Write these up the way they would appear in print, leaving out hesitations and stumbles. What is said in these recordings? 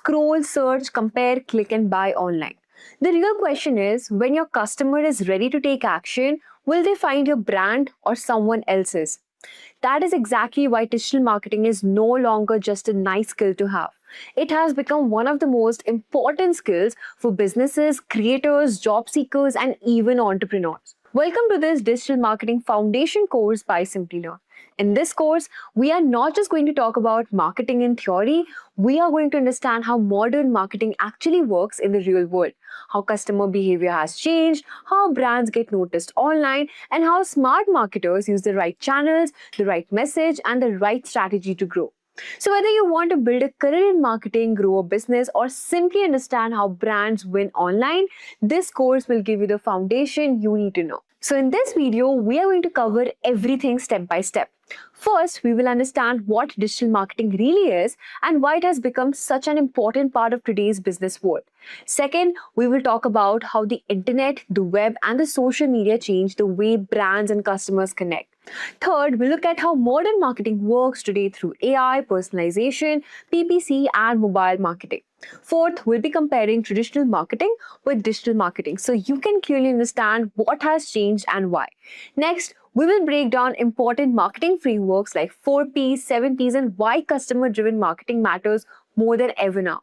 scroll, search, compare, click, and buy online. The real question is, when your customer is ready to take action, will they find your brand or someone else's? That is exactly why digital marketing is no longer just a nice skill to have. It has become one of the most important skills for businesses, creators, job seekers, and even entrepreneurs. Welcome to this Digital Marketing Foundation course by Simplilearn. In this course, we are not just going to talk about marketing in theory, we are going to understand how modern marketing actually works in the real world, how customer behavior has changed, how brands get noticed online, and how smart marketers use the right channels, the right message, and the right strategy to grow. So, whether you want to build a career in marketing, grow a business, or simply understand how brands win online, this course will give you the foundation you need to know. So, in this video, we are going to cover everything step by step. First, we will understand what digital marketing really is and why it has become such an important part of today's business world. Second, we will talk about how the internet, the web, and the social media change the way brands and customers connect. Third, we'll look at how modern marketing works today through AI, personalization, PPC, and mobile marketing. Fourth, we'll be comparing traditional marketing with digital marketing so you can clearly understand what has changed and why. Next, we will break down important marketing frameworks like 4Ps, 7Ps, and why customer driven marketing matters more than ever now.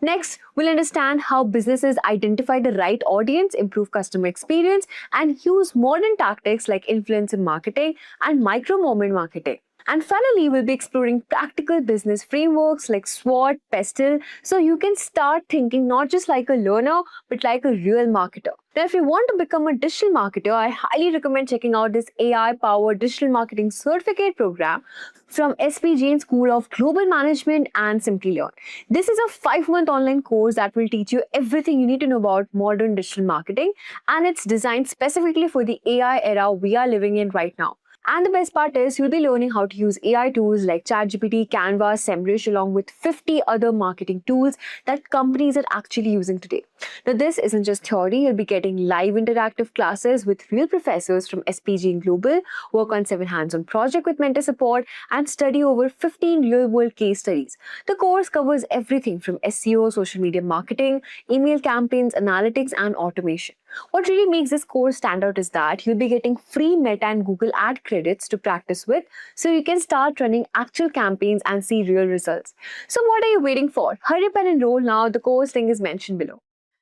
Next, we'll understand how businesses identify the right audience, improve customer experience, and use modern tactics like influencer marketing and micro moment marketing. And finally, we'll be exploring practical business frameworks like SWOT, PESTLE, so you can start thinking not just like a learner, but like a real marketer. Now, if you want to become a digital marketer, I highly recommend checking out this AI-powered digital marketing certificate program from SP Jain School of Global Management and Simplilearn. This is a 5-month online course that will teach you everything you need to know about modern digital marketing, and it's designed specifically for the AI era we are living in right now. And the best part is you'll be learning how to use AI tools like ChatGPT, Canva, SEMrush, along with 50 other marketing tools that companies are actually using today. Now, this isn't just theory. You'll be getting live interactive classes with real professors from SP Jain Global, work on 7 hands-on project with mentor support, and study over 15 real-world case studies. The course covers everything from SEO, social media marketing, email campaigns, analytics, and automation. What really makes this course stand out is that you'll be getting free Meta and Google ad credits to practice with, so you can start running actual campaigns and see real results. So what are you waiting for? Hurry up and enroll now. The course link is mentioned below.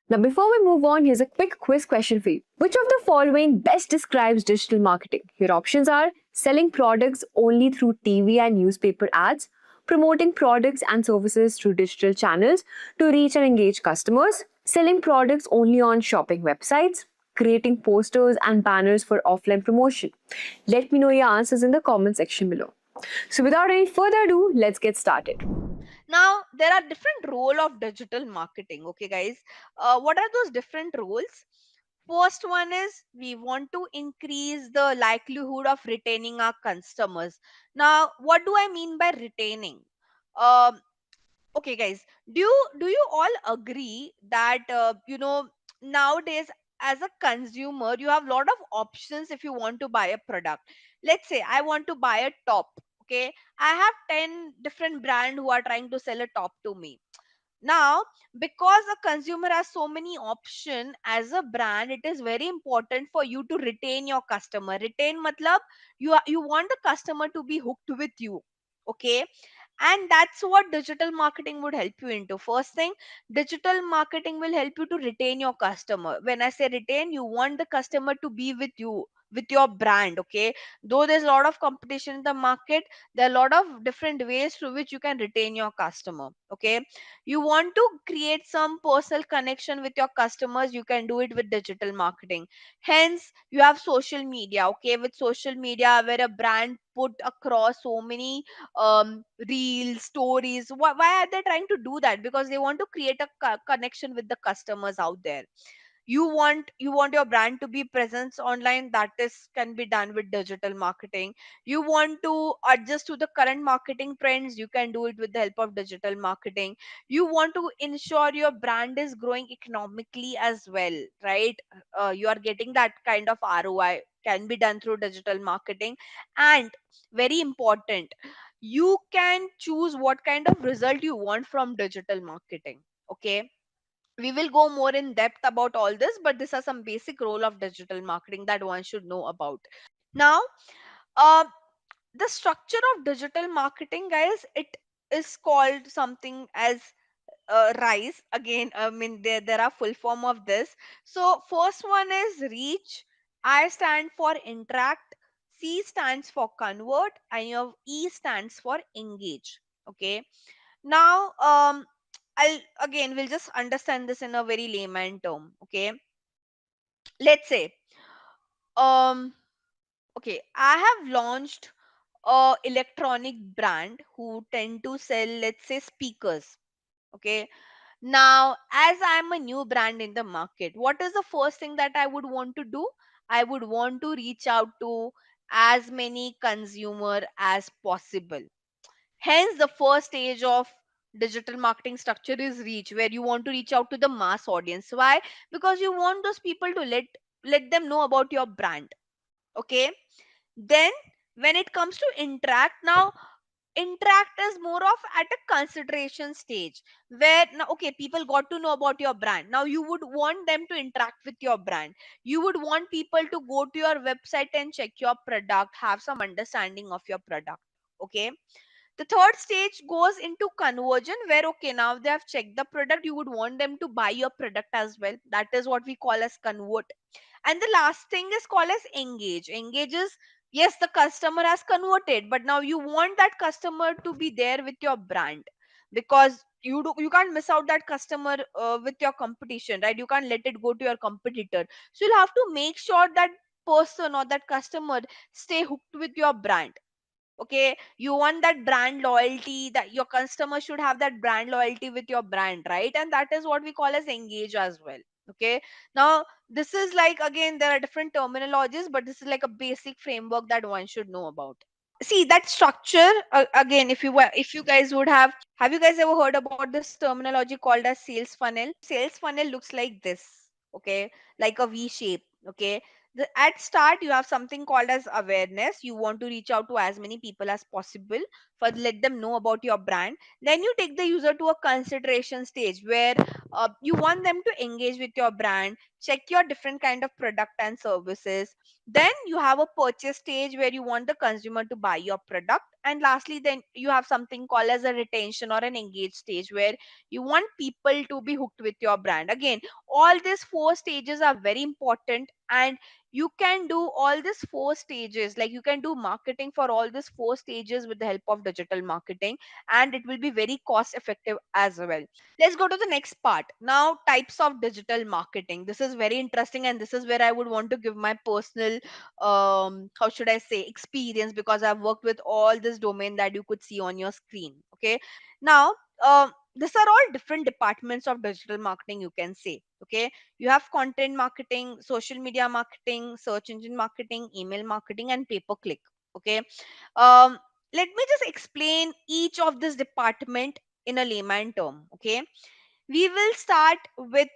Now, before we move on, here's a quick quiz question for you. Which of the following best describes digital marketing? Your options are selling products only through TV and newspaper ads, promoting products and services through digital channels to reach and engage customers, selling products only on shopping websites, creating posters and banners for offline promotion. Let me know your answers in the comment section below. So without any further ado, let's get started. Now there are different role of digital marketing. Okay, guys, what are those different roles? First one is we want to increase the likelihood of retaining our customers. Now, what do I mean by retaining? Um, okay, guys, do you all agree that nowadays as a consumer you have a lot of options if you want to buy a product. Let's say I want to buy a top. Okay, I have 10 different brand who are trying to sell a top to me. Now, because a consumer has so many option as a brand, it is very important for you to retain your customer. Retain matlab you want the customer to be hooked with you. Okay, and that's what digital marketing would help you into. First thing, digital marketing will help you to retain your customer. When I say retain, you want the customer to be with you, with your brand. Okay, though there's a lot of competition in the market, there are a lot of different ways through which you can retain your customer. Okay, you want to create some personal connection with your customers, you can do it with digital marketing. Hence you have social media. Okay, with social media where a brand put across so many reels, stories. Why are they trying to do that? Because they want to create a connection with the customers out there. You want your brand to be presence online, that is can be done with digital marketing. You want to adjust to the current marketing trends, you can do it with the help of digital marketing. You want to ensure your brand is growing economically as well, right? You are getting that kind of ROI, can be done through digital marketing. And very important, you can choose what kind of result you want from digital marketing. Okay, we will go more in depth about all this, but these are some basic role of digital marketing that one should know about. Now, uh, the structure of digital marketing, guys, it is called something as rise. Again, I mean, there are full form of this. So first one is reach. I stand for interact, C stands for convert, and your E stands for engage. Okay, now I'll again, we'll just understand this in a very layman term. Okay, let's say, um okay, I have launched a electronic brand who tend to sell, let's say, speakers. Okay, now as I'm a new brand in the market, what is the first thing that I would want to do? I would want to reach out to as many consumer as possible. Hence the first stage of digital marketing structure is reach, where you want to reach out to the mass audience. Why? Because you want those people to let them know about your brand. Okay, then when it comes to interact, now interact is more of at a consideration stage, where now, okay, people got to know about your brand. Now you would want them to interact with your brand. You would want people to go to your website and check your product, have some understanding of your product. Okay, the third stage goes into conversion, where okay, now they have checked the product, you would want them to buy your product as well. That is what we call as convert. And the last thing is called as engage. Engage is, yes, the customer has converted, but now you want that customer to be there with your brand, because you can't miss out that customer with your competition, right? You can't let it go to your competitor. So you'll have to make sure that person or that customer stay hooked with your brand. Okay, you want that brand loyalty, that your customer should have that brand loyalty with your brand, right? And that is what we call as engage as well. Okay, now this is like, again, there are different terminologies, but this is like a basic framework that one should know about. See that structure, again, if you guys would have you guys ever heard about this terminology called as sales funnel? Sales funnel looks like this. Okay, like a V shape. Okay, at start you have something called as awareness. You want to reach out to as many people as possible for let them know about your brand. Then you take the user to a consideration stage, where you want them to engage with your brand, check your different kind of product and services. Then you have a purchase stage, where you want the consumer to buy your product. And lastly, then you have something called as a retention or an engage stage, where you want people to be hooked with your brand. Again, all these four stages are very important, and you can do all these four stages, like you can do marketing for all these four stages with the help of digital marketing, and it will be very cost effective as well. Let's go to the next part. Now, types of digital marketing. This is very interesting, and this is where I would want to give my personal, how should I say, experience, because I've worked with all this domain that you could see on your screen. Okay, now, these are all different departments of digital marketing, you can say. Okay, you have content marketing, social media marketing, search engine marketing, email marketing, and pay per click. Okay, um, let me just explain each of this department in a layman term. Okay, we will start with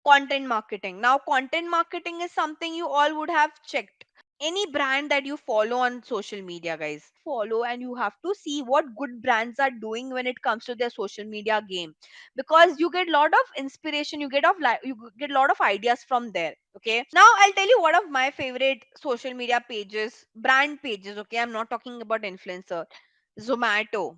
content marketing. Now, content marketing is something you all would have checked. Any brand that you follow on social media, guys, follow, and you have to see what good brands are doing when it comes to their social media game, because you get a lot of inspiration, you get a lot of ideas from there. Okay, now I'll tell you one of my favorite social media pages, brand pages. Okay, I'm not talking about influencer. Zomato,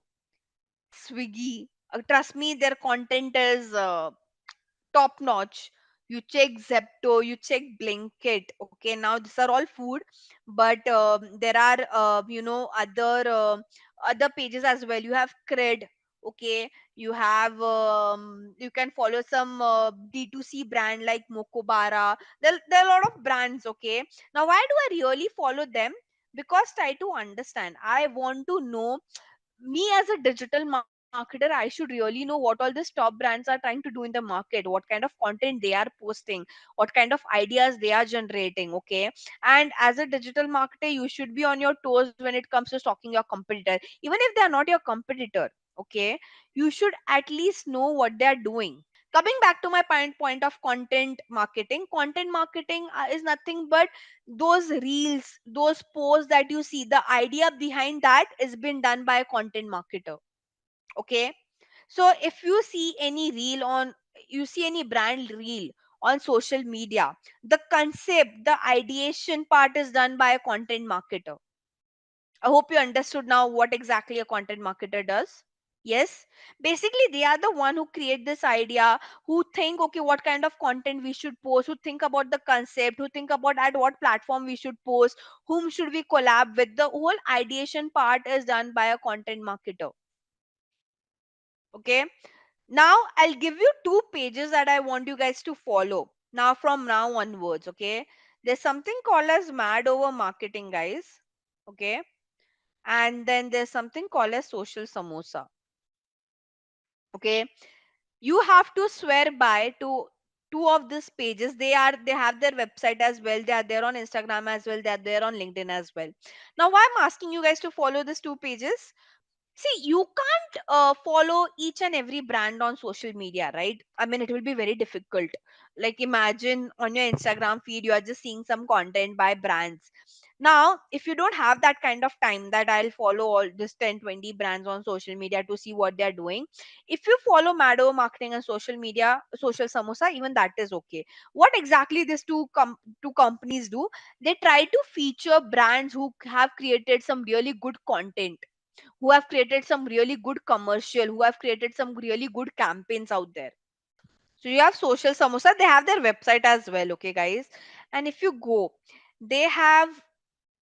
Swiggy. Trust me, their content is top notch. You check Zepto, you check Blinkit. Okay, now these are all food, but there are other pages as well. You have Cred. Okay, you have you can follow some D2C brand like Mokobara. There are a lot of brands. Okay, now why do I really follow them? Because try to understand. I want to know, me as a digital marketer, I should really know what all these top brands are trying to do in the market, what kind of content they are posting, what kind of ideas they are generating. Okay, and as a digital marketer, you should be on your toes when it comes to stalking your competitor, even if they are not your competitor. Okay, you should at least know what they are doing. Coming back to my point of content marketing is nothing but those reels, those posts that you see, the idea behind that is been done by a content marketer. Okay, so if you see any reel on, you see any brand reel on social media, the concept, the ideation part is done by a content marketer. I hope you understood now what exactly a content marketer does. Yes, basically they are the one who create this idea, who think, okay, what kind of content we should post, who think about the concept, who think about at what platform we should post, whom should we collab with. The whole ideation part is done by a content marketer. Okay, now I'll give you two pages that I want you guys to follow now from now onwards. Okay, there's something called as mad over marketing, guys. Okay, and then there's something called as social samosa. Okay, you have to swear by to two of these pages. They have their website as well, they are there on Instagram as well, they are there on LinkedIn as well. Now why I'm asking you guys to follow these two pages? See, you can't follow each and every brand on social media, right? I mean, it will be very difficult. Like, imagine on your Instagram feed, you are just seeing some content by brands. Now, if you don't have that kind of time that I'll follow all this 10, 20 brands on social media to see what they're doing, if you follow Mado marketing and social media, social samosa, even that is okay. What exactly these two companies do? They try to feature brands who have created some really good content, who have created some really good commercial, who have created some really good campaigns out there. So you have social samosa, they have their website as well, okay guys. And if you go, they have,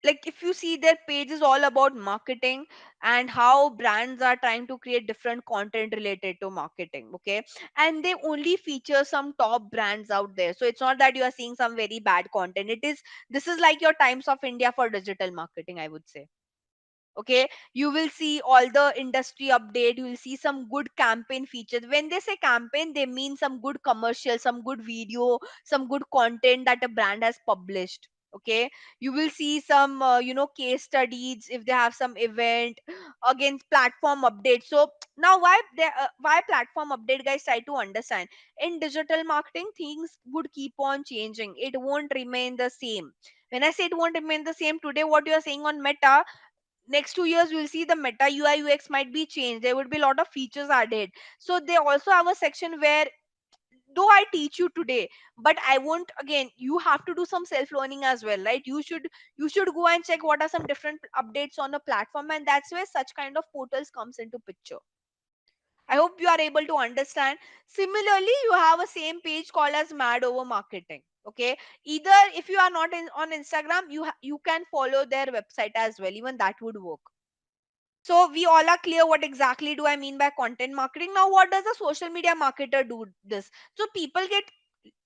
like, if you see, their page is all about marketing and how brands are trying to create different content related to marketing. Okay, and they only feature some top brands out there, so it's not that you are seeing some very bad content. It is, this is like your Times of India for digital marketing, I would say. Okay, you will see all the industry update, you will see some good campaign features. When they say campaign, they mean some good commercial, some good video, some good content that a brand has published. Okay, you will see some case studies if they have some event. Again, platform update. So now why platform update, guys? Try to understand. In digital marketing, things would keep on changing, it won't remain the same. When I say it won't remain the same today, what you are saying on Meta, next 2 years we'll see the Meta UI UX might be changed, there would be a lot of features added. So they also have a section where, though I teach you today, but I won't, again, you have to do some self learning as well, right? You should go and check what are some different updates on the platform, and that's where such kind of portals comes into picture. I hope you are able to understand. Similarly, you have a same page called as mad over marketing. Okay, either if you are not on Instagram, you can follow their website as well, even that would work. So we all are clear what exactly do I mean by content marketing. Now, what does a social media marketer do this? So people get,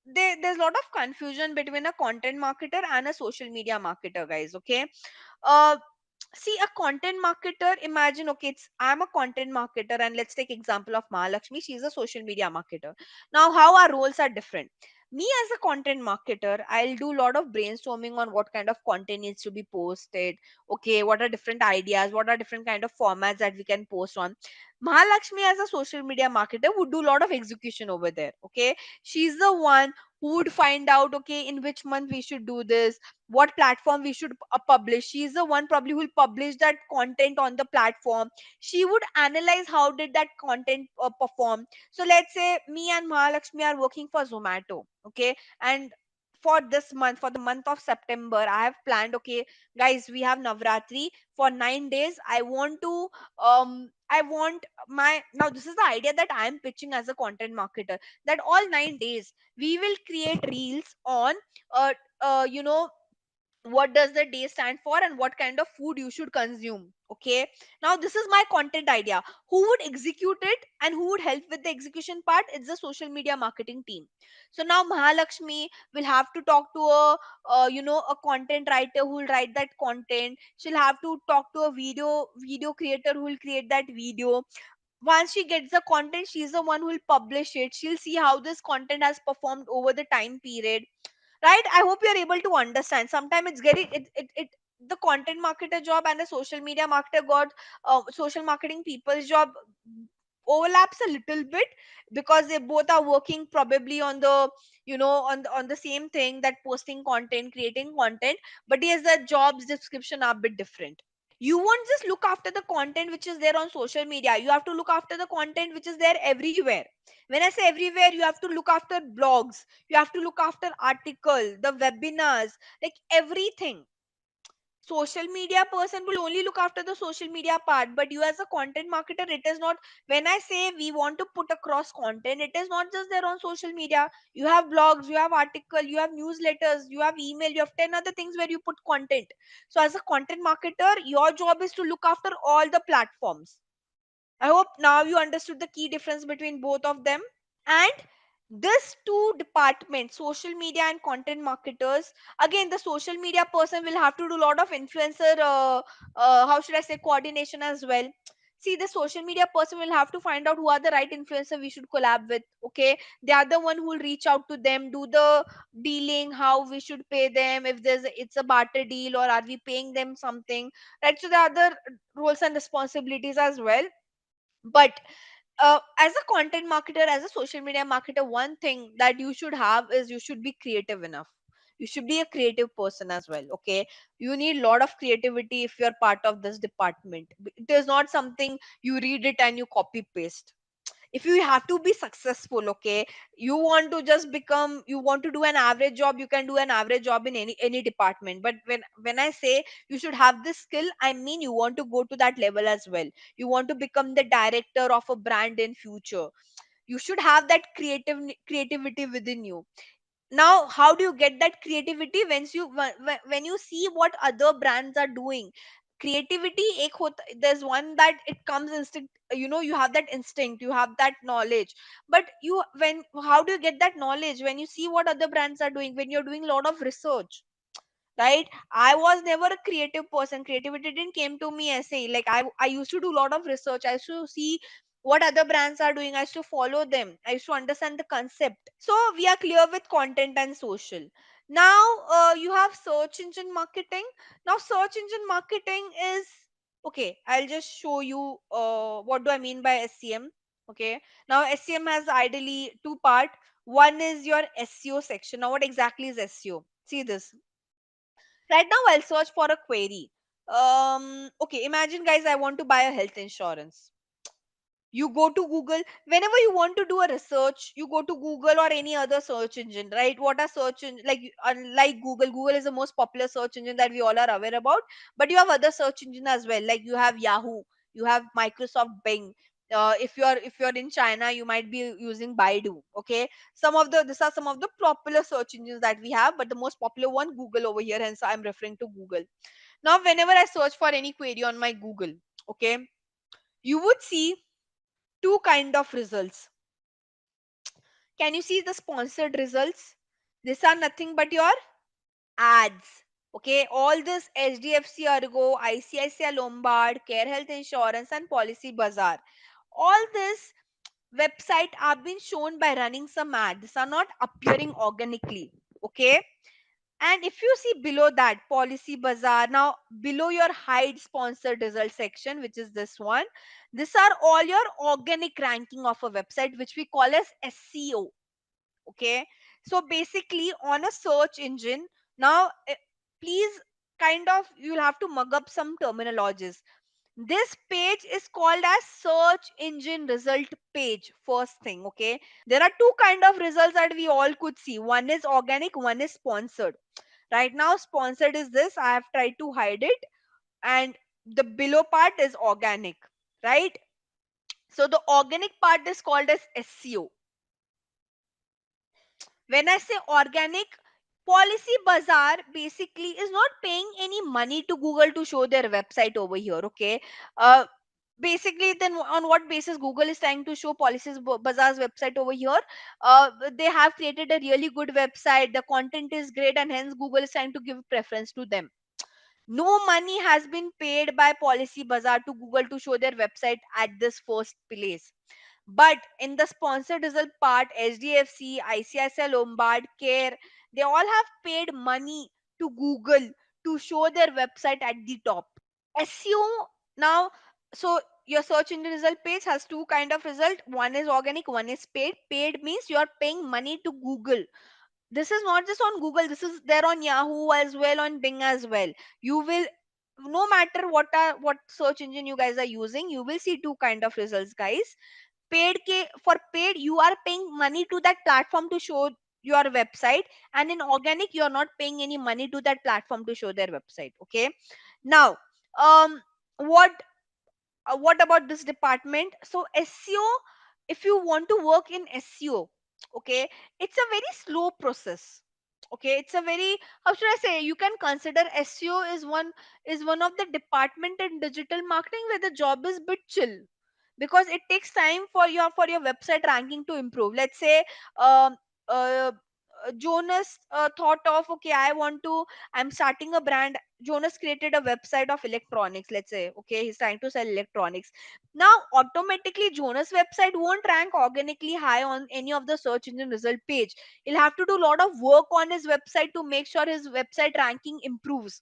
there's a lot of confusion between a content marketer and a social media marketer, guys. Okay, uh, see, a content marketer, imagine, okay, it's, I'm a content marketer, and let's take example of Mahalakshmi, she's a social media marketer. Now, how our roles are different. Me as a content marketer, I'll do a lot of brainstorming on what kind of content needs to be posted. Okay, what are different ideas, what are different kind of formats that we can post on. Mahalakshmi as a social media marketer would do a lot of execution over there. Okay, she's the one who would find out, okay, in which month we should do this, what platform we should publish. She's the one probably who will publish that content on the platform. She would analyze how did that content perform. So let's say me and Mahalakshmi are working for Zomato. Okay, and for this month, for the month of September, I have planned, okay guys, we have Navratri for 9 days. I want my, now this is the idea that I am pitching as a content marketer, that all 9 days we will create reels on uh, you know what does the day stand for and what kind of food you should consume. Okay, now this is my content idea. Who would execute it and who would help with the execution part? It's the social media marketing team. So now Mahalakshmi will have to talk to a content writer who will write that content. She'll have to talk to a video creator who will create that video. Once she gets the content, she's the one who will publish it. She'll see how this content has performed over the time period, right? I hope you're able to understand. Sometimes it's getting it the content marketer job and the social media marketer got social marketing people's job, overlaps a little bit, because they both are working probably on the, on the same thing, that posting content, creating content. But yes, the jobs description are a bit different. You won't just look after the content which is there on social media, you have to look after the content which is there everywhere. When I say everywhere, you have to look after blogs, you have to look after article, the webinars, like everything. Social media person will only look after the social media part, but you as a content marketer, it is not. When I say we want to put across content, it is not just there on social media. You have blogs, you have article, you have newsletters, you have email, you have 10 other things where you put content. So as a content marketer, your job is to look after all the platforms. I hope now you understood the key difference between both of them. And this two departments, social media and content marketers, again the social media person will have to do a lot of influencer, how should I say, coordination as well. See, the social media person will have to find out who are the right influencer we should collab with. Okay, they are the one who will reach out to them, do the dealing, how we should pay them, if it's a barter deal or are we paying them something, right? So there are other roles and responsibilities as well. But as a content marketer, as a social media marketer, one thing that you should have is you should be creative enough. You should be a creative person as well. Okay, you need a lot of creativity if you're part of this department. It is not something you read it and you copy paste. If you have to be successful, okay, you want to just become, you want to do an average job, you can do an average job in any department. But when I say you should have this skill, I mean you want to go to that level as well. You want to become the director of a brand in future. You should have that creativity within you. Now how do you get that creativity? When you see what other brands are doing, creativity there's one that it comes instinct, you have that instinct, you have that knowledge. But you when how do you get that knowledge? When you see what other brands are doing, when you're doing a lot of research, right? I was never a creative person. Creativity didn't came to me as say, like I used to do a lot of research. I used to see what other brands are doing, I used to follow them, I used to understand the concept. So we are clear with content and social. Now you have search engine marketing. Now search engine marketing is, okay, I'll just show you what do I mean by SCM. Okay, now SCM has ideally two part. One is your SEO section. Now what exactly is SEO? See this. Right now I'll search for a query. Okay, imagine guys, I want to buy a health insurance. You go to Google. Whenever you want to do a research, you go to Google or any other search engine, right? What are search engine, like unlike Google is the most popular search engine that we all are aware about. But you have other search engine as well, like you have Yahoo, you have Microsoft Bing. If you're in China, you might be using Baidu. Okay, these are some of the popular search engines that we have, but the most popular one, Google over here, hence I'm referring to Google. Now whenever I search for any query on my Google, okay, you would see two kind of results. Can you see the sponsored results? These are nothing but your ads. Okay, all this HDFC Ergo, ICICI Lombard, Care Health Insurance, and Policy Bazaar. All this website are being shown by running some ads. These are not appearing organically. Okay, and if you see below that Policy Bazaar, now below your hide sponsored result section, which is this one, these are all your organic ranking of a website, which we call as SEO. Okay, so basically on a search engine, now please, kind of you'll have to mug up some terminologies. This page is called as search engine result page, first thing. Okay, there are two kind of results that we all could see. One is organic, one is sponsored. Right now sponsored is this, I have tried to hide it, and the below part is organic, right? So the organic part is called as SEO. When I say organic, Policy Bazaar basically is not paying any money to Google to show their website over here. Okay, uh, basically then on what basis Google is trying to show Bazaar's website over here? They have created a really good website, the content is great, and hence Google is trying to give preference to them. No money has been paid by Policy Bazaar to Google to show their website at this first place. But in the sponsored result part, HDFC, ICICI Lombard, Care, they all have paid money to Google to show their website at the top. SEO now, so your search engine result page has two kind of result. One is organic, one is paid. Paid means you are paying money to Google. This is not just on Google, this is there on Yahoo as well, on Bing as well. You will, no matter what search engine you guys are using, you will see two kind of results, guys. For paid, you are paying money to that platform to show your website, and in organic, you are not paying any money to that platform to show their website. Okay. Now, um what what about this department? So SEO, if you want to work in SEO, okay, it's a very slow process. Okay, it's a very, how should I say, you can consider SEO is one of the department in digital marketing where the job is bit chill, because it takes time for your website ranking to improve. Let's say um uh, Jonas thought of, okay, I'm starting a brand. Jonas created a website of electronics, let's say. Okay, he's trying to sell electronics. Now automatically Jonas website won't rank organically high on any of the search engine result page. He'll have to do a lot of work on his website to make sure his website ranking improves,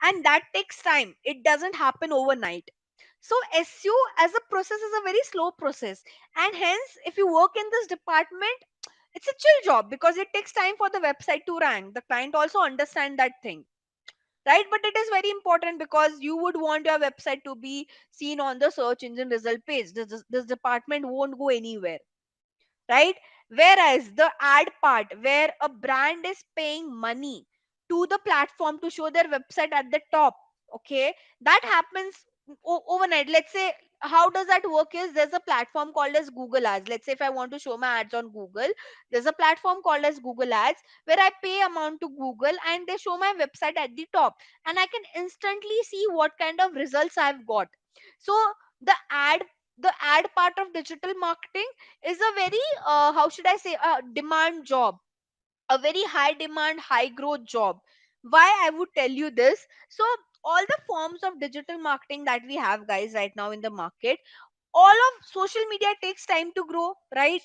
and that takes time. It doesn't happen overnight. So SEO as a process is a very slow process, and hence if you work in this department, it's a chill job because it takes time for the website to rank. The client also understand that thing, right? But it is very important because you would want your website to be seen on the search engine result page. This department won't go anywhere, right? Whereas the ad part, where a brand is paying money to the platform to show their website at the top, okay, that happens overnight. Let's say, how does that work is, there's a platform called as Google Ads. Let's say if I want to show my ads on Google, there's a platform called as Google Ads where I pay amount to Google and they show my website at the top, and I can instantly see what kind of results I've got. So the ad the ad part of digital marketing is a very, how should I say, a demand job, a very high demand, high growth job. Why I would tell you this? So all the forms of digital marketing that we have, guys, right now in the market, all of social media takes time to grow, right?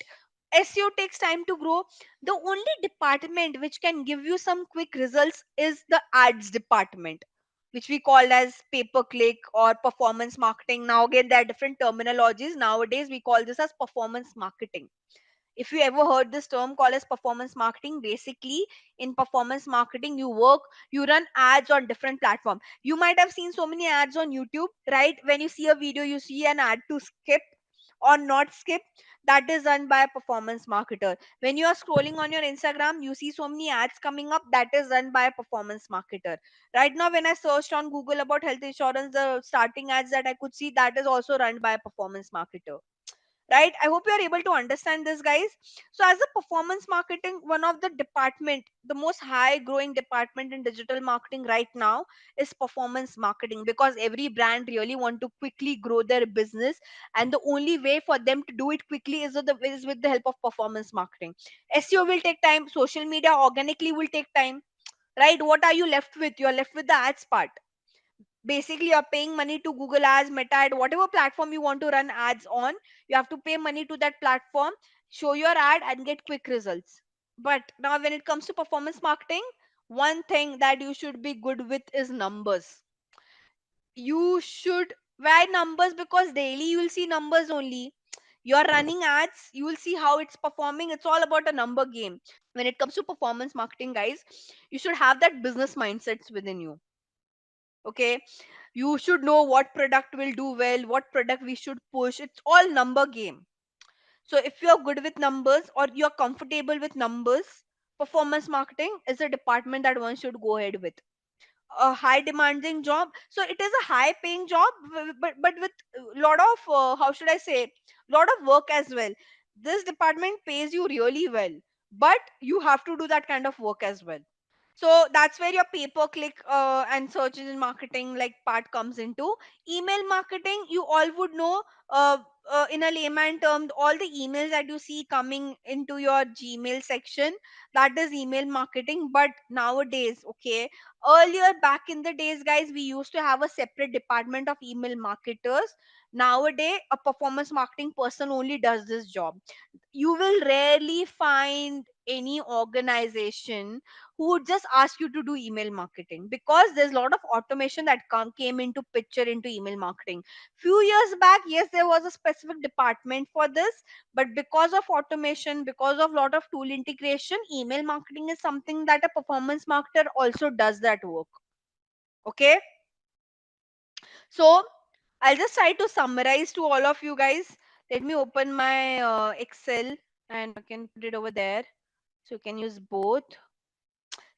SEO takes time to grow. The only department which can give you some quick results is the ads department, which we call as pay per click or performance marketing. Now again, there are different terminologies. Nowadays we call this as performance marketing. If you ever heard this term called as performance marketing, basically in performance marketing you run ads on different platform. You might have seen so many ads on YouTube, right? When you see a video, you see an ad to skip or not skip. That is done by a performance marketer. When you are scrolling on your Instagram, you see so many ads coming up. That is done by a performance marketer. Right now, when I searched on Google about health insurance, the starting ads that I could see, that is also run by a performance marketer, right? I hope you are able to understand this, guys. So as a performance marketing, one of the department, the most high growing department in digital marketing right now is performance marketing, because every brand really want to quickly grow their business, and the only way for them to do it quickly is with the help of performance marketing. SEO will take time, social media organically will take time, right? What are you left with? You're left with the ads part. Basically you're paying money to Google Ads, Meta Ad, whatever platform you want to run ads on. You have to pay money to that platform, show your ad and get quick results. But now when it comes to performance marketing, one thing that you should be good with is numbers. You should, why numbers? Because daily you will see numbers only. You're running ads, you will see how it's performing. It's all about a number game. When it comes to performance marketing, guys, you should have that business mindsets within you. Okay, you should know what product will do well, what product we should push. It's all number game. So if you're good with numbers or you're comfortable with numbers, performance marketing is a department that one should go ahead with. A high demanding job, so it is a high paying job, but with a lot of, how should I say, lot of work as well. This department pays you really well, but you have to do that kind of work as well. So that's where your pay per click and search engine marketing like part comes into. Email marketing, you all would know, in a layman term, all the emails that you see coming into your Gmail section, that is email marketing. But nowadays, okay, earlier back in the days, guys, we used to have a separate department of email marketers. Nowadays, a performance marketing person only does this job. you will rarely find any organization who would just ask you to do email marketing, because there's a lot of automation that came into picture into email marketing. Few years back, yes, there was a specific department for this, but because of automation, because of lot of tool integration, email marketing is something that a performance marketer also does that work. Okay, so I'll just try to summarize to all of you guys. Let me open my Excel and I can put it over there. So you can use both.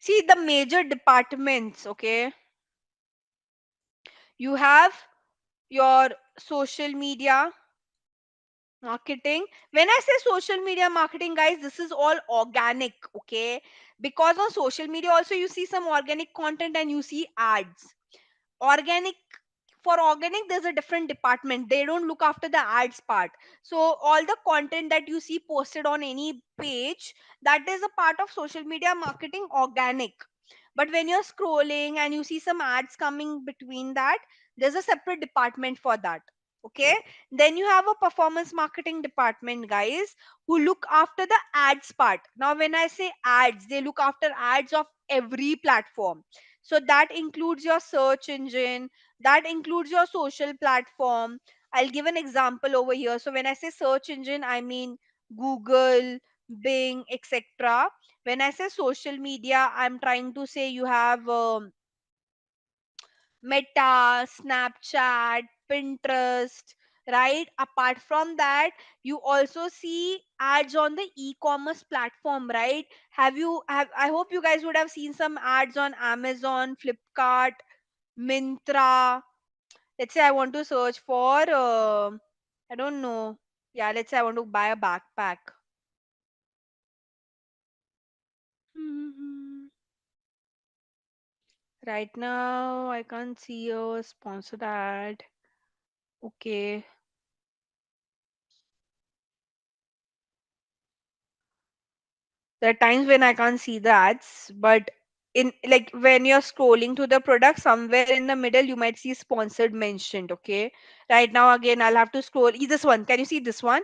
See the major departments, okay? You have your social media marketing. When I say social media marketing, guys, this is all organic, okay? Because on social media also you see some organic content and you see ads. Organic, for organic there's a different department, they don't look after the ads part. So all the content that you see posted on any page, that is a part of social media marketing, organic. But when you're scrolling and you see some ads coming between that, there's a separate department for that. Okay, then you have a performance marketing department, guys, who look after the ads part. Now when I say ads, they look after ads of every platform. So that includes your search engine, that includes your social platform. I'll give an example over here. So when I say search engine, I mean Google, Bing, etc. When I say social media, I'm trying to say you have Meta, Snapchat, Pinterest, right? Apart from that, you also see ads on the e-commerce platform, right? Have I hope you guys would have seen some ads on Amazon, Flipkart, Mintra. Let's say I want to search for I don't know. Yeah, let's say I want to buy a backpack. Right now, I can't see a sponsored ad. Okay. There are times when I can't see the ads, but in like when you're scrolling to the product, somewhere in the middle you might see sponsored mentioned. Okay. Right now, again, I'll have to scroll. This one. Can you see this one?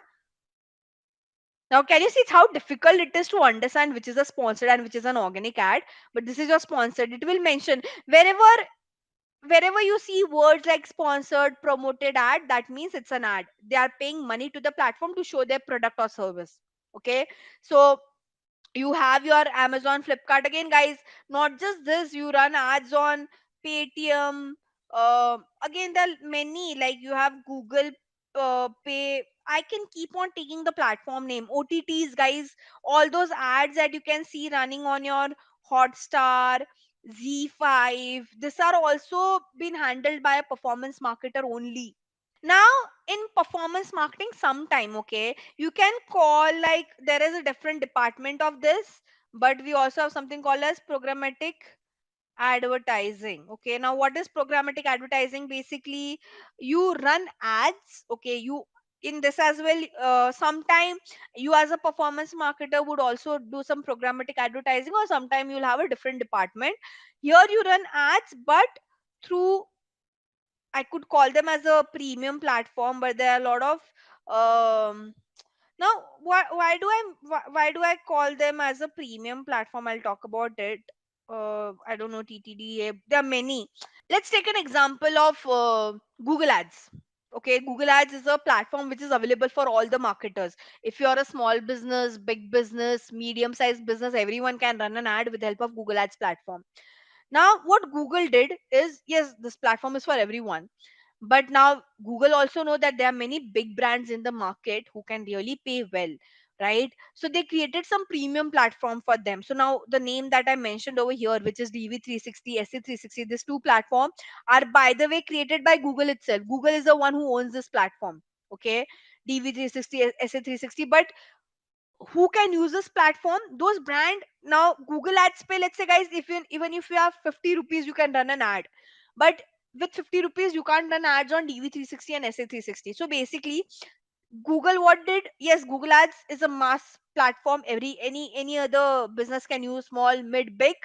Now, can you see how difficult it is to understand which is a sponsored and which is an organic ad? But this is your sponsored. It will mention wherever you see words like sponsored, promoted ad, that means it's an ad. They are paying money to the platform to show their product or service. Okay, so you have your Amazon, Flipkart. Again, guys, not just this, you run ads on Paytm. Again, there are many, like you have Google Pay. I can keep on taking the platform name, OTTs, guys. All those ads that you can see running on your Hotstar, Z5, this are also been handled by a performance marketer only. Now in performance marketing, sometime, okay, you can call, like there is a different department of this, but we also have something called as programmatic advertising. Okay, now what is programmatic advertising? Basically, you run ads. Okay, you in this as well, sometime you as a performance marketer would also do some programmatic advertising, or sometime you'll have a different department. Here you run ads, but through, I could call them as a premium platform, but there are a lot of now why do I call them as a premium platform? I'll talk about it. I don't know, TTD. There are many. Let's take an example of Google Ads. Okay, Google Ads is a platform which is available for all the marketers. If you're a small business, big business, medium sized business, everyone can run an ad with the help of Google Ads platform. Now, what Google did is, yes, this platform is for everyone, but now Google also know that there are many big brands in the market who can really pay well, right? So they created some premium platform for them. So now the name that I mentioned over here, which is DV360, SE360, these two platforms are, by the way, created by Google itself. Google is the one who owns this platform. Okay, DV360, SA360. But who can use this platform? Those brand. Now Google Ads pay, let's say, guys, if you, even if you have 50 rupees, you can run an ad. But with 50 rupees you can't run ads on DV360 and SA360. So basically, Google what did, yes, Google Ads is a mass platform, every any other business can use, small, mid, big.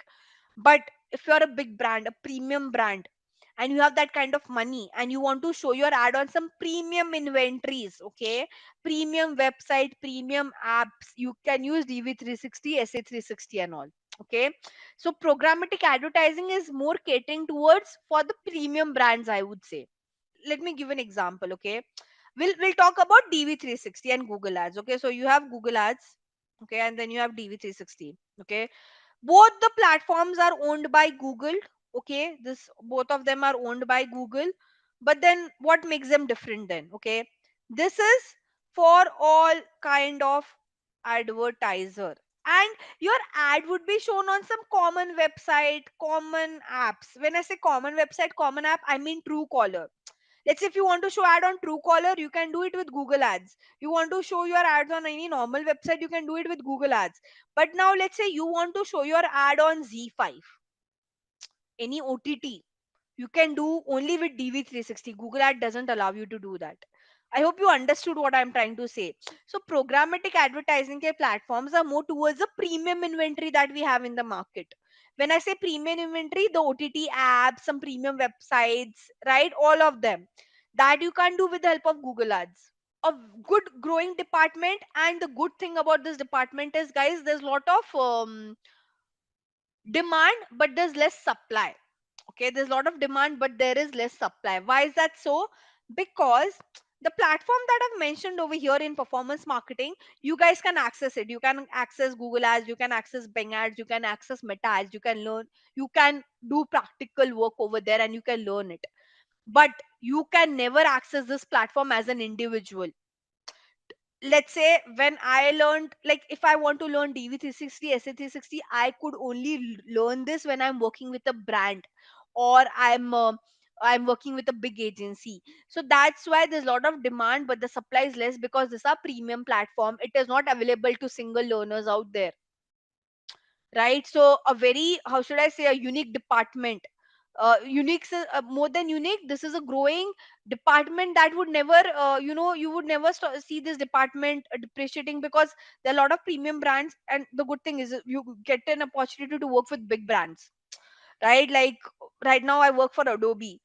But if you're a big brand, a premium brand, and you have that kind of money and you want to show your ad on some premium inventories, okay, premium website, premium apps, you can use DV360, SA360 and all. Okay, so programmatic advertising is more catering towards for the premium brands, I would say. Let me give an example. Okay, we'll talk about DV360 and Google Ads. Okay, so you have Google Ads, okay, and then you have DV360. Okay, both the platforms are owned by Google. Okay, this both of them are owned by Google, but then what makes them different then? Okay, this is for all kind of advertiser, and your ad would be shown on some common website, common apps. When I say common website, common app, I mean Truecaller. Let's say if you want to show ad on Truecaller, you can do it with Google Ads. You want to show your ads on any normal website, you can do it with Google Ads. But now let's say you want to show your ad on Z5, any OTT, you can do only with DV360. Google Ad doesn't allow you to do that. I hope you understood what I'm trying to say. So programmatic advertising के platforms are more towards the premium inventory that we have in the market. When I say premium inventory, the OTT apps, some premium websites, right? All of them that you can't do with the help of Google Ads. A good growing department, and the good thing about this department is, guys, there's a lot of demand, but there's less supply. Okay, there's a lot of demand, but there is less supply. Why is that so? Because the platform that I've mentioned over here in performance marketing, you guys can access it. You can access Google Ads, you can access Bing Ads, you can access Meta Ads, you can learn, you can do practical work over there and you can learn it. But you can never access this platform as an individual. Let's say when I learned, like if I want to learn DV360, SA360, I could only learn this when I'm working with a brand, or I'm working with a big agency. So that's why there's a lot of demand, but the supply is less because this is a premium platform. It is not available to single learners out there, right? So a very, how should I say, a unique department. More than unique, this is a growing department that would never, you would never see this department depreciating, because there are a lot of premium brands, and the good thing is you get an opportunity to work with big brands, right? Like right now I work for Adobe.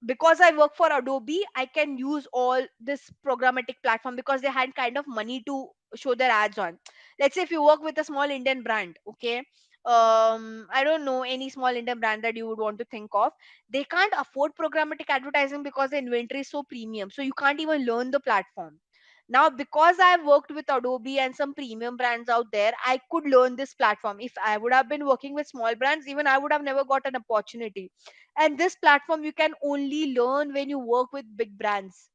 Because I work for Adobe, I can use all this programmatic platform because they had kind of money to show their ads on. Let's say if you work with a small Indian brand, okay, I don't know any small Indian brand that you would want to think of. They can't afford programmatic advertising because the inventory is so premium. So you can't even learn the platform. Now, because I've worked with Adobe and some premium brands out there, I could learn this platform. If I would have been working with small brands, even I would have never got an opportunity. And this platform you can only learn when you work with big brands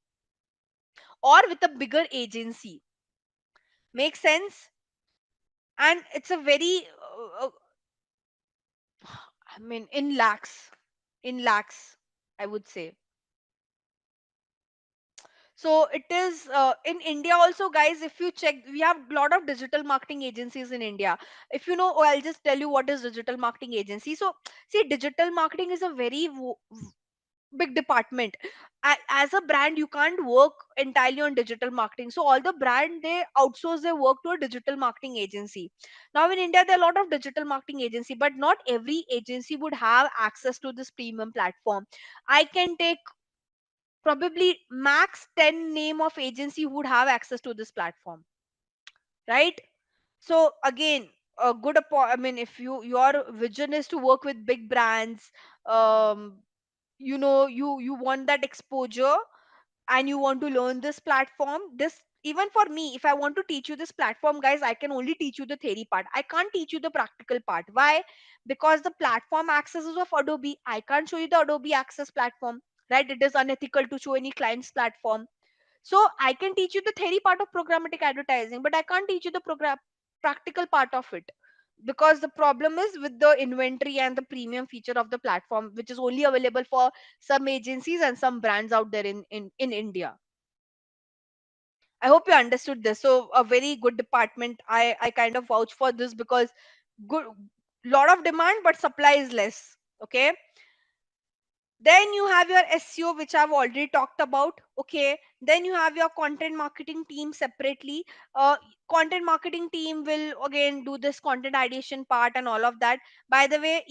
or with a bigger agency. Makes sense? And it's a very, I mean, in lakhs, I would say. So it is in India also, guys. If you check, we have a lot of digital marketing agencies in India. If you know, oh, I'll just tell you what is digital marketing agency. So see, digital marketing is a very big department. As a brand, you can't work entirely on digital marketing, so all the brand, they outsource their work to a digital marketing agency. Now in India there are a lot of digital marketing agency, but not every agency would have access to this premium platform. I can take probably max 10 name of agency who would have access to this platform, right? So again, a good I mean, if your vision is to work with big brands, um you want that exposure, and you want to learn this platform, this, even for me, if I want to teach you this platform, guys, I can only teach you the theory part. I can't teach you the practical part. Why? Because the platform access is of Adobe. I can't show you the Adobe access platform, right? It is unethical to show any client's platform. So I can teach you the theory part of programmatic advertising, but I can't teach you the program practical part of it, because the problem is with the inventory and the premium feature of the platform, which is only available for some agencies and some brands out there in India. I hope you understood this. So a very good department. I kind of vouch for this because good, lot of demand but supply is less. Okay. Then you have your SEO, which I've already talked about. Okay. Then you have your content marketing team separately. Uh, Content marketing team will again do this content ideation part and all of that. By the way,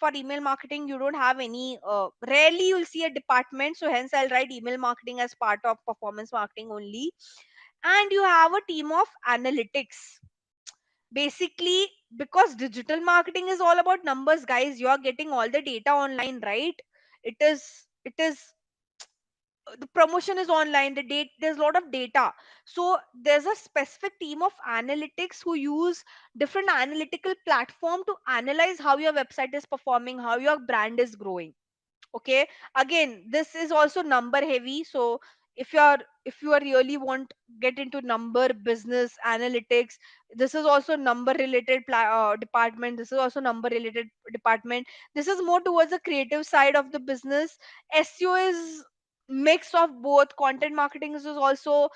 for email marketing, you don't have any. Rarely you'll see a department, so hence I'll write email marketing as part of performance marketing only. And you have a team of analytics. Basically, because digital marketing is all about numbers, guys, you are getting all the data online, right? It is the promotion is online, the date, there's a lot of data. So there's a specific team of analytics who use different analytical platform to analyze how your website is performing, how your brand is growing. Okay. Again, this is also number heavy. So if you are really want get into number business analytics, this is also number related department. This is also number related department. This is more towards the creative side of the business. SEO is mix of both. Content marketing is also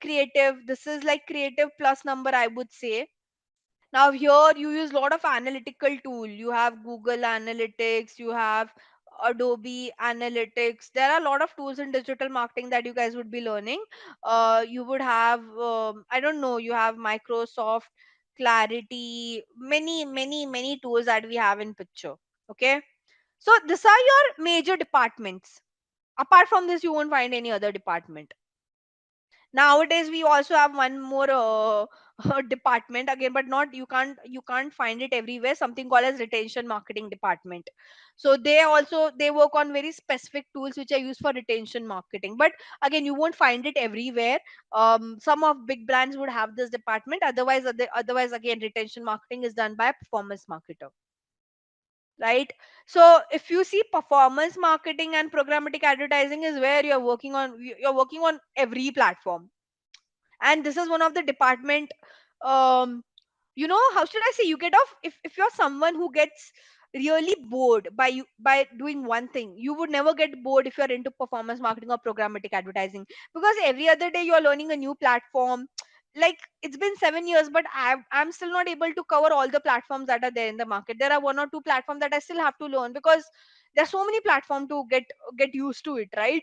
creative. This is like creative plus number, I would say. Now here you use a lot of analytical tool. You have Google Analytics, you have Adobe Analytics. There are a lot of tools in digital marketing that you guys would be learning. You would have I don't know, you have Microsoft Clarity, many tools that we have in picture. Okay, so these are your major departments. Apart from this, you won't find any other department. Nowadays we also have one more department again, but not, you can't find it everywhere, something called as retention marketing department. So they work on very specific tools which are used for retention marketing, but again, you won't find it everywhere. Some of big brands would have this department. Otherwise again, retention marketing is done by a performance marketer, right? So if you see, performance marketing and programmatic advertising is where you're working on every platform. And this is one of the department. um how should I say, you get off if you're someone who gets really bored by doing one thing. You would never get bored if you're into performance marketing or programmatic advertising, because every other day you're learning a new platform. Like, it's been 7 years, but I'm still not able to cover all the platforms that are there in the market. There are one or two platforms that I still have to learn, because there's so many platforms to get used to it, right?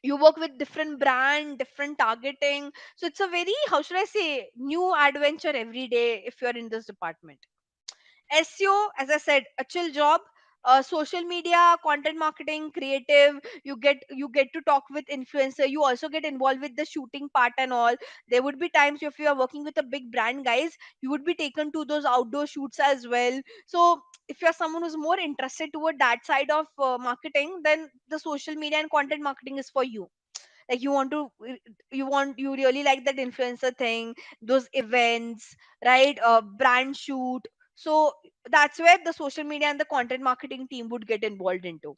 You work with different brand, different targeting. So it's a very, how should I say, new adventure every day if you're in this department. SEO, as I said, a chill job. Social media, content marketing, creative. You get to talk with influencer. You also get involved with the shooting part and all. There would be times if you are working with a big brand, guys, you would be taken to those outdoor shoots as well. So if you're someone who's more interested toward that side of marketing, then the social media and content marketing is for you. Like, you really like that influencer thing, those events, right? Brand shoot. So that's where the social media and the content marketing team would get involved into.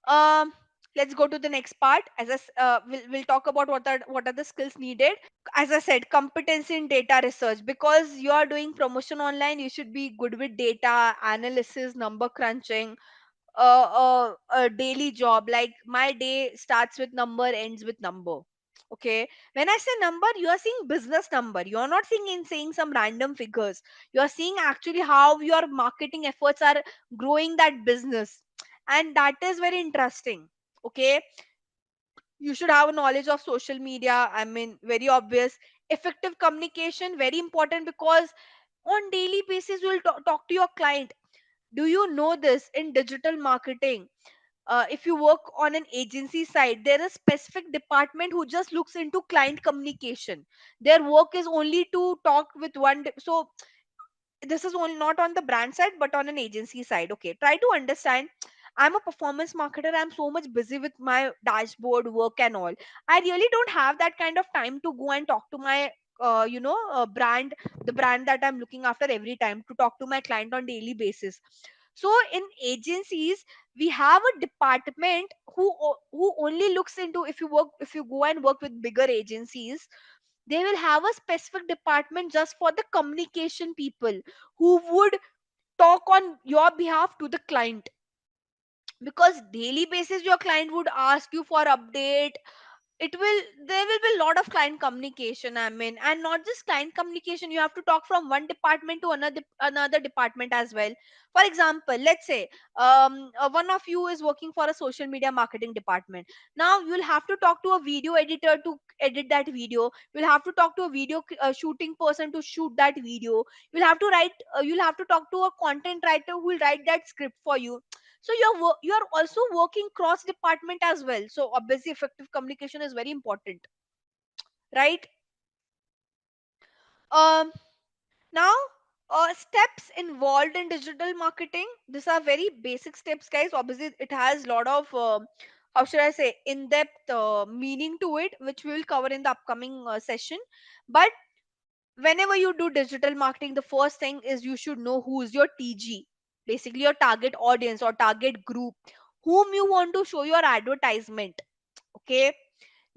um let's go to the next part. We'll talk about what are the skills needed. As I said, competency in data research. Because you are doing promotion online, you should be good with data analysis, number crunching. A daily job, like my day starts with number, ends with number. Okay. When I say number, you are seeing business number. You are not saying some random figures. You are seeing actually how your marketing efforts are growing that business. And that is very interesting. Okay. You should have a knowledge of social media, I mean, very obvious. Effective communication, very important, because on daily basis you will talk to your client. Do you know this? In digital marketing, if you work on an agency side, there is specific department who just looks into client communication. Their work is only to talk with so this is only not on the brand side but on an agency side. Okay, try to understand. I'm a performance marketer, I'm so much busy with my dashboard work and all. I really don't have that kind of time to go and talk to my brand, the brand that I'm looking after, every time to talk to my client on daily basis. So in agencies, we have a department who only looks into, if you go and work with bigger agencies, they will have a specific department just for the communication people who would talk on your behalf to the client. Because daily basis your client would ask you for update. it will there will be a lot of client communication, I mean, and not just client communication, you have to talk from one department to another department as well. For example, let's say one of you is working for a social media marketing department. Now you'll have to talk to a video editor to edit that video. You'll have to talk to a shooting person to shoot that video. You'll have to talk to a content writer who will write that script for you. So you're also working cross department as well, so obviously effective communication is very important, right? um Now, steps involved in digital marketing, these are very basic steps, guys. Obviously it has a lot of how should I say, in depth meaning to it, which we will cover in the upcoming session. But whenever you do digital marketing, the first thing is you should know who is your TG, basically your target audience or target group, whom you want to show your advertisement. Okay,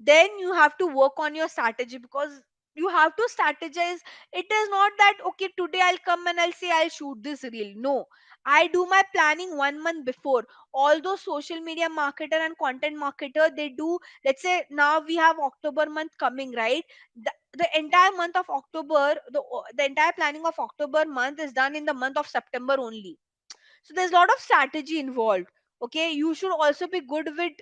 then you have to work on your strategy, because you have to strategize. It is not that okay, today I'll come and I'll say I'll shoot this reel. No, I do my planning 1 month before. All those social media marketer and content marketer, they do, let's say now we have October month coming, right? The entire month of October, the entire planning of October month is done in the month of September only. So there's a lot of strategy involved. Okay, you should also be good with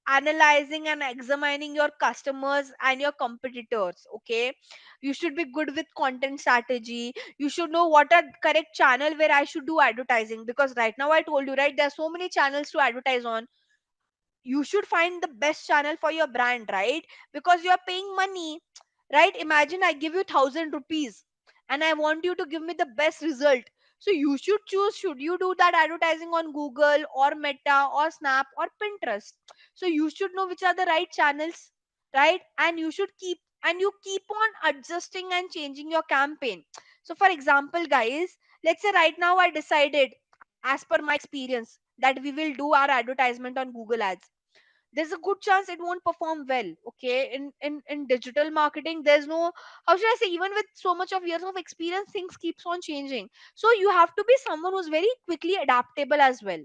analyzing and examining your customers and your competitors. Okay, you should be good with content strategy. You should know what are correct channel where I should do advertising, because right now I told you, right, there are so many channels to advertise on. You should find the best channel for your brand, right? Because you're paying money, right? Imagine I give you 1,000 rupees and I want you to give me the best result. So you should choose, should you do that advertising on Google or Meta or Snap or Pinterest. So you should know which are the right channels, right? And you keep on adjusting and changing your campaign. So for example, guys, let's say right now I decided, as per my experience, that we will do our advertisement on Google Ads. There's a good chance it won't perform well. Okay, in digital marketing, there's no, how should I say, even with so much of years of experience, things keeps on changing. So you have to be someone who's very quickly adaptable as well.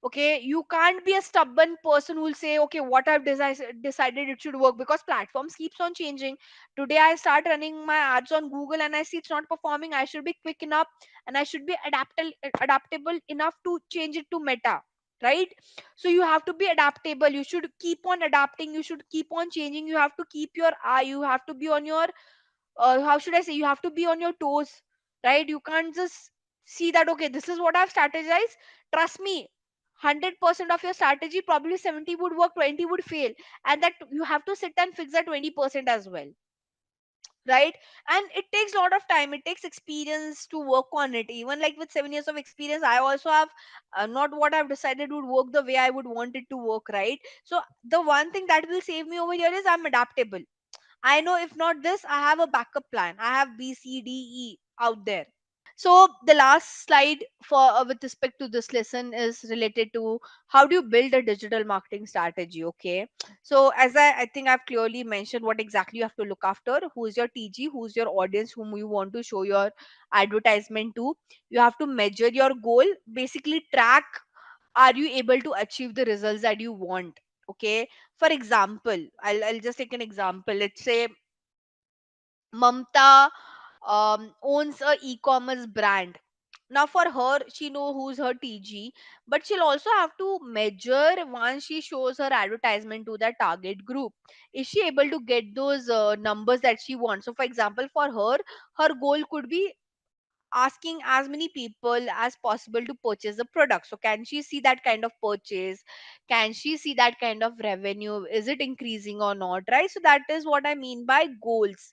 Okay, you can't be a stubborn person who will say, okay, what I've decided it should work, because platforms keeps on changing. Today I start running my ads on Google and I see it's not performing. I should be quick enough and I should be adaptable enough to change it to Meta, right? So you have to be adaptable, you should keep on adapting, you should keep on changing, you have to keep your eye, you have to be on your how should I say, you have to be on your toes, right? You can't just see that, okay, this is what I've strategized. Trust me, 100% of your strategy, probably 70 would work, 20 would fail, and that you have to sit and fix that 20% as well, right? And it takes a lot of time, it takes experience to work on it. Even like with 7 years of experience, I also have not what I've decided would work the way I would want it to work, right? So the one thing that will save me over here is I'm adaptable. I know if not this, I have a backup plan. I have B, C, D, E out there. So the last slide for with respect to this lesson is related to how do you build a digital marketing strategy. Okay. So as I think I've clearly mentioned what exactly you have to look after. Who is your TG? Who's your audience whom you want to show your advertisement to? You have to measure your goal. Basically track, are you able to achieve the results that you want? Okay. For example, I'll just take an example. Let's say Mamta owns a e-commerce brand. Now for her, she know who's her TG, but she'll also have to measure once she shows her advertisement to that target group. Is she able to get those numbers that she wants? So for example, for her, her goal could be asking as many people as possible to purchase the product. So can she see that kind of purchase? Can she see that kind of revenue? Is it increasing or not? Right? So that is what I mean by goals.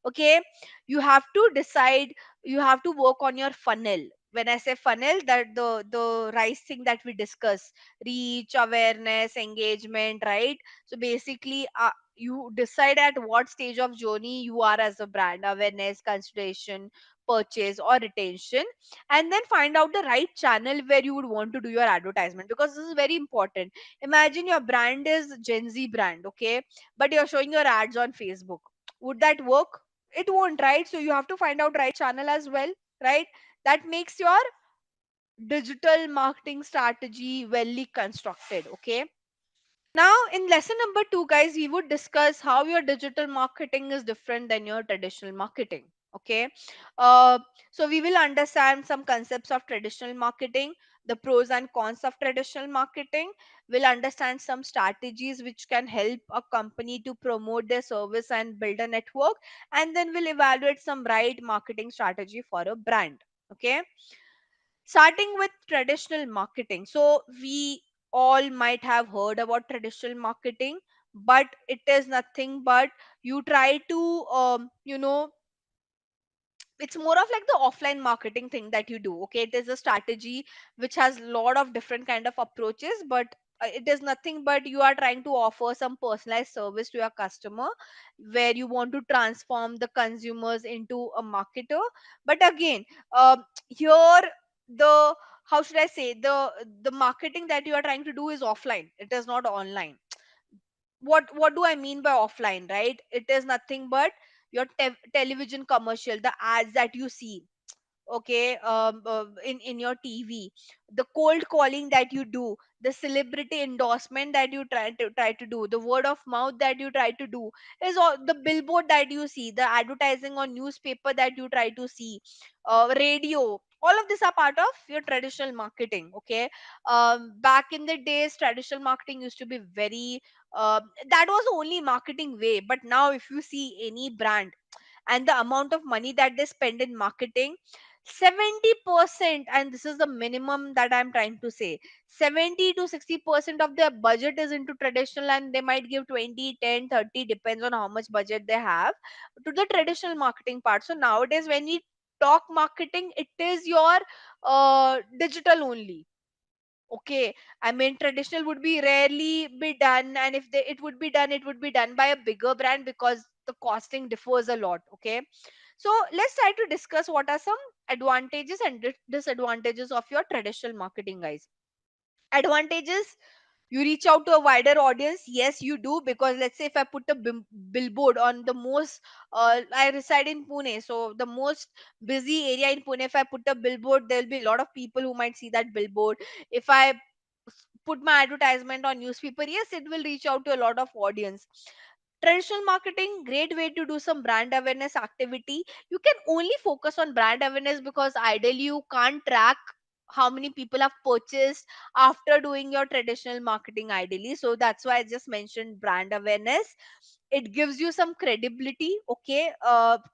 Okay, you have to decide, you have to work on your funnel. When I say funnel, that the rice thing that we discuss, reach, awareness, engagement, right? So basically you decide at what stage of journey you are as a brand: awareness, consideration, purchase, or retention. And then find out the right channel where you would want to do your advertisement, because this is very important. Imagine your brand is Gen Z brand, okay, but you're showing your ads on Facebook. Would that work? It won't, right? So you have to find out right channel as well, right? That makes your digital marketing strategy well constructed. Okay, Now, in lesson number 2, guys, we would discuss how your digital marketing is different than your traditional marketing. Okay. Uh, so, we will understand some concepts of traditional marketing, the pros and cons of traditional marketing. We'll understand some strategies which can help a company to promote their service and build a network. And then we'll evaluate some right marketing strategy for a brand. Okay, starting with traditional marketing. So we all might have heard about traditional marketing, but it is nothing but you try to it's more of like the offline marketing thing that you do. Okay, it is a strategy which has a lot of different kind of approaches, but it is nothing but you are trying to offer some personalized service to your customer, where you want to transform the consumers into a marketer. But again, here, the how should I say, the marketing that you are trying to do is offline, it is not online. What do I mean by offline, right? It is nothing but your television commercial, the ads that you see, okay, in your TV, the cold calling that you do, the celebrity endorsement that you try to do, the word of mouth that you try to do, is all the billboard that you see, the advertising on newspaper that you try to see, radio. All of these are part of your traditional marketing. Okay, back in the days, traditional marketing used to be very that was the only marketing way. But now, if you see any brand and the amount of money that they spend in marketing, 70%, and this is the minimum that I'm trying to say, 70 to 60% of their budget is into traditional, and they might give 20, 10, 30, depends on how much budget they have, to the traditional marketing part. So nowadays, when we talk marketing, it is your digital only. Okay, I mean, traditional would be rarely be done, and if it would be done, it would be done by a bigger brand, because the costing differs a lot. Okay, so let's try to discuss what are some advantages and disadvantages of your traditional marketing, guys. Advantages: you reach out to a wider audience. Yes, you do, because let's say if I put a billboard on the most I reside in Pune, so the most busy area in Pune, if I put a billboard, there'll be a lot of people who might see that billboard. If I put my advertisement on newspaper, yes, it will reach out to a lot of audience. Traditional marketing, great way to do some brand awareness activity. You can only focus on brand awareness, because ideally you can't track how many people have purchased after doing your traditional marketing, ideally. So that's why I just mentioned brand awareness. It gives you some credibility. Okay,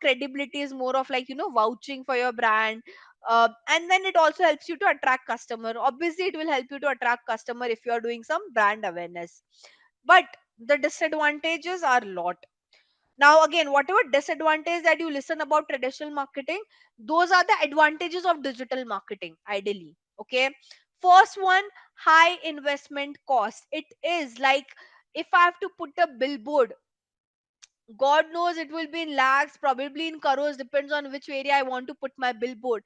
credibility is more of like, vouching for your brand. And then it also helps you to attract customer. Obviously, it will help you to attract customer if you are doing some brand awareness. But the disadvantages are a lot. Now again, whatever disadvantage that you listen about traditional marketing, those are the advantages of digital marketing, ideally. Okay, first one, high investment cost. It is like, if I have to put a billboard, God knows it will be in lakhs, probably in crores, depends on which area I want to put my billboard.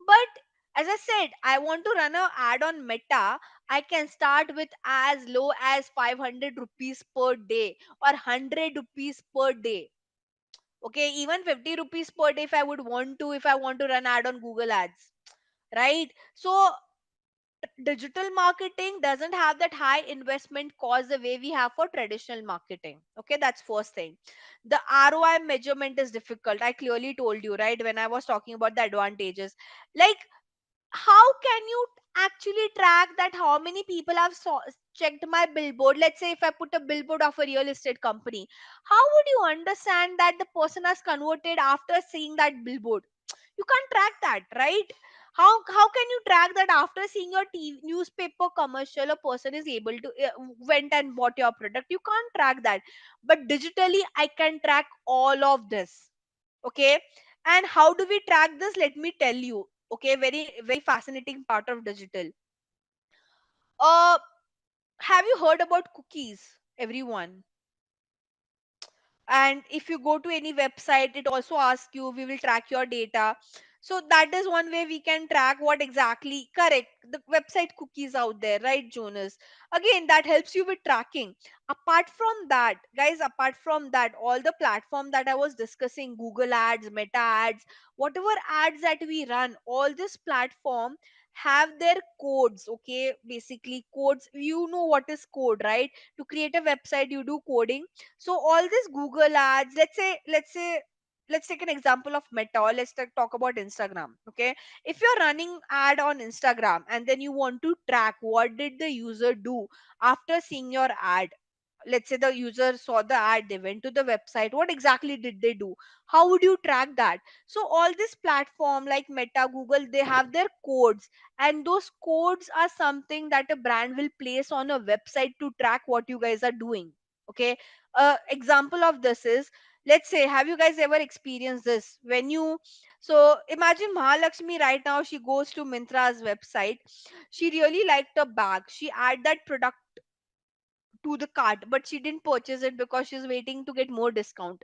But as I said, I want to run a ad on Meta. I can start with as low as 500 rupees per day, or 100 rupees per day. Okay, even 50 rupees per day, if I would want to, if I want to run ad on Google Ads, right? So digital marketing doesn't have that high investment cost the way we have for traditional marketing. Okay, that's first thing. The ROI measurement is difficult. I clearly told you, right, when I was talking about the advantages. Like, how can you actually track that how many people have checked my billboard? Let's say if I put a billboard of a real estate company, how would you understand that the person has converted after seeing that billboard? You can't track that, right? How can you track that after seeing your TV, newspaper commercial, a person is able to went and bought your product? You can't track that. But digitally, I can track all of this. Okay, and how do we track this? Let me tell you. Okay, very very fascinating part of digital. uh have you heard about cookies, everyone? And if you go to any website, it also asks you, we will track your data. So that is one way we can track what exactly, correct, the website cookies out there, right, Jonas? Again, that helps you with tracking. Apart from that, guys, apart from that, all the platform that I was discussing, Google Ads, Meta Ads, whatever ads that we run, all this platform have their codes. Okay, basically codes, you know what is code, right? To create a website you do coding. So all this Google ads, let's take an example of Meta, or let's talk about Instagram. Okay, if you're running ad on Instagram and then you want to track what did the user do after seeing your ad. Let's say the user saw the ad, they went to the website, what exactly did they do? How would you track that? So all this platform like Meta, Google, they have their codes, and those codes are something that a brand will place on a website to track what you guys are doing. Okay, example of this is, let's say, have you guys ever experienced this when you, so imagine Mahalakshmi right now, she goes to Mintra's website, she really liked a bag, she add that product to the cart, but she didn't purchase it because she's waiting to get more discount.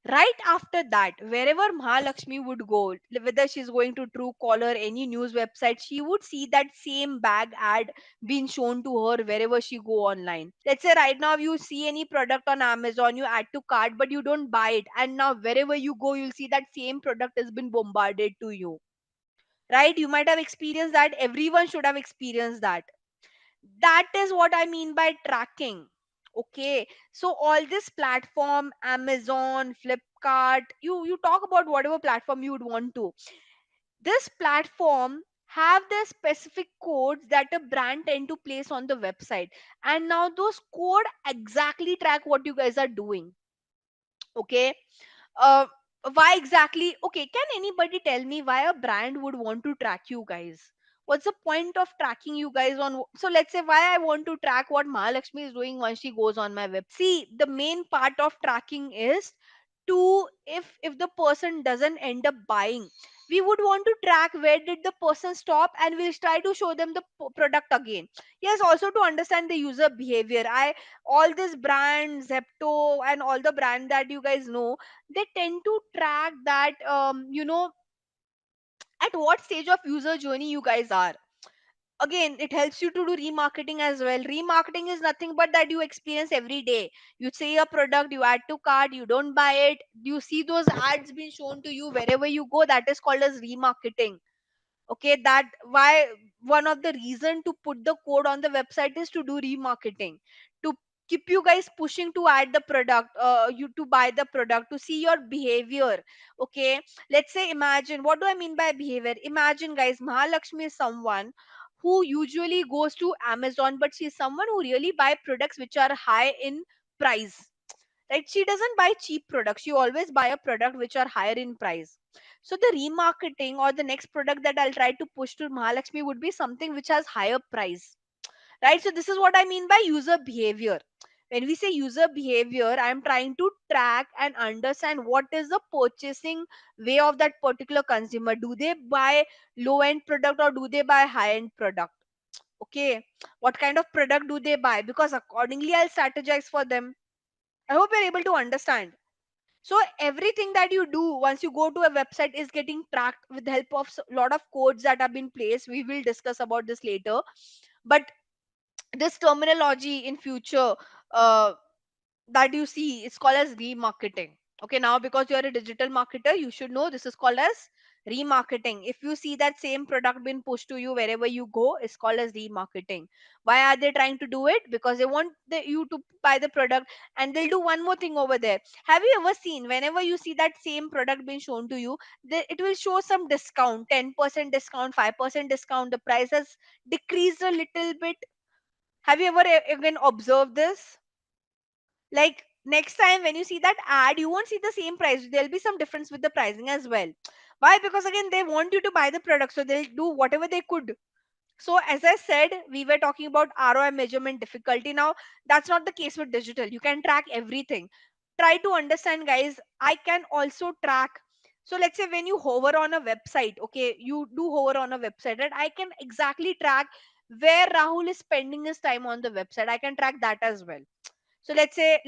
Right after that, wherever Mahalakshmi would go, whether she's going to Truecaller, any news website, she would see that same bag ad being shown to her wherever she go online. Let's say right now you see any product on Amazon, you add to cart but you don't buy it, and now wherever you go you'll see that same product has been bombarded to you. Right, you might have experienced that, everyone should have experienced that. That is what I mean by tracking. Okay, so all this platform, Amazon, Flipkart, you talk about whatever platform you would want to, this platform have their specific codes that a brand tend to place on the website, and now those code exactly track what you guys are doing. Okay, uh, why exactly? Okay, can anybody tell me why a brand would want to track you guys? What's the point of tracking you guys on? So let's say why I want to track what Mahalakshmi is doing once she goes on my web. See, the main part of tracking is to, if the person doesn't end up buying, we would want to track where did the person stop, and we'll try to show them the product again. Yes, also to understand the user behavior. I All this brand Zepto and all the brand that you guys know, they tend to track that, at what stage of user journey you guys are. Again, it helps you to do remarketing as well. Remarketing is nothing but that you experience every day. You see a product, you add to cart, you don't buy it, you see those ads being shown to you wherever you go, that is called as remarketing. Okay, that why one of the reason to put the code on the website is to do remarketing, to keep you guys pushing to add the product, you to buy the product, to see your behavior. Okay, let's say, imagine, what do I mean by behavior? Imagine guys, Mahalakshmi is someone who usually goes to Amazon, but she's someone who really buy products which are high in price. Right, she doesn't buy cheap products, she always buy a product which are higher in price. So the remarketing or the next product that I'll try to push to Mahalakshmi would be something which has higher price. Right, so this is what I mean by user behavior. When we say user behavior, I'm trying to track and understand what is the purchasing way of that particular consumer. Do they buy low end product or do they buy high end product? Okay, what kind of product do they buy? Because accordingly I'll strategize for them. I hope you're able to understand. So everything that you do once you go to a website is getting tracked with the help of a lot of codes that have been placed. We will discuss about this later. But this terminology in future, uh, that you see, it's called as remarketing. Okay, now because you're a digital marketer, you should know this is called as remarketing. If you see that same product being pushed to you wherever you go, it's called as remarketing. Why are they trying to do it? Because they want you to buy the product. And they'll do one more thing over there. Have you ever seen, whenever you see that same product being shown to you, it will show some discount, 10% discount, 5% discount, the price has decreased a little bit. Have you ever even observed this? Like next time when you see that ad, you won't see the same price, there'll be some difference with the pricing as well. Why? Because again, they want you to buy the product, so they'll do whatever they could. So as I said, we were talking about ROI measurement difficulty. Now that's not the case with digital, you can track everything. Try to understand guys, I can also track. So let's say when you hover on a website, okay, you do hover on a website, right? I can exactly track where Rahul is spending his time on the website, I can track that as well. So let's say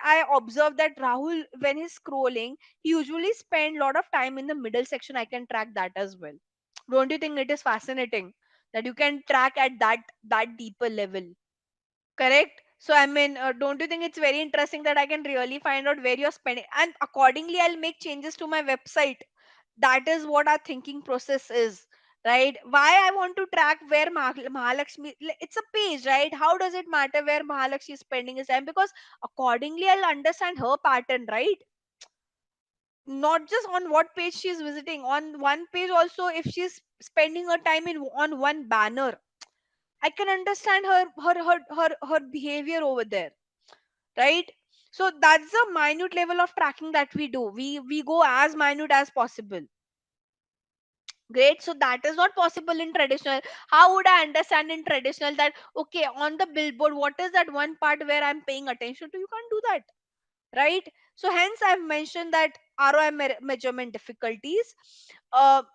I observe that Rahul, when he's scrolling, he usually spend a lot of time in the middle section. I can track that as well. Don't you think it is fascinating that you can track at that deeper level? Correct. So I mean, don't you think it's very interesting that I can really find out where you're spending, and accordingly I'll make changes to my website. That is what our thinking process is. right? Why I want to track where Mahalakshmi, it's a page, right? How does it matter where Mahalakshmi is spending his time? Because accordingly I'll understand her pattern, right? Not just on what page she's visiting, on one page also, if she's spending her time in on one banner, I can understand her behavior over there, right? So that's the minute level of tracking that we do. We go as minute as possible. Great. So that is not possible in traditional. How would I understand in traditional that okay, on the billboard, what is that one part where I'm paying attention to? You can't do that, right? So hence I've mentioned that ROI measurement difficulties,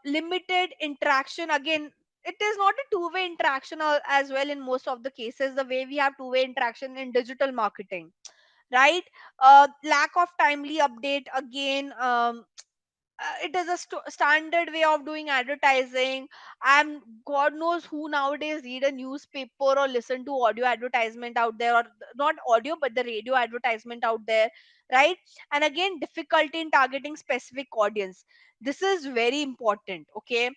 limited interaction. Again, it is not a two-way interaction as well in most of the cases. The way we have two-way interaction in digital marketing, right? Lack of timely update again. It is a standard way of doing advertising. And god knows who nowadays read a newspaper or listen to audio advertisement out there, or not audio but the radio advertisement out there, right? And again, difficulty in targeting specific audience. This is very important, okay?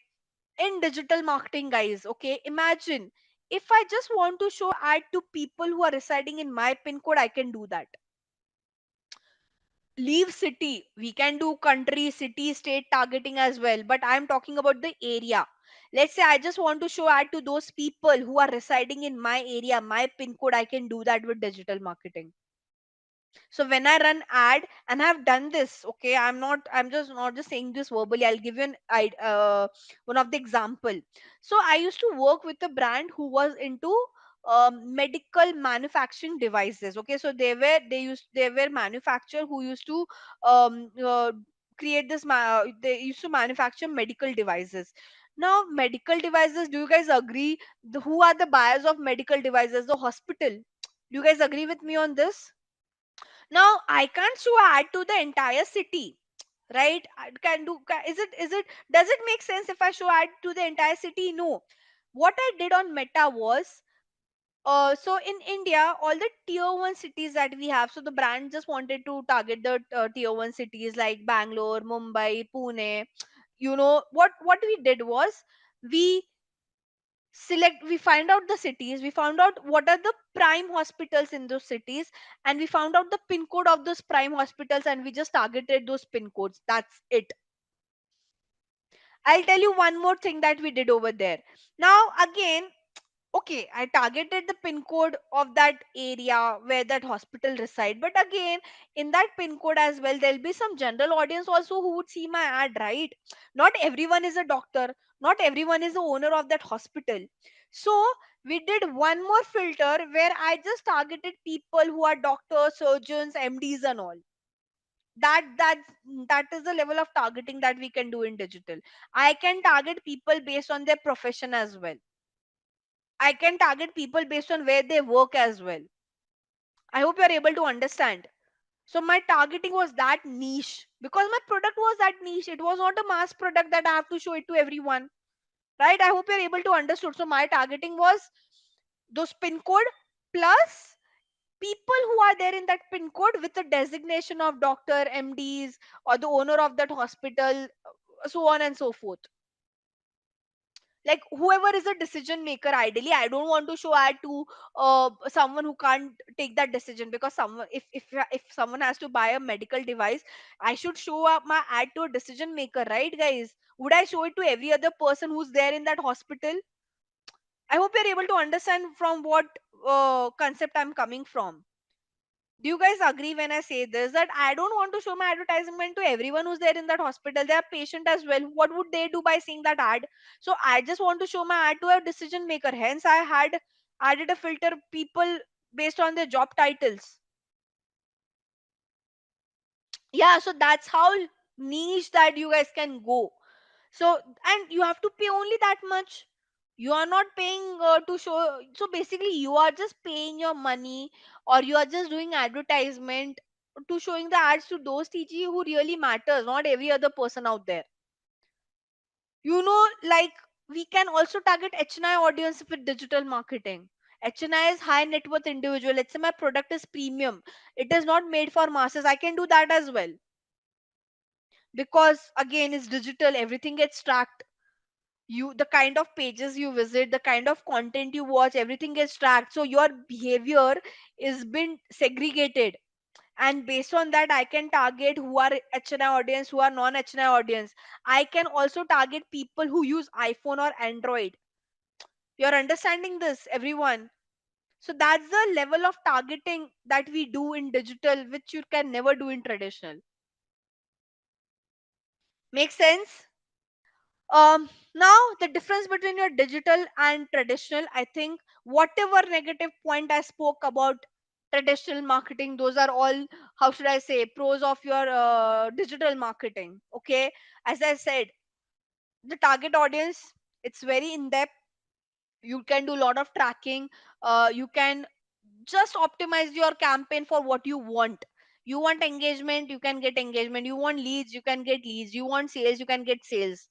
In digital marketing, guys, okay, imagine if I just want to show ad to people who are residing in my pin code, I can do that. Leave city, we can do country, city, state targeting as well, but I'm talking about the area. Let's say I just want to show ad to those people who are residing in my area, my pin code, I can do that with digital marketing. So when I run ad, and I've done this, okay, I'm just not just saying this verbally, I'll give you one of the example. So I used to work with a brand who was into medical manufacturing devices. Okay, so they were manufacturer who used to create they used to manufacture medical devices. Now medical devices, do you guys agree, who are the buyers of medical devices? The hospital. Do you guys agree with me on this? Now I can't show ad to the entire city, right? I can do. Is it does it make sense if I show ad to the entire city? No. What I did on Meta was, so in India, all the tier one cities that we have. So the brand just wanted to target the tier one cities like Bangalore, Mumbai, Pune. You know what we did was, we we find out the cities, we found out what are the prime hospitals in those cities, and we found out the pin code of those prime hospitals, and we just targeted those pin codes. That's it. I'll tell you one more thing that we did over there. Now again, okay, I targeted the pin code of that area where that hospital reside, but again, in that pin code as well, there'll be some general audience also who would see my ad, right? Not everyone is a doctor, not everyone is the owner of that hospital. So we did one more filter where I just targeted people who are doctors, surgeons, MDs and all. That is the level of targeting that we can do in digital. I can target people based on their profession as well. I can target people based on where they work as well. I hope you are able to understand. So my targeting was that niche because my product was that niche. It was not a mass product that I have to show it to everyone. Right? I hope you're able to understood. So my targeting was those pin code plus people who are there in that pin code with the designation of doctor, MDs, or the owner of that hospital, so on and so forth. Like whoever is a decision maker, ideally I don't want to show ad to someone who can't take that decision, because someone, if someone has to buy a medical device, I should show up my ad to a decision maker, right guys? Would I show it to every other person who's there in that hospital? I hope you're able to understand from what concept I'm coming from. Do you guys agree when I say this, that I don't want to show my advertisement to everyone who's there in that hospital? They are patient as well. What would they do by seeing that ad? So I just want to show my ad to a decision maker. Hence I had added a filter people based on their job titles. Yeah, so that's how niche that you guys can go. So, and you have to pay only that much. You are not paying to show. So basically you are just paying your money, or you are just doing advertisement to showing the ads to those TG who really matters, not every other person out there. You know, like, we can also target HNI audience with digital marketing. HNI is high net worth individual. Let's say my product is premium, it is not made for masses, I can do that as well, because again it's digital, everything gets tracked. You, the kind of pages you visit, the kind of content you watch, everything gets tracked, so your behavior is been segregated. And based on that, I can target who are HNI audience, who are non HNI audience. I can also target people who use iPhone or Android. You're understanding this, everyone? So that's the level of targeting that we do in digital, which you can never do in traditional. Make sense? Now the difference between your digital and traditional, I think whatever negative point I spoke about traditional marketing, those are all, how should I say, pros of your digital marketing. Okay, as I said, the target audience, it's very in depth. You can do a lot of tracking. You can just optimize your campaign for what you want. You want engagement, you can get engagement. You want leads, you can get leads. You want sales, you can get sales.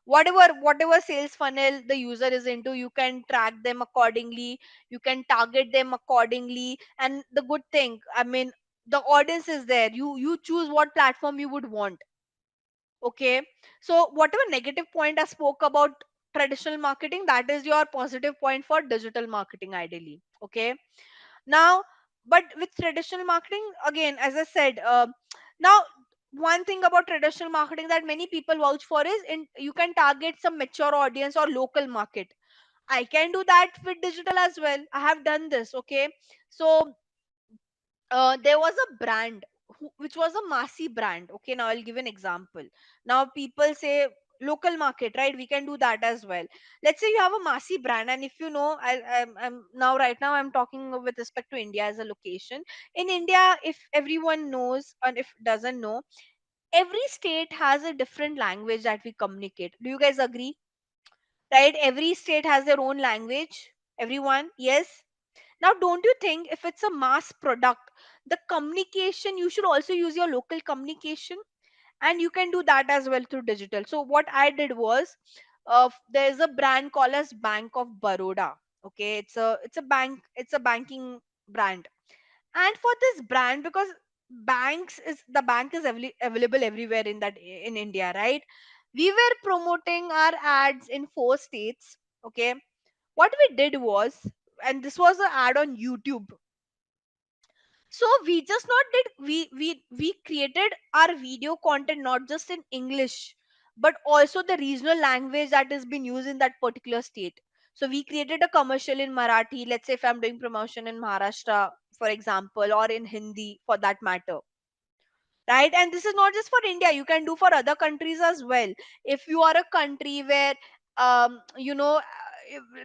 Whatever sales funnel the user is into, you can track them accordingly. You can target them accordingly. And the good thing, I mean, the audience is there. You choose what platform you would want. Okay, so whatever negative point I spoke about traditional marketing, that is your positive point for digital marketing ideally. Okay, now, but with traditional marketing, again, as I said, now one thing about traditional marketing that many people vouch for is, in you can target some mature audience or local market. I can do that with digital as well. I have done this. Okay, so there was a brand which was a massy brand. Okay, now I'll give an example. Now people say local market, right? We can do that as well. Let's say you have a massy brand, and if you know, I'm now, right now I'm talking with respect to India as a location. In India, if everyone knows and if doesn't know, every state has a different language that we communicate. Do you guys agree? Right, every state has their own language. Everyone, yes? Now, don't you think if it's a mass product, the communication, you should also use your local communication? And you can do that as well through digital. So what I did was, there's a brand called as Bank of Baroda. Okay, it's a bank, it's a banking brand. And for this brand, because the bank is available everywhere in that in India, right? We were promoting our ads in 4 states. Okay, what we did was, and this was an ad on YouTube. So we just not did we created our video content not just in English, but also the regional language that has been used in that particular state. So we created a commercial in Marathi. Let's say if I'm doing promotion in Maharashtra, for example, or in Hindi for that matter, right? And this is not just for India, you can do for other countries as well. If you are a country where,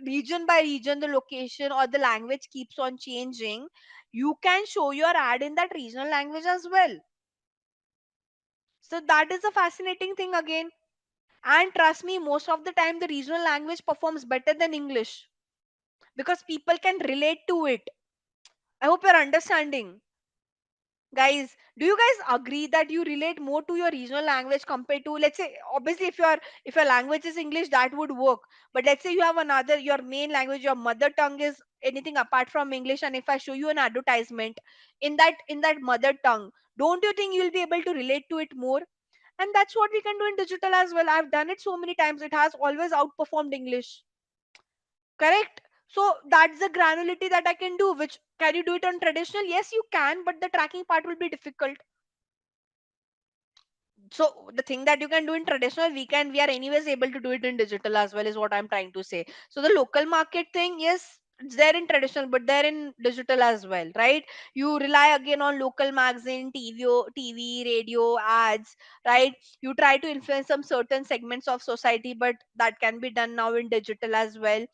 region by region the location or the language keeps on changing, you can show your ad in that regional language as well. So that is a fascinating thing again. And trust me, most of the time the regional language performs better than English, because people can relate to it. I hope you're understanding. Guys, do you guys agree that you relate more to your regional language compared to, let's say, obviously if your language is English, that would work. But let's say you have another, your main language, your mother tongue is anything apart from English, and if I show you an advertisement in that mother tongue, don't you think you'll be able to relate to it more? And that's what we can do in digital as well. I've done it so many times, it has always outperformed English. Correct. So that's the granularity that I can do. Which, can you do it on traditional? Yes, you can, but the tracking part will be difficult. So the thing that you can do in traditional, we are anyways able to do it in digital as well, is what I'm trying to say. So the local market thing, yes, it's there in traditional, but there in digital as well, right? You rely again on local magazine, TV, radio ads, right? You try to influence some certain segments of society, but that can be done now in digital as well.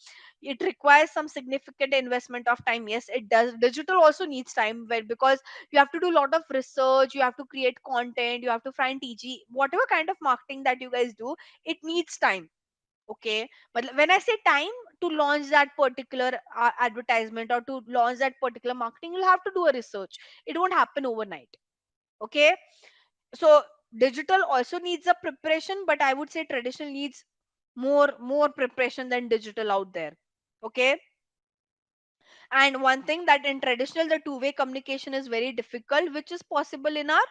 It requires some significant investment of time. Yes, it does. Digital also needs time, well, because you have to do a lot of research, you have to create content, you have to find TG, whatever kind of marketing that you guys do, it needs time. Okay, but when I say time to launch that particular advertisement, or to launch that particular marketing, you'll have to do a research. It won't happen overnight. Okay, so digital also needs a preparation, but I would say traditional needs more preparation than digital out there. Okay, and one thing that in traditional the two-way communication is very difficult, which is possible in our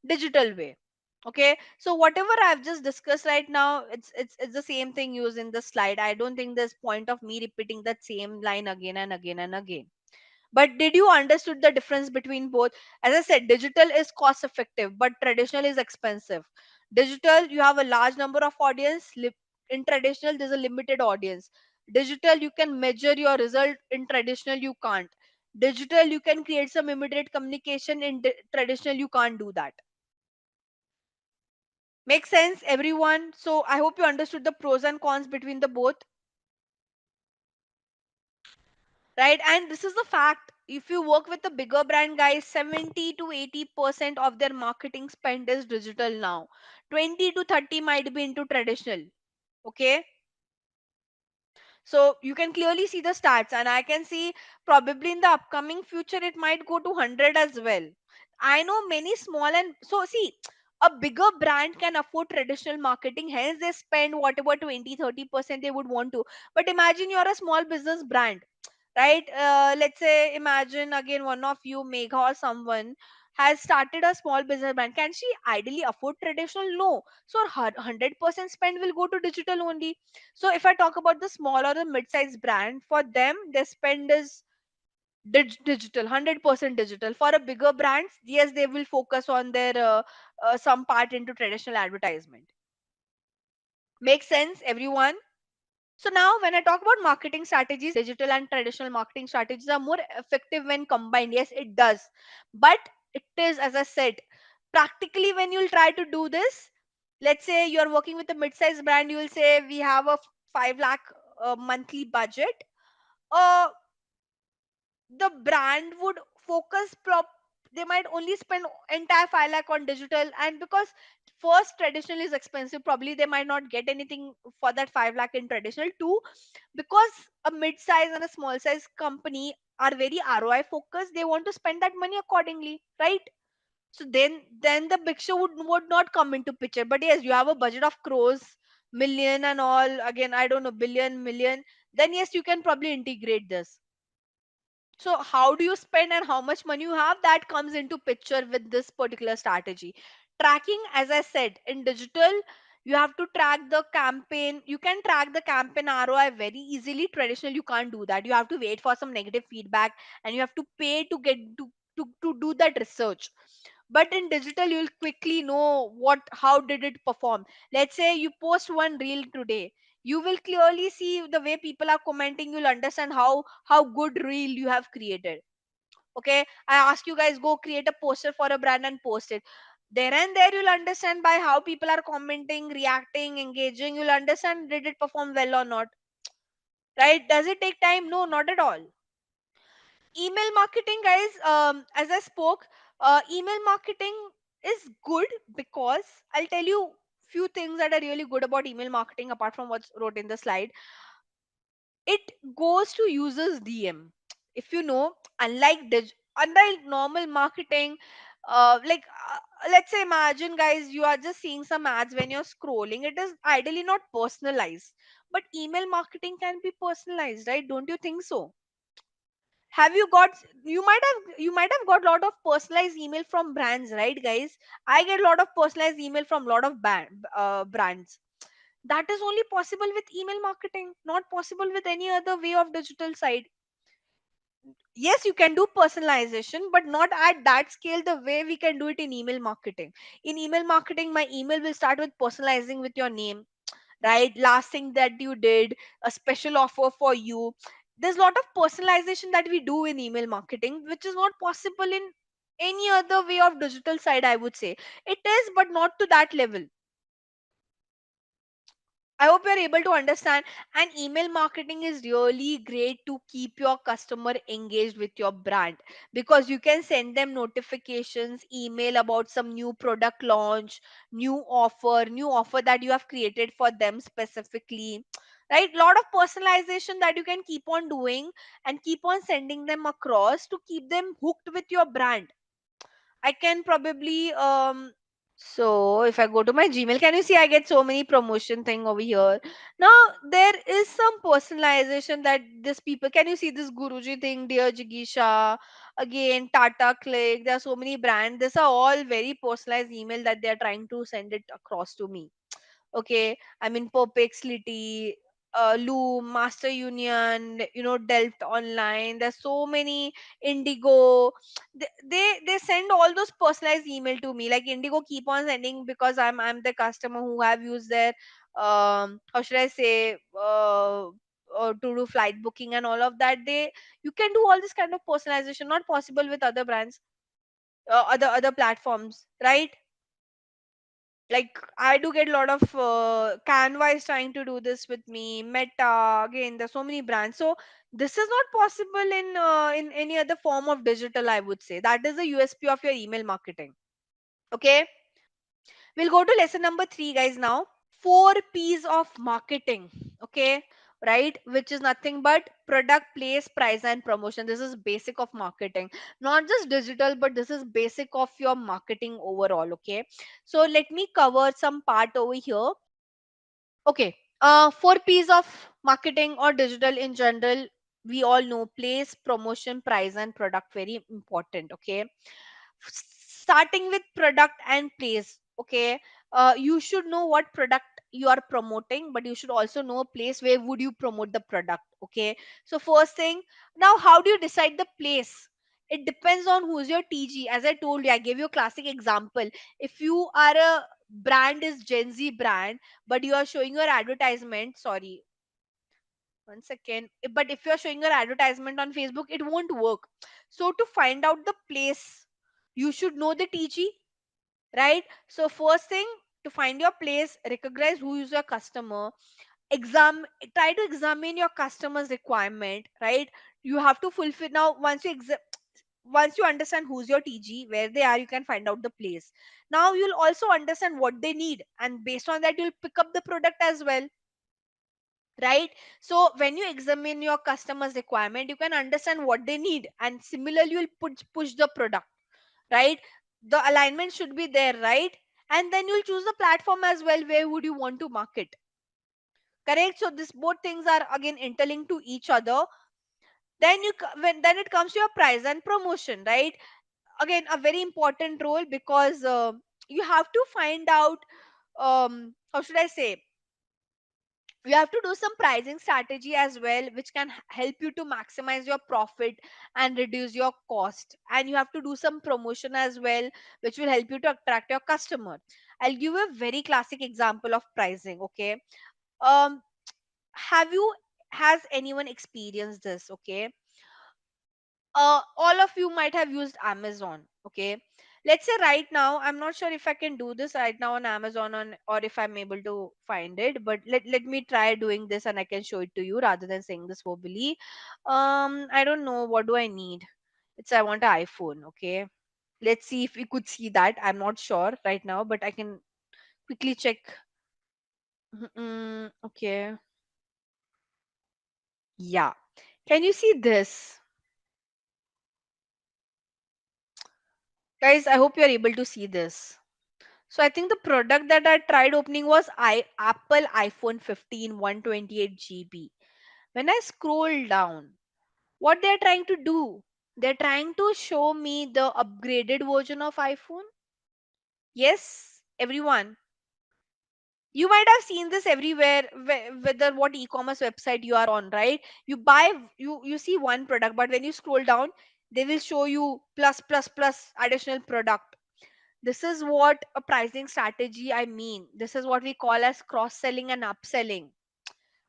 digital way. Okay, so whatever I've just discussed right now, it's the same thing used in the slide. I don't think there's point of me repeating that same line again and again and again. But did you understood the difference between both? As I said, digital is cost effective, but traditional is expensive. Digital, you have a large number of audience. In traditional, there's a limited audience. Digital, you can measure your result. In traditional, you can't. Digital, you can create some immediate communication. In traditional, you can't do that. Makes sense, everyone? So I hope you understood the pros and cons between the both, right? And this is the fact. If you work with a bigger brand, guys, 70 to 80% of their marketing spend is digital now. 20 to 30 might be into traditional. Okay, so you can clearly see the stats, and I can see probably in the upcoming future it might go to 100 as well. I know many small and so see, a bigger brand can afford traditional marketing, hence they spend whatever 20-30% they would want to. But imagine you're a small business brand, right? Let's say, imagine again one of you, Megha or someone, has started a small business brand. Can she ideally afford traditional? No. So her 100% spend will go to digital only. So if I talk about the small or the mid-sized brand, for them their spend is digital, 100% digital. For a bigger brands, yes, they will focus on their some part into traditional advertisement. Makes sense, everyone? So now when I talk about marketing strategies, digital and traditional marketing strategies are more effective when combined. Yes, it does. But it is, as I said, practically when you'll try to do this, let's say you're working with a mid-sized brand, you will say we have a 5 lakh monthly budget. Uh, the brand would focus they might only spend entire 5 lakh on digital, and because first traditional is expensive, probably they might not get anything for that 5 lakh in traditional too, because a mid-size and a small size company are very ROI focused. They want to spend that money accordingly, right? So then the picture would not come into picture. But yes, you have a budget of crores, million and all, again I don't know, billion, million, then yes, you can probably integrate this. So how do you spend and how much money you have, that comes into picture with this particular strategy. Tracking, as I said, in digital, you have to track the campaign. You can track the campaign ROI very easily. Traditional, you can't do that. You have to wait for some negative feedback, and you have to pay to get to do that research. But in digital, you'll quickly know what how did it perform. Let's say you post one reel today, you will clearly see the way people are commenting. You'll understand how good reel you have created. Okay, I ask you guys, go create a poster for a brand and post it. There and there you'll understand by how people are commenting, reacting, engaging. You'll understand did it perform well or not, right? Does it take time? No, not at all. Email marketing, guys, as I spoke, email marketing is good, because I'll tell you few things that are really good about email marketing apart from what's wrote in the slide. It goes to users DM. If you know, unlike normal marketing, like let's say, imagine guys, you are just seeing some ads when you're scrolling. It is ideally not personalized, but email marketing can be personalized, right? Don't you think so? Have you got, you might have got a lot of personalized email from brands, right guys? I get a lot of personalized email from a lot of brands. That is only possible with email marketing, not possible with any other way of digital side. Yes, you can do personalization, but not at that scale the way we can do it in email marketing. In email marketing, my email will start with personalizing with your name, right? Last thing that you did, a special offer for you. There's a lot of personalization that we do in email marketing, which is not possible in any other way of digital side, I would say. It is, but not to that level. I hope you're able to understand. And email marketing is really great to keep your customer engaged with your brand, because you can send them notifications, email about some new product launch, new offer that you have created for them specifically. Right? Lot of personalization that you can keep on doing and keep on sending them across to keep them hooked with your brand. I can probably So if I go to my Gmail, can you see I get so many promotion thing over here? Now there is some personalization that this people, can you see this Guruji thing, dear Jigisha, again Tata Click, there are so many brands. These are all very personalized email that they are trying to send it across to me. Okay, I mean Perplexity, Loom, Master Union, Delft Online. There's so many, Indigo. They send all those personalized email to me. Like Indigo keep on sending, because I'm the customer who have used their, how should I say, to do flight booking and all of that. You can do all this kind of personalization, not possible with other brands, other platforms, right? Like I do get a lot of, Canva is trying to do this with me, Meta, again there's so many brands. So this is not possible in any other form of digital, I would say. That is the USP of your email marketing. Okay, we'll go to lesson number 3, guys, now. Four P's of marketing. Okay, right, which is nothing but product, place, price, and promotion. This is basic of marketing, not just digital, but this is basic of your marketing overall. Okay, so let me cover some part over here. Okay, four P's of marketing or digital in general. We all know place, promotion, price, and product, very important. Okay, starting with product and place. Okay, you should know what product you are promoting, but you should also know a place where would you promote the product. Okay, so first thing, now how do you decide the place? It depends on who's your TG. As I told you, I gave you a classic example. If you are a brand is Gen Z brand, but you are showing your advertisement, sorry, one second, but if you're showing your advertisement on Facebook, it won't work. So to find out the place, you should know the TG, right? So first thing, to find your place, recognize who is your customer, exam try to examine your customer's requirement, right? You have to fulfill. Now once you understand who's your TG, where they are, you can find out the place. Now you'll also understand what they need, and based on that you'll pick up the product as well, right? So when you examine your customer's requirement, you can understand what they need, and similarly you'll push the product, right? The alignment should be there, right? And then you'll choose the platform as well, where would you want to market, correct? So this both things are again interlinked to each other. Then it comes to your price and promotion, right? Again a very important role, because you have to find out, how should I say, you have to do some pricing strategy as well, which can help you to maximize your profit and reduce your cost. And you have to do some promotion as well, which will help you to attract your customer. I'll give you a very classic example of pricing. Okay, um have you has anyone experienced this? Okay, all of you might have used Amazon. Okay, let's say right now, I'm not sure if I can do this right now on Amazon, or if I'm able to find it, but let me try doing this and I can show it to you rather than saying this verbally. I don't know, what do I need? It's, I want an iPhone. Okay, let's see if we could see that. I'm not sure right now, but I can quickly check. Okay, yeah, can you see this, guys? I hope you're able to see this. So I think the product that I tried opening was Apple iPhone 15 128 GB. When I scroll down, what they're trying to do? They're trying to show me the upgraded version of iPhone. Yes, everyone. You might have seen this everywhere, whether what e-commerce website you are on, right? You buy, you see one product, but when you scroll down, they will show you plus plus plus additional product. This is what a pricing strategy, I mean. This is what we call as cross selling and upselling.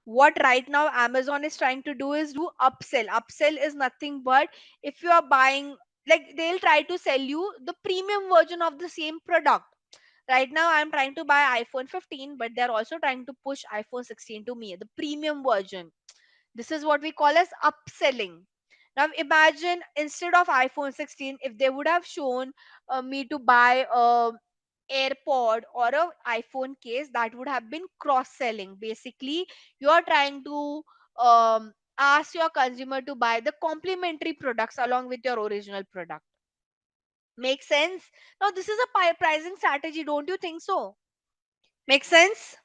What right now Amazon is trying to do is do upsell. Upsell is nothing but, if you are buying, like they'll try to sell you the premium version of the same product. Right now I'm trying to buy iPhone 15, but they're also trying to push iPhone 16 to me, the premium version. This is what we call as upselling. Now imagine, instead of iPhone 16, if they would have shown me to buy a AirPod or a iPhone case, that would have been cross selling. Basically, you are trying to ask your consumer to buy the complementary products along with your original product. Make sense? Now this is a pricing strategy, don't you think so? Make sense?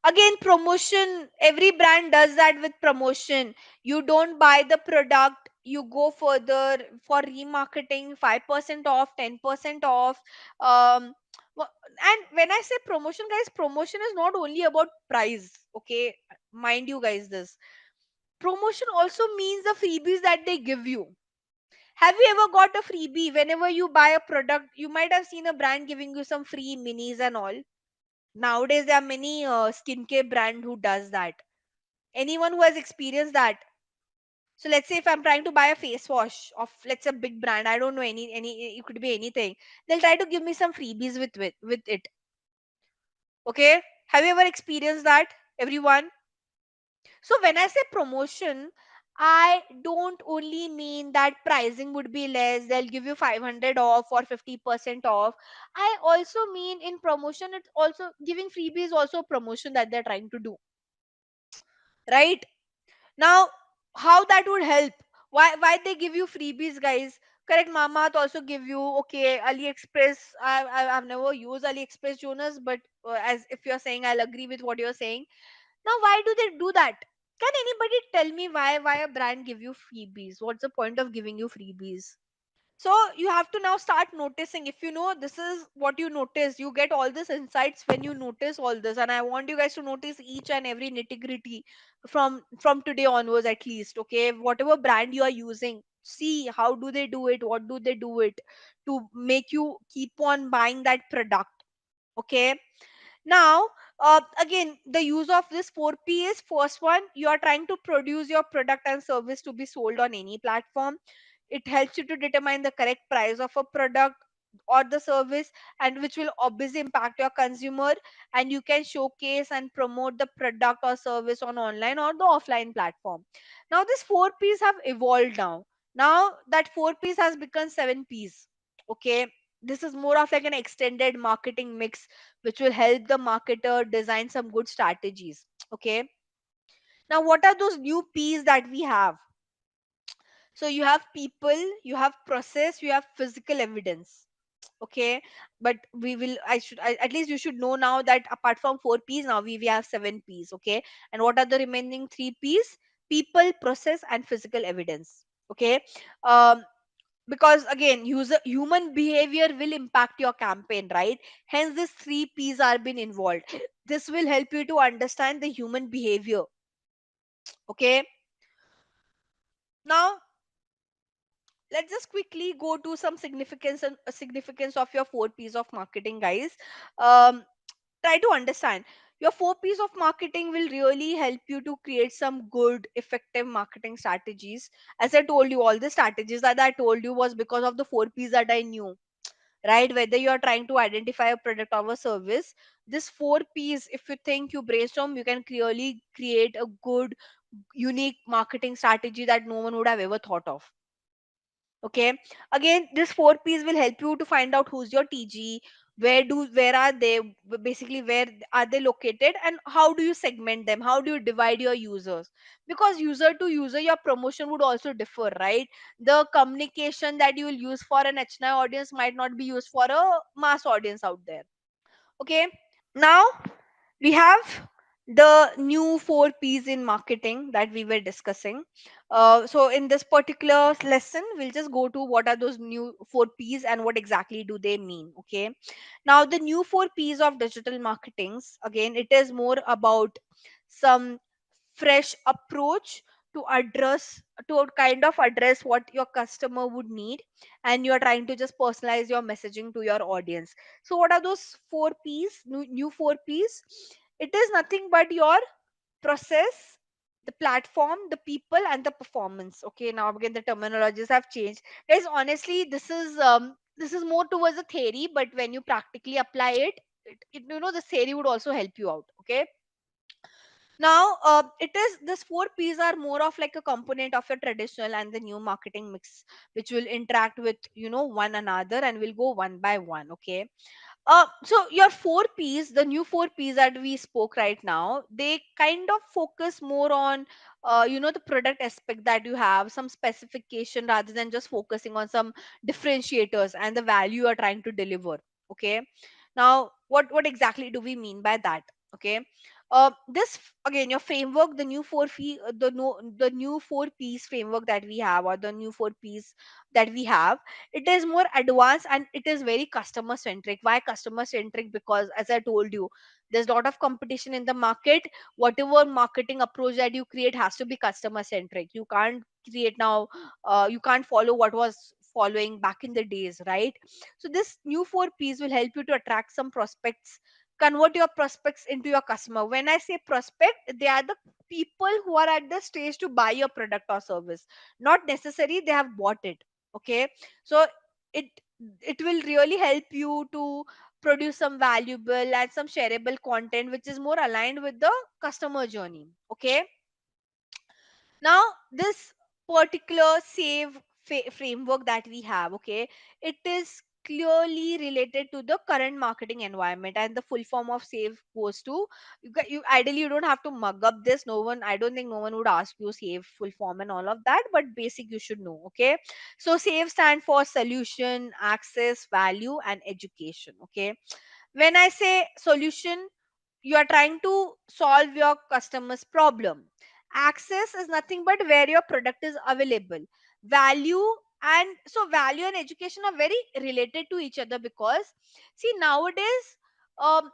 Again, promotion, every brand does that with promotion. You don't buy the product, you go further for remarketing, 5% off, 10% off. um and when I say promotion, guys, promotion is not only about price, okay? Mind you guys, this promotion also means the freebies that they give you. Have you ever got a freebie? Whenever you buy a product, you might have seen a brand giving you some free minis and all. Nowadays there are many skincare brand who does that. Anyone who has experienced that? So let's say if I'm trying to buy a face wash of, let's say, a big brand, I don't know, any, it could be anything. They'll try to give me some freebies with it. Okay, have you ever experienced that, everyone? So when I say promotion, I don't only mean that pricing would be less, they'll give you 500 off or 50% off. I also mean in promotion, it's also giving freebies, also promotion that they're trying to do, right? Now, how that would help? Why they give you freebies, guys? Correct, Mamath also give you, okay, AliExpress. I've never used AliExpress, Jonas, but as if you're saying, I'll agree with what you're saying. Now, why do they do that? Can anybody tell me why a brand give you freebies? What's the point of giving you freebies? So you have to now start noticing. If you know this is what you notice, you get all these insights when you notice all this. And I want you guys to notice each and every nitty gritty from today onwards, at least. Okay, whatever brand you are using, see how do they do it, what do they do it to make you keep on buying that product. Okay. Now, again, the use of this 4P is: first one, you are trying to produce your product and service to be sold on any platform. It helps you to determine the correct price of a product or the service, and which will obviously impact your consumer. And you can showcase and promote the product or service on online or the offline platform. Now, these 4Ps have evolved now. Now that 4Ps has become 7Ps. Okay. This is more of like an extended marketing mix which will help the marketer design some good strategies. Okay. Now, what are those new P's that we have? So you have people, you have process, you have physical evidence. Okay. But we will, at least you should know now that apart from 4 P's, now we have 7 P's. Okay. And what are the remaining 3 P's? People, process, and physical evidence. Okay. um, because again, user human behavior will impact your campaign, right? Hence these 3 P's are been involved. This will help you to understand the human behavior. Okay. Now let's just quickly go to some significance and significance of your 4 P's of marketing, guys. um Try to understand. Your 4 P's of marketing will really help you to create some good effective marketing strategies. As I told you, all the strategies that I told you was because of the 4 P's that I knew, right? Whether you are trying to identify a product or a service, this 4 P's, if you think, you brainstorm, you can clearly create a good unique marketing strategy that no one would have ever thought of. Okay. Again, this 4 P's will help you to find out who's your TG, where are they, basically where are they located, and how do you segment them, how do you divide your users? Because user to user, your promotion would also differ, right? The communication that you will use for an HNI audience might not be used for a mass audience out there. Okay. Now we have the new 4 P's in marketing that we were discussing. So in this particular lesson, we'll just go to what are those new 4 P's and what exactly do they mean. Okay. Now the new 4 P's of digital marketings, again, it is more about some fresh approach to address, to kind of address what your customer would need, and you're trying to just personalize your messaging to your audience. So what are those 4 P's, new 4 P's? It is nothing but your process, the platform, the people, and the performance. Okay, now again the terminologies have changed, guys. Honestly, this is more towards a theory, but when you practically apply it, the theory would also help you out. Okay. Now, it is this 4 P's are more of like a component of your traditional and the new marketing mix, which will interact with one another and will go one by one. Okay. So your four P's, the new four P's that we spoke right now, they kind of focus more on, the product aspect that you have, some specification rather than just focusing on some differentiators and the value you are trying to deliver. Okay. Now, what exactly do we mean by that? Okay. Again, your framework, the new four fee, the no, the new four P's framework that we have, or the new four P's that we have, it is more advanced and it is very customer centric. Why customer centric? Because as I told you, there's a lot of competition in the market. Whatever marketing approach that you create has to be customer centric. You can't create now, you can't follow what was following back in the days, right? So this new four P's will help you to attract some prospects, convert your prospects into your customer. When I say prospect, they are the people who are at the stage to buy your product or service, not necessarily they have bought it. Okay. So it it will really help you to produce some valuable and some shareable content which is more aligned with the customer journey. Okay. Now this particular framework that we have, okay, it is clearly related to the current marketing environment, and the full form of save goes to, you ideally you don't have to mug up this. No one, I don't think no one would ask you save full form and all of that, but basic you should know. Okay. So save stand for solution, access, value and education. Okay. When I say solution, you are trying to solve your customer's problem. Access is nothing but where your product is available. Value, and so value and education are very related to each other, because see nowadays, um,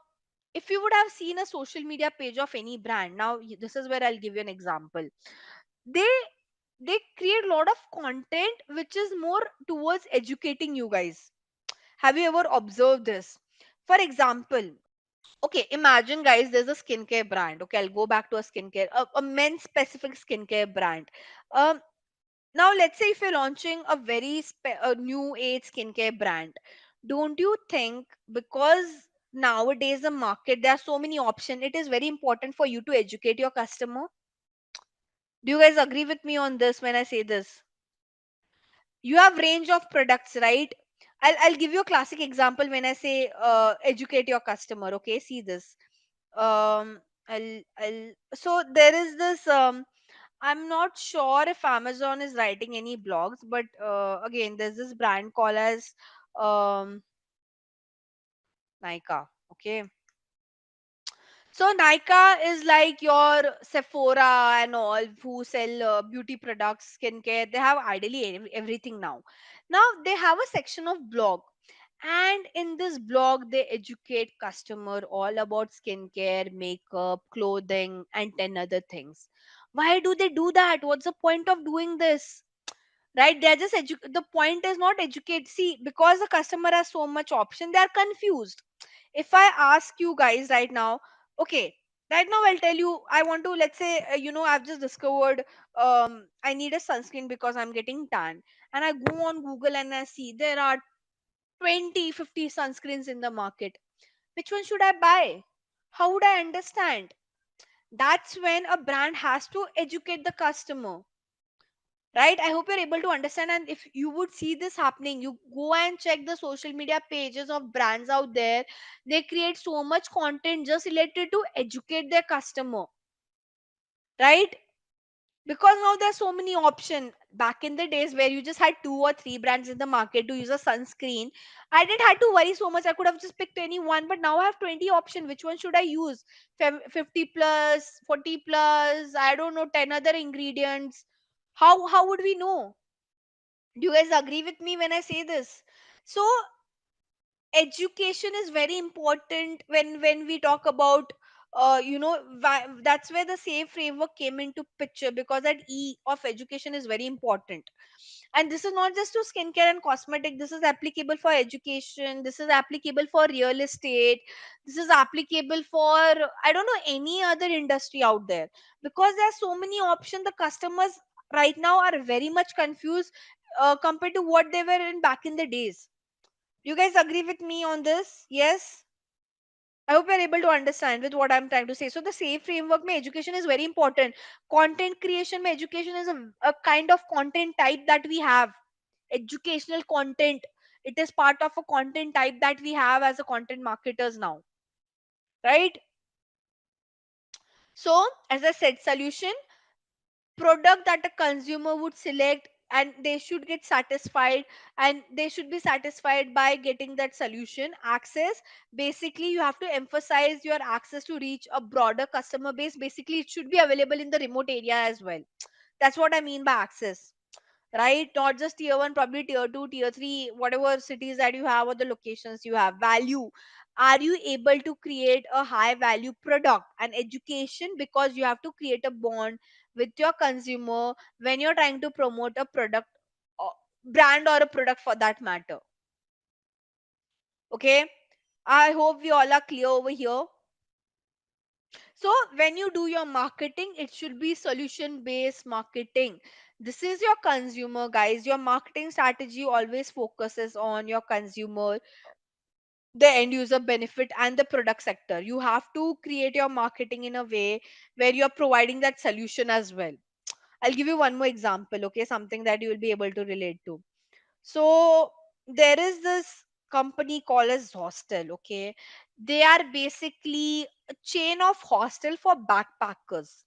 if you would have seen a social media page of any brand, now this is where I'll give you an example. They they create a lot of content which is more towards educating you guys. Have you ever observed this? For example, okay, imagine guys, there's a skincare brand. Okay, I'll go back to a skincare, a men's specific skincare brand. Um, Now let's say if you're launching a a new age skincare brand, don't you think, because nowadays the market there are so many options, it is very important for you to educate your customer? Do you guys agree with me on this when I say this? You have range of products, right? I'll give you a classic example when I say educate your customer. Okay, see this. I'll So there is this, I'm not sure if Amazon is writing any blogs, but again there's this brand called as um Nika. Okay. So Nika is like your Sephora and all who sell beauty products, skincare. They have ideally everything now. Now they have a section of blog, and in this blog they educate customer all about skincare, makeup, clothing, and 10 other things. Why do they do that? What's the point of doing this? Right? They're just the point is not educate. See, because the customer has so much option, they are confused. If I ask you guys right now, okay, right now I'll tell you, I want to, let's say, I've just discovered, I need a sunscreen because I'm getting tan, and I go on Google and I see there are 20, 50 sunscreens in the market. Which one should I buy? How would I understand? That's when a brand has to educate the customer. Right? I hope you're able to understand. And if you would see this happening, you go and check the social media pages of brands out there. They create so much content just related to educate their customer, right? Because now there's so many options. Back in the days where you just had two or three brands in the market to use a sunscreen, I didn't have to worry so much. I could have just picked any one, but now I have 20 options. Which one should I use? 50 plus, 40 plus, I don't know, 10 other ingredients. How would we know? Do you guys agree with me when I say this? So education is very important when we talk about, that's where the safe framework came into picture, because that E of education is very important. And this is not just to skincare and cosmetic, this is applicable for education, this is applicable for real estate, this is applicable for, I don't know, any other industry out there. Because there are so many options, the customers right now are very much confused compared to what they were in back in the days. You guys agree with me on this? Yes? I hope you're able to understand with what I'm trying to say. So the safe framework mein education is very important. Content creation mein education is a kind of content type that we have. Educational content. It is part of a content type that we have as a content marketers now, right? So as I said, solution, product that a consumer would select, and they should get satisfied, and they should be satisfied by getting that solution. Access, basically you have to emphasize your access to reach a broader customer base. Basically it should be available in the remote area as well. That's what I mean by access, right? Not just tier 1, probably tier 2, tier 3, whatever cities that you have or the locations you have. Value, are you able to create a high value product and education? Because you have to create a bond with your consumer when you're trying to promote a product or brand, or a product for that matter. Okay, I hope we all are clear over here. So when you do your marketing, it should be solution based marketing. This is your consumer, guys. Your marketing strategy always focuses on your consumer, the end user benefit, and the product sector. You have to create your marketing in a way where you're providing that solution as well. I'll give you one more example, okay? Something that you will be able to relate to. So there is this company called as Hostel, okay? They are basically a chain of hostel for backpackers,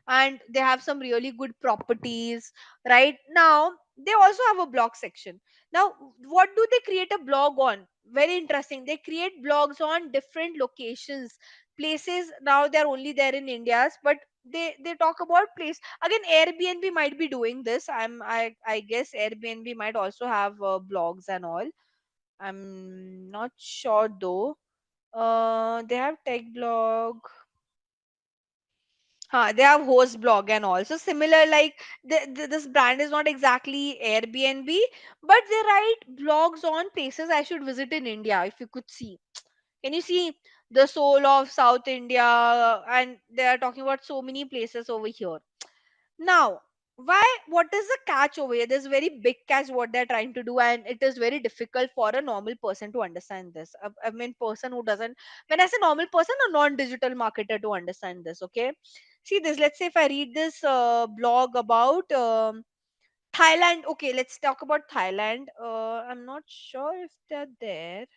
and they have some really good properties. Right now they also have a blog section. Now what do they create a blog on? Very interesting, they create blogs on different locations, places. Now they're only there in India's, but they talk about place. Again, Airbnb might be doing this. I guess Airbnb might also have blogs and all. I'm not sure though. They have tech blog. They have host blog and all. So similar, like this brand is not exactly Airbnb, but they write blogs on places I should visit in India. If you could see, can you see the soul of South India? And they are talking about so many places over here. Now, why? What is the catch over here? There's very big catch what they're trying to do, and it is very difficult for a normal person to understand this. I mean, person who doesn't. When I say normal person, a non-digital marketer to understand this. Okay, see this. Let's say if I read this blog about Thailand. Okay, let's talk about Thailand. I'm not sure if they're there.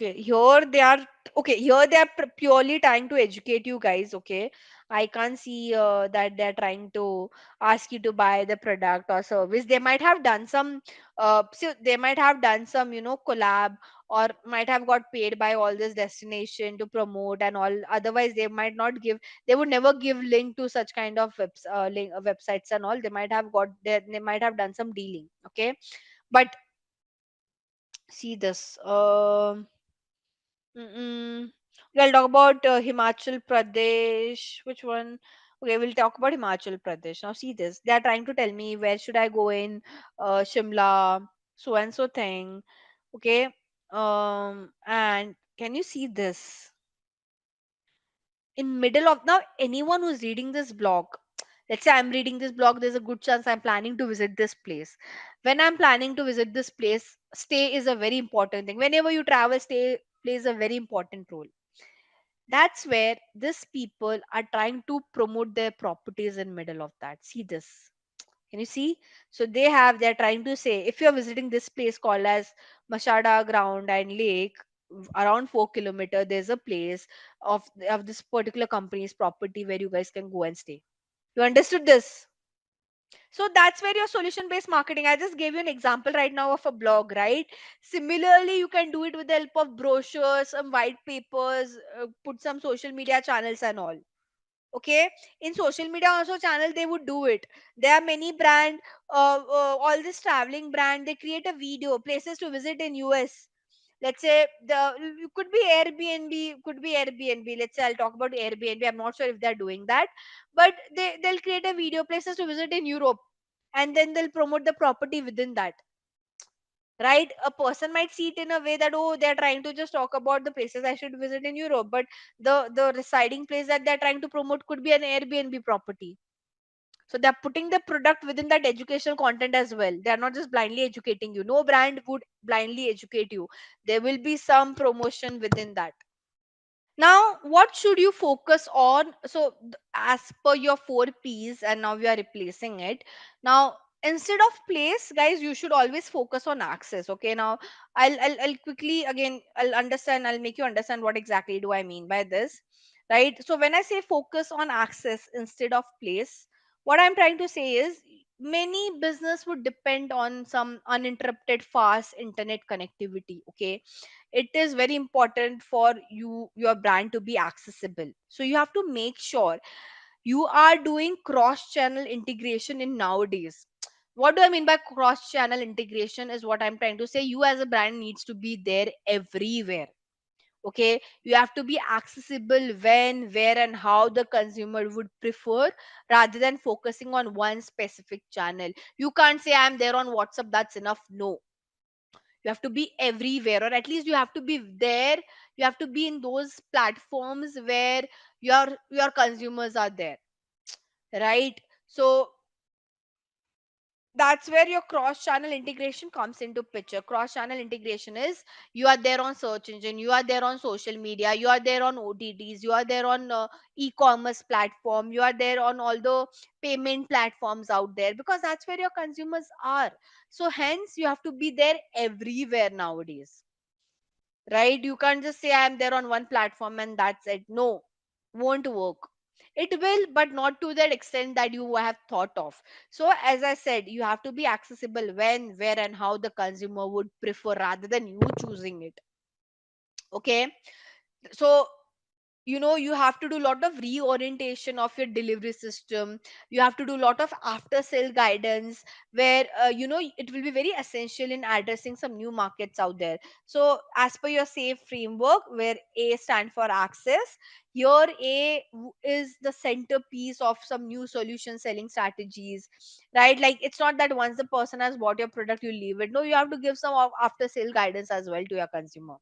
Okay, here they are. Okay, here they are purely trying to educate you guys. Okay, I can't see that they're trying to ask you to buy the product or service. They might have done some, so they might have done some, collab, or might have got paid by all this destination to promote and all. Otherwise, they might not give. They would never give link to such kind of websites and all. They might have got. They might have done some dealing. Okay, but see this. Mm-mm. We'll talk about Himachal Pradesh. Which one? Okay, we'll talk about Himachal Pradesh. Now, see this. They are trying to tell me where should I go in Shimla, so and so thing. Okay. And can you see this? In middle of now, anyone who's reading this blog, let's say I'm reading this blog, there's a good chance I'm planning to visit this place. When I'm planning to visit this place, stay is a very important thing. Whenever you travel, stay plays a very important role. That's where these people are trying to promote their properties in middle of that. See this, can you see? So they're trying to say, if you're visiting this place called as Mashada Ground and Lake, around 4 kilometer, there's a place of this particular company's property where you guys can go and stay. You understood this? So that's where your solution based marketing. I just gave you an example right now of a blog, right? Similarly, you can do it with the help of brochures, some white papers, put some social media channels and all. Okay, in social media also channel they would do it. There are many brand, all this traveling brand, they create a video places to visit in US. Let's say the it could be Airbnb, could be Airbnb. Let's say I'll talk about Airbnb. I'm not sure if they're doing that, but they'll create a video places to visit in Europe, and then they'll promote the property within that. Right, a person might see it in a way that, oh, they're trying to just talk about the places I should visit in Europe, but the residing place that they're trying to promote could be an Airbnb property. So they're putting the product within that educational content as well. They're not just blindly educating you. No brand would blindly educate you. There will be some promotion within that. Now what should you focus on? So as per your 4 P's, and now we are replacing it. Now instead of place, guys, you should always focus on access. Okay, now I'll quickly again, I'll make you understand what exactly do I mean by this, right? So when I say focus on access instead of place, what I'm trying to say is many business would depend on some uninterrupted fast internet connectivity. Okay, it is very important for your brand to be accessible, so you have to make sure you are doing cross channel integration in nowadays. What do I mean by cross channel integration is what I'm trying to say, you as a brand needs to be there everywhere. Okay, you have to be accessible when, where, and how the consumer would prefer, rather than focusing on one specific channel. You can't say I'm there on WhatsApp, that's enough. No, you have to be everywhere, or at least you have to be there. You have to be in those platforms where your consumers are there, right? So that's where your cross channel integration comes into picture. Cross channel integration is you are there on search engine, you are there on social media, you are there on OTTs, you are there on e-commerce platform, you are there on all the payment platforms out there, because that's where your consumers are. So hence you have to be there everywhere nowadays, right? You can't just say I'm there on one platform and that's it. No, won't work. It will, but not to that extent that you have thought of. So as I said, you have to be accessible when, where, and how the consumer would prefer, rather than you choosing it. Okay, so you have to do a lot of reorientation of your delivery system. You have to do a lot of after sale guidance, where it will be very essential in addressing some new markets out there. So as per your safe framework, where A stand for access, here is the centerpiece of some new solution selling strategies, right? Like, it's not that once the person has bought your product you leave it. No, you have to give some after sale guidance as well to your consumer.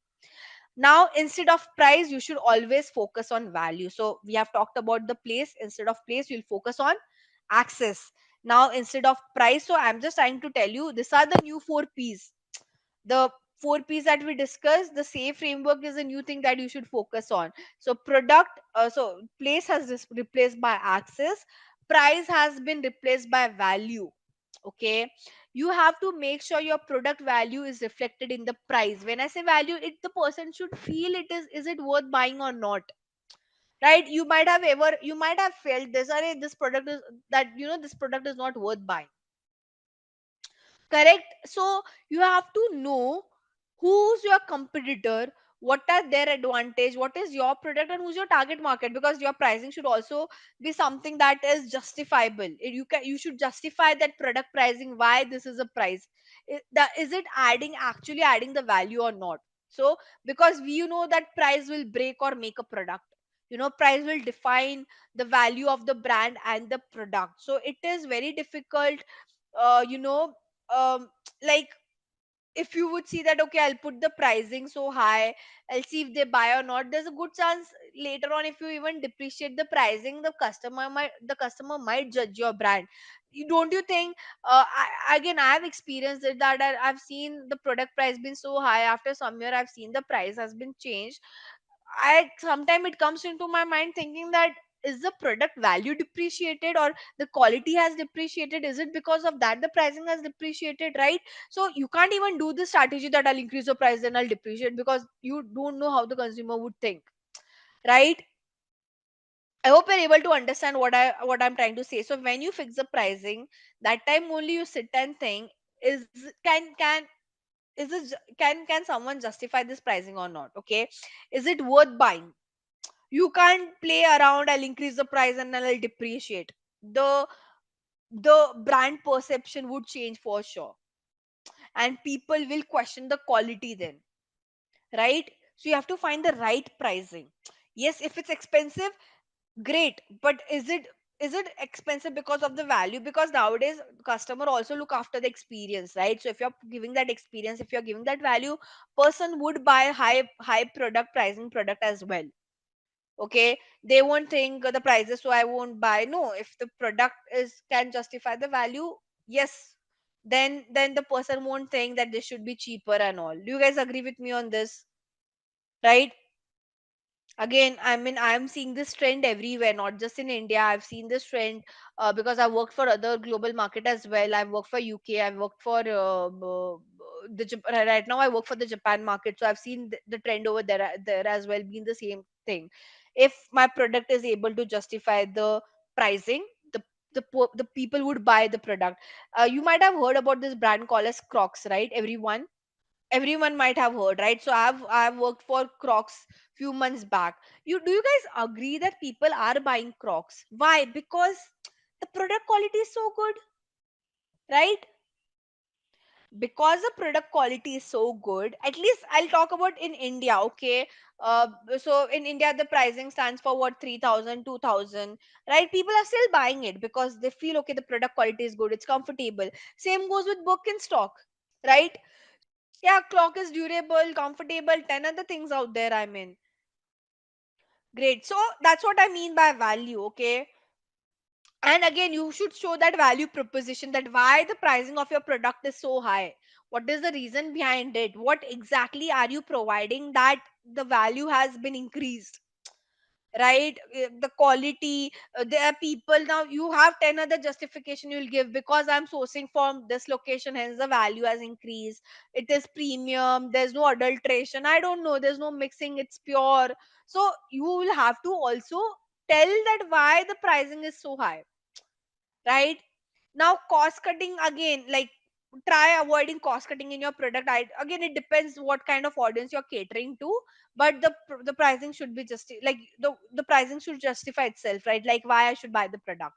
Now, instead of price, you should always focus on value. So we have talked about the place. Instead of place, you'll focus on access. Now, instead of price, so I'm just trying to tell you, these are the new 4 P's. The 4 P's that we discussed, the safe framework is a new thing that you should focus on. So product, so place has replaced by access, price has been replaced by value. Okay, you have to make sure your product value is reflected in the price. When I say value, it the person should feel it is it worth buying or not, right? You might have felt this, are this product is that this product is not worth buying. Correct. So you have to know who's your competitor, what are their advantage, what is your product, and who's your target market, because your pricing should also be something that is justifiable. You should justify that product pricing, why this is a price. Is it actually adding the value or not? So because we know that price will break or make a product. Price will define the value of the brand and the product. So it is very difficult, uh, you know um like, if you would see that, okay, I'll put the pricing so high, I'll see if they buy or not, there's a good chance later on, if you even depreciate the pricing, the customer might judge your brand. Don't you think? Again, I have experienced it, that I've seen the product price been so high, after some year I've seen the price has been changed. I Sometimes it comes into my mind thinking that, is the product value depreciated, or the quality has depreciated? Is it because of that the pricing has depreciated, right? So you can't even do the strategy that I'll increase the price then I'll depreciate, because you don't know how the consumer would think, right? I hope you're able to understand what I'm trying to say. So when you fix the pricing, that time only you sit and think, is can is it can someone justify this pricing or not? Okay, is it worth buying? You can't play around, I'll increase the price and then I'll depreciate. The the brand perception would change for sure, and people will question the quality then, right? So you have to find the right pricing. Yes, if it's expensive, great, but is it expensive because of the value? Because nowadays customer also look after the experience, right? So if you're giving that experience, if you're giving that value, person would buy high product pricing product as well. Okay, they won't think the prices, so I won't buy. No, if the product is can justify the value, yes, then the person won't think that this should be cheaper and all. Do you guys agree with me on this? Right? Again, I mean, I am seeing this trend everywhere, not just in India. I've seen this trend because I worked for other global market as well. I've worked for UK, I've worked for right now I work for the Japan market, so I've seen the trend over there as well being the same thing. If my product is able to justify the pricing, the the people would buy the product. You might have heard about this brand called as Crocs, right? Everyone might have heard, right? So I've worked for Crocs few months back. Do you guys agree that people are buying Crocs? Why? Because the product quality is so good, right? Because the product quality is so good. At least I'll talk about in India, okay? uh, so in India the pricing stands for what, 3,000, 2,000, right? People are still buying it because they feel okay, the product quality is good, it's comfortable. Same goes with Birkenstock, right? Yeah, clock is durable, comfortable, 10 other things out there, I mean. Great. So that's what I mean by value, okay? And again, you should show that value proposition, that why the pricing of your product is so high. What is the reason behind it? What exactly are you providing that the value has been increased? Right. The quality, there are people, now you have 10 other justification you'll give, because I'm sourcing from this location, hence the value has increased. It is premium, there's no adulteration, I don't know, there's no mixing, it's pure. So you will have to also tell that why the pricing is so high, right? Now cost cutting, again, like, try avoiding cost cutting in your product. Again, it depends what kind of audience you're catering to, but the pricing should be just like the pricing should justify itself, right? Like why I should buy the product.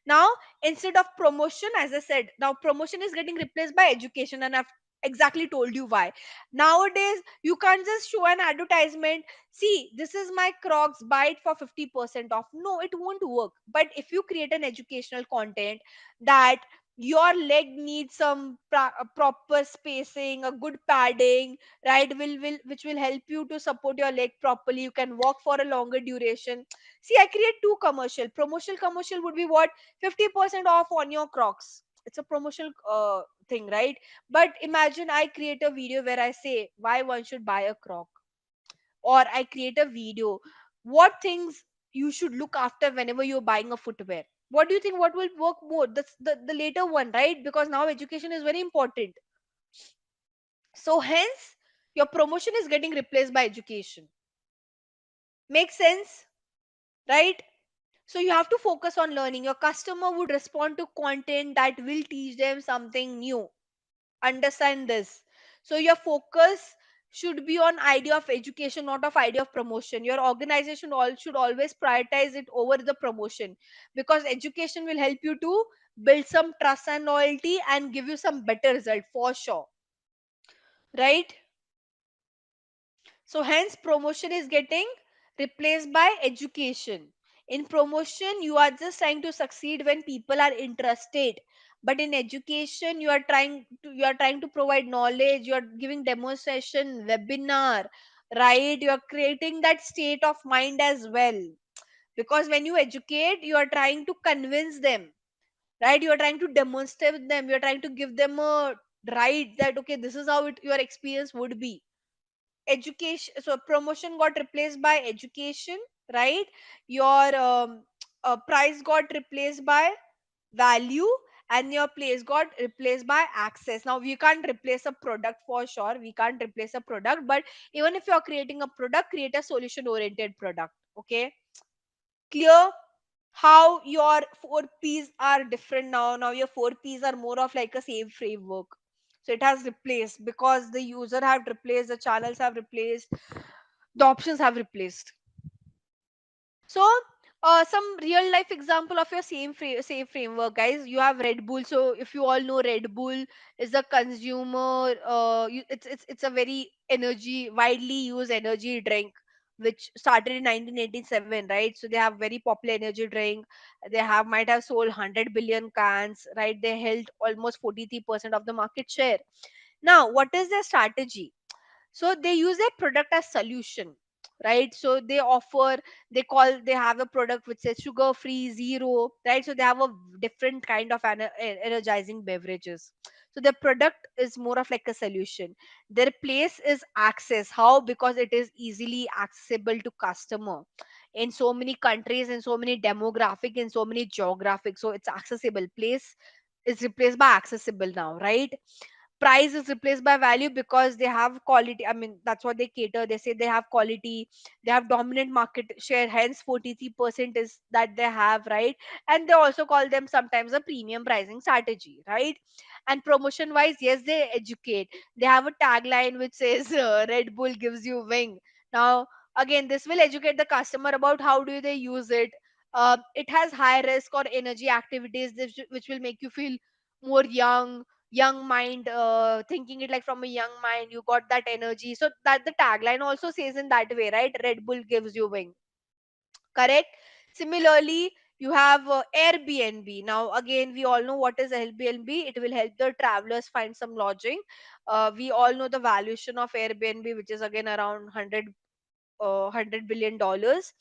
Now, instead of promotion, as I said, now promotion is getting replaced by education, and I've exactly told you why. Nowadays, you can't just show an advertisement. See, this is my Crocs, buy it for 50% off. No, it won't work. But if you create an educational content that your leg needs some proper spacing, a good padding, right, will which will help you to support your leg properly, you can walk for a longer duration. See, I create two commercial would be what, 50% off on your Crocs. It's a promotional thing, right? But imagine I create a video where I say why one should buy a Croc, or I create a video what things you should look after whenever you're buying a footwear. What do you think? What will work more? The later one, right? Because now education is very important. So hence, your promotion is getting replaced by education. Makes sense, right? So you have to focus on learning. Your customer would respond to content that will teach them something new. Understand this. So your focus should be on idea of education, not of idea of promotion. Your organization all should always prioritize it over the promotion, because education will help you to build some trust and loyalty and give you some better result for sure. Right? So hence promotion is getting replaced by education. In promotion, you are just trying to succeed when people are interested. But in education, you are trying to provide knowledge, you are giving demonstration, webinar, right? You are creating that state of mind as well. Because when you educate, you are trying to convince them, right? You are trying to demonstrate them, you are trying to give them a right that okay, this is how your experience would be. Education, so promotion got replaced by education, right? Your price got replaced by value, and your place got replaced by access. Now we can't replace a product, for sure we can't replace a product, but even if you're creating a product, create a solution oriented product. Okay, clear? How your 4 P's are different now. Now your 4 P's are more of like a same framework. So it has replaced because the user have replaced, the channels have replaced, the options have replaced. So some real life example of your same framework, guys. You have Red Bull. So if you all know, Red Bull is a consumer, it's a very energy widely used energy drink, which started in 1987, right? So they have very popular energy drink. They have might have sold 100 billion cans, right? They held almost 43% of the market share. Now what is their strategy? So they use their product as solution, right? So they have a product which says sugar free, zero, right? So they have a different kind of energizing beverages. So their product is more of like a solution. Their place is access. How? Because it is easily accessible to customer in so many countries, in so many demographic, in so many geographic. So it's accessible. Place is replaced by accessible now, right? Price is replaced by value because they have quality. I mean, that's what they cater. They say they have quality, they have dominant market share, hence 43% is that they have, right? And they also call them sometimes a premium pricing strategy, right? And promotion wise, yes, they educate. They have a tagline which says Red Bull gives you wing. Now again, this will educate the customer about how do they use it. It has high risk or energy activities which will make you feel more young mind, thinking it like from a young mind, you got that energy. So that the tagline also says in that way, right? Red Bull gives you wing, correct? Similarly, you have Airbnb. Now again, we all know what is Airbnb. It will help the travelers find some lodging. We all know the valuation of Airbnb, which is again around 100 billion dollars.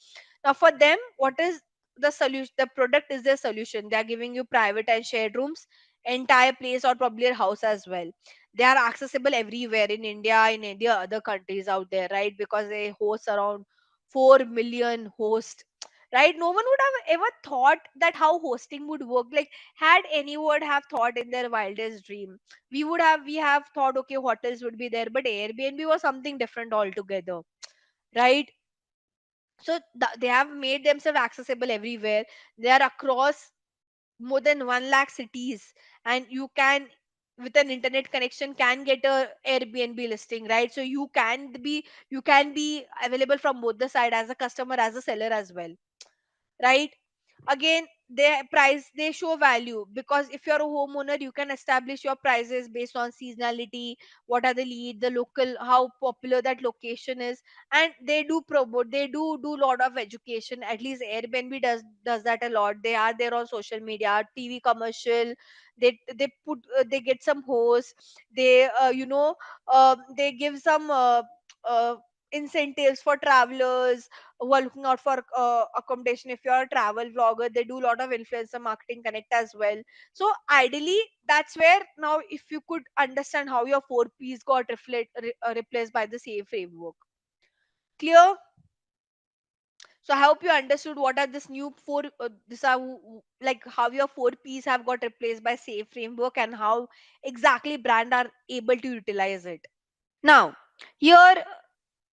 Now for them, what is the solution? The product is their solution. They are giving you private and shared rooms, entire place, or probably a house as well. They are accessible everywhere in India, other countries out there, right? Because they host around 4 million hosts, right? No one would have ever thought that how hosting would work. Like, had anyone have thought in their wildest dream, we have thought, okay, hotels would be there, but Airbnb was something different altogether, right? So they have made themselves accessible everywhere. They are across more than 1 lakh cities, and you can, with an internet connection, can get a Airbnb listing, right? So you can be available from both the side, as a customer, as a seller as well, right? Again, they show value, because if you're a homeowner, you can establish your prices based on seasonality, what are the lead, the local, how popular that location is. And they do promote, they do lot of education. At least Airbnb does that a lot. They are there on social media, TV commercial. They get some hosts. They give some uh, incentives for travelers who are looking out for accommodation. If you're a travel vlogger, they do a lot of influencer marketing connect as well. So ideally, that's where, now if you could understand how your 4 P's got replaced by the same framework. Clear? So I hope you understood what are this new four this are like how your 4 P's have got replaced by same framework, and how exactly brand are able to utilize it. Now, here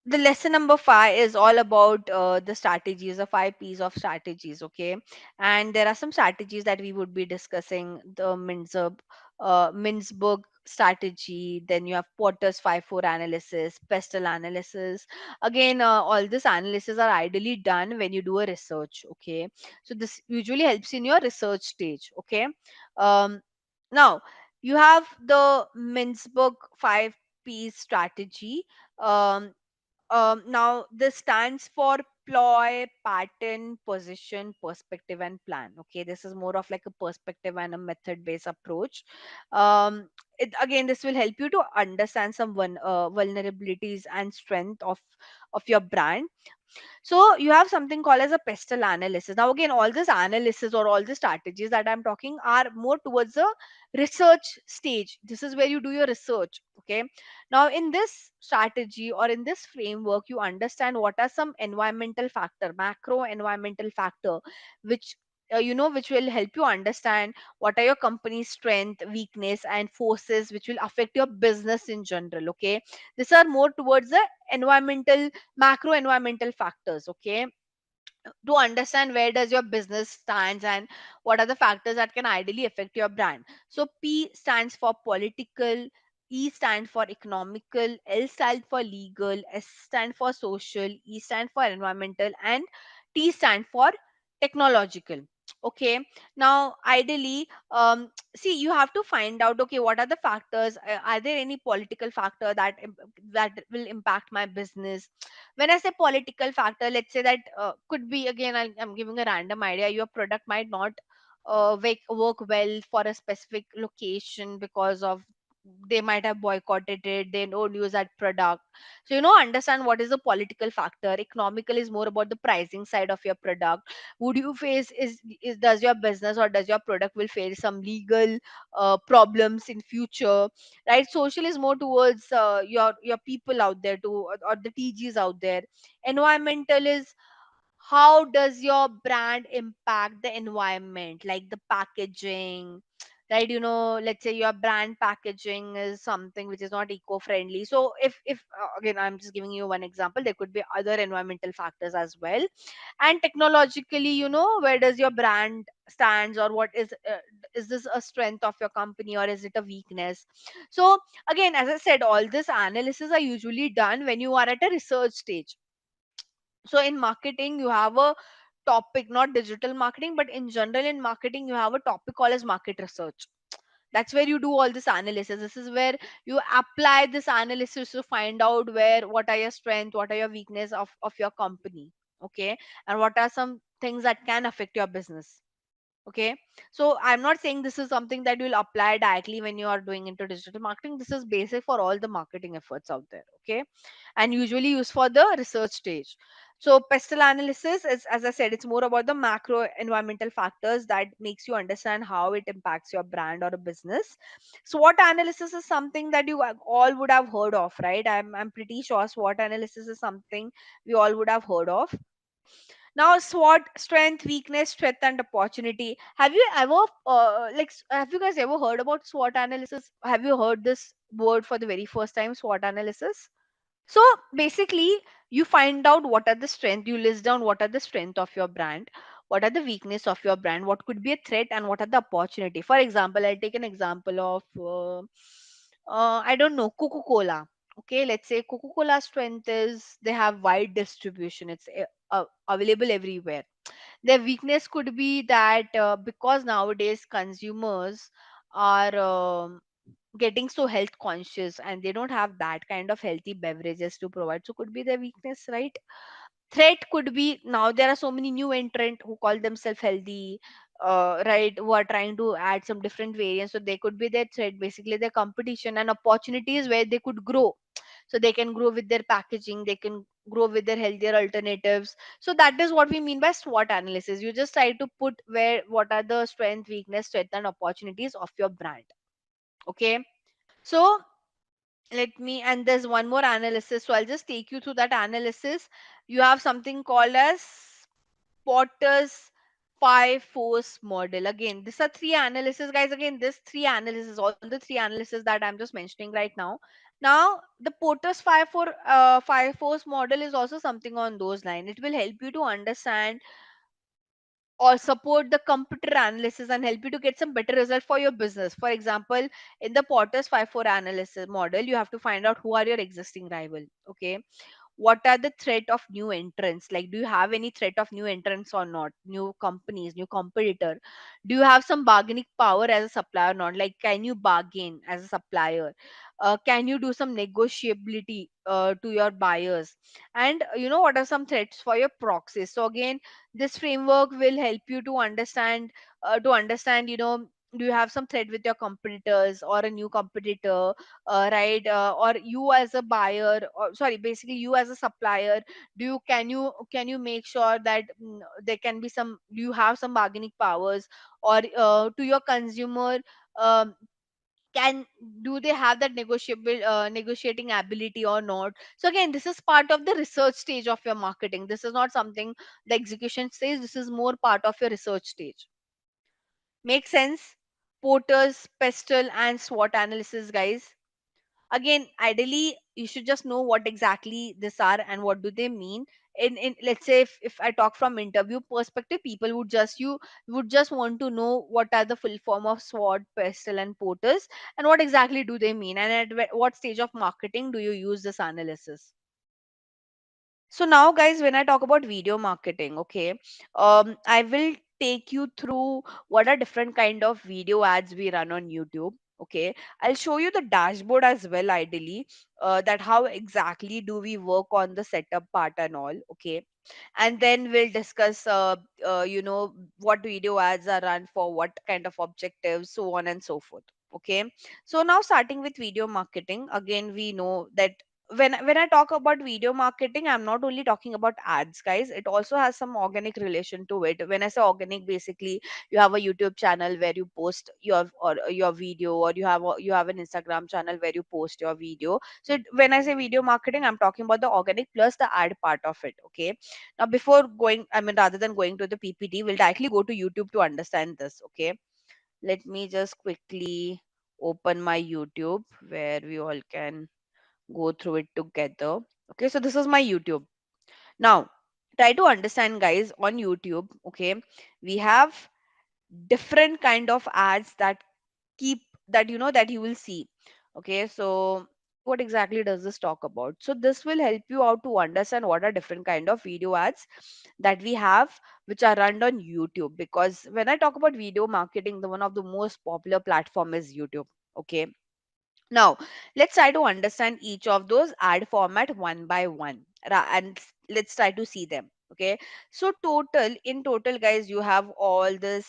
the lesson number 5 is all about the strategies, the 5 P's of strategies, okay? And there are some strategies that we would be discussing: the Mintzberg strategy, then you have Porter's 5-4 analysis, pestle analysis. Again, all this analysis are ideally done when you do a research, okay? So this usually helps in your research stage, okay? um, Now you have the Mintzberg 5 P strategy. um, now this stands for ploy, pattern, position, perspective, and plan. Okay, this is more of like a perspective and a method based approach. Again, this will help you to understand some vulnerabilities and strength of your brand. So you have something called as a pestle analysis. Now again, all this analysis or all the strategies that I'm talking are more towards the research stage. This is where you do your research. Okay. Now in this strategy or in this framework, you understand what are some environmental factor, macro environmental factor, which which will help you understand what are your company's strength, weakness, and forces which will affect your business in general. Okay, these are more towards the environmental, macro environmental factors, okay? To understand where does your business stands and what are the factors that can ideally affect your brand. So P stands for political, E stands for economical, L stands for legal, S stands for social, E stands for environmental, and T stands for technological. Okay, now ideally, see, you have to find out, okay, what are the factors, are there any political factor that will impact my business. When I say political factor, let's say that could be, again, I'm giving a random idea, your product might not work well for a specific location because of they might have boycotted it, they don't use that product. So, you know, understand what is the political factor. Economical is more about the pricing side of your product. Would you face is does your business or does your product will face some legal problems in future, right? Social is more towards your people out there to, or the TGs out there. Environmental is how does your brand impact the environment, like the packaging, right? You know, let's say your brand packaging is something which is not eco friendly. So if again, I'm just giving you one example, there could be other environmental factors as well. And technologically, you know, where does your brand stands, or what is this a strength of your company or is it a weakness? So again, as I said, all this analysis are usually done when you are at a research stage. So in marketing you have a topic, not digital marketing, but in general in marketing you have a topic called as market research. That's where you do all this analysis. This is where you apply this analysis to find out where, what are your strength, what are your weakness of your company. Okay. And what are some things that can affect your business. Okay. So I'm not saying this is something that you'll apply directly when you are doing into digital marketing. This is basic for all the marketing efforts out there. Okay. And usually used for the research stage. So pestle analysis is, as I said, it's more about the macro environmental factors that makes you understand how it impacts your brand or a business. SWOT analysis is something that you all would have heard of, right? I'm pretty sure SWOT analysis is something we all would have heard of. Now, SWOT, strength, weakness, strength, and opportunity. Have you ever, have you guys ever heard about SWOT analysis? Have you heard this word for the very first time, SWOT analysis? So basically, you find out what are the strength, you list down what are the strength of your brand, what are the weakness of your brand, what could be a threat, and what are the opportunity. For example, I'll take an example of, I don't know, Coca-Cola. Okay, let's say Coca-Cola strength is they have wide distribution. It's available everywhere. Their weakness could be that because nowadays consumers are getting so health conscious and they don't have that kind of healthy beverages to provide, so could be their weakness, right? Threat could be now there are so many new entrant who call themselves healthy, right, who are trying to add some different variants, so they could be their threat, basically their competition. And opportunities where they could grow, so they can grow with their packaging, they can grow with their healthier alternatives. So that is what we mean by SWOT analysis. You just try to put where what are the strength, weakness, threat, and opportunities of your brand. Okay. So let me, and there's one more analysis, so I'll just take you through that analysis. You have something called as Potter's five force model. Again, these are three analysis, guys. Again, this three analysis, all the three analysis that I'm just mentioning right now. Now the Potter's five force model is also something on those lines. It will help you to understand or support the computer analysis and help you to get some better result for your business. For example, in the Potter's 5-4 analysis model, you have to find out who are your existing rival. Okay. What are the threat of new entrants? Like, do you have any threat of new entrants or not? New companies, new competitor. Do you have some bargaining power as a supplier or not? Like, can you bargain as a supplier? Can you do some negotiability to your buyers? And you know, what are some threats for your proxies? So again, this framework will help you to understand, you know, do you have some threat with your competitors or a new competitor, right? Or you as a buyer, or sorry, basically you as a supplier, do you can you make sure that there can be some, do you have some bargaining powers? Or to your consumer, um, can do they have that negotiable negotiating ability or not? So again, this is part of the research stage of your marketing. This is not something the execution stage, this is more part of your research stage. Make sense? Porters, pestle, and SWOT analysis, guys. Again, ideally you should just know what exactly this are and what do they mean. In let's say, if I talk from interview perspective, people would just you would just want to know what are the full form of SWOT, pestle, and porters, and what exactly do they mean, and at what stage of marketing do you use this analysis. So now, guys, when I talk about video marketing, okay, I will take you through what are different kind of video ads we run on YouTube. Okay, I'll show you the dashboard as well, ideally, that how exactly do we work on the setup part and all. Okay, and then we'll discuss, you know, what video ads are run for, what kind of objectives, so on and so forth. Okay, so now starting with video marketing, again we know that when I talk about video marketing, I'm not only talking about ads, guys. It also has some organic relation to it. When I say organic, basically you have a YouTube channel where you post your video, or you have an Instagram channel where you post your video. So when I say video marketing, I'm talking about the organic plus the ad part of it. Okay, now before going, I mean, rather than going to the PPT, we'll directly go to YouTube to understand this. Okay, let me just quickly open my YouTube where we all can go through it together. Okay, so this is my YouTube. Now, try to understand, guys, on YouTube. Okay, we have different kind of ads that keep that that you will see. Okay, so what exactly does this talk about? So this will help you out to understand what are different kind of video ads that we have, which are run on YouTube. Because when I talk about video marketing, the one of the most popular platform is YouTube. Okay, now let's try to understand each of those ad format one by one, and let's try to see them. Okay, so in total, guys, you have all this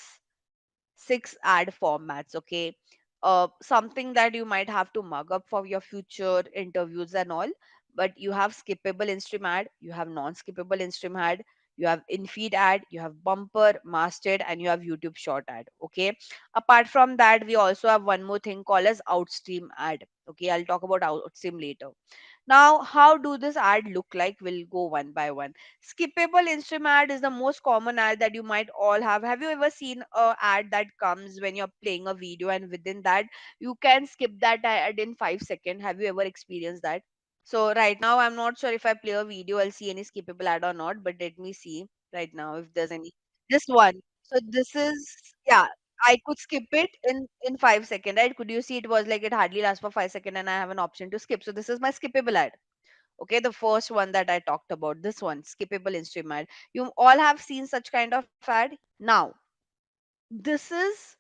6 ad formats. Okay, something that you might have to mug up for your future interviews and all. But you have skippable in-stream ad, you have non-skippable in-stream ad, you have in-feed ad, you have bumper, masthead, and you have YouTube short ad. Okay, apart from that, we also have one more thing called as outstream ad. Okay, I'll talk about outstream later. Now, how do this ad look like? We'll go one by one. Skippable instrument ad is the most common ad that you might all have. Have you ever seen a ad that comes when you're playing a video, and within that you can skip that ad in 5 seconds? Have you ever experienced that? So right now, I'm not sure if I play a video, I'll see any skippable ad or not. But let me see right now if there's any. Just one. So this is, yeah. I could skip it in 5 seconds, right? Could you see it was like it hardly lasts for 5 seconds, and I have an option to skip. So this is my skippable ad. Okay, the first one that I talked about, this one, skippable instrument. You all have seen such kind of ad. Now, this is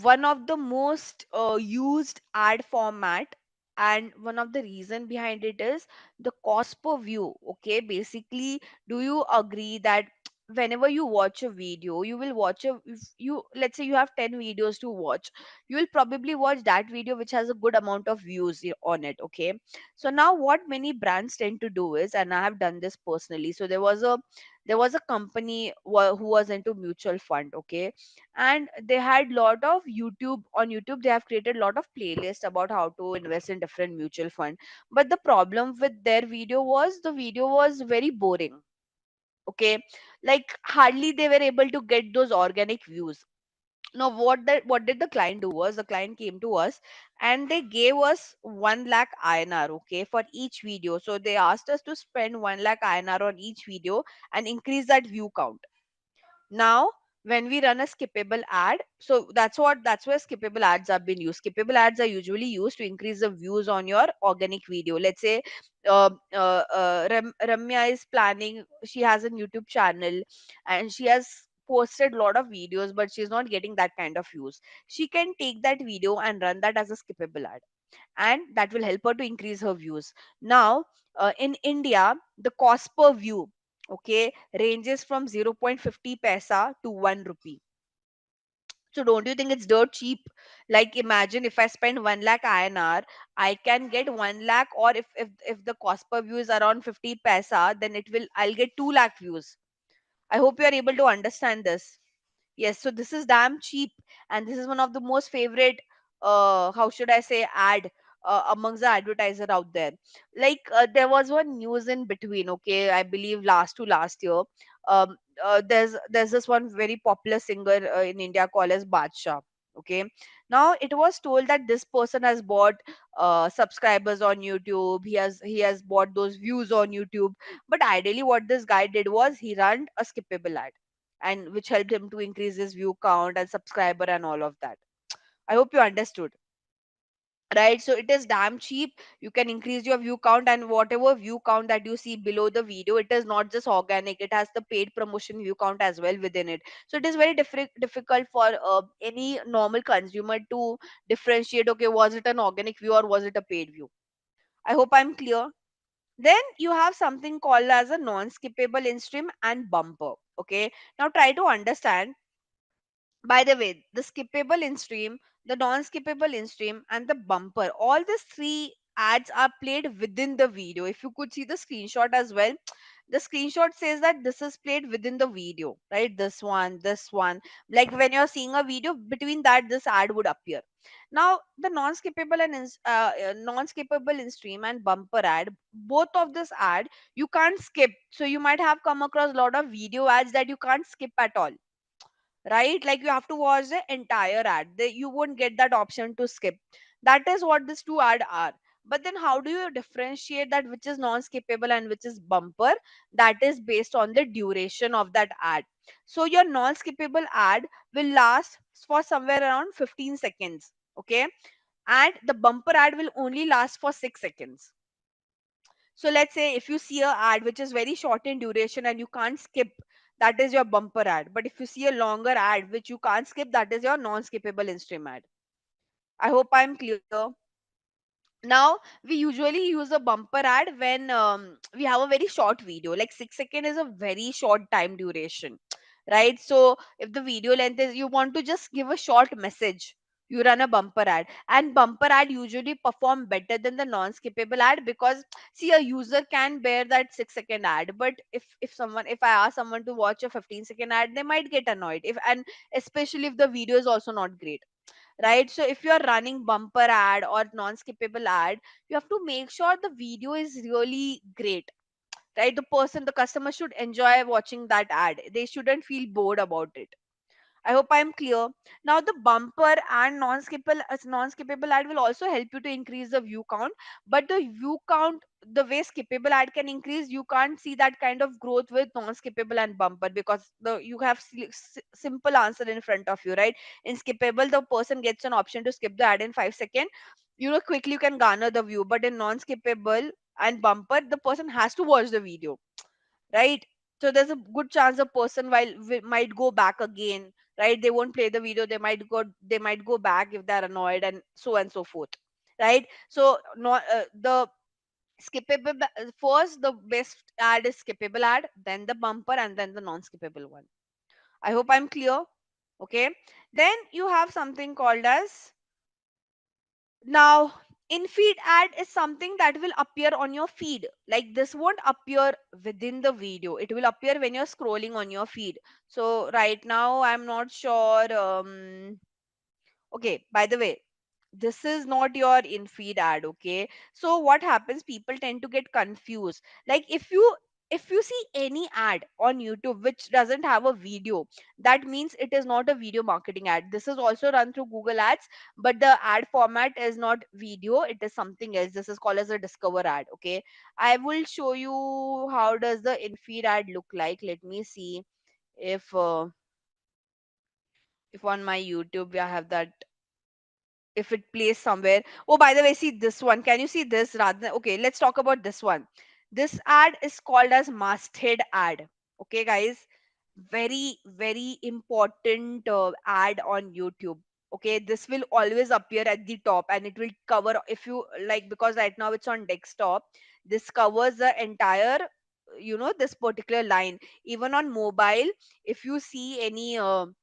one of the most used ad format, and one of the reason behind it is the cost per view. Okay, basically, do you agree that whenever you watch a video, you will watch a if you let's say you have 10 videos to watch, you will probably watch that video which has a good amount of views on it. Okay, so now what many brands tend to do is, and I have done this personally. So there was a company who was into mutual fund. Okay, and they had lot of YouTube, they have created lot of playlists about how to invest in different mutual fund. But the problem with their video was the video was very boring. Okay, like hardly they were able to get those organic views. Now what did the client do was, the client came to us and they gave us 1 lakh INR, okay, for each video. So they asked us to spend 1 lakh INR on each video and increase that view count. Now, when we run a skippable ad, so that's where skippable ads have been used. Skippable ads are usually used to increase the views on your organic video. Let's say Ramya is planning, she has a YouTube channel and she has posted a lot of videos, but she's not getting that kind of views. She can take that video and run that as a skippable ad, and that will help her to increase her views. Now, in India, the cost per view, okay, ranges from 0.50 paisa to 1 rupee. So don't you think it's dirt cheap? Like imagine if I spend 1 lakh INR, I can get 1 lakh, or if the cost per view is around 50 paisa, then I'll get 2 lakh views. I hope you are able to understand this. Yes, so this is damn cheap, and this is one of the most favorite, how should I say, ad amongst the advertiser out there. Like there was one news in between. Okay, I believe last to last year. Um, there's this one very popular singer in India called as Badshah. Okay, now it was told that this person has bought subscribers on YouTube. He has bought those views on YouTube. But ideally, what this guy did was he ran a skippable ad, and which helped him to increase his view count and subscriber and all of that. I hope you understood. Right, so it is damn cheap. You can increase your view count, and whatever view count that you see below the video, it is not just organic, it has the paid promotion view count as well within it. So it is very difficult for any normal consumer to differentiate, okay, was it an organic view or was it a paid view. I hope I'm clear. Then you have something called as a non-skippable in-stream and bumper. Okay, now try to understand. By the way, the skippable in stream, the non-skippable in stream, and the bumper. All these three ads are played within the video. If you could see the screenshot as well, the screenshot says that this is played within the video, right? This one, like when you're seeing a video, between that this ad would appear. Now the non-skippable and non-skippable in stream and bumper ad, both of this ad you can't skip. So you might have come across a lot of video ads that you can't skip at all, right? Like you have to watch the entire ad. You won't get that option to skip. That is what these two ad are. But then how do you differentiate that which is non-skippable and which is bumper? That is based on the duration of that ad. So your non-skippable ad will last for somewhere around 15 seconds. Okay. And the bumper ad will only last for 6 seconds. So let's say if you see a ad which is very short in duration and you can't skip, that is your bumper ad. But if you see a longer ad which you can't skip, that is your non-skippable in-stream ad. I hope I'm clear. Now we usually use a bumper ad when we have a very short video, like 6 seconds is a very short time duration, right? So if the video length is, you want to just give a short message, you run a bumper ad. And bumper ad usually perform better than the non-skippable ad, because see, a user can bear that 6 second ad, but if I ask someone to watch a 15-second ad, they might get annoyed, if and especially if the video is also not great, right? So if you're running bumper ad or non-skippable ad, you have to make sure the video is really great, right? The customer should enjoy watching that ad, they shouldn't feel bored about it. I hope I'm clear. Now the bumper and non-skippable ad will also help you to increase the view count, but the view count, the way skippable ad can increase, you can't see that kind of growth with non-skippable and bumper, because the you have simple answer in front of you, right? In skippable, the person gets an option to skip the ad in 5 seconds. Quickly you can garner the view, but in non-skippable and bumper, the person has to watch the video, right? So there's a good chance a person might go back again, right? They won't play the video, they might go back if they're annoyed, and so forth, right? So no, the first, the best ad is skippable ad, then the bumper, and then the non-skippable one. I hope I'm clear. Okay. Then you have something called as, now, in feed ad is something that will appear on your feed. Like this won't appear within the video. It will appear when you're scrolling on your feed. So right now, I'm not sure. Okay, by the way, this is not your in feed ad. Okay, so what happens, people tend to get confused. Like if you see any ad on YouTube which doesn't have a video, that means it is not a video marketing ad. This is also run through Google Ads, but the ad format is not video, it is something else. This is called as a discover ad. Okay, I will show you how does the in feed ad look like. Let me see if if on my YouTube I have that, if it plays somewhere. Oh, by the way, see this one. Can you see this rather okay, let's talk about this one. This ad is called as masthead ad. Okay, guys, very very important ad on YouTube. Okay, this will always appear at the top, and it will cover, if you like, because right now it's on desktop, this covers the entire, this particular line. Even on mobile, if you see any um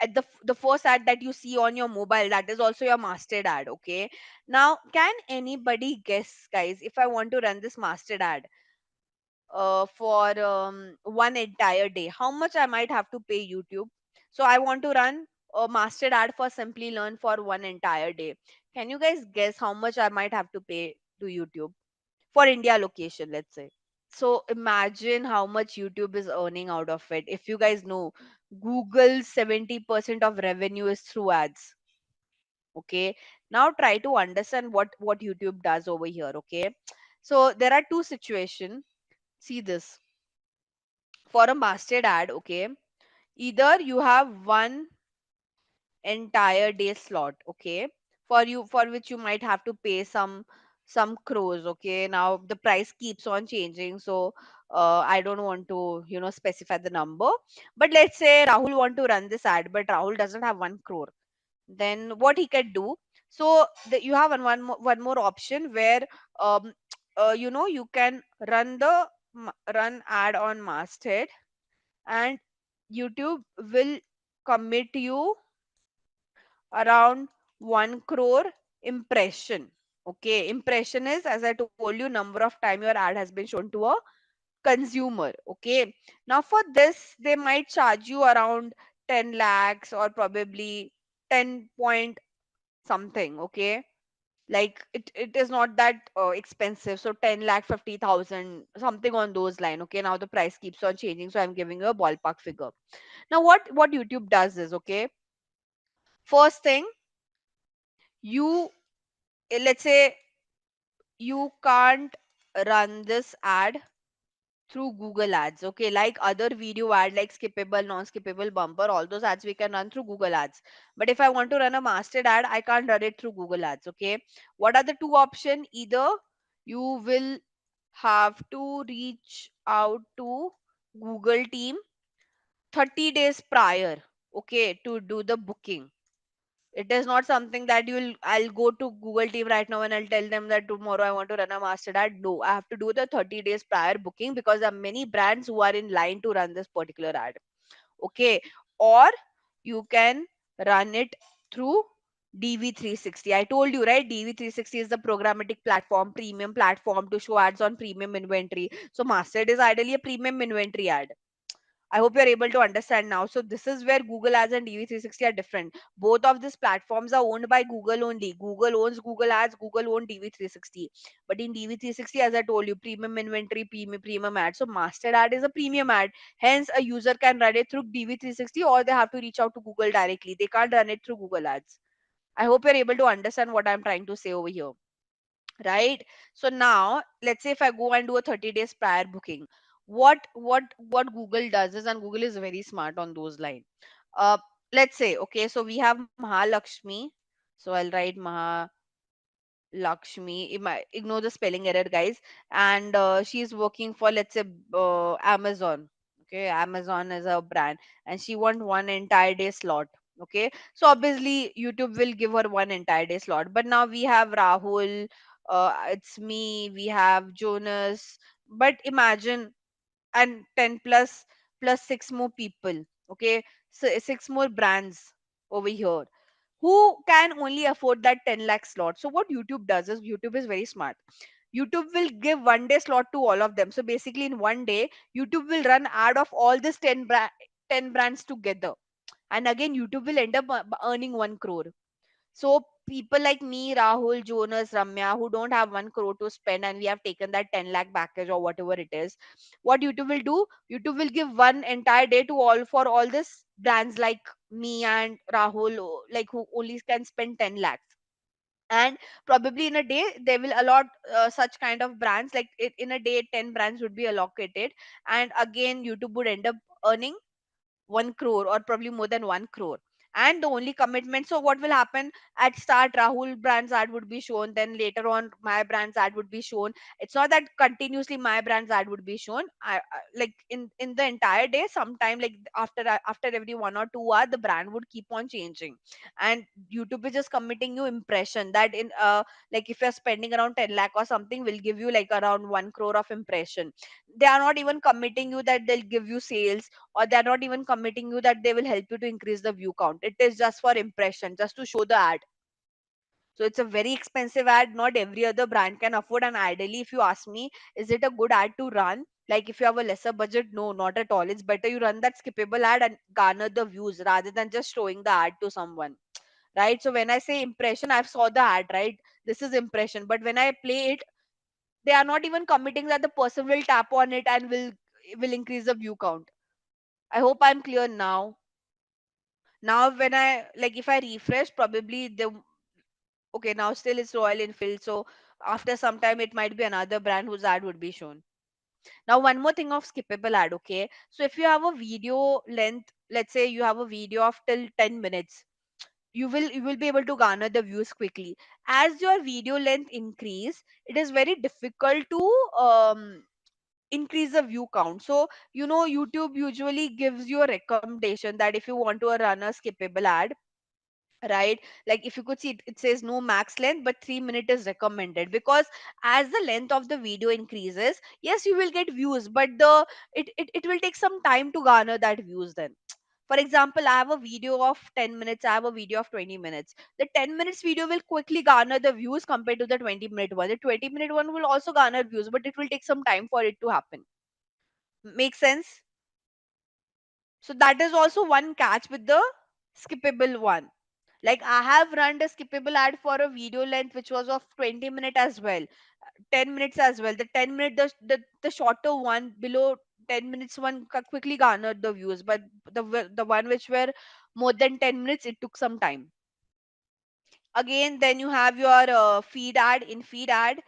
at the first ad that you see on your mobile, that is also your mastered ad. Okay, now can anybody guess, guys, if I want to run this mastered ad for one entire day, how much I might have to pay YouTube? So I want to run a mastered ad for Simply Learn for one entire day. Can you guys guess how much I might have to pay to YouTube for India location, let's say? So imagine how much YouTube is earning out of it. If you guys know, Google's 70% of revenue is through ads. Okay. Now try to understand what YouTube does over here. Okay. So there are two situations. See this. For a mastered ad, okay, either you have one entire day slot, okay, for which you might have to pay some crores. Okay, now the price keeps on changing, so I don't want to specify the number, but let's say Rahul want to run this ad, but Rahul doesn't have 1 crore. Then what he can do, so you have one more option where um you can run ad on masthead, and YouTube will commit you around 1 crore impression. Okay, impression is, as I told you, number of time your ad has been shown to a consumer. Okay, now for this they might charge you around 10 lakhs or probably 10 point something. Okay, like it is not that expensive, so 10 lakh 50,000 something on those line. Okay, now the price keeps on changing, so I'm giving you a ballpark figure. Now what YouTube does is, okay, first thing, you let's say you can't run this ad through Google Ads. Okay, like other video ad like skippable, non-skippable, bumper, all those ads we can run through Google Ads. But if I want to run a mastered ad, I can't run it through Google Ads. Okay, what are the two options? Either you will have to reach out to Google team 30 days prior, okay, to do the booking. It is not something that I'll go to Google team right now and I'll tell them that tomorrow I want to run a master ad. No, I have to do the 30 days prior booking because there are many brands who are in line to run this particular ad. Okay. Or you can run it through DV360. I told you, right? DV360 is the programmatic platform, premium platform to show ads on premium inventory. So mastered is ideally a premium inventory ad. I hope you're able to understand now. So this is where Google Ads and DV360 are different. Both of these platforms are owned by Google only. Google owns Google Ads, Google owns DV360. But in DV360, as I told you, premium inventory, premium ad. So master ad is a premium ad. Hence, a user can run it through DV360 or they have to reach out to Google directly. They can't run it through Google Ads. I hope you're able to understand what I'm trying to say over here, right? So now let's say if I go and do a 30 days prior booking, what Google does is, and Google is very smart on those lines. uh let's say, okay, so we have Mahalakshmi. So I'll write Lakshmi. Ignore the spelling error, guys. And she's working for, let's say, Amazon. Okay, Amazon is a brand, and she want one entire day slot. Okay, so obviously YouTube will give her one entire day slot. But now we have Rahul, it's me, we have Jonas. But imagine, and 10 plus six more people. Okay, so six more brands over here who can only afford that 10 lakh slot. So what YouTube does is, YouTube is very smart. YouTube will give one day slot to all of them. So basically in one day, YouTube will run ad of all these 10 brands together. And again, YouTube will end up earning 1 crore. So people like me, Rahul, Jonas, Ramya, who don't have 1 crore to spend, and we have taken that 10 lakh package or whatever it is, what YouTube will do, YouTube will give one entire day to all, for all this brands like me and Rahul, like who only can spend 10 lakhs. And probably in a day they will allot such kind of brands, like in a day 10 brands would be allocated. And again, YouTube would end up earning 1 crore or probably more than 1 crore. And the only commitment, so what will happen, at start Rahul brand's ad would be shown, then later on my brand's ad would be shown. It's not that continuously my brand's ad would be shown. Like in the entire day, sometime like after every 1 or 2 hours the brand would keep on changing. And YouTube is just committing you impression that in like if you're spending around 10 lakh or something, will give you like around 1 crore of impression. They are not even committing you that they'll give you sales, or they're not even committing you that they will help you to increase the view count. It is just for impression, just to show the ad. So it's a very expensive ad, not every other brand can afford. And ideally, if you ask me, is it a good ad to run? Like if you have a lesser budget, no, not at all. It's better you run that skippable ad and garner the views rather than just showing the ad to someone, right? So when I say impression, I've saw the ad, right? This is impression. But when I play it, they are not even committing that the person will tap on it and will increase the view count. I hope I'm clear now. Now when I, like if I refresh, probably the, okay, now still it's Royal Enfield. So after some time it might be another brand whose ad would be shown. Now one more thing of skippable ad, okay? So if you have a video length, let's say you have a video of till 10 minutes, you will be able to garner the views quickly. As your video length increase, it is very difficult to increase the view count. So YouTube usually gives you a recommendation that if you want to run a skippable ad, right, like if you could see, it says no max length, but 3 minutes is recommended. Because as the length of the video increases, yes, you will get views, but it will take some time to garner that views then. For example, I have a video of 10 minutes, I have a video of 20 minutes. The 10 minutes video will quickly garner the views compared to the 20-minute one. The 20-minute one will also garner views, but it will take some time for it to happen. Make sense? So that is also one catch with the skippable one. Like I have run a skippable ad for a video length which was of 20 minutes as well, 10 minutes as well. The 10 minute, the shorter one below 10 minutes one quickly garnered the views, but the one which were more than 10 minutes, it took some time. Again, then you have your feed ad. In feed ad,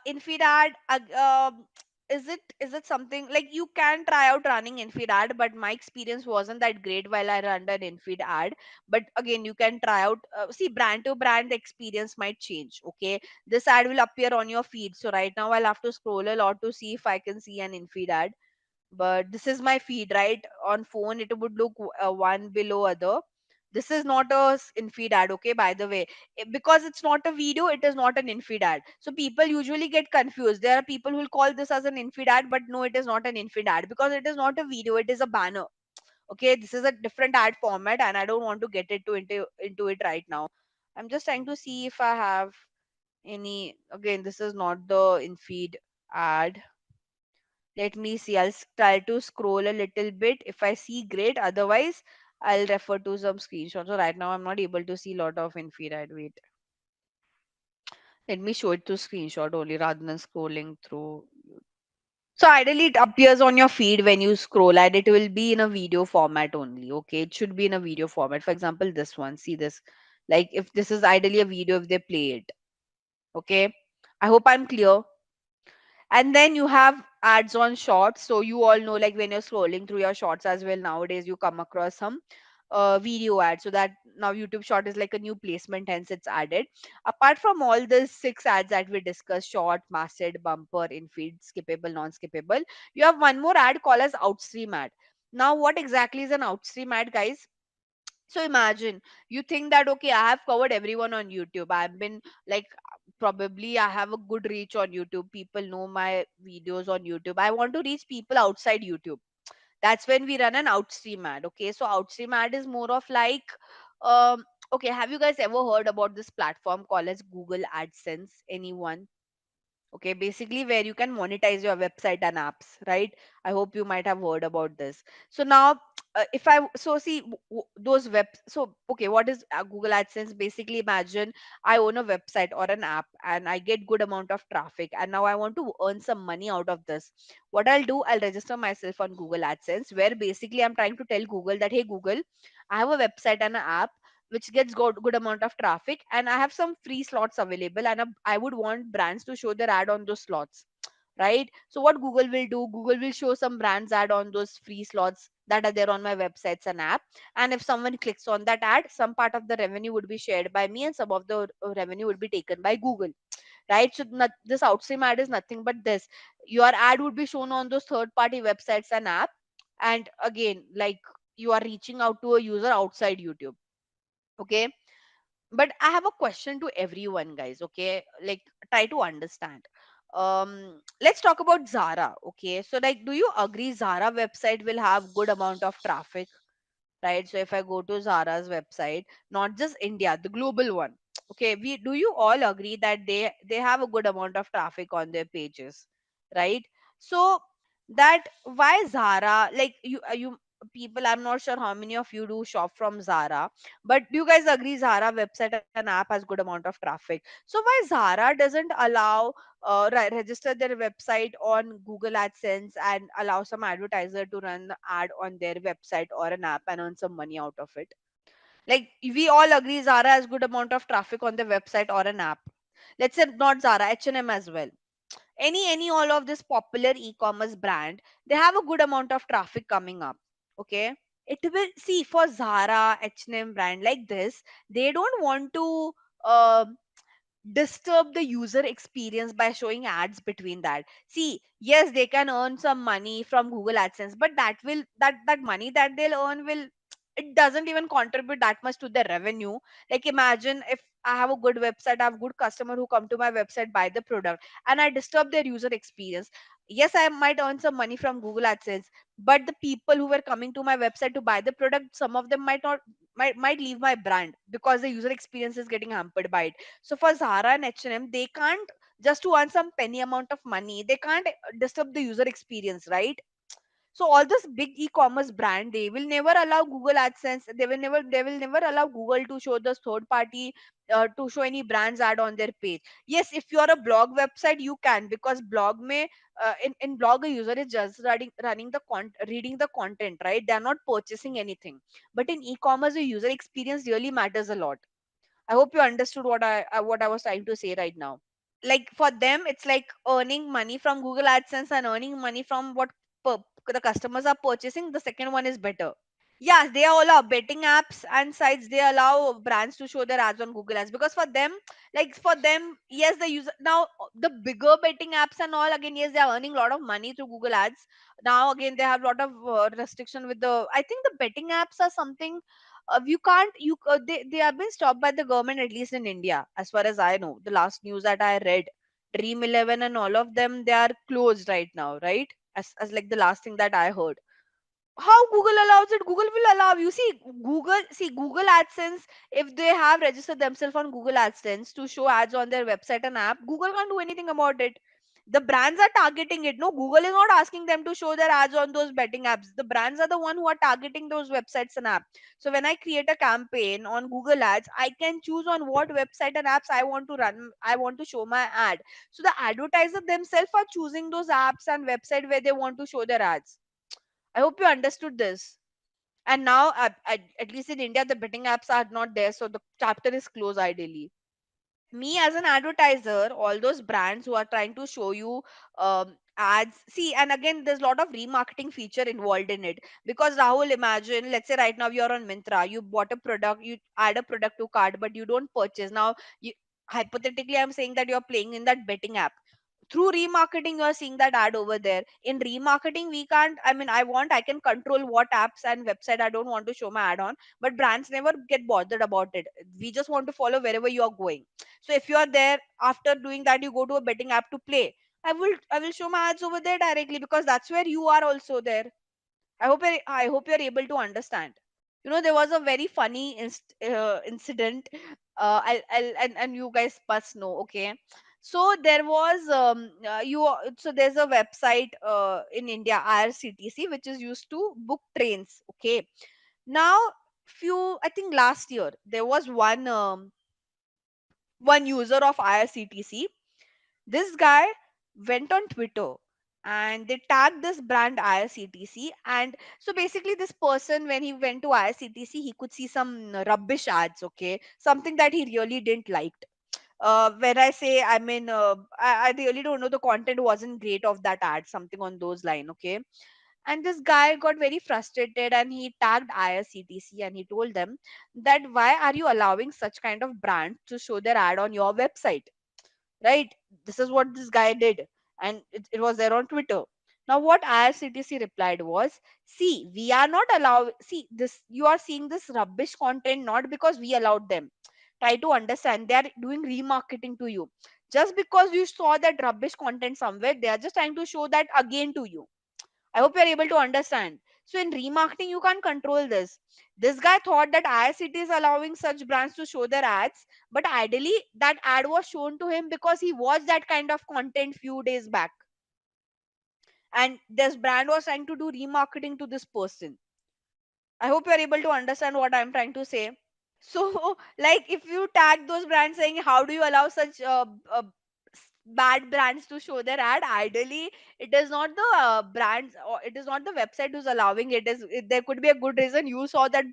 in feed ad is it something like you can try out running in feed ad, but my experience wasn't that great while I ran an in feed ad. But again, you can try out, see, brand to brand, the experience might change. Okay, this ad will appear on your feed, so right now I'll have to scroll a lot to see if I can see an in feed ad. But this is my feed, right? On phone it would look one below other. This is not a in-feed ad, okay, by the way. Because it's not a video, it is not an in-feed ad, so people usually get confused. There are people who will call this as an in-feed ad, but no, it is not an in-feed ad because it is not a video, it is a banner. Okay, this is a different ad format and I don't want to get into it right now. I'm just trying to see if I have any. Again, this is not the in-feed ad. Let me see. I'll try to scroll a little bit. If I see, great. Otherwise, I'll refer to some screenshots. So right now, I'm not able to see a lot of infrared. Wait. Let me show it to screenshot only rather than scrolling through. So ideally, it appears on your feed when you scroll, and it will be in a video format only. Okay, it should be in a video format. For example, this one. See this. Like if this is ideally a video, if they play it. Okay. I hope I'm clear. And then you have ads on shorts. So you all know, like when you're scrolling through your shorts as well, nowadays you come across some video ads. So that now YouTube short is like a new placement, hence it's added. Apart from all the six ads that we discussed, short, masthead, bumper, in-feed, skippable, non-skippable, you have one more ad called as outstream ad. Now what exactly is an outstream ad, guys? So imagine you think that, okay, I have covered everyone on YouTube. I've been like, probably I have a good reach on YouTube. People know my videos on YouTube. I want to reach people outside YouTube. That's when we run an outstream ad. Okay, so outstream ad is more of like, okay, have you guys ever heard about this platform called as Google AdSense? Anyone? Okay, basically where you can monetize your website and apps, right? I hope you might have heard about this. So now, if I so see those web, so okay, what is Google AdSense? Basically, imagine I own a website or an app and I get good amount of traffic, and now I want to earn some money out of this. What I'll do, I'll register myself on Google AdSense, where basically I'm trying to tell Google that, hey Google, I have a website and an app which gets good amount of traffic, and I have some free slots available, and I would want brands to show their ad on those slots, right? So what Google will do, Google will show some brands ad on those free slots that are there on my websites and app. And if someone clicks on that ad, some part of the revenue would be shared by me and some of the revenue would be taken by Google, right? So this outstream ad is nothing but this. Your ad would be shown on those third party websites and app, and again, like, you are reaching out to a user outside YouTube. Okay, but I have a question to everyone, guys. Okay, like, try to understand. Let's talk about Zara. Okay, so like, do you agree Zara website will have good amount of traffic, right? So if I go to Zara's website, not just India, the global one, okay, we do you all agree that they have a good amount of traffic on their pages, right? So that, why Zara, like, you people, I'm not sure how many of you do shop from Zara, but do you guys agree Zara website and app has good amount of traffic? So why Zara doesn't allow register their website on Google AdSense and allow some advertiser to run ad on their website or an app and earn some money out of it? Like, we all agree Zara has good amount of traffic on the website or an app. Let's say not Zara, H&M as well. Any all of this popular e-commerce brand, they have a good amount of traffic coming up. Okay, it will, see, for Zara, H&M brand like this, they don't want to uh, disturb the user experience by showing ads between that. See, yes, they can earn some money from Google AdSense, but that money that they'll earn will, it doesn't even contribute that much to the revenue. Like, imagine if I have a good website, I have good customer who come to my website, buy the product, and I disturb their user experience. Yes, I might earn some money from Google AdSense, but the people who were coming to my website to buy the product, some of them might not, might leave my brand because the user experience is getting hampered by it. So for Zara and H&M, they can't, just to earn some penny amount of money, they can't disturb the user experience, right? So all this big e-commerce brand, they will never allow Google AdSense, they will never allow Google to show this third party, to show any brands ad on their page. Yes, if you are a blog website, you can, because blog may, in blog, a user is just running the reading the content, right? They are not purchasing anything. But in e-commerce, the user experience really matters a lot. I hope you understood what I was trying to say right now. Like for them, it's like earning money from Google AdSense and earning money from what the customers are purchasing. The second one is better. Yes, they all are betting apps and sites. They allow brands to show their ads on Google Ads, because for them, like for them, yes, the user now, the bigger betting apps and all, again, yes, they are earning a lot of money through Google Ads. Now again, they have a lot of restriction with the. I think the betting apps are something. You can't you they have been stopped by the government, at least in India, as far as I know. The last news that I read, Dream 11 and all of them, they are closed right now, right? As like the last thing that I heard. How Google allows it? Google will allow. You see, Google AdSense, if they have registered themselves on Google AdSense to show ads on their website and app, Google can't do anything about it. The brands are targeting it. No, Google is not asking them to show their ads on those betting apps. The brands are the one who are targeting those websites and apps. So when I create a campaign on Google Ads, I can choose on what website and apps I want to run, I want to show my ad. So the advertiser themselves are choosing those apps and website where they want to show their ads. I hope you understood this. And now, at least in India, the betting apps are not there, so the chapter is closed ideally. Me as an advertiser, all those brands who are trying to show you ads, see, and again, there's a lot of remarketing feature involved in it. Because Rahul, imagine, let's say right now you're on Mintra, you bought a product, you add a product to cart, but you don't purchase. Now, you, hypothetically, I'm saying that you're playing in that betting app. Through remarketing, you are seeing that ad over there. In remarketing, we can't, I mean, I can control what apps and website I don't want to show my ad on, but brands never get bothered about it. We just want to follow wherever you are going. So if you are there, after doing that, you go to a betting app to play, I will show my ads over there directly, because that's where you are also there. I hope you're able to understand. There was a very funny incident. And you guys must know, okay? So there was so there's a website in India, IRCTC, which is used to book trains. Okay, now, I think last year there was one user of IRCTC. This guy went on Twitter and they tagged this brand IRCTC. And so basically, this person, when he went to IRCTC, he could see some rubbish ads, okay? Something that he really didn't like. When I say, I mean, I really don't know, the content wasn't great of that ad, something on those line, okay? And this guy got very frustrated and he tagged IRCTC and he told them that, why are you allowing such kind of brands to show their ad on your website? Right? This is what this guy did, and it was there on Twitter. Now, what IRCTC replied was, see, we are not allowed. See, this, you are seeing this rubbish content not because we allowed them. Try to understand, they are doing remarketing to you. Just because you saw that rubbish content somewhere, they are just trying to show that again to you. I hope you're able to understand. So in remarketing, you can't control this. This guy thought that IRCT is allowing such brands to show their ads, but ideally that ad was shown to him because he watched that kind of content few days back. And this brand was trying to do remarketing to this person. I hope you're able to understand what I'm trying to say. So, like, if you tag those brands saying, how do you allow such bad brands to show their ad? Ideally, it is not the brands, or it is not the website who's allowing it. There could be a good reason you saw that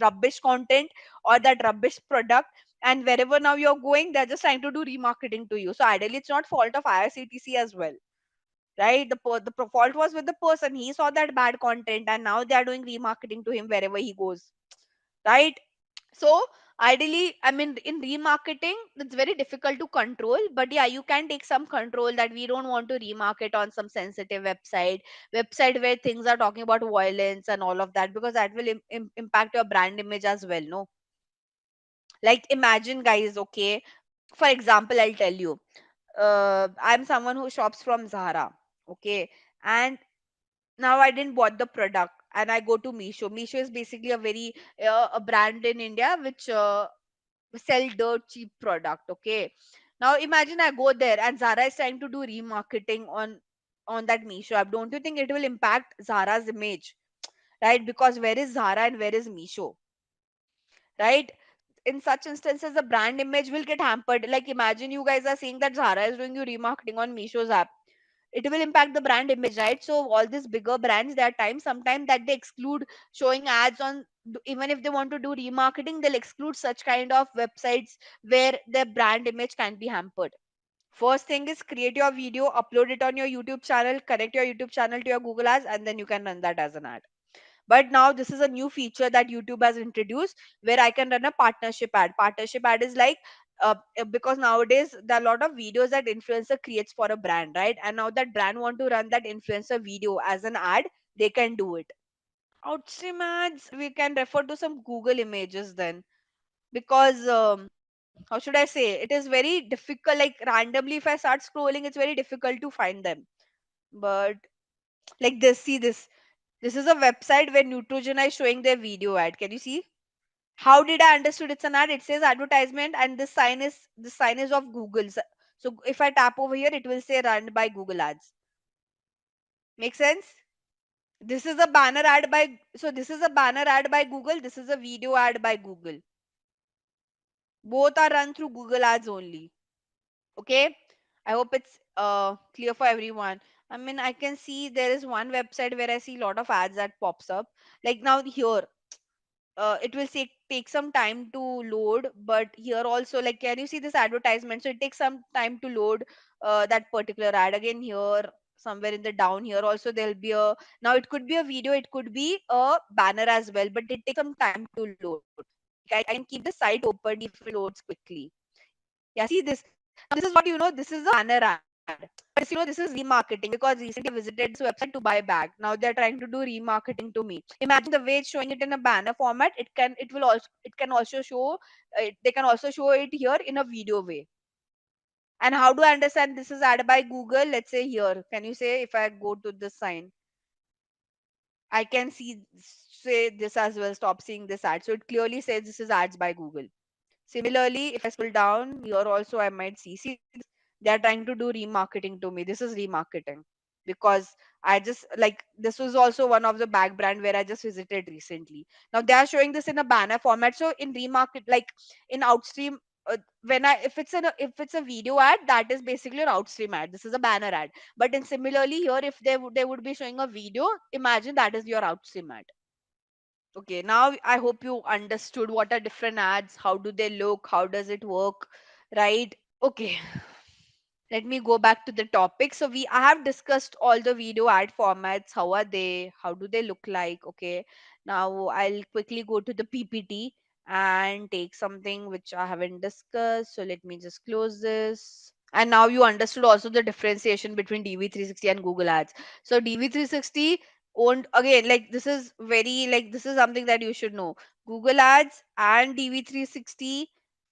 rubbish content or that rubbish product, and wherever now you're going, they're just trying to do remarketing to you. So, ideally, it's not fault of IRCTC as well. Right, fault was with the person. He saw that bad content, and now they are doing remarketing to him wherever he goes. Right, so ideally, I mean, in remarketing, it's very difficult to control, but yeah, you can take some control that we don't want to remarket on some sensitive website where things are talking about violence and all of that, because that will impact your brand image as well, no? Like, imagine, guys, okay, for example, I'll tell you, I'm someone who shops from Zara. Okay. And now I didn't bought the product and I go to Meesho. Meesho is basically a very a brand in India which sell dirt cheap product. Okay. Now imagine I go there and Zara is trying to do remarketing on that Meesho app. Don't you think it will impact Zara's image? Right? Because where is Zara and where is Meesho? Right? In such instances, the brand image will get hampered. Like imagine you guys are saying that Zara is doing you remarketing on Meesho's app, it will impact the brand image, right? So all these bigger brands, there are times sometimes that they exclude showing ads on, even if they want to do remarketing, they'll exclude such kind of websites where their brand image can be hampered. First thing is create your video, upload it on your YouTube channel, connect your YouTube channel to your Google ads, and then you can run that as an ad. But now this is a new feature that YouTube has introduced where I can run a partnership ad. Partnership ad is like because nowadays there are a lot of videos that influencer creates for a brand, right? And now that brand want to run that influencer video as an ad, they can do it. Outstream ads, we can refer to some Google images then, because how should I say? It is very difficult. Like randomly, if I start scrolling, it's very difficult to find them. But like this, see this. This is a website where Neutrogena is showing their video ad. Can you see? How did I understood it's an ad? It says advertisement, and this sign is of Google. So if I tap over here, it will say run by Google Ads. Make sense? This is a banner ad by this is a banner ad by Google. This is a video ad by Google. Both are run through Google Ads only. Okay. I hope it's clear for everyone. I mean, I can see there is one website where I see a lot of ads that pops up. Like now here, it will take some time to load, but here also, like, can you see this advertisement? So it takes some time to load that particular ad. Again here, somewhere in the down here also there'll be a, now it could be a video, it could be a banner as well, but it takes some time to load. Like I can keep the site open if it loads quickly. Yeah, see this. Now this is what, this is a banner ad. But this, this is remarketing because recently I visited this website to buy a bag. Now they're trying to do remarketing to me. Imagine the way it's showing it in a banner format. It can also show they can also show it here in a video way. And how do I understand this is ad by Google? Let's say here. Can you say if I go to this sign, I can say this as well. Stop seeing this ad. So it clearly says this is ads by Google. Similarly, if I scroll down here also, I might see this. They are trying to do remarketing to me. This is remarketing because I just like this was also one of the bag brand where I just visited recently. Now they are showing this in a banner format. So in remarket, like in Outstream, when I if it's a video ad, that is basically an Outstream ad. This is a banner ad. But in similarly here, if they would be showing a video, imagine that is your Outstream ad. Okay, now I hope you understood what are different ads, how do they look, how does it work, right? Okay, let me go back to the topic. So I have discussed all the video ad formats. How are they? How do they look like? Okay, now I'll quickly go to the PPT and take something which I haven't discussed. So let me just close this. And now you understood also the differentiation between DV360 and Google Ads. So DV360 owned again, like this is very, like this is something that you should know. Google Ads and DV360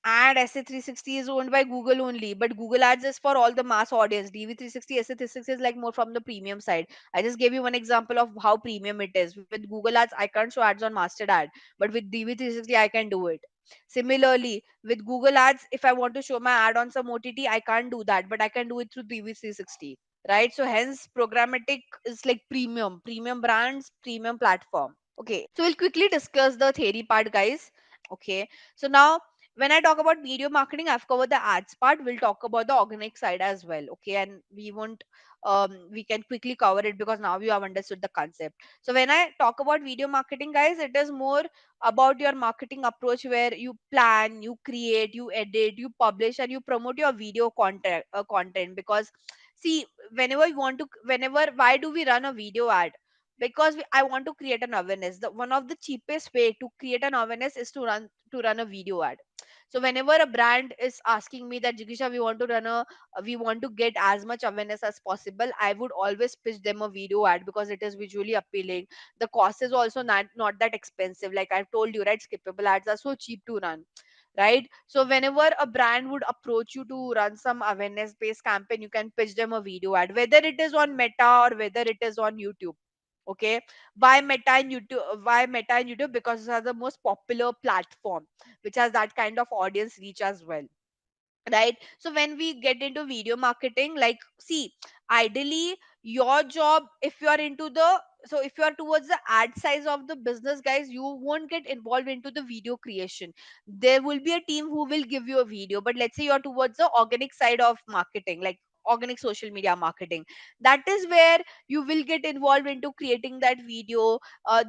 and SA360 is owned by Google only, but Google Ads is for all the mass audience. DV360, SA360 is like more from the premium side. I just gave you one example of how premium it is. With Google Ads, I can't show ads on mastered ad, but with DV360, I can do it. Similarly, with Google Ads, if I want to show my ad on some OTT, I can't do that, but I can do it through DV360. Right? So hence programmatic is like premium brands, premium platform. Okay, so we'll quickly discuss the theory part, guys. Okay, so now when I talk about video marketing, I've covered the ads part. We'll talk about the organic side as well. Okay, and we can quickly cover it because now you have understood the concept. So when I talk about video marketing, guys, it is more about your marketing approach where you plan, you create, you edit, you publish, and you promote your video content. Because see, whenever, why do we run a video ad? Because I want to create an awareness. One of the cheapest way to create an awareness is to run a video ad. So whenever a brand is asking me that, Jigisha, we want to get as much awareness as possible, I would always pitch them a video ad because it is visually appealing. The cost is also not that expensive. Like I've told you, right? Skippable ads are so cheap to run, right? So whenever a brand would approach you to run some awareness based campaign, you can pitch them a video ad, whether it is on Meta or whether it is on YouTube. Okay, why Meta and YouTube? Why Meta and YouTube? Because these are the most popular platform, which has that kind of audience reach as well, right? So when we get into video marketing, like, see, ideally your job, if you are into the, so if you are towards the ad size of the business, guys, you won't get involved into the video creation. There will be a team who will give you a video, but let's say you are towards the organic side of marketing, like organic social media marketing, that is where you will get involved into creating that video.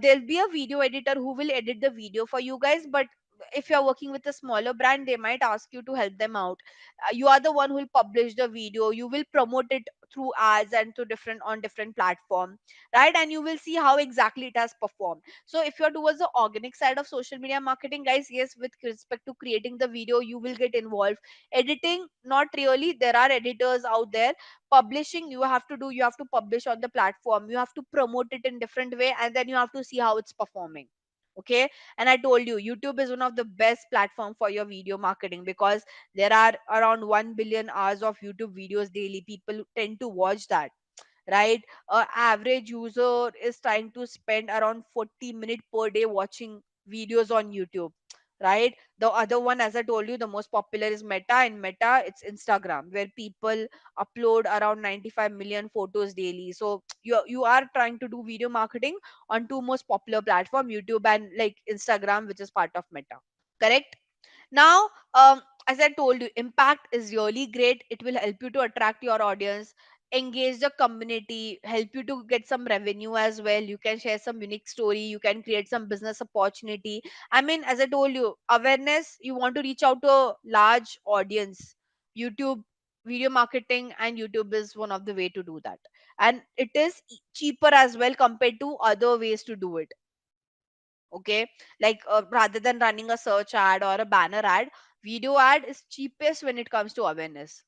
There'll be a video editor who will edit the video for you guys, but if you're working with a smaller brand, they might ask you to help them out. You are the one who will publish the video, you will promote it through ads and to different on different platform, right? And you will see how exactly it has performed. So if you're towards the organic side of social media marketing, guys, yes, with respect to creating the video, you will get involved. Editing, not really, there are editors out there. Publishing, you have to publish on the platform, you have to promote it in different way, and then you have to see how it's performing. Okay, and I told you, YouTube is one of the best platform for your video marketing, because there are around 1 billion hours of YouTube videos daily. People tend to watch that, right? A average user is trying to spend around 40 minutes per day watching videos on YouTube, right? The other one, as I told you, the most popular is Meta. And Meta, it's Instagram, where people upload around 95 million photos daily. So you are trying to do video marketing on two most popular platform, YouTube and like Instagram, which is part of Meta, correct? Now, as I told you, impact is really great. It will help you to attract your audience, engage the community, help you to get some revenue as well. You can share some unique story, you can create some business opportunity. I mean, as I told you, awareness, you want to reach out to a large audience. YouTube video marketing and YouTube is one of the way to do that. And it is cheaper as well compared to other ways to do it. Okay, like rather than running a search ad or a banner ad, video ad is cheapest when it comes to awareness.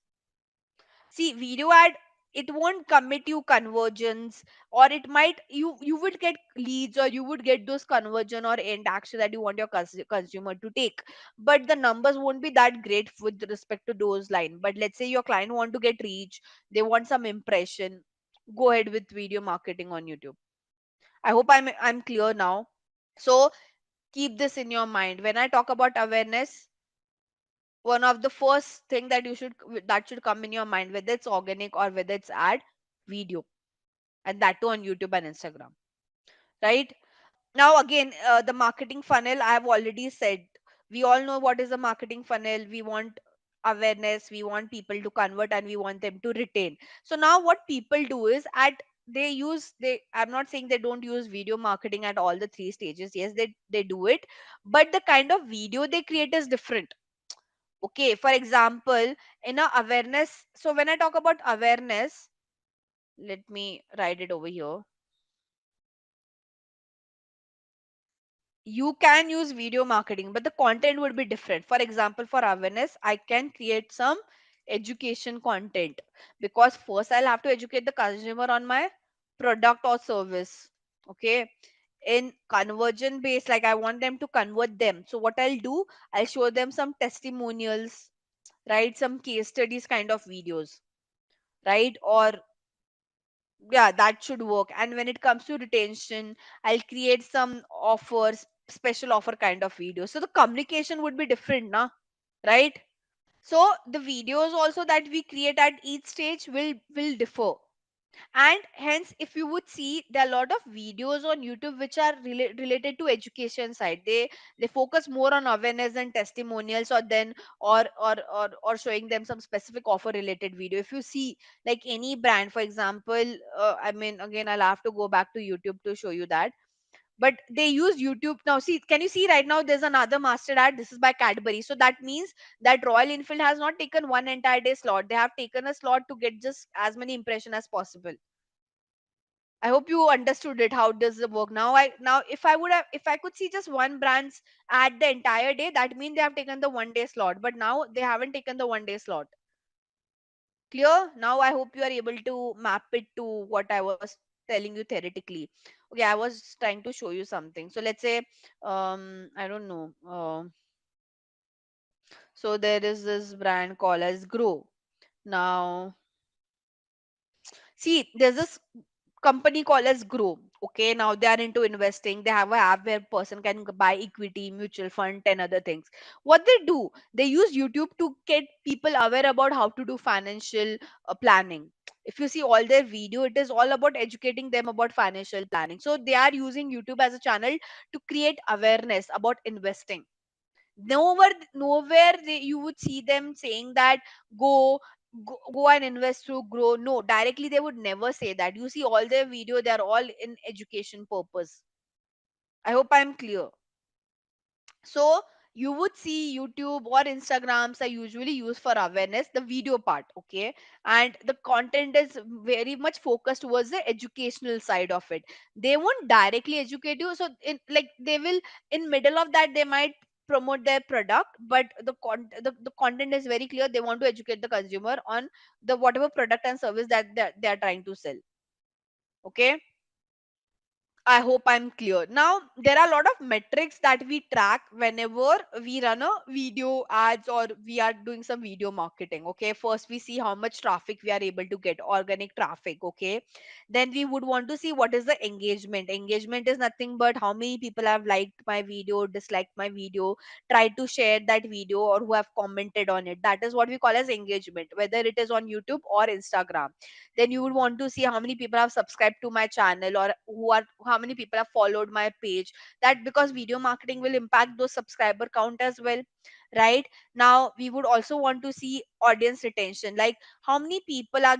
See, video ad, it won't commit you conversions, or it might, you would get leads, or you would get those conversion or end action that you want your consumer to take, but the numbers won't be that great with respect to those line. But let's say your client want to get reach, they want some impression, go ahead with video marketing on YouTube. I hope I'm clear now. So keep this in your mind. When I talk about awareness, one of the first thing that should come in your mind, whether it's organic or whether it's ad, video, and that too on YouTube and Instagram, right? Now again, the marketing funnel, I have already said, we all know what is a marketing funnel. We want awareness, we want people to convert, and we want them to retain. So now what people do is, at they use they I'm not saying they don't use video marketing at all the three stages. Yes, they do it, but the kind of video they create is different. Okay, for example, in a awareness, so when I talk about awareness, let me write it over here. You can use video marketing, but the content would be different. For example, for awareness, I can create some education content, because first I'll have to educate the consumer on my product or service. Okay, in conversion base, like I want them to convert them, so what I'll do, I'll show them some testimonials, right? Some case studies kind of videos, right? Or yeah, that should work. And when it comes to retention, I'll create some offers, special offer kind of videos, so the communication would be different now, right? So the videos also that we create at each stage will differ. And hence, if you would see, there are a lot of videos on YouTube which are related to education side. They focus more on awareness and testimonials, or then or showing them some specific offer related video. If you see, like any brand, for example, I mean, again, I'll have to go back to YouTube to show you that, but they use YouTube. Now see, can you see right now there's another master ad, this is by Cadbury. So that means that Royal Enfield has not taken one entire day slot, they have taken a slot to get just as many impression as possible. I hope you understood it. How does it work now? If I could see just one brand's ad the entire day, that means they have taken the 1 day slot. But now they haven't taken the 1 day slot. Clear? Now I hope you are able to map it to what I was telling you theoretically. Okay, I was trying to show you something. So let's say, I don't know. So there is this brand called as Grow. Now, see, there's this company called as Grow. Okay, now they are into investing. They have a app where person can buy equity, mutual fund, and other things. What they do, they use YouTube to get people aware about how to do financial planning. If you see all their video, it is all about educating them about financial planning. So they are using YouTube as a channel to create awareness about investing. Nowhere you would see them saying that go, go and invest through Grow. No, directly they would never say that. You see all their video, they are all in education purpose. I hope I'm clear. So you would see YouTube or Instagrams are usually used for awareness, the video part, okay, and the content is very much focused towards the educational side of it. They won't directly educate you, so in like they will, in middle of that they might promote their product, but the content is very clear. They want to educate the consumer on the whatever product and service that they are trying to sell. Okay, I hope I'm clear. Now, there are a lot of metrics that we track whenever we run a video ads or we are doing some video marketing. Okay. First, we see how much traffic we are able to get, organic traffic. Okay. Then we would want to see what is the engagement. Engagement is nothing but how many people have liked my video, disliked my video, tried to share that video, or who have commented on it. That is what we call as engagement, whether it is on YouTube or Instagram. Then you would want to see how many people have subscribed to my channel, or who are how many people have followed my page. That, because video marketing will impact those subscriber count as well, right? Now we would also want to see audience retention, like how many people are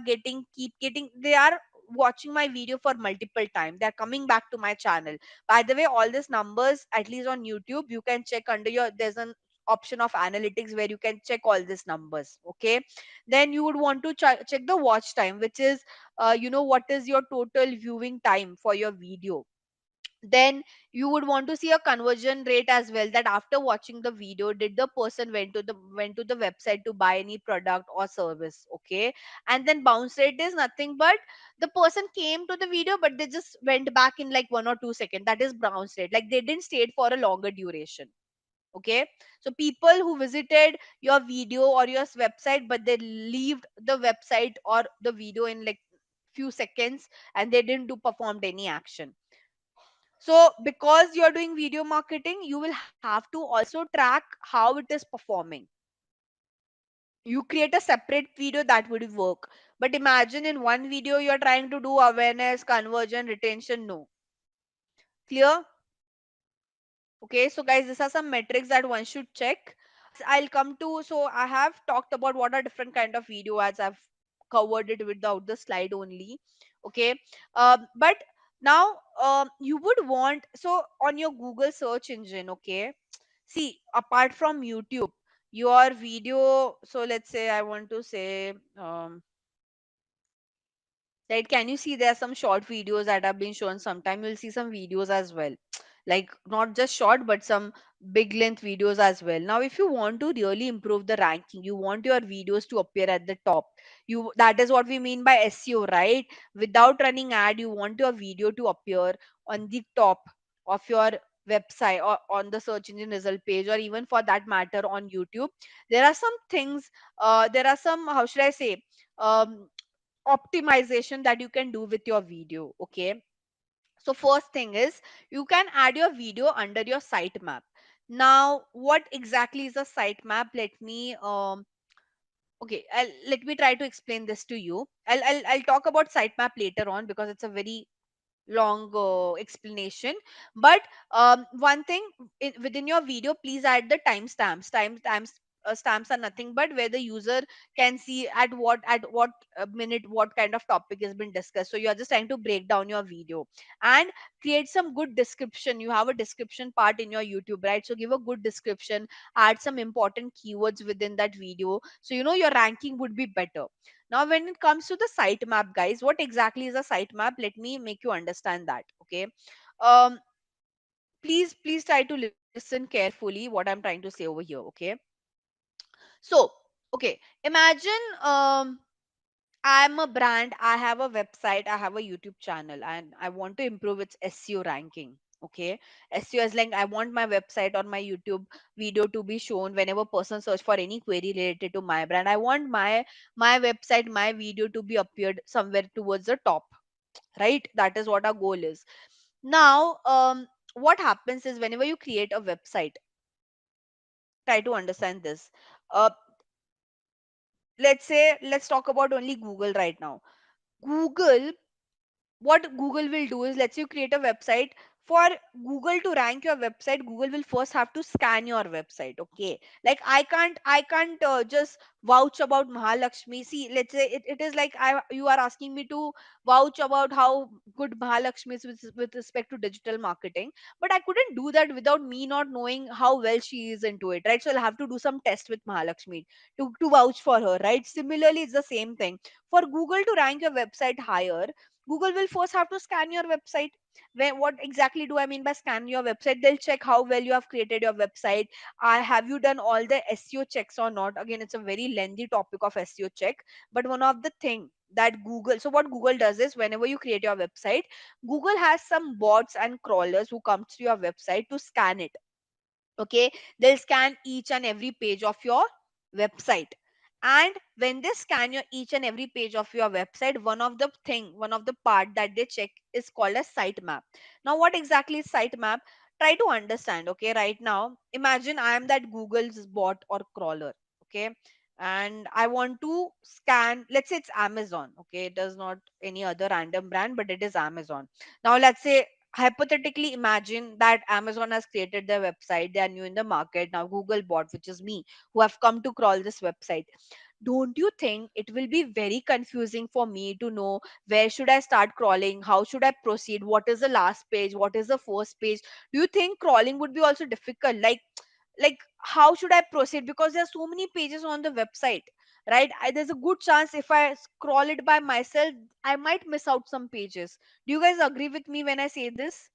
keep getting, they are watching my video for multiple time, they're coming back to my channel. By the way, all these numbers, at least on YouTube, you can check under your, there's an option of analytics where you can check all these numbers. Okay. Then you would want to check the watch time, which is what is your total viewing time for your video. Then you would want to see a conversion rate as well, that after watching the video, did the person went to the website to buy any product or service. Okay. And then bounce rate is nothing but the person came to the video but they just went back in like 1 or 2 seconds. That is bounce rate, like they didn't stay for a longer duration. Okay. So people who visited your video or your website but they leave the website or the video in like few seconds, and they didn't do performed any action. So because you're doing video marketing, you will have to also track how it is performing. You create a separate video that would work, but imagine in one video you're trying to do awareness, conversion, retention. No. Clear? Okay, so guys, these are some metrics that one should check. I'll come to, so I have talked about what are different kind of video ads. I've covered it without the slide only. Okay. But now you would want, so on your Google search engine, okay, see, apart from YouTube, your video, so let's say I want to say, right, can you see there are some short videos that have been shown? Sometime you'll see some videos as well, like not just short but some big length videos as well. Now if you want to really improve the ranking, you want your videos to appear at the top. You, that is what we mean by SEO, right? Without running ad, you want your video to appear on the top of your website or on the search engine result page, or even for that matter on YouTube. There are some things, there are some, how should I say, um optimization that you can do with your video. Okay. So first thing is, you can add your video under your sitemap. Now what exactly is a sitemap? Let me okay, let me try to explain this to you. I'll talk about sitemap later on because it's a very long explanation. But one thing, within your video, please add the timestamps. Stamps are nothing but where the user can see at what minute what kind of topic has been discussed. So you are just trying to break down your video and create some good description. You have a description part in your YouTube, right? So give a good description, add some important keywords within that video, so your ranking would be better. Now, when it comes to the sitemap, guys, what exactly is a sitemap? Let me make you understand that. Okay. Um, please try to listen carefully what I'm trying to say over here. Okay. So, okay, imagine I'm a brand, I have a website, I have a YouTube channel, and I want to improve its SEO ranking. Okay, SEO is like I want my website or my YouTube video to be shown whenever person search for any query related to my brand. I want my website, my video to be appeared somewhere towards the top, right? That is what our goal is. Now, what happens is whenever you create a website, try to understand this. Uh, let's say let's talk about only Google right now. Google, what Google will do is, let's you create a website. For Google to rank your website, Google will first have to scan your website. Okay, like I can't just vouch about Mahalakshmi. See, let's say it is like you are asking me to vouch about how good Mahalakshmi is with respect to digital marketing, but I couldn't do that without me not knowing how well she is into it, right? So I'll have to do some test with Mahalakshmi to vouch for her, right? Similarly, it's the same thing. For Google to rank your website higher, Google will first have to scan your website. What exactly do I mean by scan your website? They'll check how well you have created your website. Have you done all the SEO checks or not? Again, it's a very lengthy topic of SEO check. But one of the thing that Google, so what Google does is whenever you create your website, Google has some bots and crawlers who come to your website to scan it. Okay, they'll scan each and every page of your website, and when they scan your each and every page of your website, one of the part that they check is called a sitemap. Now what exactly is sitemap? Try to understand. Okay, right now imagine I am that Google's bot or crawler. Okay, and I want to scan, let's say it's Amazon. Okay, it does not any other random brand, but it is Amazon. Now let's say, hypothetically imagine that Amazon has created their website, they are new in the market. Now Google bot, which is me, who have come to crawl this website, don't you think it will be very confusing for me to know where should I start crawling, how should I proceed, what is the last page, what is the first page? Do you think crawling would be also difficult? Like how should I proceed, because there are so many pages on the website, right? There's a good chance if I scroll it by myself, I might miss out some pages. Do you guys agree with me when I say this?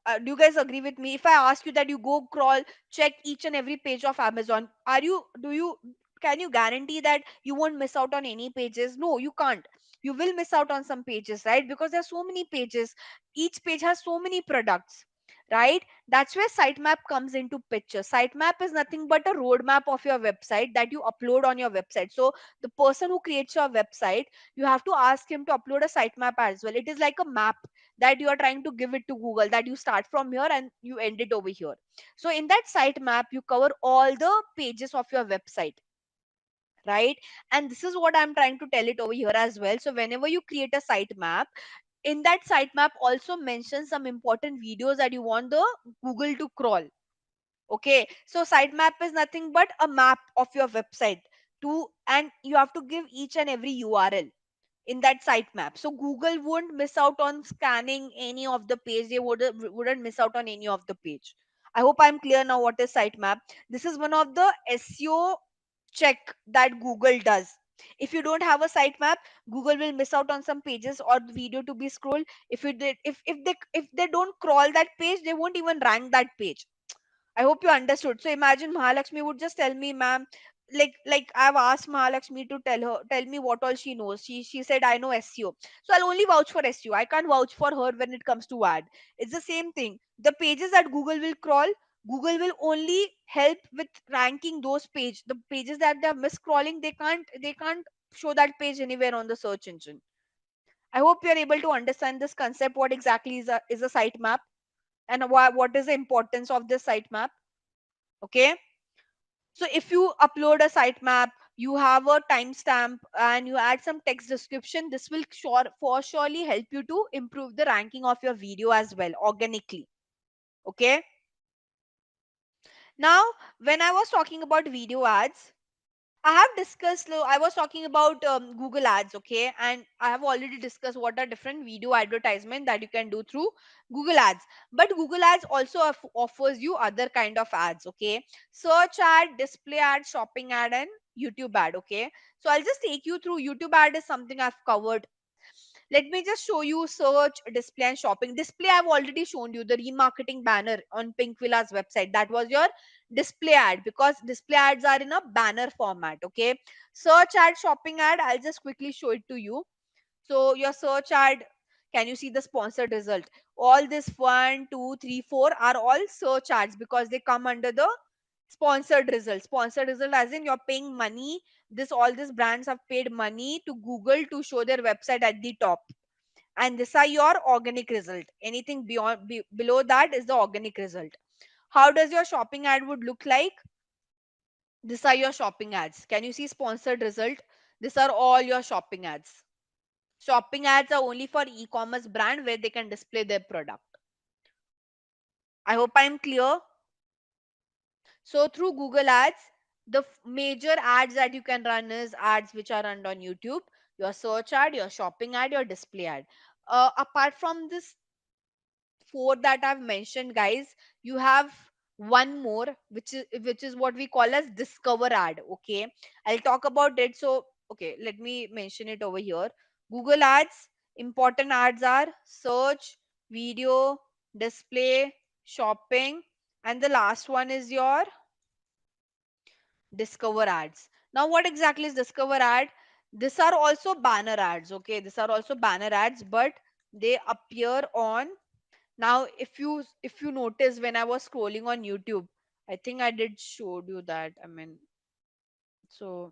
Do you guys agree with me if I ask you that you go crawl, check each and every page of Amazon? Are you do you Can you guarantee that you won't miss out on any pages? No, you can't. You will miss out on some pages, right? Because there are so many pages, each page has so many products, right? That's where sitemap comes into picture. Sitemap is nothing but a roadmap of your website that you upload on your website. So the person who creates your website, you have to ask him to upload a sitemap as well. It is like a map that you are trying to give it to Google, that you start from here and you end it over here. So in that sitemap, you cover all the pages of your website, right? And this is what I'm trying to tell it over here as well. So whenever you create a sitemap, in that sitemap also mention some important videos that you want the Google to crawl. Okay, so sitemap is nothing but a map of your website to, and you have to give each and every URL in that sitemap. So Google won't miss out on scanning any of the page. They wouldn't miss out on any of the page. I hope I'm clear now what is sitemap. This is one of the SEO check that Google does. If you don't have a sitemap, Google will miss out on some pages or video to be scrolled. If they don't crawl that page, they won't even rank that page. I hope you understood. So imagine Mahalakshmi would just tell me, ma'am, like I've asked Mahalakshmi to tell me what all she knows. She said I know SEO. So I'll only vouch for SEO. I can't vouch for her when it comes to ad. It's the same thing. The pages that Google will crawl, Google will only help with ranking those page. The pages that they're miscrawling, they can't show that page anywhere on the search engine. I hope you're able to understand this concept. What exactly is a sitemap, and what is the importance of this sitemap? Okay, so if you upload a sitemap, you have a timestamp and you add some text description, this will surely help you to improve the ranking of your video as well organically. Okay, now when I was talking about video ads, I have discussed, I was talking about Google ads, okay, and I have already discussed what are different video advertisement that you can do through Google ads. But Google ads also offers you other kind of ads, okay, search ad, display ad, shopping ad, and YouTube ad, okay. So I'll just take you through. YouTube ad is something I've covered. Let me just show you search, display, and shopping. Display, I've already shown you the remarketing banner on Pink Villa's website. That was your display ad, because display ads are in a banner format. Okay. Search ad, shopping ad, I'll just quickly show it to you. So your search ad, Can you see the sponsored result? All this one, two, three, four are all search ads because they come under the sponsored result. Sponsored result as in you're paying money. This all these brands have paid money to Google to show their website at the top, and these are your organic result. Anything below that is the organic result. How does your shopping ad would look like? These are your shopping ads. Can you see sponsored result? These are all your shopping ads. Shopping ads are only for e-commerce brand where they can display their product. I hope I'm clear. So through Google Ads, the major ads that you can run is ads which are run on YouTube, your search ad, your shopping ad, your display ad. Apart from this four that I've mentioned, guys, you have one more, which is what we call as discover ad. Okay, I'll talk about it. So, okay, let me mention it over here. Google Ads, important ads are search, video, display, shopping, and the last one is your discover ads. Now, what exactly is discover ad? These are also banner ads. Okay, these are also banner ads, but they appear on. Now, if you notice, when I was scrolling on YouTube, I think I did showed you that. I mean, so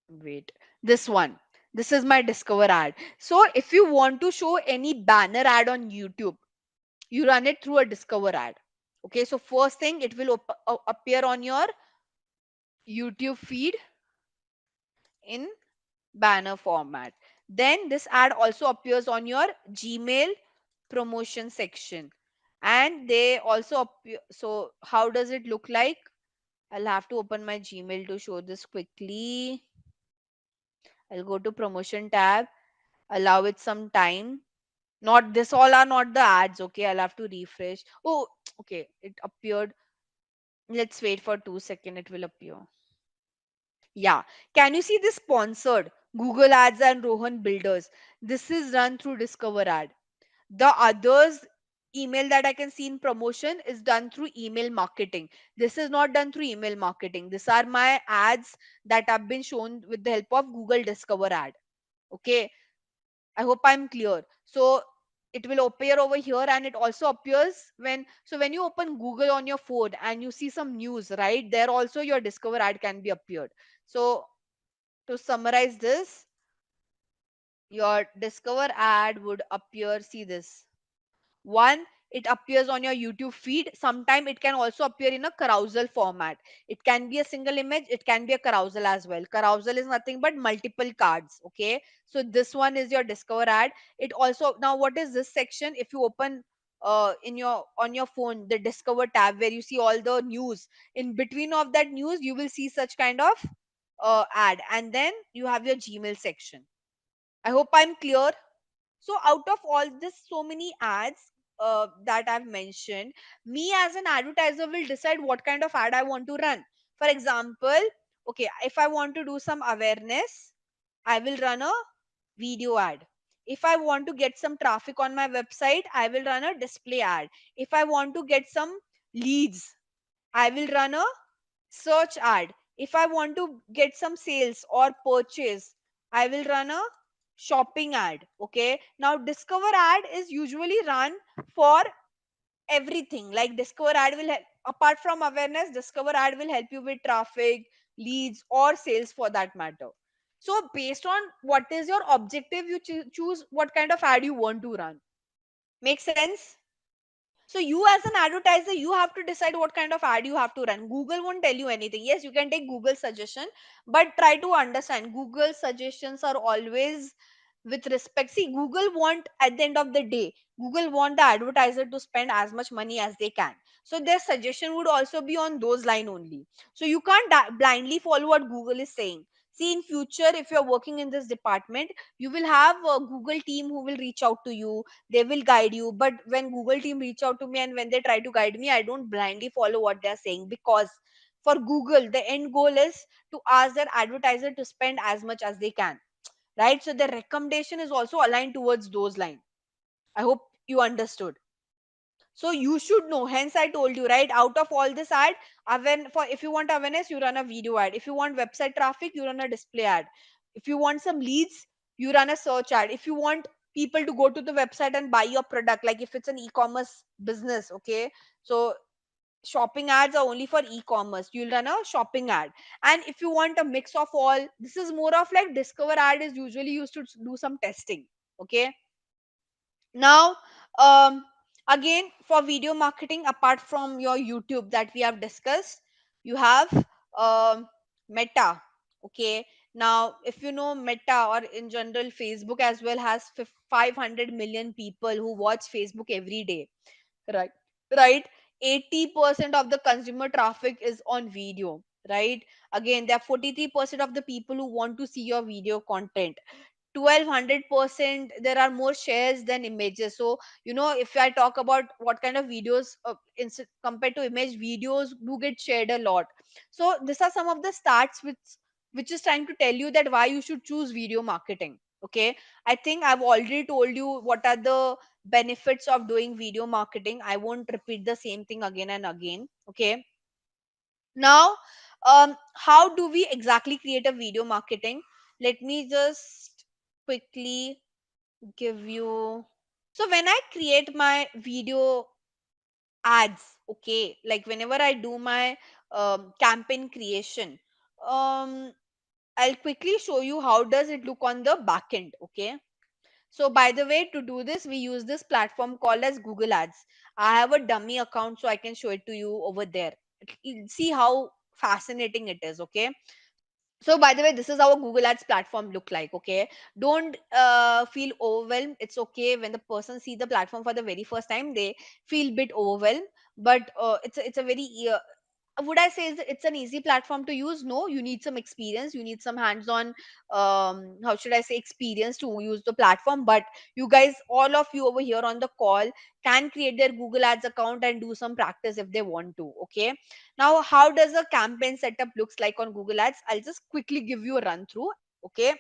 wait, this one. This is my discover ad. So if you want to show any banner ad on YouTube, you run it through a discover ad. Okay, so first thing, it will appear on your YouTube feed in banner format. Then this ad also appears on your Gmail promotion section, and they also appear. So how does it look like? I'll have to open my Gmail to show this quickly. I'll go to promotion tab, allow it some time. Not this, all are not the ads. Okay, I'll have to refresh. Oh, okay, it appeared. Let's wait for 2 seconds, it will appear. Yeah, can you see this sponsored Google Ads and Rohan Builders? This is run through Discover Ad. The others email that I can see in promotion is done through email marketing. This is not done through email marketing. These are my ads that have been shown with the help of Google Discover Ad. Okay, I hope I'm clear. So it will appear over here, and it also appears when you open Google on your phone and you see some news, right? There also your Discover Ad can be appeared. So to summarize this, your Discover Ad would appear. See this. One, it appears on your YouTube feed. Sometime it can also appear in a carousel format. It can be a single image, it can be a carousel as well. Carousel is nothing but multiple cards. Okay, so this one is your discover ad. It also, now what is this section? If you open in your on your phone the discover tab where you see all the news, in between of that news you will see such kind of ad, and then you have your Gmail section. I hope I'm clear. So out of all this, so many ads that I've mentioned, me as an advertiser will decide what kind of ad I want to run. For example, okay, if I want to do some awareness, I will run a video ad. If I want to get some traffic on my website, I will run a display ad. If I want to get some leads, I will run a search ad. If I want to get some sales or purchase, I will run a shopping ad. Okay, now discover ad is usually run for everything. Like discover ad will help, apart from awareness, discover ad will help you with traffic, leads, or sales for that matter. So based on what is your objective, you choose what kind of ad you want to run. Make sense? So you as an advertiser, you have to decide what kind of ad you have to run. Google won't tell you anything. Yes, you can take Google suggestion, but try to understand Google suggestions are always with respect. See, Google want, at the end of the day, Google want the advertiser to spend as much money as they can. So their suggestion would also be on those line only. So you can't blindly follow what Google is saying. See, in future, if you're working in this department, you will have a Google team who will reach out to you, they will guide you. But when Google team reach out to me and when they try to guide me, I don't blindly follow what they're saying, because for Google the end goal is to ask their advertiser to spend as much as they can, right? So the recommendation is also aligned towards those lines. I hope you understood. So you should know, hence I told you, right? Out of all this ad, for if you want awareness, you run a video ad. If you want website traffic, you run a display ad. If you want some leads, You run a search ad. If you want people to go to the website and buy your product, like if it's an e-commerce business, okay, so shopping ads are only for e-commerce, you'll run a shopping ad. And if you want a mix of all, this is more of like discover ad is usually used to do some testing. Okay. Now, um again, for video marketing, apart from your YouTube that we have discussed, you have Meta. Okay. Now, if you know Meta, or in general Facebook as well, has 500 million people who watch Facebook every day. Right. Right. 80% of the consumer traffic is on video. Right. Again, there are 43% of the people who want to see your video content. 1200% there are more shares than images. So, if I talk about what kind of videos, compared to image, videos do get shared a lot. So these are some of the stats which is trying to tell you that why you should choose video marketing. Okay. I think I've already told you what are the benefits of doing video marketing. I won't repeat the same thing again and again. Okay. Now, how do we exactly create a video marketing? Let me just quickly give you. So when I create my video ads, okay, like whenever I do my campaign creation, um, I'll quickly show you how does it look on the back end. Okay. So by the way, to do this, we use this platform called as Google Ads. I have a dummy account, so I can show it to you over there. See how fascinating it is. Okay. So by the way, this is how a Google Ads platform look like. Okay. Don't feel overwhelmed. It's okay when the person see the platform for the very first time, they feel bit overwhelmed. But it's a very would I say it's an easy platform to use? No, you need some experience, you need some hands-on, how should I say, experience to use the platform. But you guys, all of you over here on the call, can create their Google Ads account and do some practice if they want to. Okay. Now, how does a campaign setup looks like on Google Ads? I'll just quickly give you a run through. Okay.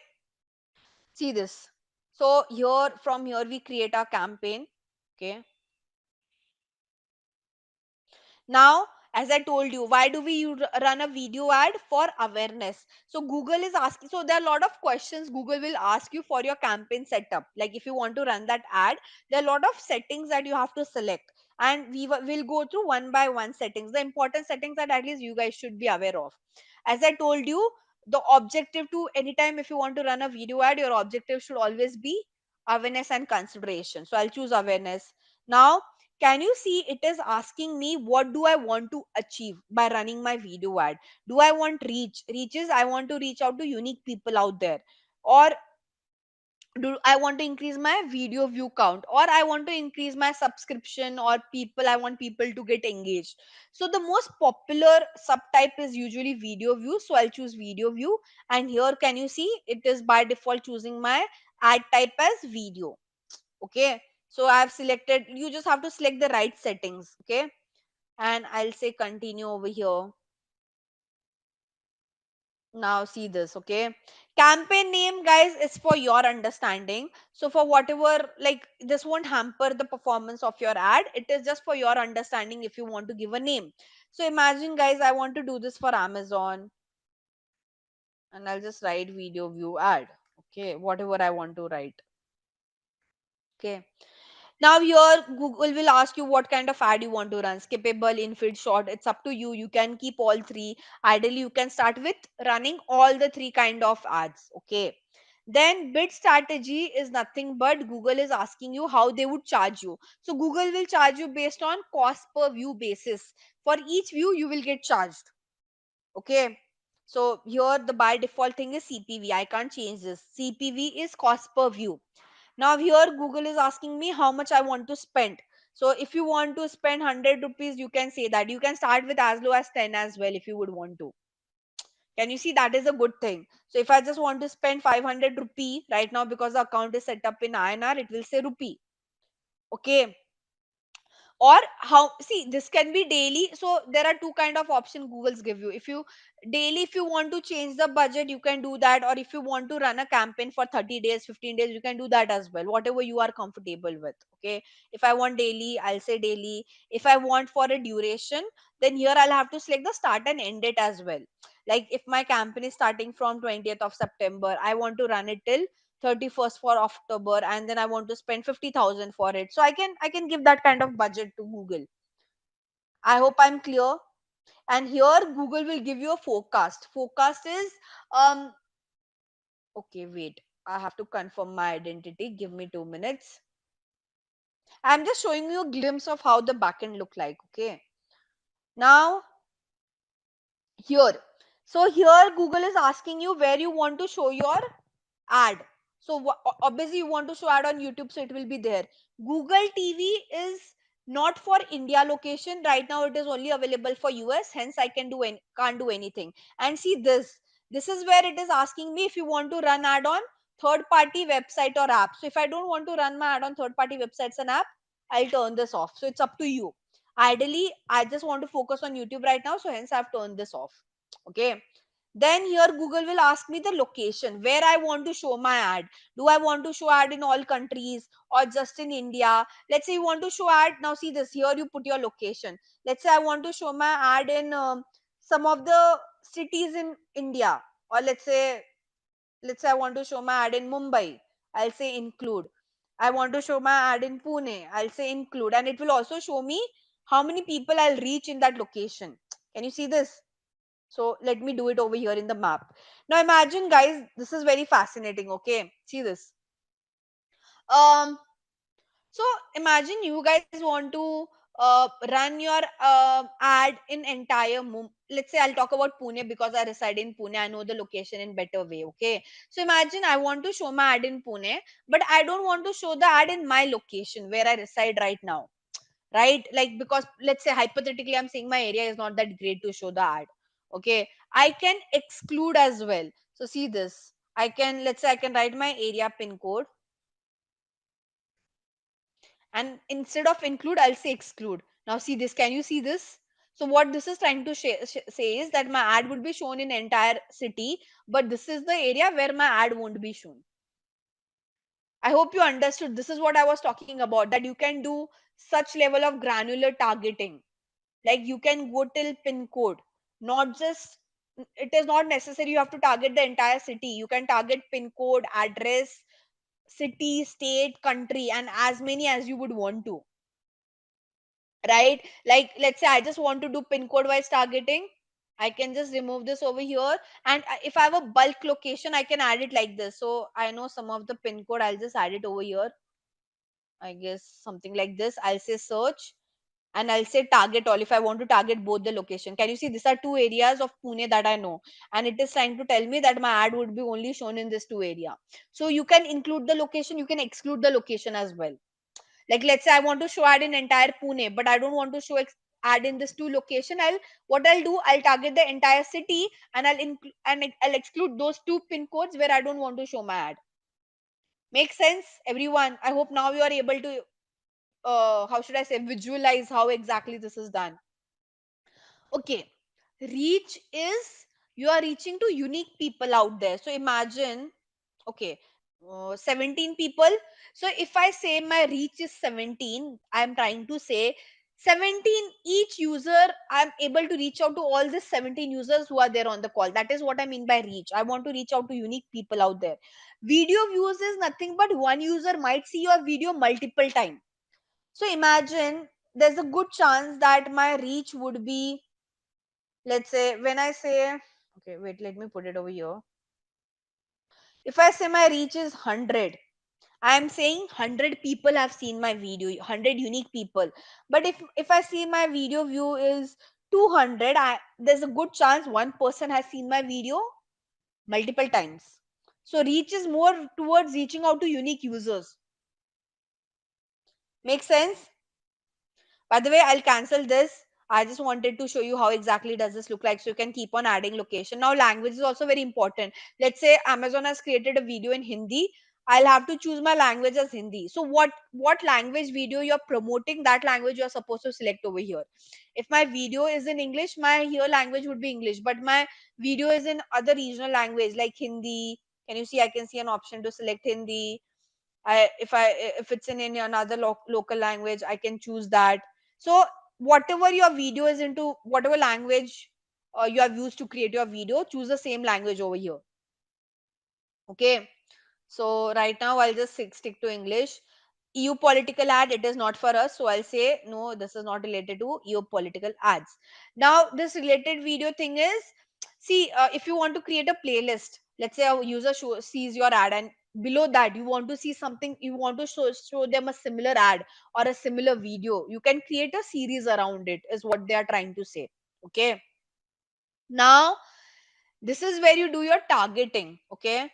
See this. So here, from here, we create our campaign. Okay. Now, as I told you, why do we run a video ad? For awareness. So Google is asking, so there are a lot of questions Google will ask you for your campaign setup. Like if you want to run that ad, there are a lot of settings that you have to select. And will go through one by one settings, the important settings that at least you guys should be aware of. As I told you, the objective to anytime if you want to run a video ad, your objective should always be awareness and consideration. So I'll choose awareness. Now, can you see it is asking me what do I want to achieve by running my video ad? Do I want reaches? I want to reach out to unique people out there. Or do I want to increase my video view count, or I want to increase my subscription, or people, I want people to get engaged. So the most popular subtype is usually video view, so I'll choose video view. And here, can you see it is by default choosing my ad type as video. Okay. So I've selected, you just have to select the right settings. Okay. And I'll say continue over here. Now see this. Okay. Campaign name, guys, is for your understanding. So for whatever, like, this won't hamper the performance of your ad. It is just for your understanding if you want to give a name. So imagine, guys, I want to do this for Amazon, and I'll just write video view ad. Okay. Whatever I want to write. Okay. Now here Google will ask you what kind of ad you want to run. Skippable, infield, short. It's up to you. You can keep all three. Ideally, you can start with running all the three kind of ads. Okay. Then bid strategy is nothing but Google is asking you how they would charge you. So Google will charge you based on cost per view basis. For each view, you will get charged. Okay. So here the by default thing is CPV. I can't change this. CPV is cost per view. Now here Google is asking me how much I want to spend. So if you want to spend 100 rupees, you can say that. You can start with as low as 10 as well if you would want to. Can you see that is a good thing? So if I just want to spend 500 rupee right now, because the account is set up in INR, it will say rupee. Okay. Or how, see, this can be daily. So there are two kind of option Google's give you. If you daily, if you want to change the budget, you can do that. Or if you want to run a campaign for 30 days, 15 days, you can do that as well, whatever you are comfortable with. Okay. If I want daily, I'll say daily. If I want for a duration, then here I'll have to select the start and end date as well. Like if my campaign is starting from 20th of September, I want to run it till 31st for October, and then I want to spend 50,000 for it. So I can give that kind of budget to Google. I hope I'm clear. And here Google will give you a forecast. Forecast is um okay, wait. I have to confirm my identity. Give me 2 minutes. I'm just showing you a glimpse of how the backend look like. Okay. Now here. So here Google is asking you where you want to show your ad. So obviously you want to show ad on YouTube, so it will be there. Google TV is not for India location right now. It is only available for US. Hence, I can't do anything. And see this. This is where it is asking me if you want to run ad on third party website or app. So if I don't want to run my ad on third party websites and app, I'll turn this off. So it's up to you. Ideally, I just want to focus on YouTube right now. So hence I've turned this off. Okay. Then here Google will ask me the location where I want to show my ad. Do I want to show ad in all countries or just in India? Let's say you want to show ad. Now see this. Here you put your location. Let's say I want to show my ad in some of the cities in India, or let's say I want to show my ad in Mumbai. I'll say include. I want to show my ad in Pune. I'll say include, and it will also show me how many people I'll reach in that location. Can you see this? So let me do it over here in the map. Now imagine, guys, this is very fascinating. Okay, see this. Um, so imagine you guys want to run your ad in entire let's say I'll talk about Pune because I reside in Pune. I know the location in better way. Okay, so imagine I want to show my ad in Pune, but I don't want to show the ad in my location where I reside right now, right? Like, because let's say hypothetically I'm saying my area is not that great to show the ad. Okay, I can exclude as well. So see this. I can, let's say I can write my area pin code, and instead of include I'll say exclude. Now see this. Can you see this? So what this is trying to say is that my ad would be shown in entire city, but this is the area where my ad won't be shown. I hope you understood. This is what I was talking about, that you can do such level of granular targeting. Like you can go till pin code, not just, it is not necessary you have to target the entire city. You can target pin code, address, city, state, country, and as many as you would want to, right? Like let's say I just want to do pin code wise targeting. I can just remove this over here, and if I have a bulk location I can add it like this. So I know some of the pin code, I'll just add it over here. I guess something like this. I'll say search, and I'll say target all if I want to target both the location. Can you see these are two areas of Pune that I know, and it is trying to tell me that my ad would be only shown in this two area. So you can include the location, you can exclude the location as well. Like let's say I want to show ad in entire Pune, but I don't want to show ad in this two location. I'll do, I'll target the entire city, and I'll exclude those two pin codes where I don't want to show my ad. Make sense, everyone? I hope now you are able to how should I say, visualize how exactly this is done. Okay, reach is, you are reaching to unique people out there. So imagine, okay, 17 people. So if I say my reach is 17, I'm trying to say 17 each user, I'm able to reach out to all the 17 users who are there on the call. That is what I mean by reach. I want to reach out to unique people out there. Video views is nothing but one user might see your video multiple times. So imagine there's a good chance that my reach would be, let's say, when I say, okay, wait, let me put it over here. If I say my reach is 100, I am saying 100 people have seen my video, 100 unique people. But if I see my video view is 200, there's a good chance one person has seen my video multiple times. So reach is more towards reaching out to unique users. Make sense? By the way, I'll cancel this. I just wanted to show you how exactly does this look like, so you can keep on adding location. Now, language is also very important. Let's say Amazon has created a video in Hindi. I'll have to choose my language as Hindi. So what language video you're promoting, that language you're supposed to select over here. If my video is in English, my here language would be English. But my video is in other regional language like Hindi. Can you see? I can see an option to select Hindi. If it's in any another local language, I can choose that. So whatever your video is into, whatever language you have used to create your video, choose the same language over here. Okay. So right now I'll just stick to English. EU political ad, it is not for us. So I'll say no, this is not related to EU political ads. Now this related video thing is, see, if you want to create a playlist, let's say a user sees your ad and below that you want to see something, you want to show them a similar ad or a similar video, you can create a series around it, is what they are trying to say. Okay. Now this is where you do your targeting. Okay.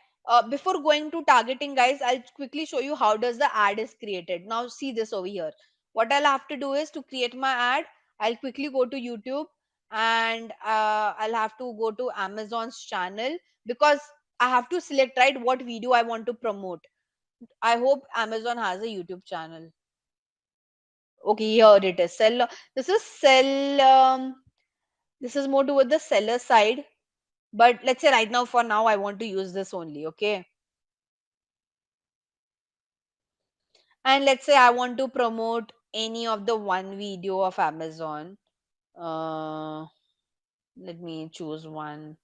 Before going to targeting, guys, I'll quickly show you how does the ad is created. Now see this over here. What I'll have to do is, to create my ad, I'll quickly go to YouTube, and I'll have to go to Amazon's channel, because I have to select, right, what video I want to promote. I hope Amazon has a YouTube channel. Okay, here it is. Sell. This is sell. This is more toward the seller side, but let's say right now, for now, I want to use this only. Okay. And let's say I want to promote any of the one video of Amazon. uh Let me choose one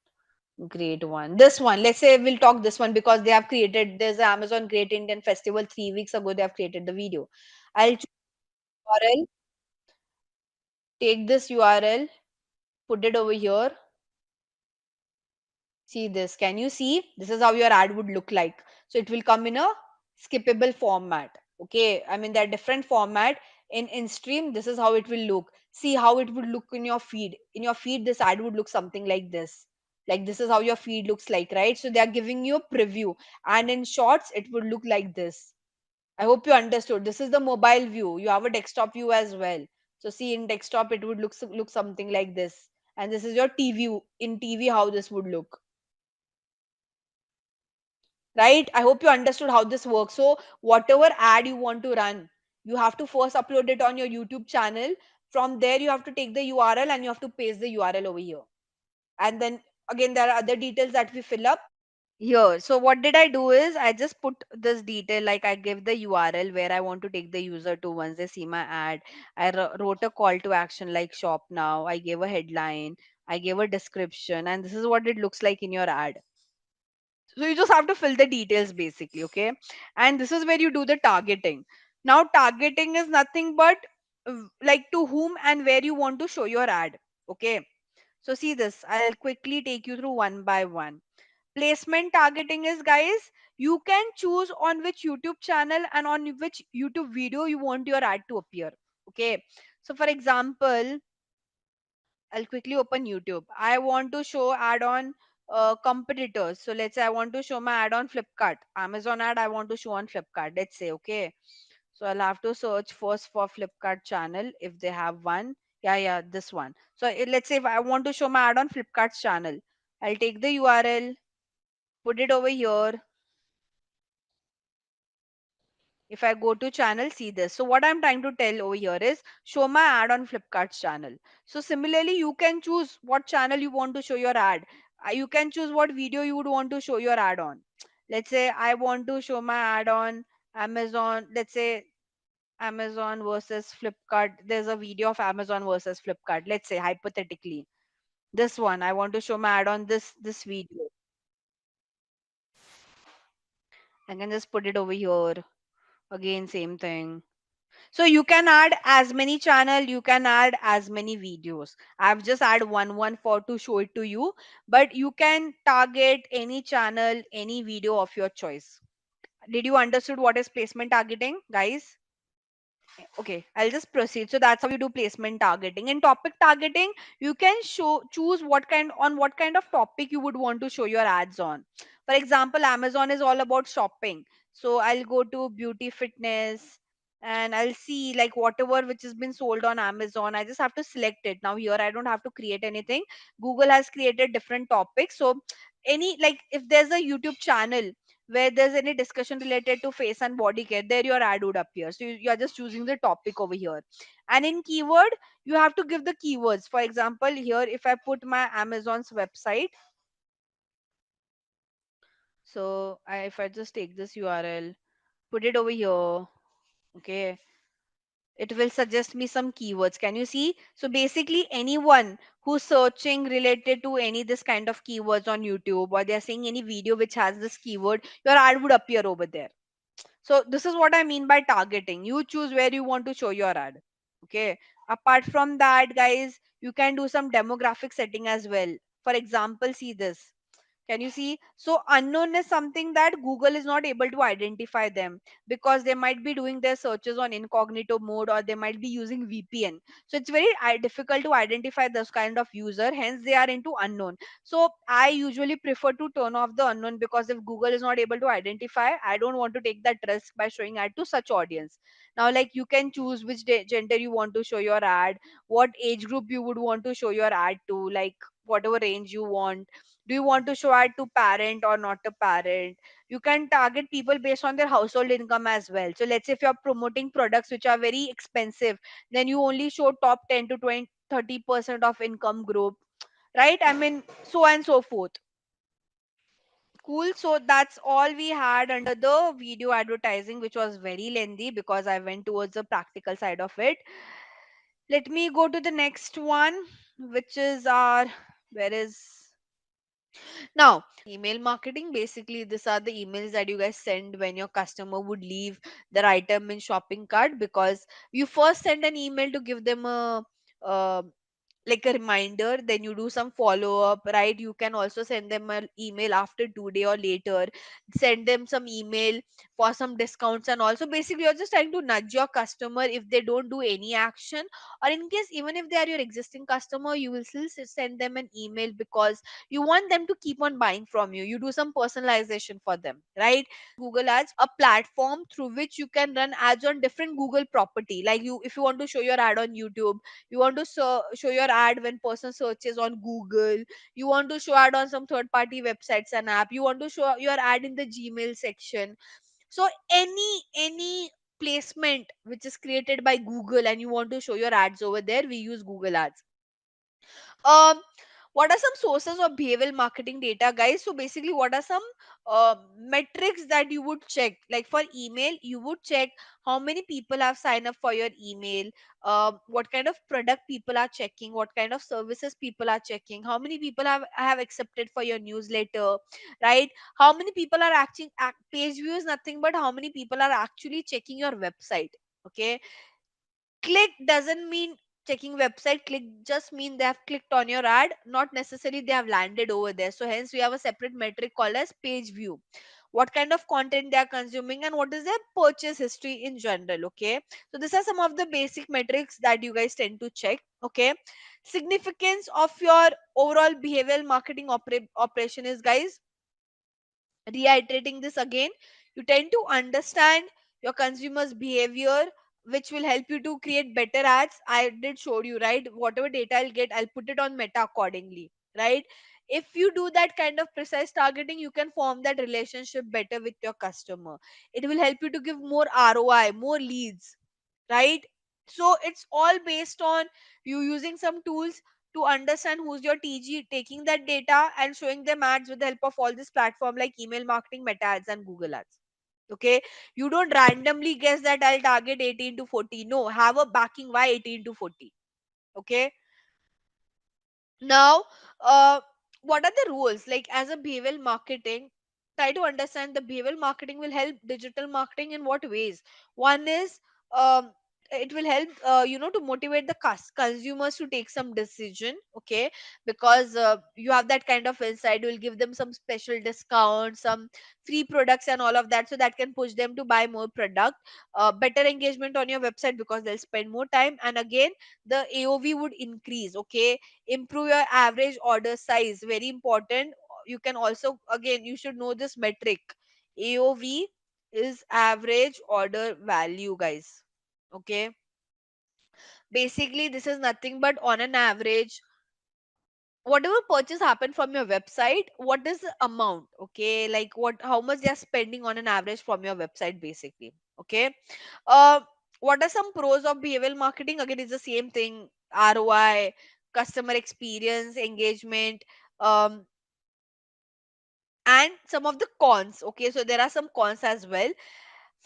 great one. This one, let's say we'll talk this one, because they have created, there's an Amazon Great Indian Festival 3 weeks ago, they have created the video. I'll choose URL, take this URL, put it over here. See this. Can you see? This is how your ad would look like. So it will come in a skippable format. Okay. I mean, there are different format in InStream. This is how it will look. See how it would look in your feed. In your feed, this ad would look something like this. Like this is how your feed looks like, right? So they are giving you a preview. And in shorts, it would look like this. I hope you understood. This is the mobile view. You have a desktop view as well. So see, in desktop, it would look something like this. And this is your TV. In TV, how this would look, right? I hope you understood how this works. So whatever ad you want to run, you have to first upload it on your YouTube channel. From there you have to take the URL and you have to paste the URL over here. And then again, there are other details that we fill up here. So what did I do is, I just put this detail, like I give the URL where I want to take the user to once they see my ad. I wrote a call to action like shop now. I gave a headline, I gave a description, and this is what it looks like in your ad. So you just have to fill the details basically. Okay. And this is where you do the targeting. Now targeting is nothing but like to whom and where you want to show your ad. Okay. So see this, I'll quickly take you through one by one. Placement targeting is, guys, you can choose on which YouTube channel and on which YouTube video you want your ad to appear. Okay. So for example, I'll quickly open YouTube. I want to show ad on competitors. So let's say I want to show my ad on Flipkart. Amazon ad I want to show on Flipkart. Let's say, okay. So I'll have to search first for Flipkart channel if they have one. Yeah, this one. So let's say if I want to show my ad on Flipkart's channel, I'll take the URL, put it over here. If I go to channel, see this. So what I'm trying to tell over here is, show my ad on Flipkart's channel. So similarly, you can choose what channel you want to show your ad. You can choose what video you would want to show your ad on. Let's say I want to show my ad on Amazon. Let's say Amazon versus Flipkart. There's a video of Amazon versus Flipkart. Let's say hypothetically, this one I want to show my ad on this video. I can just put it over here. Again, same thing. So you can add as many channel, you can add as many videos. I've just add one for to show it to you, but you can target any channel, any video of your choice. Did you understood what is placement targeting, guys? Okay, I'll just proceed. So that's how you do placement targeting. In topic targeting, you can choose what kind of topic you would want to show your ads on. For example, Amazon is all about shopping. So I'll go to beauty fitness and I'll see like whatever which has been sold on Amazon. I just have to select it. Now here I don't have to create anything. Google has created different topics. So any, like if there's a YouTube channel where there's any discussion related to face and body care, there your ad would appear. So you are just choosing the topic over here. And in keyword, you have to give the keywords. For example, here if I put my Amazon's website, so if I just take this URL, put it over here, okay, It will suggest me some keywords. Can you see? So basically anyone who's searching related to any this kind of keywords on YouTube, or they're seeing any video which has this keyword, your ad would appear over there. So this is what I mean by targeting. You choose where you want to show your ad. Okay. Apart from that, guys, you can do some demographic setting as well. For example, see this. Can you see? So unknown is something that Google is not able to identify them, because they might be doing their searches on incognito mode, or they might be using VPN. So it's very difficult to identify this kind of user. Hence, they are into unknown. So I usually prefer to turn off the unknown, because if Google is not able to identify, I don't want to take that risk by showing ad to such audience. Now, like, you can choose which gender you want to show your ad, what age group you would want to show your ad to, like whatever range you want. Do you want to show ad to parent or not a parent? You can target people based on their household income as well. So let's say if you're promoting products which are very expensive, then you only show top 10 to 20 30% of income group, right? I mean, so and so forth. Cool. So that's all we had under the video advertising, which was very lengthy because I went towards the practical side of it. Let me go to the next one, which is our, where is, now, email marketing. Basically, these are the emails that you guys send when your customer would leave their item in shopping cart, because you first send an email to give them a like a reminder, then you do some follow up, right? You can also send them an email after 2 day or later, send them some email for some discounts. And also, basically, you're just trying to nudge your customer if they don't do any action, or in case even if they are your existing customer, you will still send them an email, because you want them to keep on buying from you. You do some personalization for them, right? Google Ads, a platform through which you can run ads on different Google property. Like, you, if you want to show your ad on YouTube, you want to show your ad when person searches on Google, you want to show ad on some third party websites and app, you want to show your ad in the Gmail section. So any placement which is created by Google and you want to show your ads over there, we use Google Ads. um what are some sources of behavioral marketing data, guys? So basically, what are some metrics that you would check? Like for email, you would check how many people have signed up for your email, what kind of product people are checking, what kind of services people are checking, how many people have accepted for your newsletter, right? How many people are actually page views, nothing but how many people are actually checking your website. Okay. Click doesn't mean checking website. Click just mean they have clicked on your ad, not necessarily they have landed over there. So hence we have a separate metric called as page view. What kind of content they are consuming and what is their purchase history in general. Okay, so these are some of the basic metrics that you guys tend to check. Okay, significance of your overall behavioral marketing operation is, guys, reiterating this again, you tend to understand your consumers behavior, which will help you to create better ads. I did show you, right? Whatever data I'll get, I'll put it on Meta accordingly, right? If you do that kind of precise targeting, you can form that relationship better with your customer. It will help you to give more ROI, more leads, right? So it's all based on you using some tools to understand who's your TG, taking that data and showing them ads with the help of all this platform like email marketing, Meta ads, and Google ads. Okay, you don't randomly guess that I'll target 18 to 40. No, have a backing why 18 to 40. Okay, now, what are the rules? Like, as a behavioral marketing, try to understand the behavioral marketing will help digital marketing in what ways. One is, um, it will help, to motivate the consumers to take some decision. Okay, because you have that kind of insight, you will give them some special discounts, some free products, and all of that, so that can push them to buy more product. Better engagement on your website because they'll spend more time, and again, the AOV would increase. Okay, improve your average order size, very important. You can also, again, you should know this metric. AOV is average order value, guys. Okay, basically this is nothing but on an average, whatever purchase happen from your website, what is the amount? Okay, like what, how much they are spending on an average from your website, basically. Okay, uh what are some pros of behavioral marketing? Again, it's the same thing. ROI, customer experience, engagement, um and some of the cons. Okay, so there are some cons as well.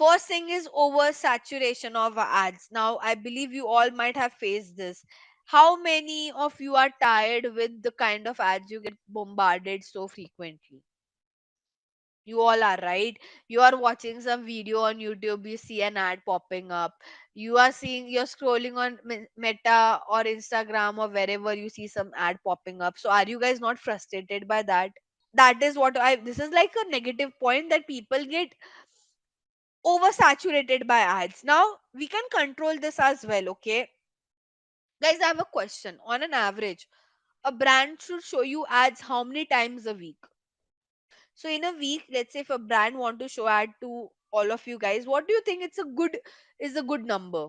First thing is oversaturation of ads. Now, I believe you all might have faced this. How many of you are tired with the kind of ads you get bombarded so frequently? You all are, right? You are watching some video on YouTube, you see an ad popping up. You are seeing, you're scrolling on Meta or Instagram or wherever you see some ad popping up. So, are you guys not frustrated by that? That is what this is like a negative point, that people get oversaturated by ads. Now we can control this as well, okay? Guys, I have a question. On an average, a brand should show you ads how many times a week? So in a week, let's say if a brand want to show ad to all of you guys, what do you think is a good number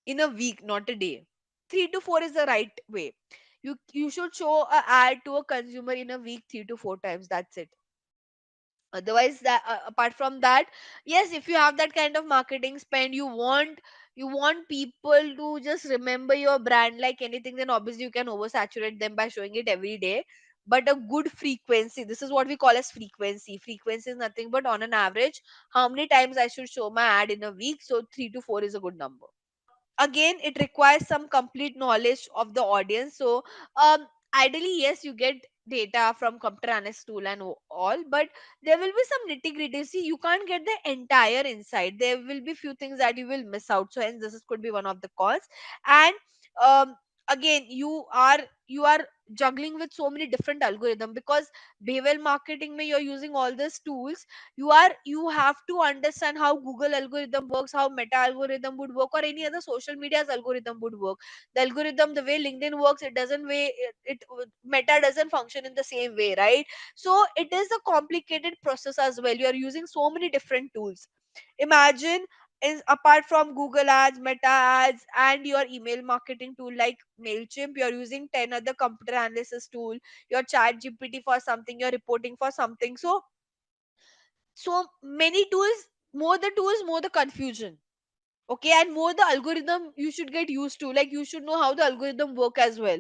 in a week, not a day? 3 to 4 is the right way. You should show a ad to a consumer in a week 3 to 4 times. That's it. Otherwise, that apart from that, yes, if you have that kind of marketing spend, you want people to just remember your brand like anything, then obviously you can oversaturate them by showing it every day. But a good frequency, this is what we call as frequency is nothing but on an average how many times I should show my ad in a week. So 3 to 4 is a good number. Again, it requires some complete knowledge of the audience. So ideally, yes, you get data from computer analyst tool and all, but there will be some nitty gritty. See, you can't get the entire insight. There will be few things that you will miss out, so hence could be one of the cause. And um, again, you are juggling with so many different algorithm, because behavioral marketing mein you're using all these tools. You have to understand how Google algorithm works, how Meta algorithm would work, or any other social media's algorithm would work. The algorithm, the way LinkedIn works, it doesn't way it Meta doesn't function in the same way, right? So it is a complicated process as well. You are using so many different tools. Imagine, is apart from Google ads, Meta ads, and your email marketing tool like MailChimp, you're using 10 other computer analysis tool, your chat GPT for something, your reporting for something. So many tools, more the tools, more the confusion. Okay, and more the algorithm you should get used to. Like, you should know how the algorithm work as well.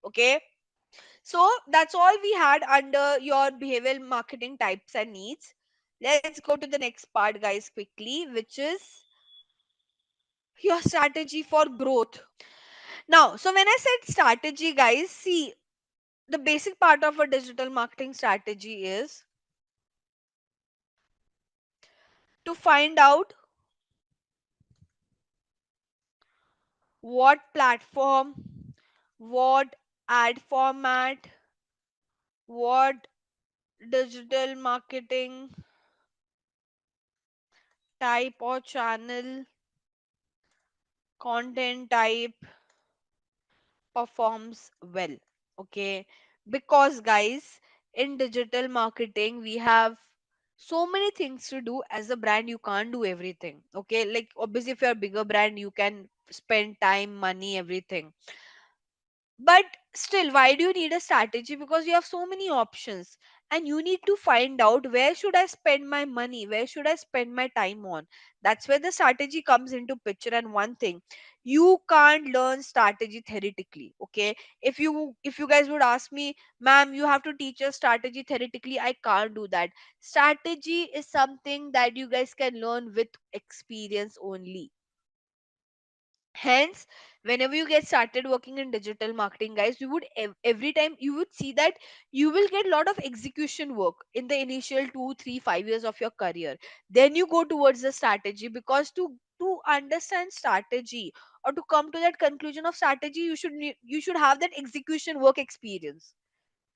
Okay, so that's all we had under your behavioral marketing types and needs. Let's go to the next part, guys, quickly, which is your strategy for growth. Now, so when I said strategy, guys, see, the basic part of a digital marketing strategy is to find out what platform, what ad format, what digital marketing type or channel, content type performs well. Okay, because guys, in digital marketing we have so many things to do. As a brand, you can't do everything. Okay, like obviously if you're a bigger brand, you can spend time, money, everything. But still, why do you need a strategy? Because you have so many options, and you need to find out where should I spend my money, where should I spend my time on. That's where the strategy comes into picture. And one thing, you can't learn strategy theoretically. Okay, if you guys would ask me, ma'am, you have to teach us strategy theoretically, I can't do that. Strategy is something that you guys can learn with experience only. Hence, whenever you get started working in digital marketing, guys, you would every time you would see that you will get a lot of execution work in the initial 2 3 5 years of your career. Then you go towards the strategy, because to understand strategy, or to come to that conclusion of strategy, you should have that execution work experience.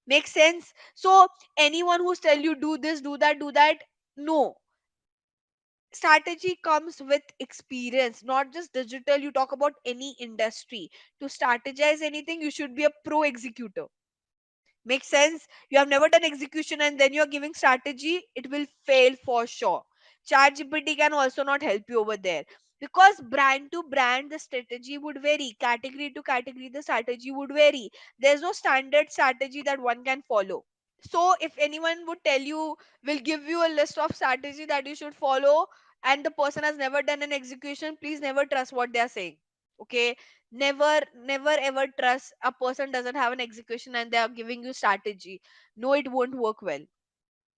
Makes sense? So anyone who's tell you do this, do that, no. Strategy comes with experience, not just digital. You talk about any industry. To strategize anything, you should be a pro executor. Makes sense? You have never done execution and then you're giving strategy, it will fail for sure. ChatGPT can also not help you over there, because brand to brand the strategy would vary, category to category the strategy would vary. There's no standard strategy that one can follow. So if anyone would tell you, will give you a list of strategy that you should follow, and the person has never done an execution, please never trust what they are saying. Okay, never ever trust a person doesn't have an execution and they are giving you strategy. No, it won't work well.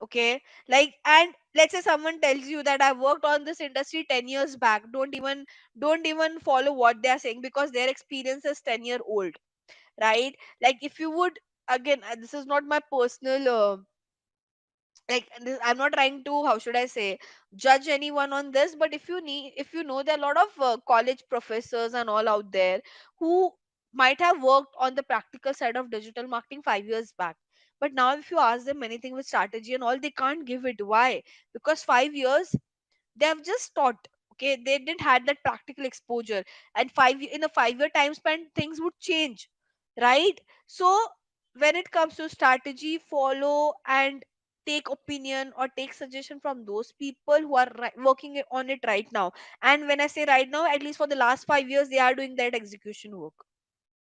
Okay, like, and let's say someone tells you that I worked on this industry 10 years back, don't even follow what they are saying, because their experience is 10-year old, right? Like, if you would, again, this is not my personal like this, I'm not trying to, how should I say, judge anyone on this, but if you know, there are a lot of college professors and all out there who might have worked on the practical side of digital marketing 5 years back, but now if you ask them anything with strategy and all, they can't give it. Why? Because 5 years they have just taught. Okay, they didn't had that practical exposure, and in a 5-year time span things would change, right? So when it comes to strategy, follow and take opinion or take suggestion from those people who are working on it right now. And when I say right now, at least for the last 5 years they are doing that execution work.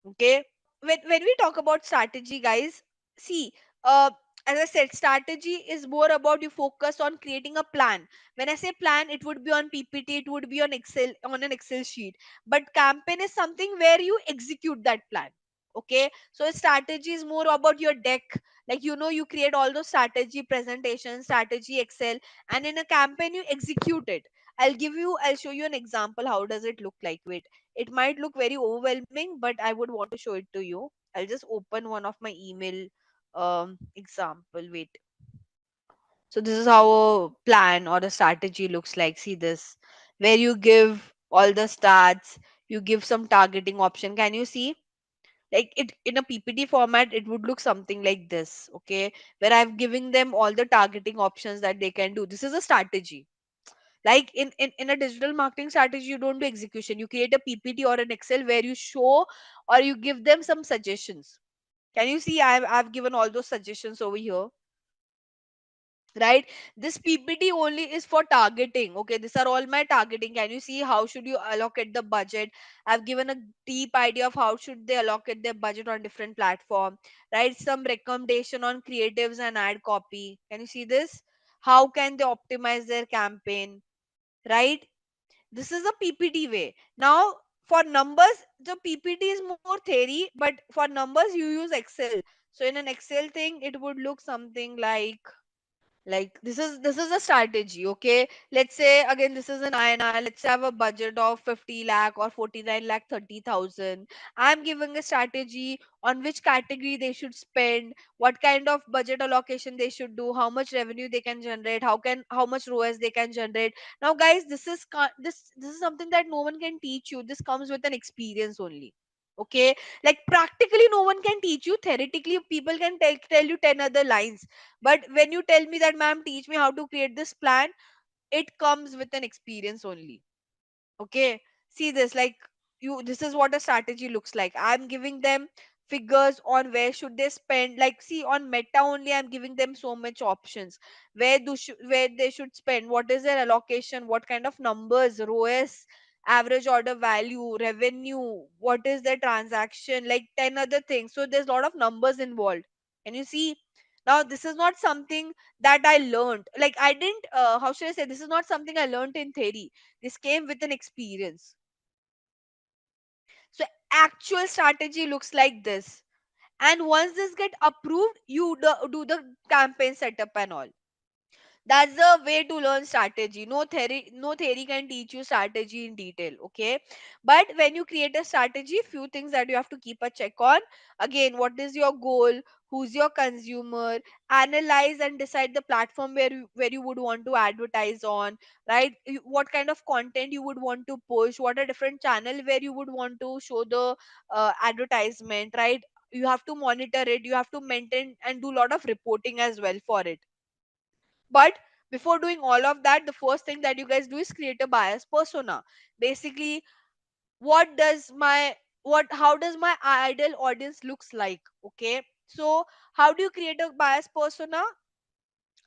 Okay, when we talk about strategy, guys, see, uh as I said, strategy is more about you focus on creating a plan. When I say plan, it would be on PPT, it would be on Excel, on an Excel sheet. But campaign is something where you execute that plan. Okay, so strategy is more about your deck. Like, you create all those strategy presentations, strategy Excel, and in a campaign you execute it. I'll show you an example. How does it look like? Wait, it might look very overwhelming, but I would want to show it to you. I'll just open one of my email example. Wait. So this is how a plan or a strategy looks like. See this, where you give all the stats, you give some targeting option. Can you see? Like, it in a PPT format, it would look something like this. Okay, where I've given them all the targeting options that they can do. This is a strategy. Like, in a digital marketing strategy, you don't do execution, you create a PPT or an Excel where you show or you give them some suggestions. Can you see? I've given all those suggestions over here, right? This PPT only is for targeting. Okay, these are all my targeting. Can you see how should you allocate the budget? I've given a deep idea of how should they allocate their budget on different platform, right? Some recommendation on creatives and ad copy. Can you see this? How can they optimize their campaign, right? This is a PPT way. Now, for numbers, the PPT is more theory, but for numbers you use Excel. So in an Excel thing, it would look something like this is a strategy. Okay, let's say again, this is an INR. Let's say I have a budget of 50 lakh or 49 lakh 30,000. I'm giving a strategy on which category they should spend, what kind of budget allocation they should do, how much revenue they can generate, how much ROAS they can generate. Now, guys, this is something that no one can teach you. This comes with an experience only. Okay, like, practically no one can teach you. Theoretically people can tell you 10 other lines, but when you tell me that, ma'am, teach me how to create this plan, it comes with an experience only. Okay, see this, like, this is what a strategy looks like. I'm giving them figures on where should they spend. Like, see, on Meta only, I'm giving them so much options. Where they should spend, what is their allocation, what kind of numbers, ROAS, average order value, revenue, what is their transaction, like 10 other things. So there's a lot of numbers involved. And you see, now this is not something that I learned. Like, I didn't how should I say, this is not something I learned in theory. This came with an experience. So actual strategy looks like this. And once this get approved, you do the campaign setup and all. That's the way to learn strategy. No theory can teach you strategy in detail. Okay, but when you create a strategy, few things that you have to keep a check on. Again, what is your goal, who's your consumer, analyze and decide the platform where you would want to advertise on, right? What kind of content you would want to push, what are different channel where you would want to show the advertisement, right? You have to monitor it, you have to maintain and do a lot of reporting as well for it. But before doing all of that, the first thing that you guys do is create a bias persona. Basically, what does my what how does my ideal audience looks like? Okay, so how do you create a bias persona?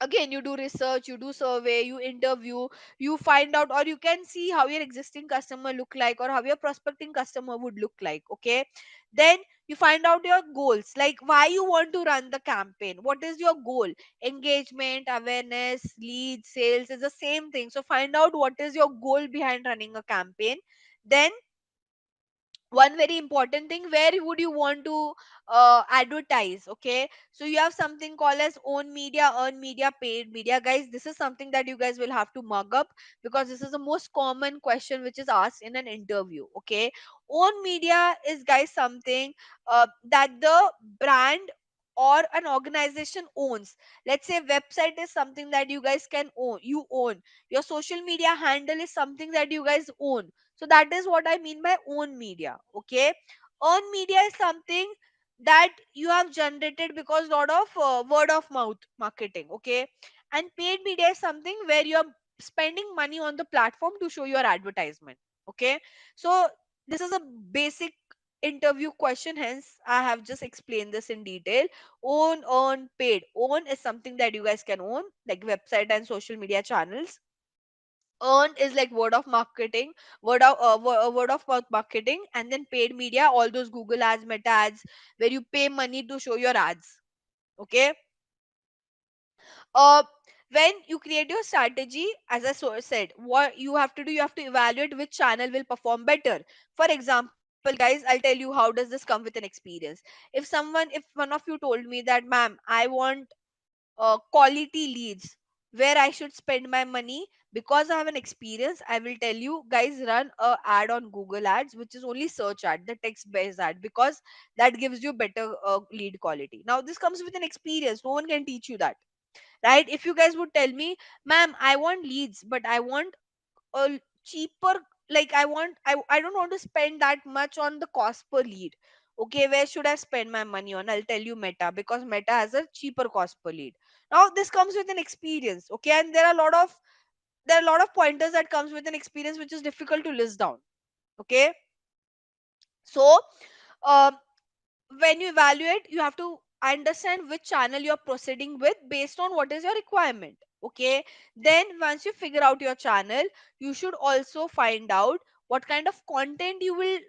Again, you do research, you do survey, you interview, you find out, or you can see how your existing customer look like or how your prospecting customer would look like. Okay, then you find out your goals, like why you want to run the campaign, what is your goal. Engagement, awareness, lead, sales is the same thing. So find out what is your goal behind running a campaign. Then one very important thing, where would you want to advertise? Okay, so you have something called as own media, earn media, paid media. Guys, this is something that you guys will have to mug up, because this is the most common question which is asked in an interview. Okay, own media is, guys, something that the brand or an organization owns. Let's say website is something that you guys can own, you own. Your social media handle is something that you guys own. So that is what I mean by own media. Okay, earn media is something that you have generated because lot of word of mouth marketing. Okay, and paid media is something where you are spending money on the platform to show your advertisement. Okay, so this is a basic interview question, hence I have just explained this in detail. Own, earn, paid. Own is something that you guys can own, like website and social media channels. Earn is like word of marketing, word of mouth marketing. And then paid media, all those Google ads, Meta ads, where you pay money to show your ads. Okay, uh when you create your strategy, as I said, what you have to do, you have to evaluate which channel will perform better. For example, guys, I'll tell you how does this come with an experience. If one of you told me that, ma'am, I want quality leads, where I should spend my money, because I have an experience, I will tell you, guys, run a ad on Google Ads, which is only search ad, the text based ad, because that gives you better lead quality. Now this comes with an experience, no one can teach you that, right? If you guys would tell me, ma'am, I want leads, but I want a cheaper, like I don't want to spend that much on the cost per lead. Okay, where should I spend my money on? I'll tell you Meta, because Meta has a cheaper cost per lead. Now this comes with an experience. Okay, and there are a lot of pointers that comes with an experience, which is difficult to list down. Okay, so um when you evaluate, you have to understand which channel you're proceeding with based on what is your requirement. Okay, then once you figure out your channel, you should also find out what kind of content you will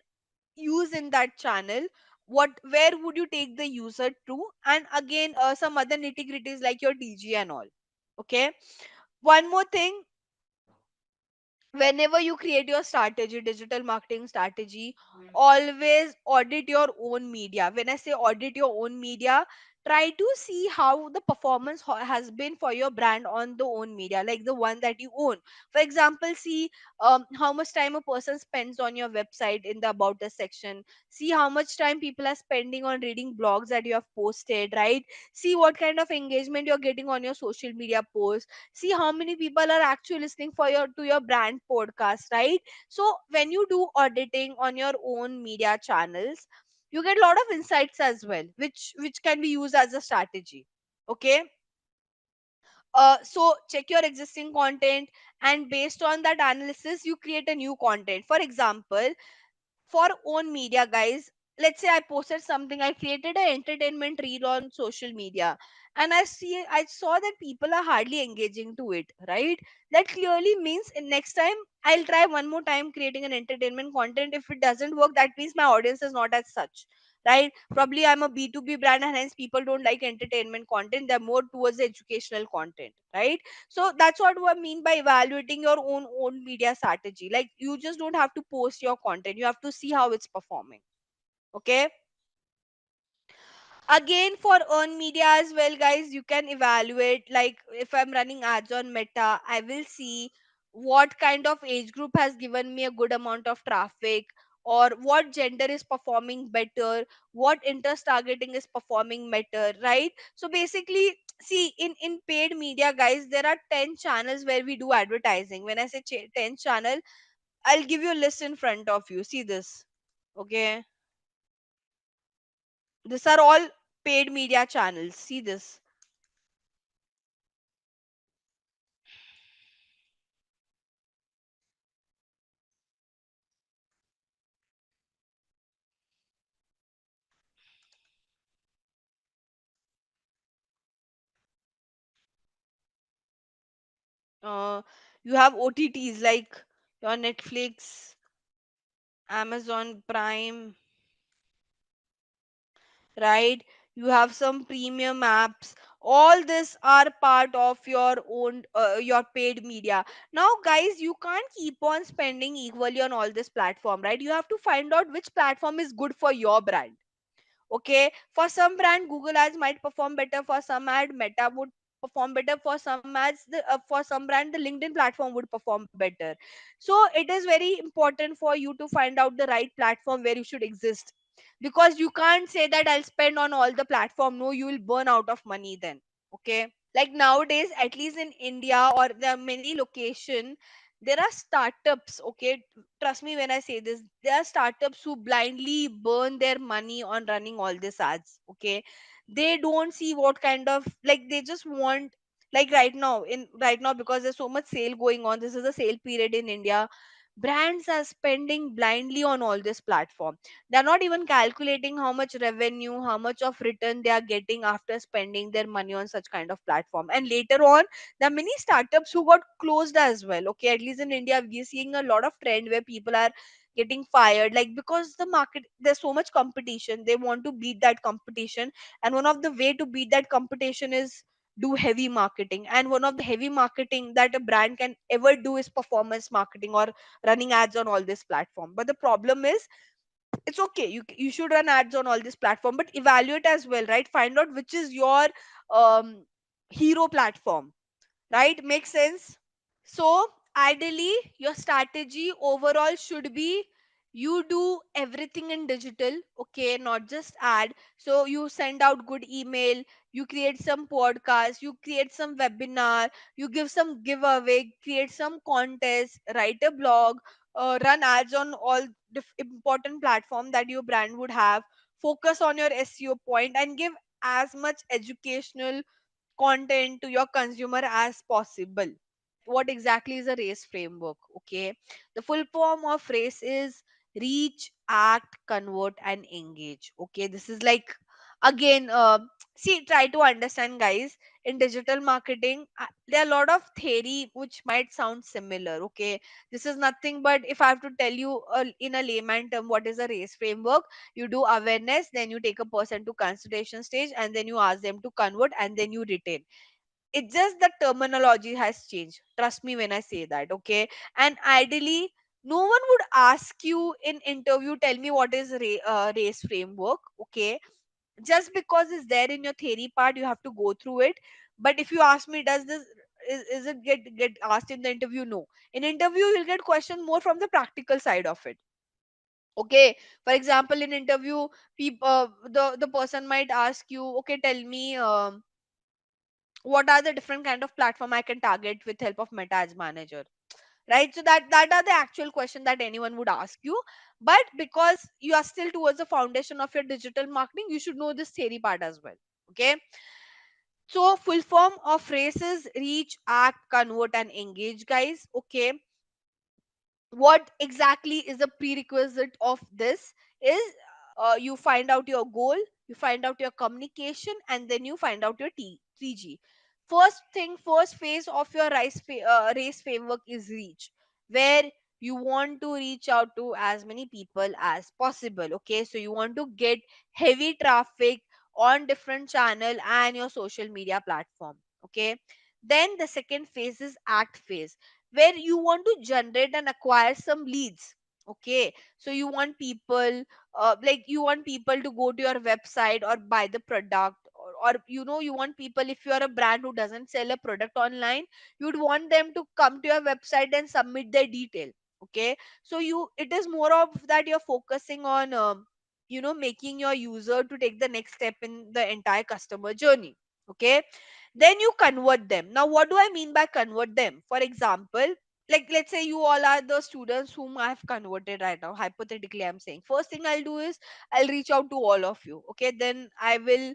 use in that channel, what where would you take the user to, and again some other nitty gritties like your DG and all. Okay, one more thing, whenever you create your strategy, digital marketing strategy, always audit your own media. When I say audit your own media, try to see how the performance has been for your brand on the own media, like the one that you own. For example, see how much time a person spends on your website in the about us section. See how much time people are spending on reading blogs that you have posted, right? See what kind of engagement you're getting on your social media posts. See how many people are actually listening for your to your brand podcast, right? So when you do auditing on your own media channels, you get a lot of insights as well, which can be used as a strategy. Okay, so check your existing content, and based on that analysis you create a new content. For example, for own media, guys, let's say I posted something, I created an entertainment reel on social media, and I saw that people are hardly engaging to it, right? That clearly means in next time I'll try one more time creating an entertainment content. If it doesn't work, that means my audience is not as such, right? Probably I'm a B2B brand, and hence people don't like entertainment content, they're more towards the educational content, right? So that's what I mean by evaluating your own media strategy. Like, you just don't have to post your content, you have to see how it's performing. Okay, again, for earn media as well, guys, you can evaluate, like if I'm running ads on Meta, I will see what kind of age group has given me a good amount of traffic, or what gender is performing better, what interest targeting is performing better, right? So basically, see, in paid media, guys, there are 10 channels where we do advertising. When I say 10 channel, I'll give you a list in front of you. See this. Okay, these are all paid media channels. See this. uh, you have OTTs like your Netflix, Amazon Prime, right? you have some premium apps. All this are part of your own your paid media. Now guys, you can't keep on spending equally on all this platform, right? You have to find out which platform is good for your brand. Okay, for some brand Google ads might perform better, for some ad Meta would perform better, for some ads for some brand the LinkedIn platform would perform better. So it is very important for you to find out the right platform where you should exist, because you can't say that I'll spend on all the platform. No, you will burn out of money then. Okay, like nowadays, at least in India or there are many location, there are startups. Okay, trust me when I say this, there are startups who blindly burn their money on running all these ads. Okay, they don't see what kind of, like, they just want, like right now because there's so much sale going on, this is a sale period in India. Brands are spending blindly on all this platform. They're not even calculating how much revenue, how much of return they are getting after spending their money on such kind of platform. And later on, there are many startups who got closed as well. Okay, at least in India we're seeing a lot of trend where people are getting fired, like because the market, there's so much competition, they want to beat that competition. And one of the way to beat that competition is do heavy marketing. And one of the heavy marketing that a brand can ever do is performance marketing or running ads on all this platform. But the problem is, it's okay, you should run ads on all this platform, but evaluate as well, right? Find out which is your um hero platform, right? Makes sense. So, ideally, your strategy overall should be you do everything in digital, okay, not just ad. So, you send out good email, you create some podcast, you create some webinar, you give some giveaway, create some contest, write a blog, run ads on all important platform that your brand would have. Focus on your SEO point and give as much educational content to your consumer as possible. What exactly is a race framework? Okay, the full form of race is reach, act, convert, and engage. Okay, this is like, again, see, try to understand, guys. In digital marketing, there are a lot of theory which might sound similar. Okay, this is nothing but, if I have to tell you in a layman term what is a race framework, you do awareness, then you take a person to consultation stage, and then you ask them to convert, and then you retain. It's just the terminology has changed, trust me when I say that. Okay, and ideally, no one would ask you in interview, tell me what is race framework. Okay, just because it's there in your theory part, you have to go through it. But if you ask me, does this, is it get asked in the interview? No. In interview you'll get questions more from the practical side of it. Okay, for example, in interview, people, the person might ask you, okay, tell me, what are the different kind of platform I can target with help of Meta Ads Manager, right? So that are the actual question that anyone would ask you. But because you are still towards the foundation of your digital marketing, you should know this theory part as well. Okay, so full form of phrases: reach, act, convert, and engage, guys. Okay, what exactly is the prerequisite of this is, you find out your goal, you find out your communication, and then you find out your 3G. First thing, first phase of your race framework is reach, where you want to reach out to as many people as possible. Okay, so you want to get heavy traffic on different channel and your social media platform. Okay, then the second phase is act phase, where you want to generate and acquire some leads. Okay, so you want people, like you want people to go to your website or buy the product, or you want people, if you are a brand who doesn't sell a product online, you'd want them to come to your website and submit their detail. Okay, so it is more of that you're focusing on, making your user to take the next step in the entire customer journey. Okay, then you convert them. Now what do I mean by convert them? For example, like let's say you all are the students whom I have converted right now. Hypothetically, I'm saying first thing I'll do is I'll reach out to all of you. Okay, then I will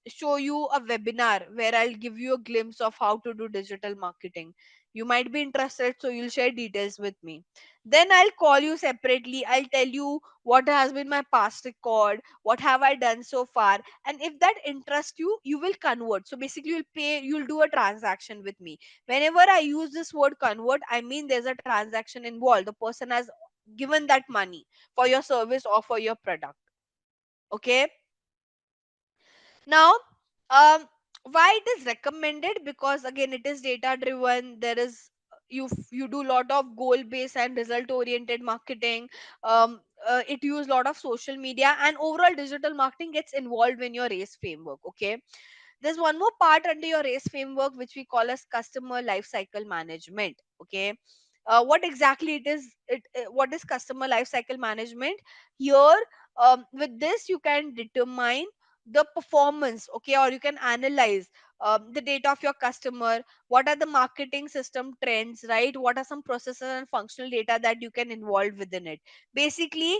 show you a webinar where I'll give you a glimpse of how to do digital marketing. You might be interested, so you'll share details with me. Then I'll call you separately, I'll tell you what has been my past record, what have I done so far, and if that interests you, you will convert. So basically you'll do a transaction with me. Whenever I use this word convert, I mean there's a transaction involved. The person has given that money for your service or for your product. Okay, Now, um why it is recommended? Because again, it is data driven. There is, you do lot of goal based and result oriented marketing. It use lot of social media, and overall digital marketing gets involved in your race framework. Okay, there's one more part under your race framework which we call as customer life cycle management. Okay, what exactly it is, what is customer life cycle management here? With this you can determine the performance, okay, or you can analyze the data of your customer. What are the marketing system trends, right? What are some processes and functional data that you can involve within it? Basically,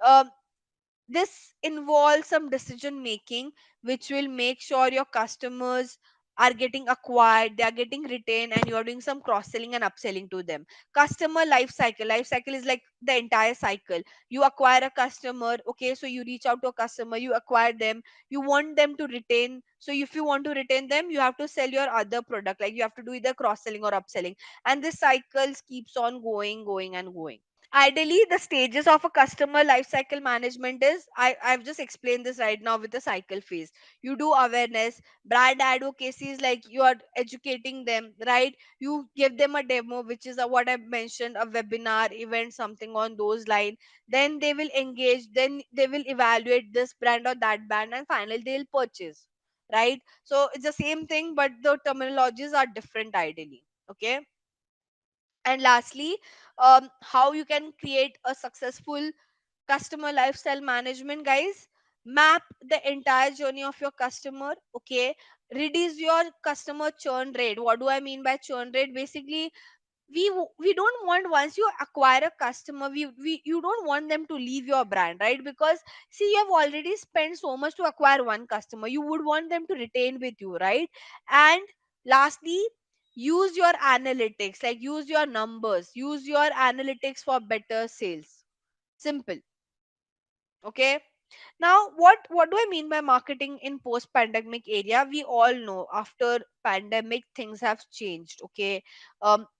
um, this involves some decision making which will make sure your customers are getting acquired, they are getting retained, and you are doing some cross selling and upselling to them. Customer life cycle is like the entire cycle. You acquire a customer, okay, so you reach out to a customer, you acquire them, you want them to retain. So if you want to retain them, you have to sell your other product, like you have to do either cross selling or upselling, and this cycles keeps on going and going. Ideally, the stages of a customer lifecycle management is, I've just explained this right now with the cycle phase. You do awareness, brand advocacy is like you are educating them, right? You give them a demo, which is what I mentioned, a webinar event, something on those lines. Then they will engage, then they will evaluate this brand or that brand, and finally they'll purchase, right? So it's the same thing, but the terminologies are different ideally. Okay, and lastly, how you can create a successful customer lifestyle management, guys. Map the entire journey of your customer. Okay, reduce your customer churn rate. What do I mean by churn rate? Basically, we don't want, once you acquire a customer, we you don't want them to leave your brand, right? Because see, you have already spent so much to acquire one customer, you would want them to retain with you, right? And lastly, use your analytics, like use your numbers, use your analytics for better sales. Simple. Okay, now what do I mean by marketing in post pandemic area? We all know after pandemic things have changed. Okay,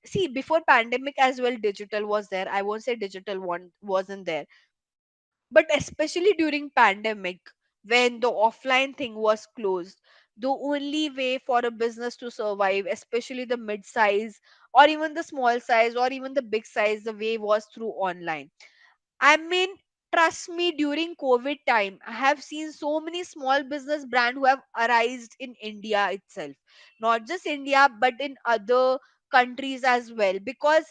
see, before pandemic as well digital was there. I won't say digital one wasn't there, but especially during pandemic, when the offline thing was closed, the only way for a business to survive, especially the mid size or even the small size or even the big size, the way was through online. I mean, trust me, during COVID time, I have seen so many small business brand who have arisen in India itself. Not just India, but in other countries as well. Because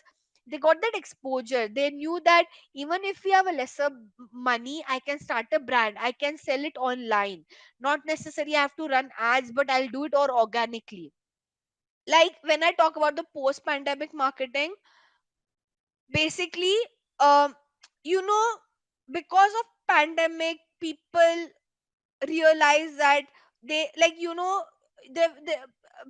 they got that exposure. They knew that even if we have a lesser money, I can start a brand. I can sell it online. Not necessarily I have to run ads, but I'll do it or organically. Like when I talk about the post-pandemic marketing, basically, um you know because of pandemic, people realize that they, like, they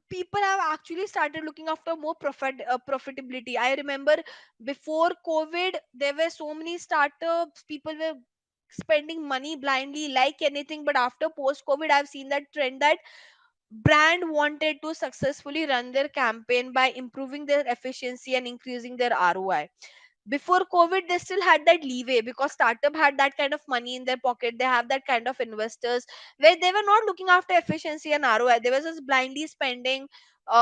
people have actually started looking after more profitability. I remember before COVID there were so many startups, people were spending money blindly like anything, but after post COVID I've seen that trend, that brand wanted to successfully run their campaign by improving their efficiency and increasing their ROI. Before COVID they still had that leeway because startup had that kind of money in their pocket, they have that kind of investors, where they were not looking after efficiency and ROI, they were just blindly spending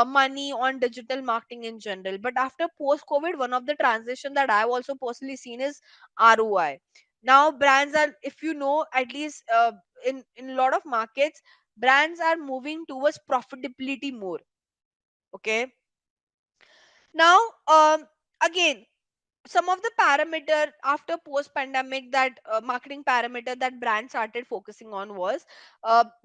money on digital marketing in general. But after post COVID, one of the transition that I've also personally seen is ROI. Now brands are, if you know, at least in a lot of markets, brands are moving towards profitability more. Okay, now, again, some of the parameter after post pandemic, that marketing parameter that brand started focusing on was,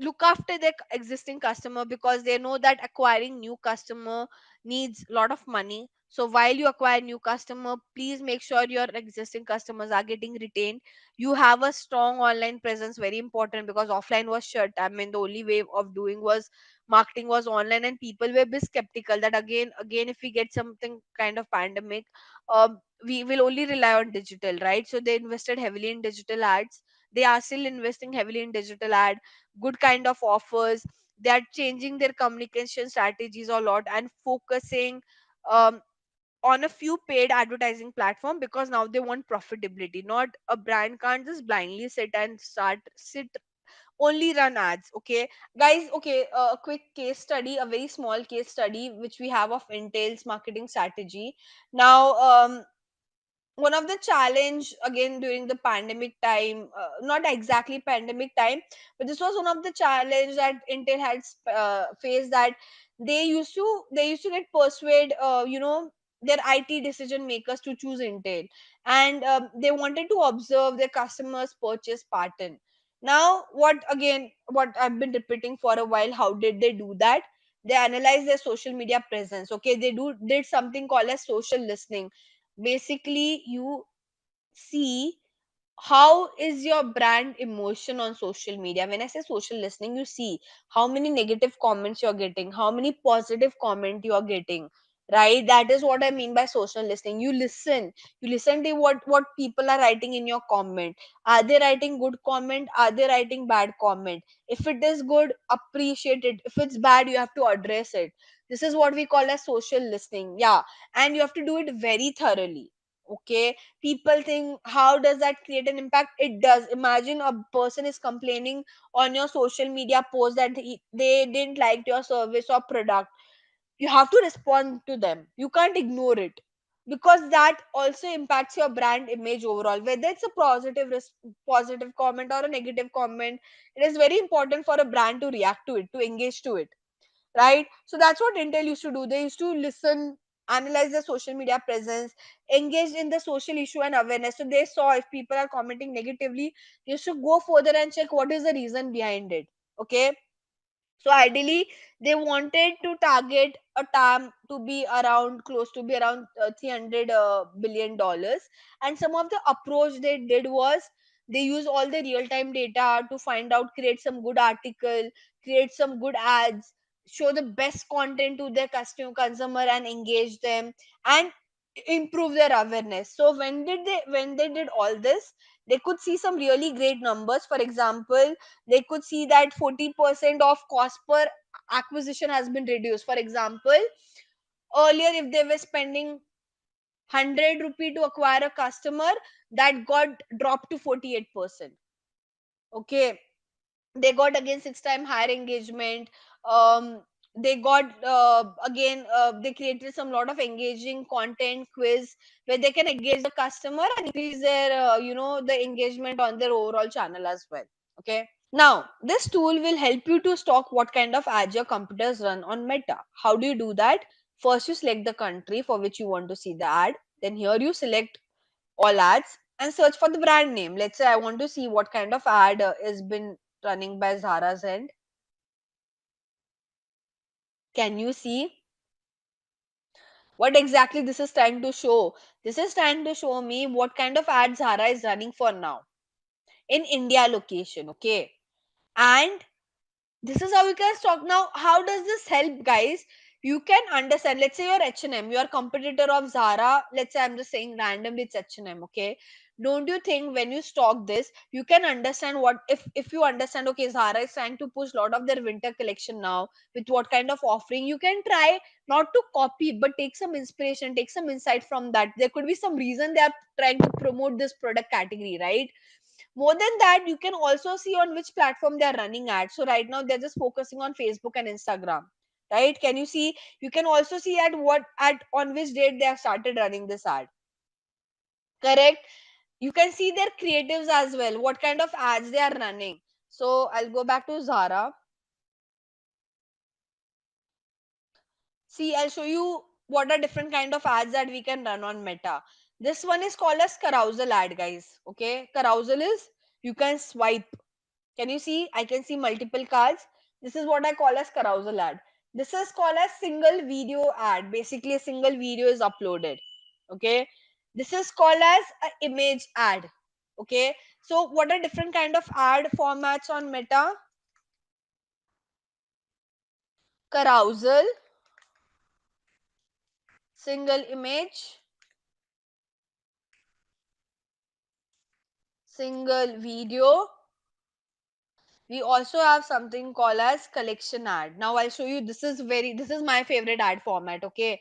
look after their existing customer, because they know that acquiring new customer needs a lot of money. So while you acquire new customer, please make sure your existing customers are getting retained. You have a strong online presence, very important, because offline was shut. I mean, the only way of doing was marketing was online, and people were a bit skeptical that again if we get something kind of pandemic, we will only rely on digital, right? So they invested heavily in digital ads. They are still investing heavily in digital ad, good kind of offers. They are changing their communication strategies a lot and focusing um, on a few paid advertising platform, because now they want profitability. Not, a brand can't just blindly sit only run ads. Okay, guys. Okay, a quick case study, a very small case study which we have of Intel's marketing strategy. Now, one of the challenge again during the pandemic time, not exactly pandemic time, but this was one of the challenge that Intel had faced, that they used to get persuade, their IT decision makers to choose Intel. And they wanted to observe their customers purchase pattern. Now, what I've been repeating for a while, how did they do that? They analyze their social media presence. Okay, they did something called as social listening. Basically, you see how is your brand emotion on social media. When I say social listening, you see how many negative comments you're getting, how many positive comment you're getting, right? That is what I mean by social listening. You listen to what people are writing in your comment. Are they writing good comment? Are they writing bad comment? If it is good, appreciate it. If it's bad, you have to address it. This is what we call as social listening. Yeah, and you have to do it very thoroughly. Okay, people think, how does that create an impact? It does. Imagine a person is complaining on your social media post that they didn't like your service or product. You have to respond to them, you can't ignore it, because that also impacts your brand image overall, whether it's a positive comment or a negative comment. It is very important for a brand to react to it, to engage to it, right? So that's what Intel used to do. They used to listen, analyze the social media presence, engage in the social issue and awareness. So they saw if people are commenting negatively, they used to go further and check what is the reason behind it. Okay, so ideally, they wanted to target a TAM to be around close to be around 300 billion dollars. And some of the approach they did was they use all the real time data to find out, create some good article, create some good ads, show the best content to their consumer and engage them, and improve their awareness. So when they did all this, they could see some really great numbers. For example, they could see that 40% of cost per acquisition has been reduced. For example, earlier if they were spending 100 rupee to acquire a customer, that got dropped to 48%. Okay, they got again 6 time higher engagement. They got again they created some lot of engaging content quiz where they can engage the customer and increase their the engagement on their overall channel as well. Okay, now, this tool will help you to stock what kind of ads your computers run on Meta. How do you do that? First, you select the country for which you want to see the ad. Then here you select all ads and search for the brand name. Let's say I want to see what kind of ad is been running by Zara's end. Can you see what exactly this is trying to show? This is trying to show me what kind of ad Zara is running for now in India location. Okay, and this is how we can stock. Now, how does this help, guys? You can understand, let's say you're H&M, you're competitor of Zara. Let's say I'm just saying randomly it's H&M. Okay, don't you think when you stock this, you can understand what, if you understand, okay, Zara is trying to push a lot of their winter collection now with what kind of offering, you can try not to copy but take some inspiration, take some insight from that. There could be some reason they are trying to promote this product category, right? More than that, you can also see on which platform they are running ads. So right now they're just focusing on Facebook and Instagram, right? Can you see? You can also see at what at on which date they have started running this ad. Correct. You can see their creatives as well, what kind of ads they are running. So I'll go back to Zara. See, I'll show you what are different kind of ads that we can run on Meta. This one is called as carousel ad, guys. Okay, carousel is you can swipe. Can you see? I can see multiple cards. This is what I call as carousel ad. This is called as single video ad. Basically, a single video is uploaded. Okay. This is called as an image ad. Okay. So, what are different kind of ad formats on Meta? Carousel, single image, single video. We also have something called as collection ad. Now I'll show you. This is my favorite ad format. Okay.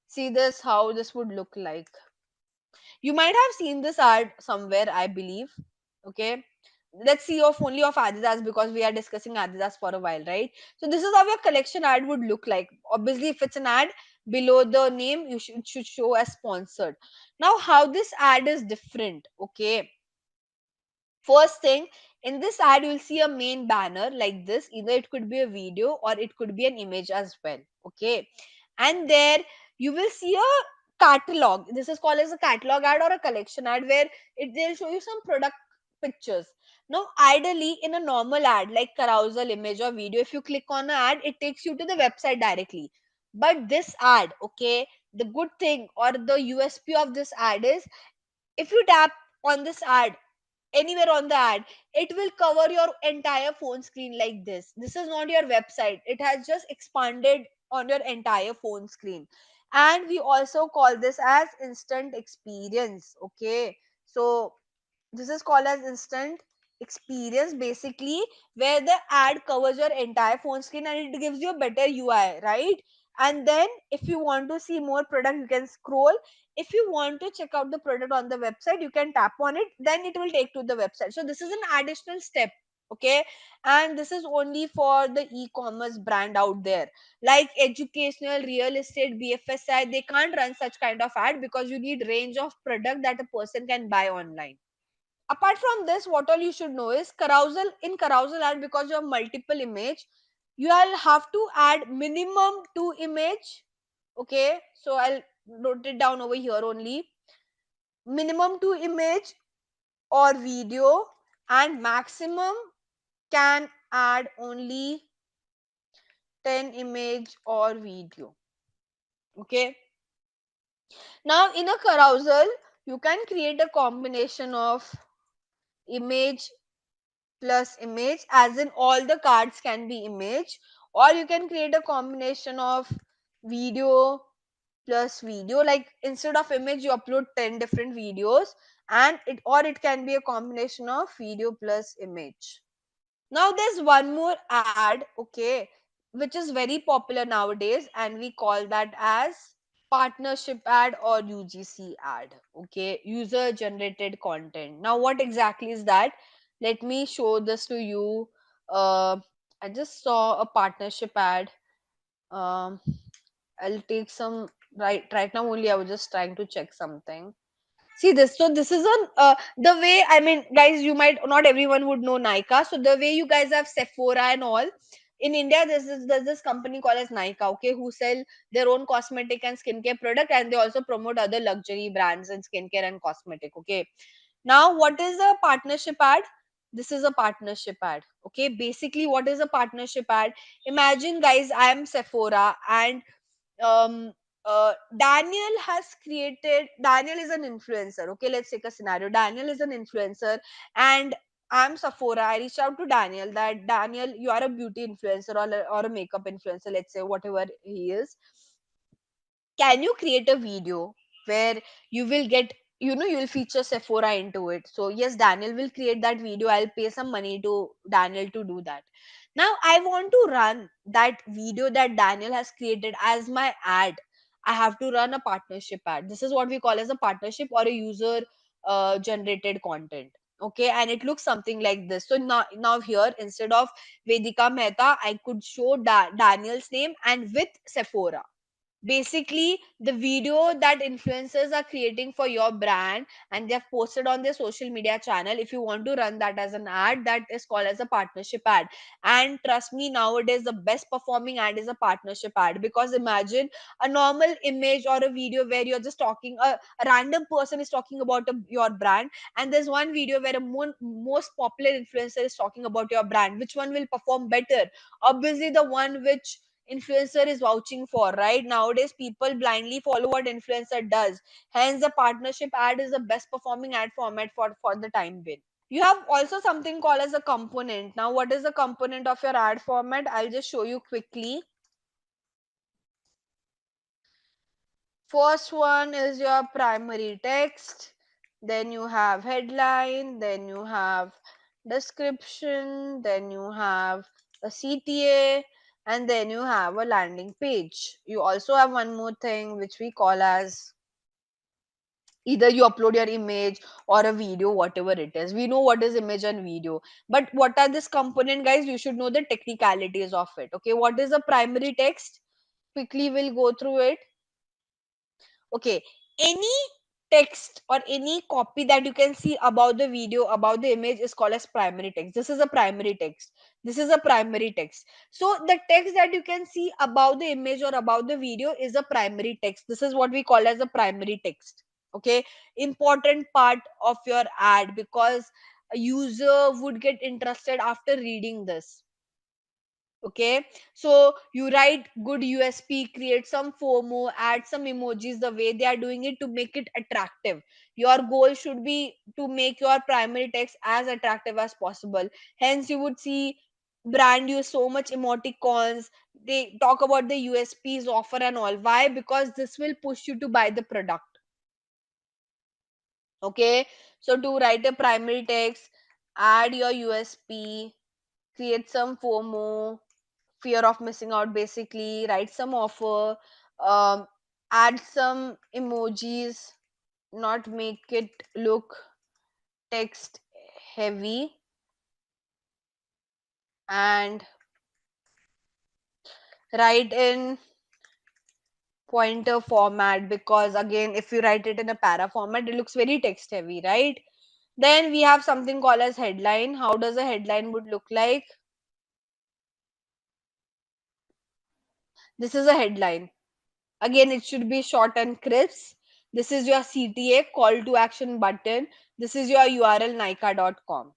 See this, how this would look like. You might have seen this ad somewhere, I believe. Okay, let's see of only of Adidas, because we are discussing Adidas for a while, right? So this is how your collection ad would look like. Obviously, if it's an ad, below the name you should show as sponsored. Now, how this ad is different, okay? First thing, in this ad, you'll see a main banner like this. Either it could be a video or it could be an image as well. Okay. And there you will see a catalog. This is called as a catalog ad or a collection ad, where they'll show you some product pictures. Now, ideally, in a normal ad like carousel image or video, if you click on an ad, it takes you to the website directly. But this ad, okay, the good thing or the USP of this ad is, if you tap on this ad anywhere on the ad, it will cover your entire phone screen like this. This is not your website, it has just expanded on your entire phone screen. And we also call this as instant experience, okay? So this is called as instant experience, basically, where the ad covers your entire phone screen and it gives you a better UI, right? And then if you want to see more product, you can scroll. If you want to check out the product on the website, you can tap on it, then it will take to the website. So this is an additional step, okay? And this is only for the e-commerce brand out there, like educational, real estate, BFSI. They can't run such kind of ad because you need range of product that a person can buy online. Apart from this, what all you should know is carousel. In carousel ad, because you have multiple image, you will have to add minimum two image. Okay, so I'll note it down over here only. Minimum two image or video, and maximum can add only 10 image or video. Okay, now in a carousel you can create a combination of image plus image, as in all the cards can be image, or you can create a combination of video plus video, like instead of image you upload 10 different videos, and it, or it can be a combination of video plus image. Now there's one more ad, okay, which is very popular nowadays, and we call that as partnership ad or UGC ad. Okay, user generated content. Now what exactly is that? Let me show this to you. I just saw a partnership ad. um I'll take some, right now only I was just trying to check something. See this. So this is on the way. I mean, guys, you might not everyone would know Nika. So the way you guys have Sephora and all in India, there's this company called as Nika, okay, who sell their own cosmetic and skincare product, and they also promote other luxury brands in skincare and cosmetic. Okay. Now, what is a partnership ad? This is a partnership ad. Okay. Basically, what is a partnership ad? Imagine, guys, I am Sephora, and um Daniel is an influencer. Okay, let's take a scenario. Daniel is an influencer, and I'm Sephora. I reached out to Daniel that, Daniel, you are a beauty influencer, or a makeup influencer, let's say, whatever he is. Can you create a video where you will get, you will feature Sephora into it? So yes, Daniel will create that video. I'll pay some money to Daniel to do that. Now I want to run that video that Daniel has created as my ad. I have to run a partnership ad. This is what we call as a partnership or a user generated content. Okay, and it looks something like this. So now here, instead of Vedika Mehta, I could show Daniel's name and with Sephora. Basically, the video that influencers are creating for your brand, and they have posted on their social media channel, if you want to run that as an ad, that is called as a partnership ad. And trust me, nowadays the best performing ad is a partnership ad, because imagine a normal image or a video where you're just talking, a random person is talking about your brand, and there's one video where a most popular influencer is talking about your brand. Which one will perform better? Obviously the one which influencer is vouching for, right? Nowadays people blindly follow what influencer does. Hence the partnership ad is the best performing ad format for the time being. You have also something called as a component. Now what is the component of your ad format? I'll just show you quickly. First one is your primary text, then you have headline, then you have description, then you have a CTA, and then you have a landing page. You also have one more thing which we call as Either you upload your image or a video, whatever it is. We know what is image and video, but what are this component, guys? You should know the technicalities of it. Okay, what is a primary text? Quickly we'll go through it. Okay, any text or any copy that you can see about the video, about the image, is called as primary text. This is a primary text. This is a primary text. So the text that you can see about the image or about the video is a primary text. This is what we call as a primary text. Okay, important part of your ad, because a user would get interested after reading this. Okay, so you write good USP, create some FOMO, add some emojis the way they are doing it to make it attractive. Your goal should be to make your primary text as attractive as possible. Hence you would see brand use so much emoticons. They talk about the USPs, offer and all. Why? Because this will push you to buy the product. Okay, so to write a primary text, add your USP, create some FOMO, fear of missing out, basically write some offer, um, add some emojis, not make it look text heavy, and write in pointer format, because again if you write it in a para format it looks very text heavy, right? Then we have something called as headline. How does a headline would look like? This is a headline. Again, it should be short and crisp. This is your CTA, call to action button. This is your URL, nika.com.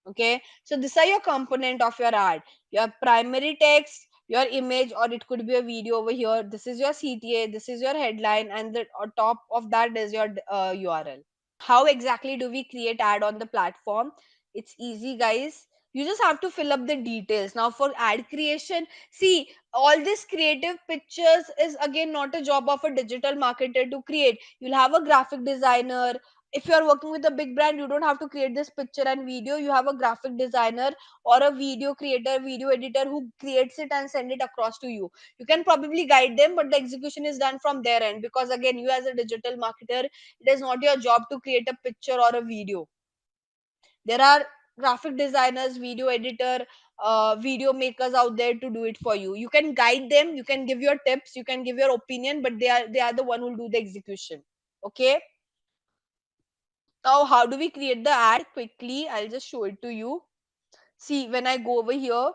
Okay, so these are your component of your ad. Your primary text, your image, or it could be a video over here. This is your CTA, this is your headline, and the on top of that is your URL. How exactly do we create ad on the platform? It's easy, guys. You just have to fill up the details. Now for ad creation, see, all this creative pictures is again not a job of a digital marketer to create. You'll have a graphic designer. If you are working with a big brand, you don't have to create this picture and video. You have a graphic designer or a video creator, video editor who creates it and send it across to you. You can probably guide them, but the execution is done from their end, because again you as a digital marketer, it is not your job to create a picture or a video. There are graphic designers, video editor, video makers out there to do it for you. You can guide them, you can give your tips, you can give your opinion, but they are the one who will do the execution. Okay, now how do we create the ad? Quickly I'll just show it to you. See, when I go over here,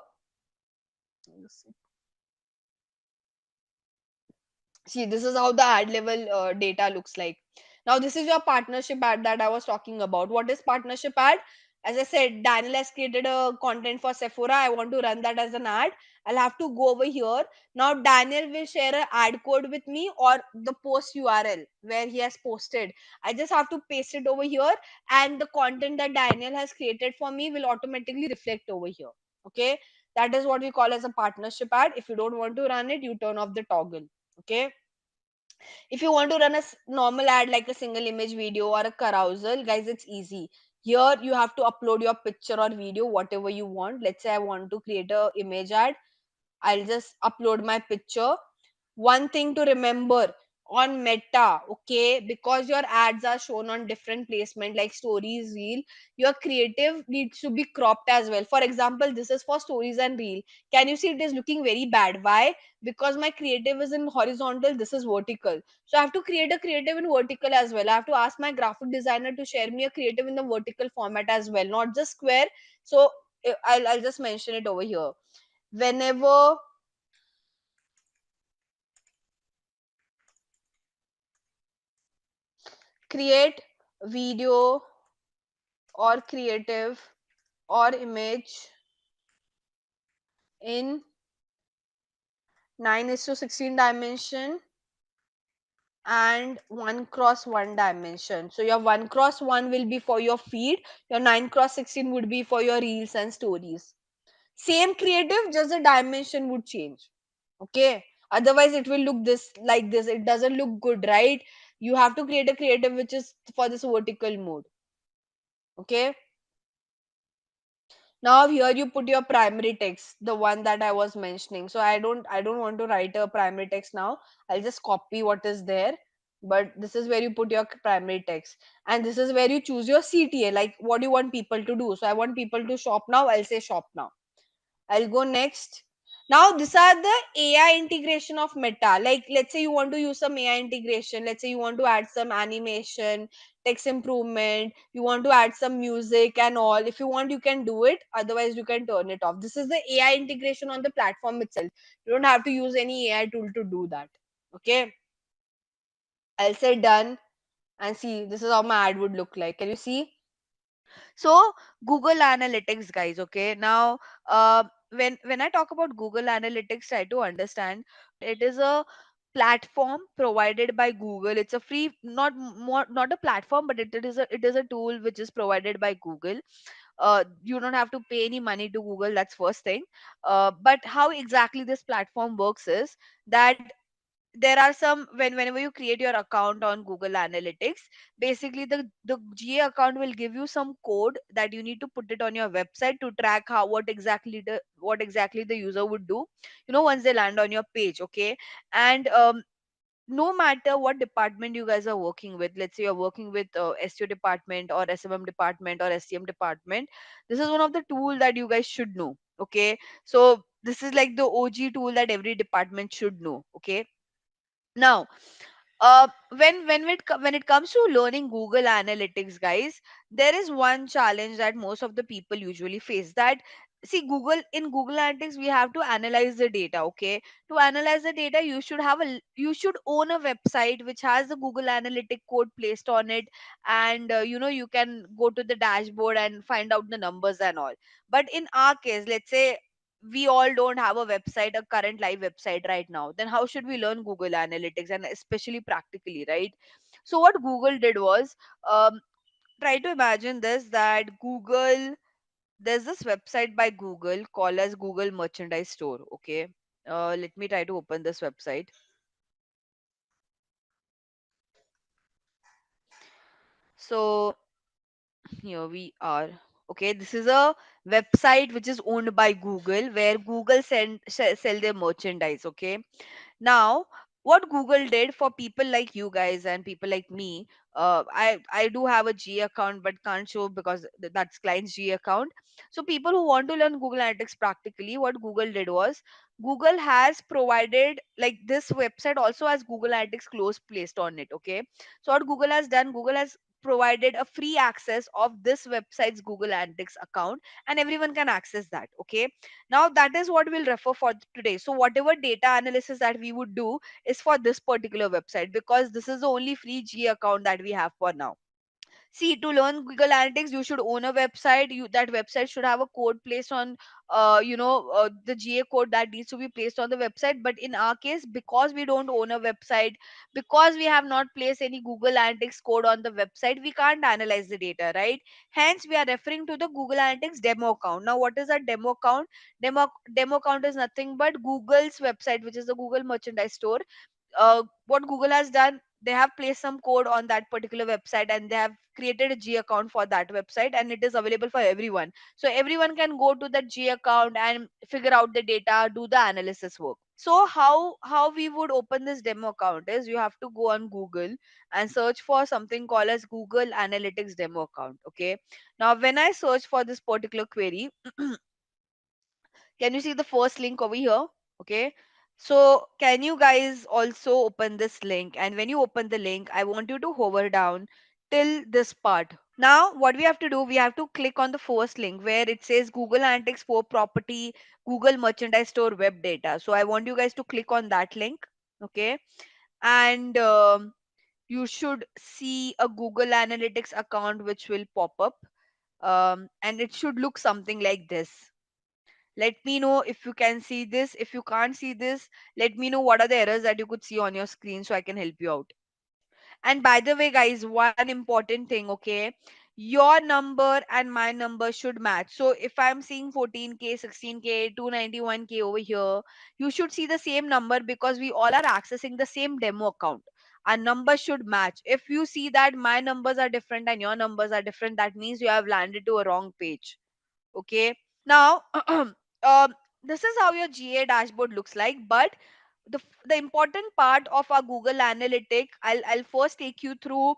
see, this is how the ad level data looks like. Now this is your partnership ad that I was talking about. What is partnership ad? As I said, Daniel has created a content for Sephora. I want to run that as an ad. I'll have to go over here. Now Daniel will share an ad code with me, or the post URL where he has posted. I just have to paste it over here, and the content that Daniel has created for me will automatically reflect over here. Okay, that is what we call as a partnership ad. If you don't want to run it, you turn off the toggle. Okay, if you want to run a normal ad like a single image video or a carousel, guys, it's easy. Here you have to upload your picture or video, whatever you want. Let's say I want to create a image ad. I'll just upload my picture. One thing to remember on Meta, okay, because your ads are shown on different placement like stories, reel, your creative needs to be cropped as well. For example, this is for stories and reel. Can you see it is looking very bad? Why? Because my creative is in horizontal, this is vertical. So I have to create a creative in vertical as well. I have to ask my graphic designer to share me a creative in the vertical format as well, not just square. So I'll just mention it over here. Whenever create video or creative or image in 9 is to 16 dimension and 1 cross 1 dimension. So your 1 cross 1 will be for your feed, your 9 cross 16 would be for your reels and stories. Same creative, just the dimension would change. Okay, otherwise it will look this like this, it doesn't look good, right? You have to create a creative which is for this vertical mode. Okay, now here you put your primary text, the one that I was mentioning. So I don't want to write a primary text now. I'll just copy what is there. but this is where you put your primary text, and this is where you choose your CTA, like what do you want people to do. So I want people to shop now, I'll say shop now. I'll go next. Now, these are the AI integration of Meta. Like, let's say you want to use some AI integration. Let's say you want to add some animation, text improvement. You want to add some music and all. If you want, you can do it. Otherwise, you can turn it off. This is the AI integration on the platform itself. You don't have to use any AI tool to do that. Okay. I'll say done and see. This is how my ad would look like. Can you see? So Google Analytics, guys. Okay, now when I talk about Google Analytics, try to understand it is a platform provided by Google. It's a free, not a platform, but it is a tool which is provided by Google. You don't have to pay any money to Google. That's first thing. But how exactly this platform works is that there are some, whenever you create your account on Google Analytics, basically the GA account will give you some code that you need to put it on your website to track how what exactly the user would do, once they land on your page. Okay. And no matter what department you guys are working with, let's say you're working with SEO department or SMM department or SCM department, this is one of the tool that you guys should know. Okay. So this is like the OG tool that every department should know. Okay. Now, when it comes to learning Google Analytics, guys, there is one challenge that most of the people usually face. That, see, Google Analytics, we have to analyze the data. Okay, to analyze the data, you should own a website which has the Google Analytic code placed on it, and you can go to the dashboard and find out the numbers and all. But in our case, let's say we all don't have a website, a current live website right now, then how should we learn Google Analytics, and especially practically, right? So what Google did was, um, try to imagine this, that Google, there's this website by Google called as Google Merchandise Store. Okay. Let me try to open this website. So here we are. Okay, this is a website which is owned by Google, where Google sell their merchandise. Okay. Now, what Google did for people like you guys and people like me, I do have a G account but can't show because that's client's G account. So people who want to learn Google Analytics practically, what Google did was, Google has provided, like, this website also has Google Analytics close placed on it. Okay, so what Google has done, Google has provided a free access of this website's Google Analytics account, and everyone can access that. Okay, now that is what we'll refer for today. So whatever data analysis that we would do is for this particular website, because this is the only free G account that we have for now. See, to learn Google Analytics, you should own a website. That website should have a code placed on, the GA code that needs to be placed on the website. But in our case, because we don't own a website, because we have not placed any Google Analytics code on the website, we can't analyze the data, right? Hence, we are referring to the Google Analytics demo account. Now, what is a demo account? Demo account is nothing but Google's website, which is the Google Merchandise Store. What Google has done, they have placed some code on that particular website, and they have created a G account for that website, and it is available for everyone. So everyone can go to that G account and figure out the data, do the analysis work. So how we would open this demo account is, you have to go on Google and search for something called as Google Analytics demo account. Okay. Now when I search for this particular query, can you see the first link over here? Okay. So can you guys also open this link? And when you open the link, I want you to hover down till this part. Now, what we have to do, we have to click on the first link where it says Google Analytics for Property, Google Merchandise Store Web Data. So I want you guys to click on that link. Okay. And you should see a Google Analytics account which will pop up. And it should look something like this. Let me know if you can see this. If you can't see this, let me know what are the errors that you could see on your screen so I can help you out. And by the way, guys, one important thing, okay? Your number and my number should match. So if I'm seeing 14K, 16K, 291K over here, you should see the same number, because we all are accessing the same demo account. Our numbers should match. If you see that my numbers are different and your numbers are different, that means you have landed to a wrong page. Okay. Now, this is how your GA dashboard looks like. But the important part of our Google Analytic, I'll first take you through.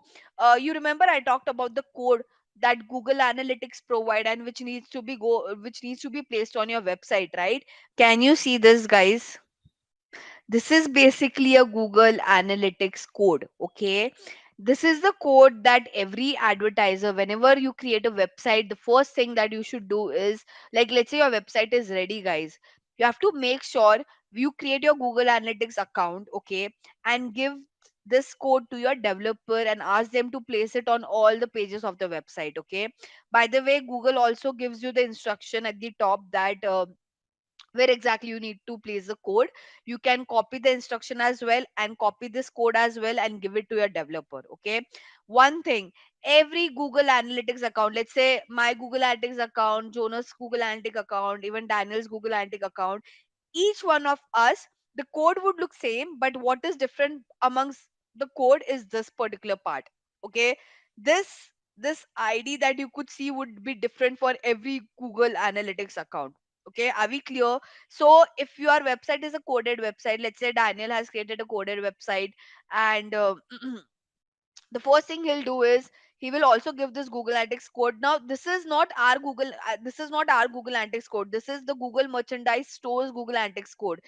You remember I talked about the code that Google Analytics provide, and which needs to be placed on your website, right? Can you see this, guys? This is basically a Google Analytics code. Okay, this is the code that every advertiser, whenever you create a website, the first thing that you should do is, like, let's say your website is ready, guys, you have to make sure you create your Google Analytics account, okay, and give this code to your developer and ask them to place it on all the pages of the website. Okay, by the way, Google also gives you the instruction at the top that where exactly you need to place the code. You can copy the instruction as well and copy this code as well and give it to your developer. Okay, one thing, every Google Analytics account, let's say my Google Analytics account, Jonas Google Analytics account, even Daniel's Google Analytics account, each one of us, the code would look same, but what is different amongst the code is this particular part. Okay, this ID that you could see would be different for every Google Analytics account. Okay, are we clear? So if your website is a coded website, let's say Daniel has created a coded website, and the first thing he'll do is he will also give this Google Analytics code. Now this is not our Google Analytics code, this is the Google merchandise stores Google Analytics code.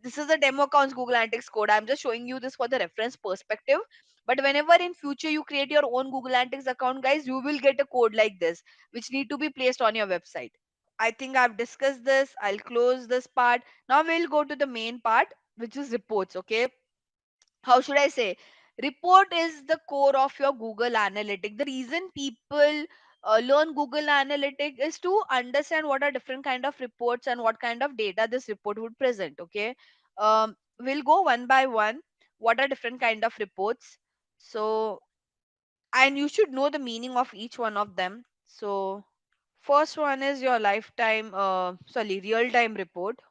This is the demo accounts Google Analytics code. I'm just showing you this for the reference perspective. But whenever in future you create your own Google Analytics account, guys, you will get a code like this, which need to be placed on your website. I think I've discussed this. I'll close this part. Now we'll go to the main part, which is reports. Okay, how should I say? Report is the core of your Google Analytic. The reason people learn Google Analytic is to understand what are different kind of reports and what kind of data this report would present. Okay, we'll go one by one. What are different kind of reports? So, and you should know the meaning of each one of them. So, first one is your real time report.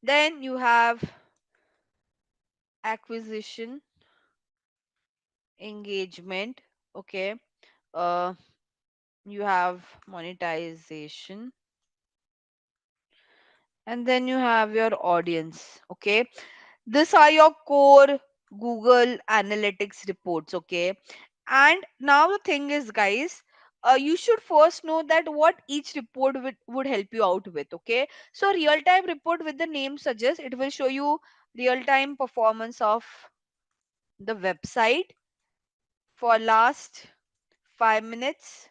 Then you have acquisition, engagement. Okay, uh, you have monetization, and then you have your audience. Okay, these are your core Google Analytics reports. Okay, and now the thing is, guys, you should first know that what each report would help you out with. Okay, so real time report, with the name suggests, it will show you real time performance of the website for last 5 minutes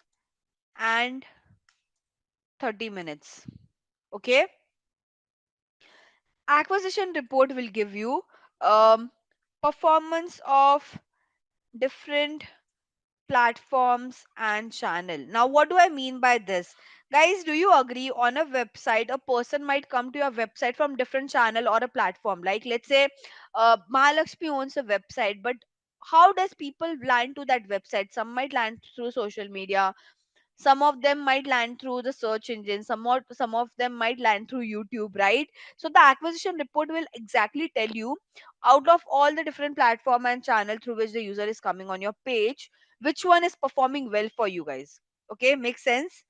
and 30 minutes. Okay, acquisition report will give you um, performance of different platforms and channel. Now what do I mean by this, guys? Do you agree, on a website a person might come to your website from different channel or a platform? Like, let's say Mahalakshmi owns a website, but how does people land to that website? Some might land through social media, some of them might land through the search engine, some of them might land through YouTube, right? So the acquisition report will exactly tell you, out of all the different platform and channel through which the user is coming on your page, which one is performing well for you, guys. Okay, makes sense.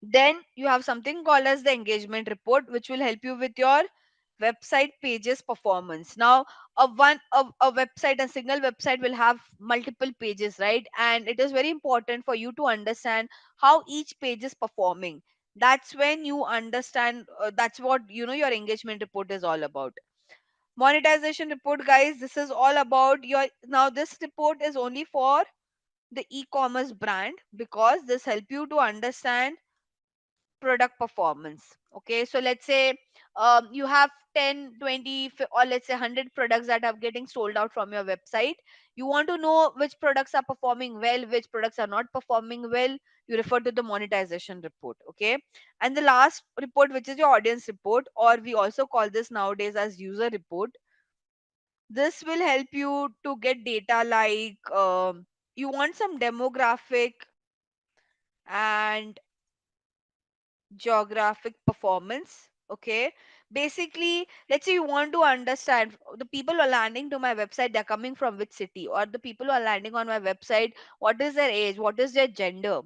Then you have something called as the engagement report, which will help you with your website pages performance. Now, a website, a single website will have multiple pages, right? And it is very important for you to understand how each page is performing. That's when you understand. That's what your engagement report is all about. Monetization report, guys. This is all about your. Now, this report is only for the e-commerce brand, because this help you to understand product performance. Okay, so let's say you have 10, 20, or let's say 100 products that are getting sold out from your website. You want to know which products are performing well, which products are not performing well. You refer to the monetization report. Okay, and the last report, which is your audience report, or we also call this nowadays as user report. This will help you to get data like, you want some demographic and geographic performance. Okay, basically, let's say you want to understand the people who are landing to my website, they're coming from which city, or the people who are landing on my website, what is their age, what is their gender.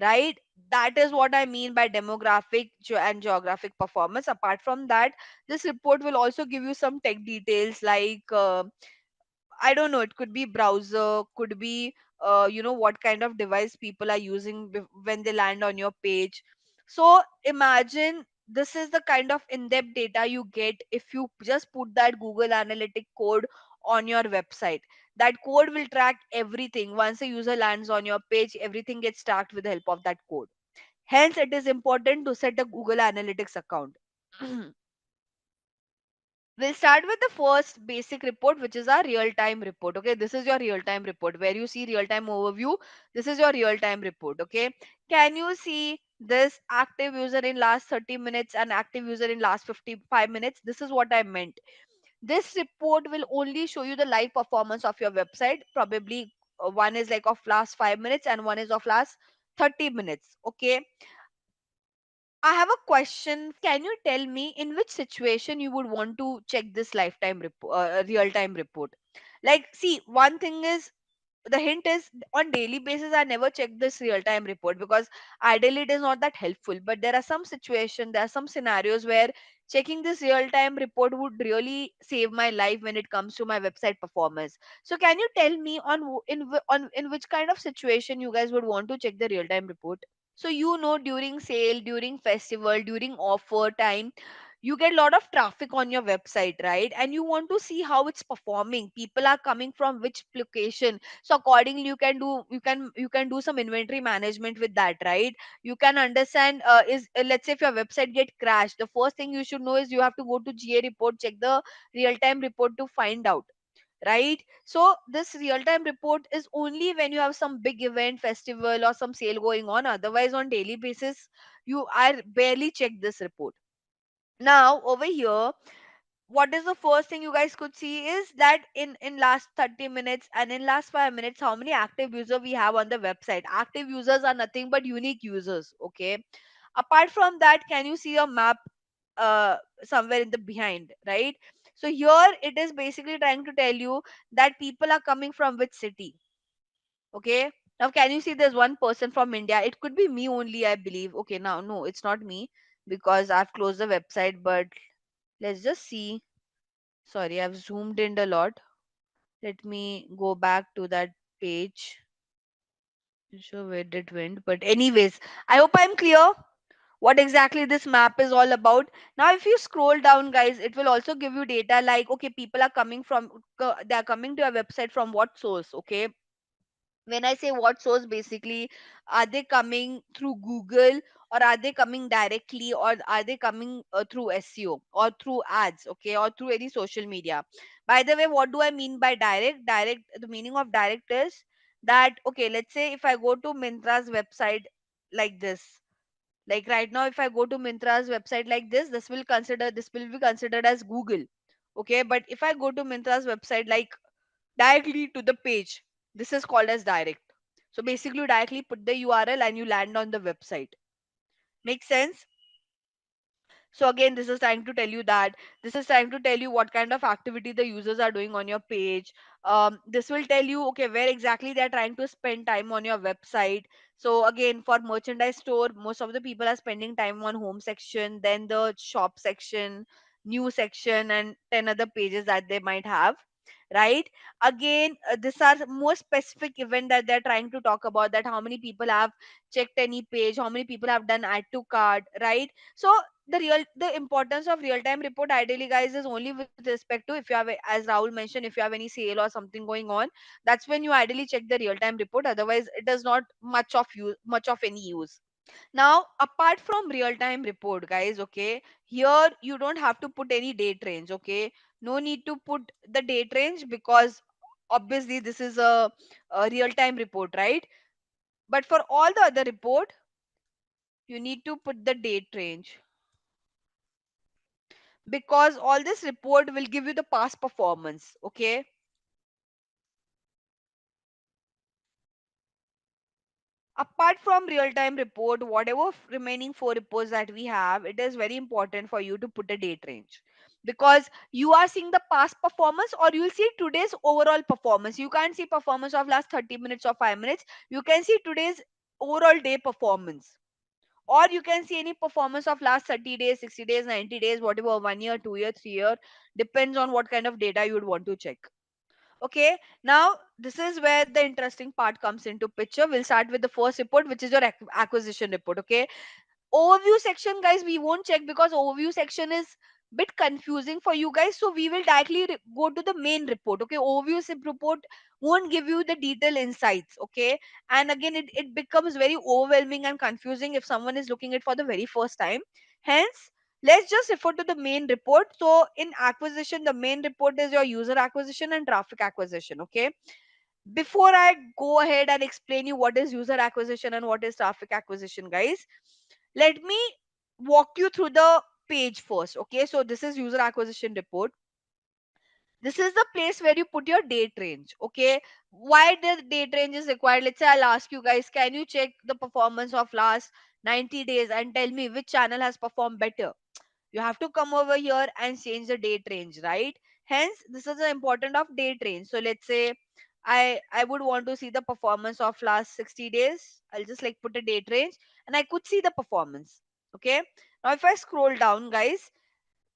right? That is what I mean by demographic and geographic performance. Apart from that, this report will also give you some tech details like I don't know, it could be browser, could be what kind of device people are using when they land on your page. So imagine this is the kind of in-depth data you get if you just put that Google Analytic code on your website. That code will track everything. Once a user lands on your page, everything gets tracked with the help of that code. Hence, it is important to set a Google Analytics account. We'll start with the first basic report, which is our real time report. Okay, this is your real time report where you see real time overview. This is your real time report. Okay, can you see this active user in last 30 minutes and active user in last 55 minutes? This is what I meant. This report will only show you the live performance of your website. Probably one is like of last 5 minutes and one is of last 30 minutes. Okay, I have a question. Can you tell me in which situation you would want to check this lifetime report, real time report? Like, see, one thing is the hint is on daily basis. I never check this real time report because ideally it is not that helpful. But there are some situation, there are some scenarios where checking this real time report would really save my life when it comes to my website performance. So, can you tell me on in which kind of situation you guys would want to check the real time report? So during sale, during festival, during offer time, you get a lot of traffic on your website, right? And you want to see how it's performing. People are coming from which location. So accordingly, you can do some inventory management with that, right? You can understand is let's say if your website get crashed, the first thing you should know is you have to go to GA report, check the real time report to find out, right? So this real time report is only when you have some big event, festival or some sale going on. Otherwise on daily basis you are barely check this report. Now over here, what is the first thing you guys could see is that in last 30 minutes and in last 5 minutes how many active users we have on the website. Active users are nothing but unique users. Okay, apart from that, can you see a map somewhere in the behind, right? So here it is basically trying to tell you that people are coming from which city. Okay, now can you see there's one person from India? It could be me only, I believe. Okay, now no, it's not me because I've closed the website. But let's just see. Sorry, I've zoomed in a lot. Let me go back to that page. Not sure where it went, but anyways, I hope I'm clear what exactly this map is all about. Now if you scroll down, guys, it will also give you data like, okay, people are coming from they are coming to your website from what source. Okay, when I say what source, basically, are they coming through Google or are they coming directly or are they coming through SEO or through ads, okay, or through any social media? By the way, what do I mean by direct? Direct, the meaning of direct is that, okay, let's say if I go to Mintra's website like this, like right now, if I go to Mintra's website like this will be considered as Google. Okay, but if I go to Mintra's website like directly to the page, this is called as direct. So basically, you directly put the URL and you land on the website. Make sense? So again, this is trying to tell you that this is trying to tell you what kind of activity the users are doing on your page. This will tell you, okay, where exactly they are trying to spend time on your website. So again, for merchandise store, most of the people are spending time on home section, then the shop section, new section, and 10 other pages that they might have. Right, again, these are more specific event that they're trying to talk about, that how many people have checked any page, how many people have done add to cart, right? So the importance of real time report ideally, guys, is only with respect to if you have as Rahul mentioned, if you have any sale or something going on, that's when you ideally check the real time report. Otherwise it does not much of any use. Now apart from real time report, guys, okay, here you don't have to put any date range. Okay, no need to put the date range because obviously this is a real time report, right? But for all the other report, you need to put the date range because all this report will give you the past performance. Okay, apart from real time report, whatever remaining four reports that we have, it is very important for you to put a date range because you are seeing the past performance or you'll see today's overall performance. You can't see performance of last 30 minutes or 5 minutes. You can see today's overall day performance, or you can see any performance of last 30 days, 60 days, 90 days, whatever, 1 year, 2 year, 3 year, depends on what kind of data you would want to check. Okay, now this is where the interesting part comes into picture. We'll start with the first report, which is your acquisition report. Okay, overview section, guys, we won't check because overview section is bit confusing for you guys, so we will directly go to the main report. Okay, overview report won't give you the detailed insights. Okay, and again, it becomes very overwhelming and confusing if someone is looking it for the very first time. Hence, let's just refer to the main report. So in acquisition, the main report is your user acquisition and traffic acquisition. Okay, before I go ahead and explain you what is user acquisition and what is traffic acquisition, guys, let me walk you through the page first. Okay, so this is user acquisition report. This is the place where you put your date range. Okay, why the date range is required? Let's say I'll ask you guys, can you check the performance of last 90 days and tell me which channel has performed better? You have to come over here and change the date range, right? Hence, this is the important of date range. So let's say I would want to see the performance of last 60 days. I'll just like put a date range and I could see the performance. Okay, now if I scroll down, guys,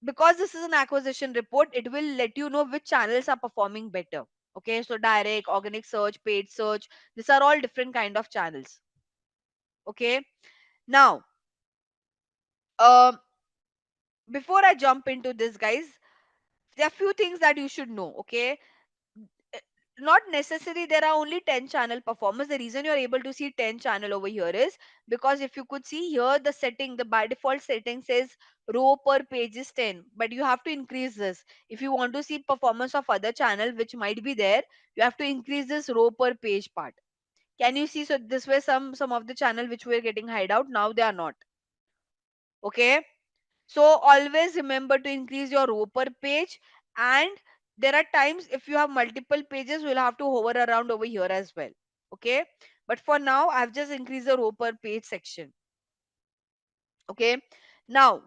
because this is an acquisition report, it will let you know which channels are performing better. Okay, so direct, organic search, paid search, these are all different kind of channels. Okay, now um before I jump into this, guys, there are few things that you should know. Okay, eh, not necessary there are only 10 channel performers. The reason you're able to see 10 channel over here is because if you could see here, the setting, the by default setting says row per page is 10, but you have to increase this. If you want to see performance of other channel which might be there, you have to increase this row per page part. Can you see? So this way, some of the channel which were getting hide out, now they are not. Okay, so always remember to increase your row per page. And there are times if you have multiple pages, you'll have to hover around over here as well. Okay, but for now I've just increased the row per page section. Okay, now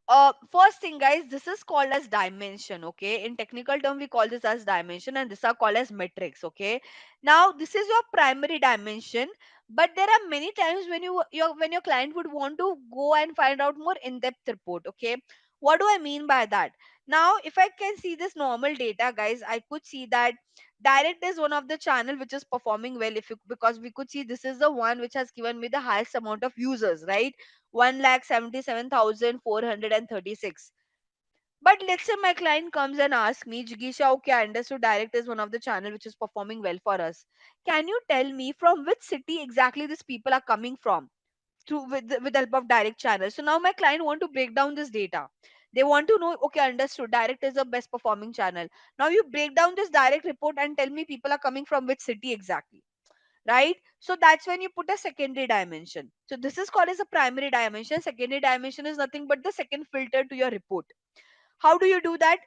first thing, guys, this is called as dimension. Okay, in technical term we call this as dimension, and these are called as metrics. Okay, now this is your primary dimension, but there are many times when your client would want to go and find out more in-depth report. Okay, what do I mean by that? Now if I can see this normal data, guys, I could see that direct is one of the channel which is performing well. If you, because we could see this is the one which has given me the highest amount of users, right? 1,77,436. But let's say my client comes and asks me, Jigisha, okay, I understood direct is one of the channel which is performing well for us. Can you tell me from which city exactly these people are coming from through with the help of direct channel? So now my client want to break down this data. They want to know, okay, understood, direct is the best performing channel. Now you break down this direct report and tell me people are coming from which city exactly, right? So that's when you put a secondary dimension. So this is called as a primary dimension. Secondary dimension is nothing but the second filter to your report. How do you do that?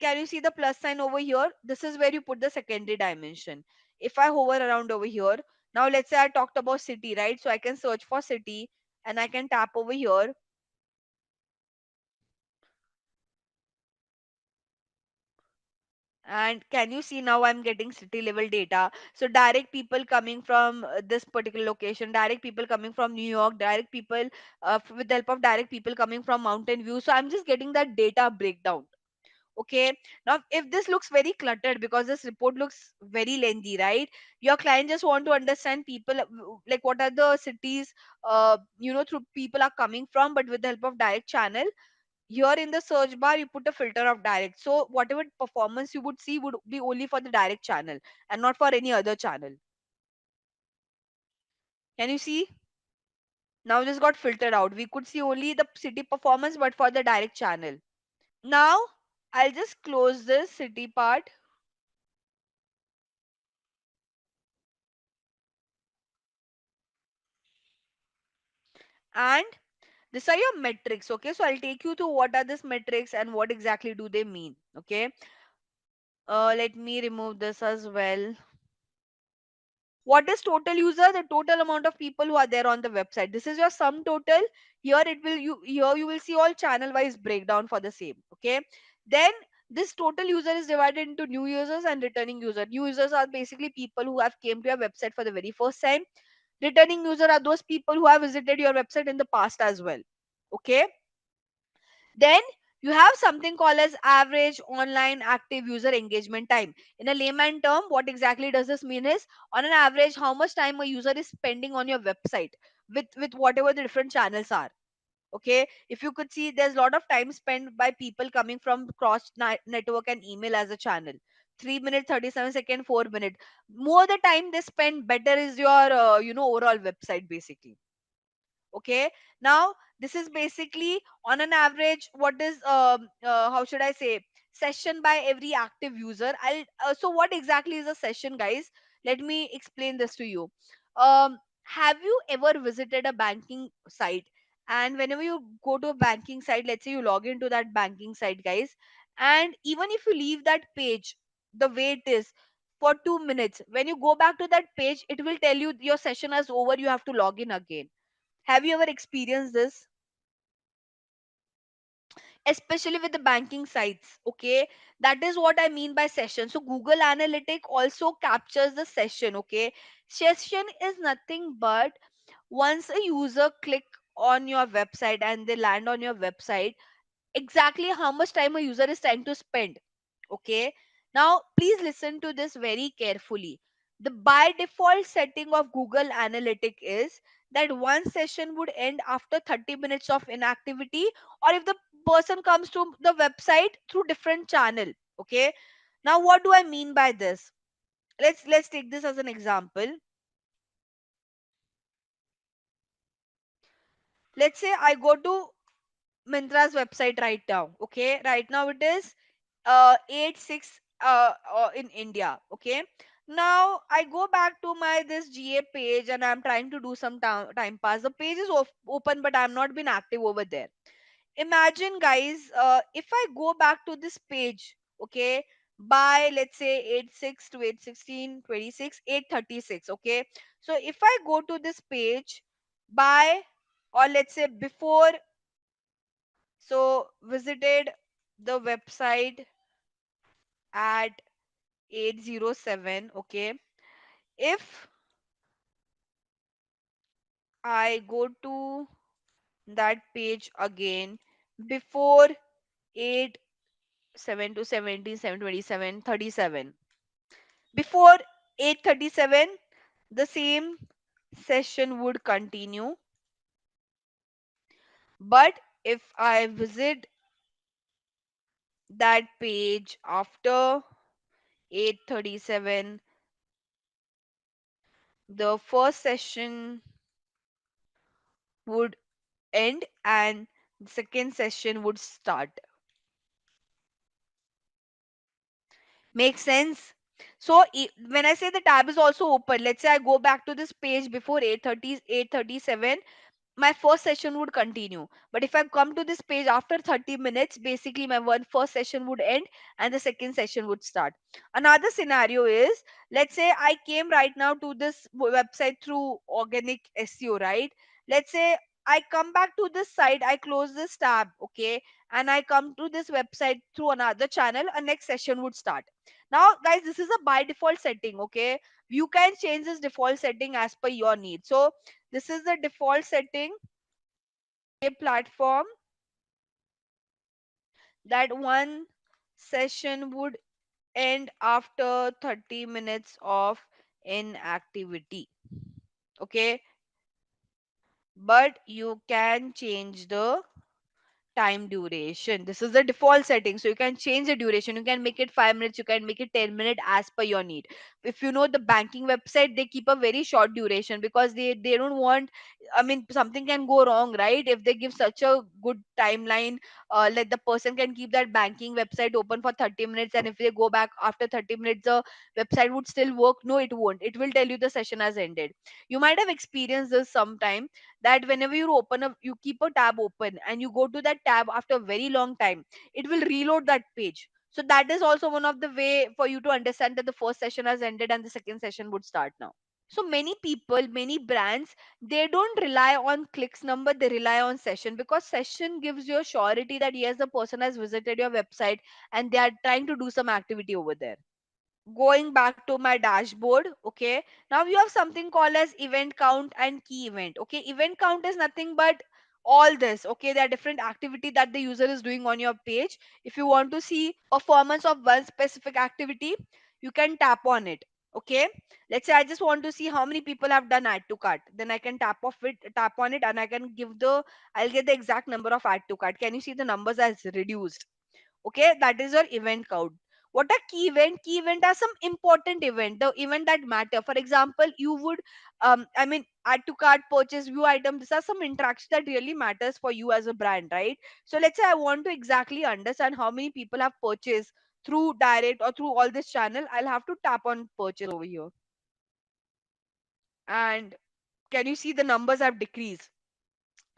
Can you see the plus sign over here? This is where you put the secondary dimension. If I hover around over here, now let's say I talked about city, right? So I can search for city and I can tap over here. And can you see, now I'm getting city level data? So direct people coming from this particular location, direct people coming from New York, direct people with the help of direct people coming from Mountain View. So I'm just getting that data breakdown. Okay, now if this looks very cluttered because this report looks very lengthy, right? Your client just want to understand people, like what are the cities through people are coming from, but with the help of direct channel, here in the search bar you put a filter of direct, so whatever performance you would see would be only for the direct channel and not for any other channel. Can you see? Now this got filtered out. We could see only the city performance but for the direct channel. Now I'll just close this city part, and these are your metrics. Okay, so I'll take you to what are these metrics and what exactly do they mean. Okay, let me remove this as well. What is total user? The total amount of people who are there on the website. This is your sum total. Here it will you here you will see all channel wise breakdown for the same. Okay, then this total user is divided into new users and returning user. New users are basically people who have came to your website for the very first time. Returning user are those people who have visited your website in the past as well. Okay. Then you have something called as average online active user engagement time. In a layman term, what exactly does this mean is, on an average, how much time a user is spending on your website with whatever the different channels are. Okay, if you could see, there's a lot of time spent by people coming from cross network and email as a channel. 3 minutes 37 seconds, 4 minutes. More the time they spend, better is your overall website basically. Okay. Now this is basically on an average what is how should I say, session by every active user. I'll So what exactly is a session, guys? Let me explain this to you. Have you ever visited a banking site, and whenever you go to a banking site, let's say you log into that banking site, guys, and even if you leave that page the way it is for 2 minutes, when you go back to that page, it will tell you your session is over, you have to log in again. Have you ever experienced this? Especially with the banking sites. Okay. That is what I mean by session. So Google Analytic also captures the session. Okay. Session is nothing but once a user click on your website and they land on your website, exactly how much time a user is trying to spend. Okay. Now please listen to this very carefully. The by default setting of Google Analytic is that one session would end after 30 minutes of inactivity, or if the person comes to the website through different channel. Okay. Now what do I mean by this? Let's take this as an example. Let's say I go to Mintra's website right now. Okay, right now it is 8 6 in India. Okay, now I go back to my this GA page and I'm trying to do some time pass. The page is open, but I'm not been active over there. Imagine, guys, if I go back to this page, okay, by let's say 8 6 to 8 16 26 8 36. Okay, so if I go to this page by, or let's say before, so visited the website at 807. Okay, if I go to that page again before 8 7 to 17 7 27 37, before 8:37 the same session would continue. But if I visit that page after 8:37, the first session would end and the second session would start. Make sense? So when I say the tab is also open, let's say I go back to this page before 8:30 8:37, my first session would continue. But if I come to this page after 30 minutes, basically my one first session would end and the second session would start. Another scenario is, let's say I came right now to this website through organic SEO, right? Let's say I come back to this site, I close this tab, okay, and I come to this website through another channel, a next session would start. Now, guys, this is a by default setting, okay? You can change this default setting as per your need. So, this is the default setting, a platform, that one session would end after 30 minutes of inactivity. Okay, but you can change the time duration. This is the default setting, so you can change the duration. You can make it 5 minutes, you can make it 10 minutes as per your need. If you know the banking website, they keep a very short duration because they don't want, I mean, something can go wrong, right? If they give such a good timeline, let the person can keep that banking website open for 30 minutes, and if they go back after 30 minutes the website would still work. No, it won't. It will tell you the session has ended. You might have experienced this sometime, that whenever you open up, you keep a tab open and you go to that tab after a very long time, it will reload that page. So that is also one of the way for you to understand that the first session has ended and the second session would start now. So many people, many brands, they don't rely on clicks number, they rely on session, because session gives you a surety that yes, the person has visited your website and they are trying to do some activity over there. going back to my dashboard. Okay, now you have something called as event count and key event. Okay, event count is nothing but all this. Okay, there are different activity that the user is doing on your page. If you want to see performance of one specific activity, you can tap on it. Okay, let's say I just want to see how many people have done add to cart, then I can tap on it, and I can give the, I'll get the exact number of add to cart. Can you see the numbers as reduced? Okay, that is your event count. What a key event? Key event are some important event, the event that matter. For example, you would I mean, add to cart, purchase, view item. These are some interaction that really matters for you as a brand, right? So let's say I want to exactly understand how many people have purchased through direct or through all this channel. I'll have to tap on purchase over here, and can you see the numbers have decreased?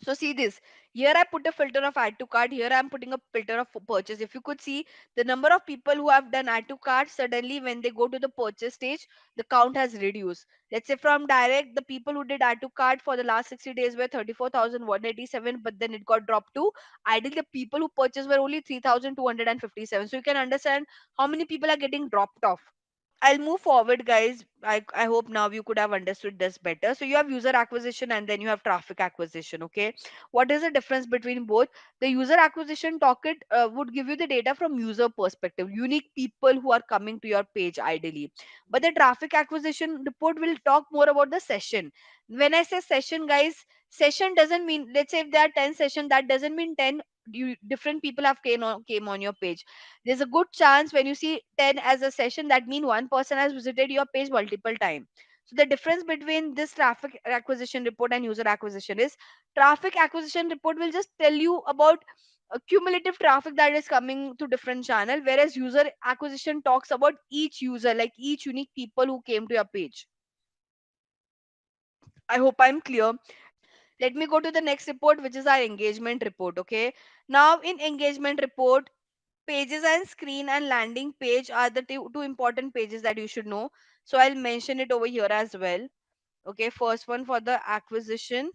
So see this. Here I put a filter of add to cart. Here I am putting a filter of purchase. If you could see the number of people who have done add to cart, suddenly when they go to the purchase stage, the count has reduced. Let's say from direct, the people who did add to cart for the last 60 days were 34,187, but then it got dropped to ideally the people who purchased were only 3,257. So you can understand how many people are getting dropped off. I'll move forward, guys. I hope now you could have understood this better. So you have user acquisition and then you have traffic acquisition. Okay, what is the difference between both? The user acquisition token would give you the data from user perspective, unique people who are coming to your page ideally. But the traffic acquisition report will talk more about the session. When I say session, guys, session doesn't mean, let's say if there are 10 sessions, that doesn't mean 10 different people have came on your page. There's a good chance when you see 10 as a session, that means one person has visited your page multiple times. So the difference between this traffic acquisition report and user acquisition is, traffic acquisition report will just tell you about cumulative traffic that is coming to different channel, whereas user acquisition talks about each user, like each unique people who came to your page. I hope I'm clear. Let me go to the next report, which is our engagement report. Okay, now in engagement report, pages and screen and landing page are the two important pages that you should know. So I'll mention it over here as well. Okay, first one for the acquisition,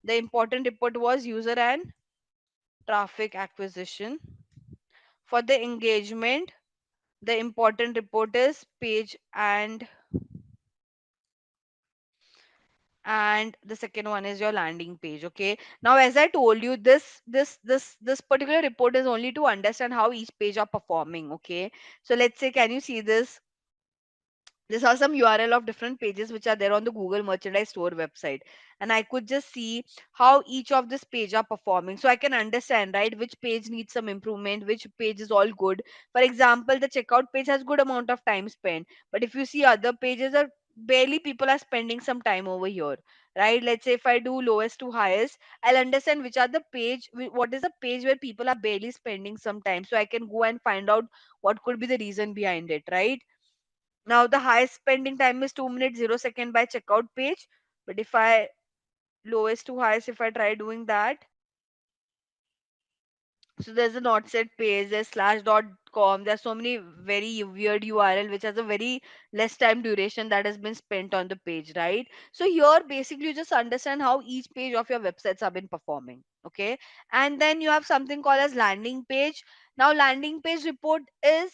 the important report was user and traffic acquisition. For the engagement, the important report is page and the second one is your landing page. Okay, now as I told you, this particular report is only to understand how each page are performing. Okay, so let's say, can you see this? These are some URL of different pages which are there on the Google Merchandise Store website. And I could just see how each of this page are performing. So I can understand, right, which page needs some improvement, which page is all good. For example, the checkout page has good amount of time spent. But if you see other pages are barely people are spending some time over here. Right? Let's say if I do lowest to highest, I'll understand which are the page, what is the page where people are barely spending some time. So I can go and find out what could be the reason behind it, right? Now the highest spending time is 2 minutes 0 second by checkout page. But if I lowest to highest, if I try doing that, so there's a not set page, there's slash.com, there's so many very weird URL which has a very less time duration that has been spent on the page, right? So here basically you just understand how each page of your websites have been performing. Okay, and then you have something called as landing page. Now landing page report is,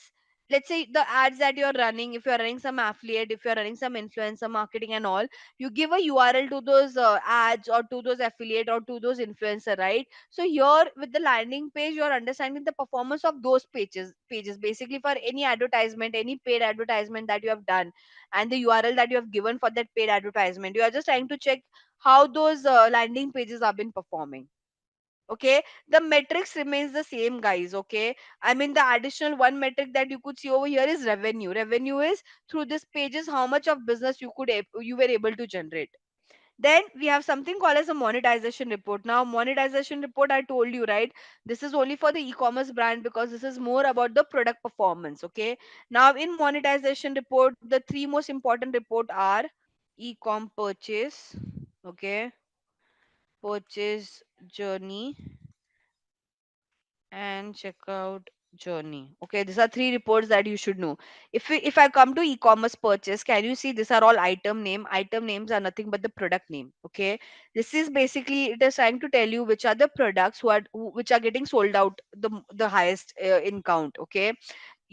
let's say the ads that you're running, if you're running some affiliate, if you're running some influencer marketing and all, you give a URL to those ads or to those affiliate or to those influencer, right? So here with the landing page, you're understanding the performance of those pages basically for any advertisement, any paid advertisement that you have done, and the URL that you have given for that paid advertisement. You are just trying to check how those landing pages have been performing. Okay, the metrics remains the same, guys. Okay, I mean the additional one metric that you could see over here is revenue. Revenue is through this pages how much of business you were able to generate. Then we have something called as a monetization report. Now monetization report, I told you, right, this is only for the e-commerce brand because this is more about the product performance. Okay, now in monetization report, the three most important report are e-com purchase, okay, purchase journey, and checkout journey. Okay, these are three reports that you should know. If I come to e-commerce purchase, can you see these are all item name? Item names are nothing but the product name. Okay, this is basically, it is trying to tell you which are the products which are getting sold out the highest in count. Okay,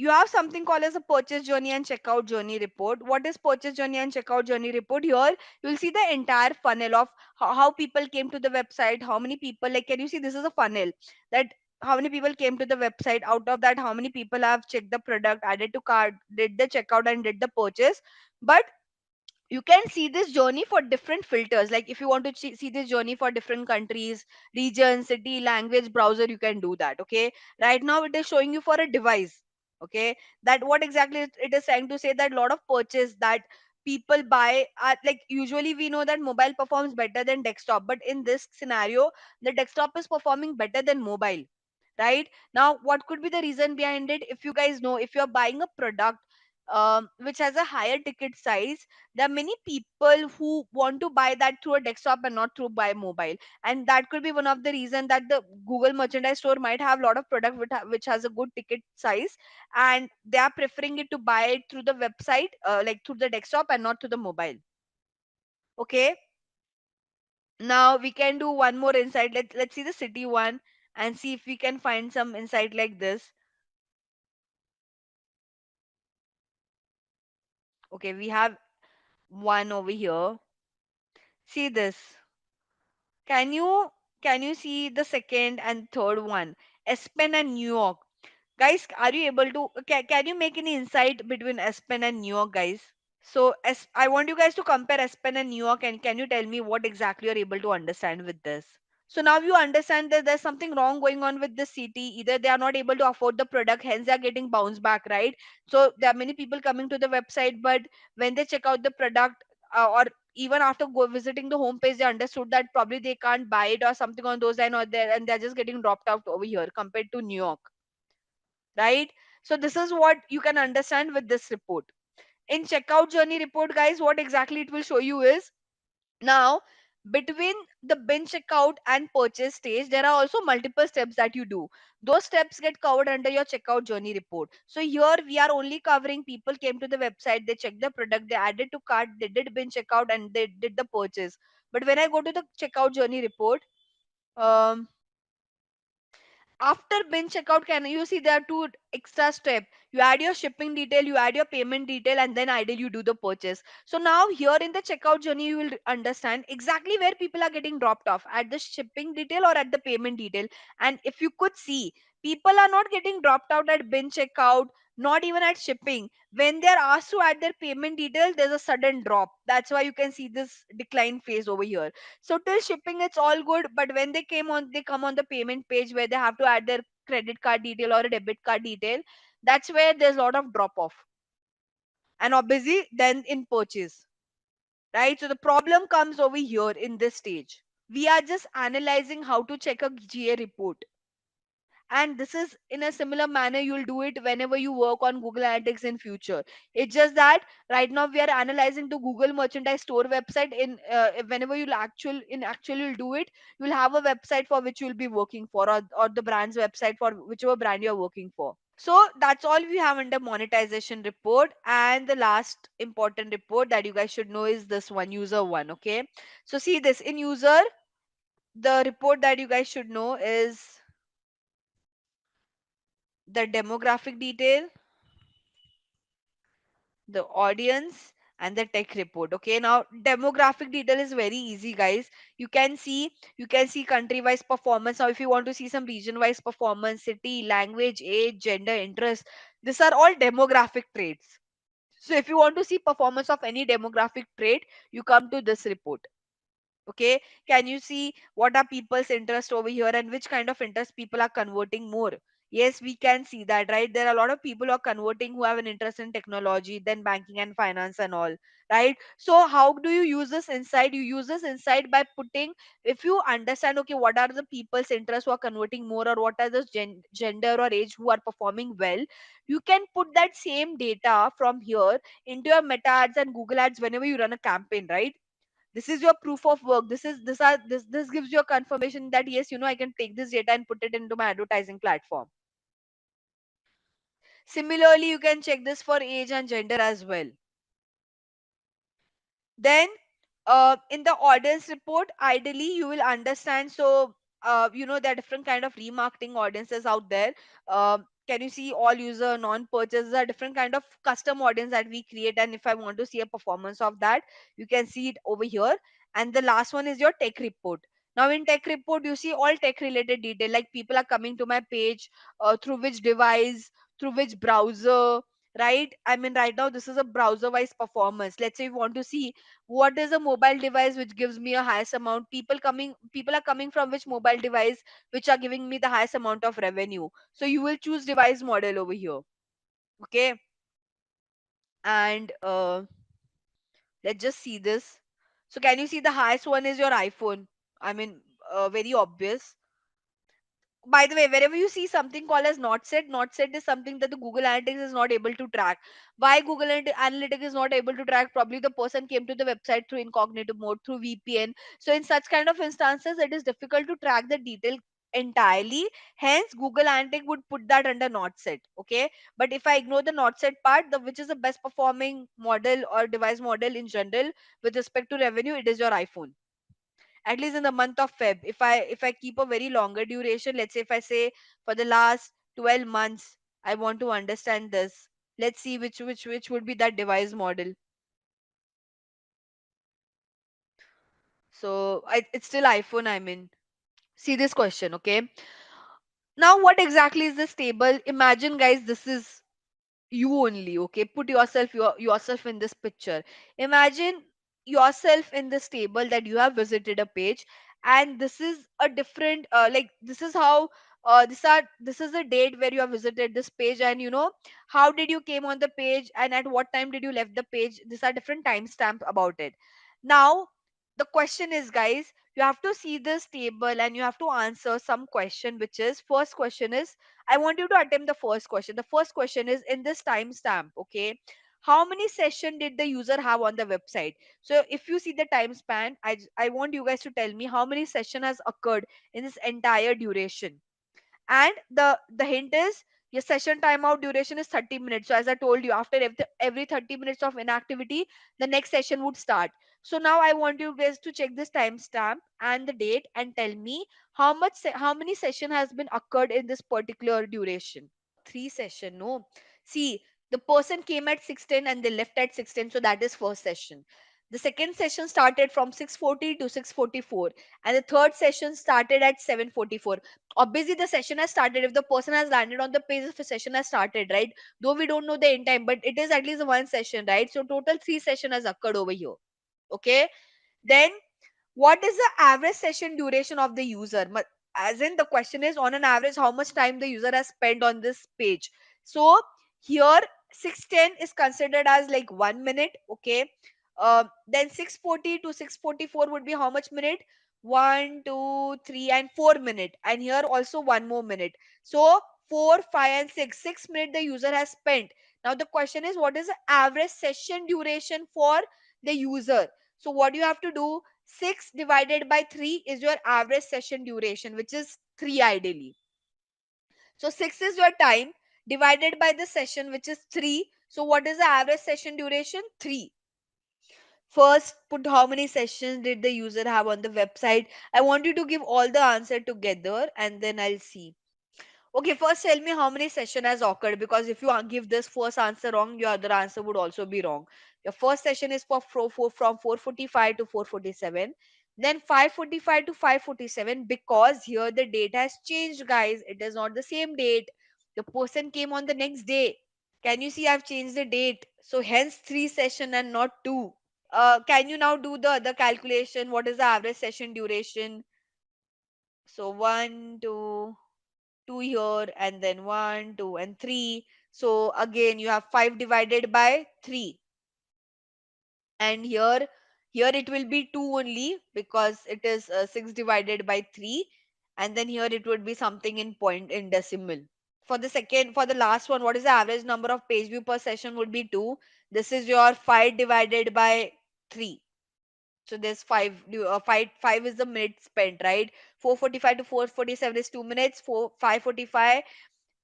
you have something called as a purchase journey and checkout journey report. What is purchase journey and checkout journey report? Here you'll see the entire funnel of how people came to the website, how many people, like, can you see, this is a funnel that how many people came to the website, out of that how many people have checked the product, added to cart, did the checkout and did the purchase. But you can see this journey for different filters. Like if you want to see this journey for different countries, region, city, language, browser, you can do that. Okay, right now it is showing you for a device. Okay, that what exactly it is trying to say, that lot of purchase that people buy are, like, usually we know that mobile performs better than desktop, but in this scenario the desktop is performing better than mobile. Right now, what could be the reason behind it? If you guys know, if you're buying a product which has a higher ticket size, there are many people who want to buy that through a desktop and not through by mobile. And that could be one of the reason that the Google merchandise store might have a lot of product which has a good ticket size, and they are preferring it to buy it through the website, like through the desktop and not through the mobile. Okay, now we can do one more insight. Let's see the city one and see if we can find some insight like this. Okay, we have one over here. See this. Can you can you see the second and third one? Aspen and New York. Guys, are you able to can you make any insight between Aspen and New York, guys? So as I want you guys to compare Aspen and New York, and can you tell me what exactly you're able to understand with this? So now you understand that there's something wrong going on with the city. Either they are not able to afford the product, hence they are getting bounced back, right? So there are many people coming to the website, but when they check out the product, or even after visiting the homepage, they understood that probably they can't buy it or something on those line, or there, and they're just getting dropped out over here compared to New York, right? So this is what you can understand with this report. In checkout journey report, guys, what exactly it will show you is, now, between the bin checkout and purchase stage, there are also multiple steps that you do. Those steps get covered under your checkout journey report. So here we are only covering people came to the website, they checked the product, they added to cart, they did bin checkout, and they did the purchase. But when I go to the checkout journey report, um, after bin checkout, can you see there are two extra step? You add your shipping detail, you add your payment detail, and then ideally you do the purchase. So now here in the checkout journey, you will understand exactly where people are getting dropped off, at the shipping detail or at the payment detail. And if you could see, people are not getting dropped out at bin checkout, not even at shipping. When they're asked to add their payment detail, there's a sudden drop. That's why you can see this decline phase over here. So till shipping, it's all good, but when they come on the payment page where they have to add their credit card detail or a debit card detail, that's where there's a lot of drop off. And obviously, then in purchase, right? So the problem comes over here in this stage. We are just analyzing how to check a GA report, and this is in a similar manner you'll do it whenever you work on Google Analytics in future. It's just that right now we are analyzing the Google merchandise store website. In whenever you'll you'll do it, you'll have a website for which you'll be working for, or the brand's website for whichever brand you're working for. So that's all we have under monetization report. And the last important report that you guys should know is this one, user one. Okay, so see this in user, the report that you guys should know is the demographic detail, the audience, and the tech report. Okay, now demographic detail is very easy, guys. You can see country wise performance. Now if you want to see some region wise performance, city, language, age, gender, interest, these are all demographic traits. So if you want to see performance of any demographic trait, you come to this report. Okay, can you see what are people's interest over here and which kind of interest people are converting more? Yes, we can see that, right? There are a lot of people who are converting who have an interest in technology, then banking and finance and all, right? So how do you use this insight? You use this insight by putting, if you understand, okay, what are the people's interests who are converting more, or what are the gender or age who are performing well, you can put that same data from here into your meta ads and Google ads whenever you run a campaign, right? This is your proof of work. This gives you a confirmation that yes, I can take this data and put it into my advertising platform. Similarly, you can check this for age and gender as well. Then in the audience report, ideally you will understand. So there are different kind of remarketing audiences out there. can you see all user, non-purchases are different kind of custom audience that we create. And if I want to see a performance of that, you can see it over here. And the last one is your tech report. Now in tech report, you see all tech related detail, like people are coming to my page through which device, through which browser, right? I mean, right now this is a browser wise performance. Let's say you want to see what is a mobile device which gives me a highest amount, people are coming from which mobile device which are giving me the highest amount of revenue. So you will choose device model over here. Okay. And let's just see this. So can you see the highest one is your iPhone? I mean, very obvious. By the way, wherever you see something called as not set is something that the Google Analytics is not able to track. Why Google Analytics is not able to track? Probably the person came to the website through incognito mode, through VPN. So in such kind of instances, it is difficult to track the detail entirely. Hence, Google Analytics would put that under not set. Okay, but if I ignore the not set part, the which is the best performing model or device model in general with respect to revenue, it is your iPhone. At least in the month of Feb, if I keep a very longer duration, let's say if I say for the last 12 months, I want to understand this. Let's see which would be that device model. So it's still iPhone, I mean. See this question, okay? Now what exactly is this table? Imagine guys, this is you only. Okay, put yourself in this picture. Imagine yourself in this table that you have visited a page, and this is a different like this is how this is a date where you have visited this page, and you know how did you came on the page and at what time did you left the page. These are different timestamp about it. Now the question is, guys, you have to see this table and you have to answer some question, which is first question is, I want you to attempt the first question. The first question is in this timestamp, okay? How many session did the user have on the website? So if you see the time span, I want you guys to tell me how many session has occurred in this entire duration. And the hint is your session timeout duration is 30 minutes. So as I told you, after every 30 minutes of inactivity, the next session would start. So now I want you guys to check this timestamp and the date and tell me how many session has been occurred in this particular duration. Three session, no. See, the person came at 6:10 and they left at 6:10, so that is first session. The second session started from 6:40 to 6:44, and the third session started at 7:44. Obviously the session has started if the person has landed on the page, if a session has started, right? Though we don't know the end time, but it is at least one session, right? So total three session has occurred over here. Okay. Then what is the average session duration of the user? As in the question is on an average how much time the user has spent on this page. So here 6:10 is considered as like 1 minute. Okay. Then 6:40 to 6:44 would be how much minute? 1, 2, 3, and 4 minute, and here also one more minute. So 4, 5, and 6 minutes the user has spent. Now the question is, what is the average session duration for the user? So what you have to do, 6 divided by 3 is your average session duration, which is 3 ideally. So 6 is your time divided by the session, which is 3. So what is the average session duration? 3. First, put how many sessions did the user have on the website. I want you to give all the answer together and then I'll see. Okay, first tell me how many session has occurred, because if you give this first answer wrong, your other answer would also be wrong. Your first session is from 4:45 to 4:47, then 5:45 to 5:47, because here the date has changed, guys. It is not the same date. The person came on the next day. Can you see I've changed the date? So hence three session and not two. Can you now do the other calculation? What is the average session duration? So one, two here, and then 1, 2, and 3. So again you have 5 divided by 3, and here it will be 2 only because it is 6 divided by 3, and then here it would be something in point in decimal. For the last one, what is the average number of page view per session would be 2. This is your 5 divided by 3. So there's 5 is the minute spent, right? 4:45 to 4:47 is 2 minutes. 5:45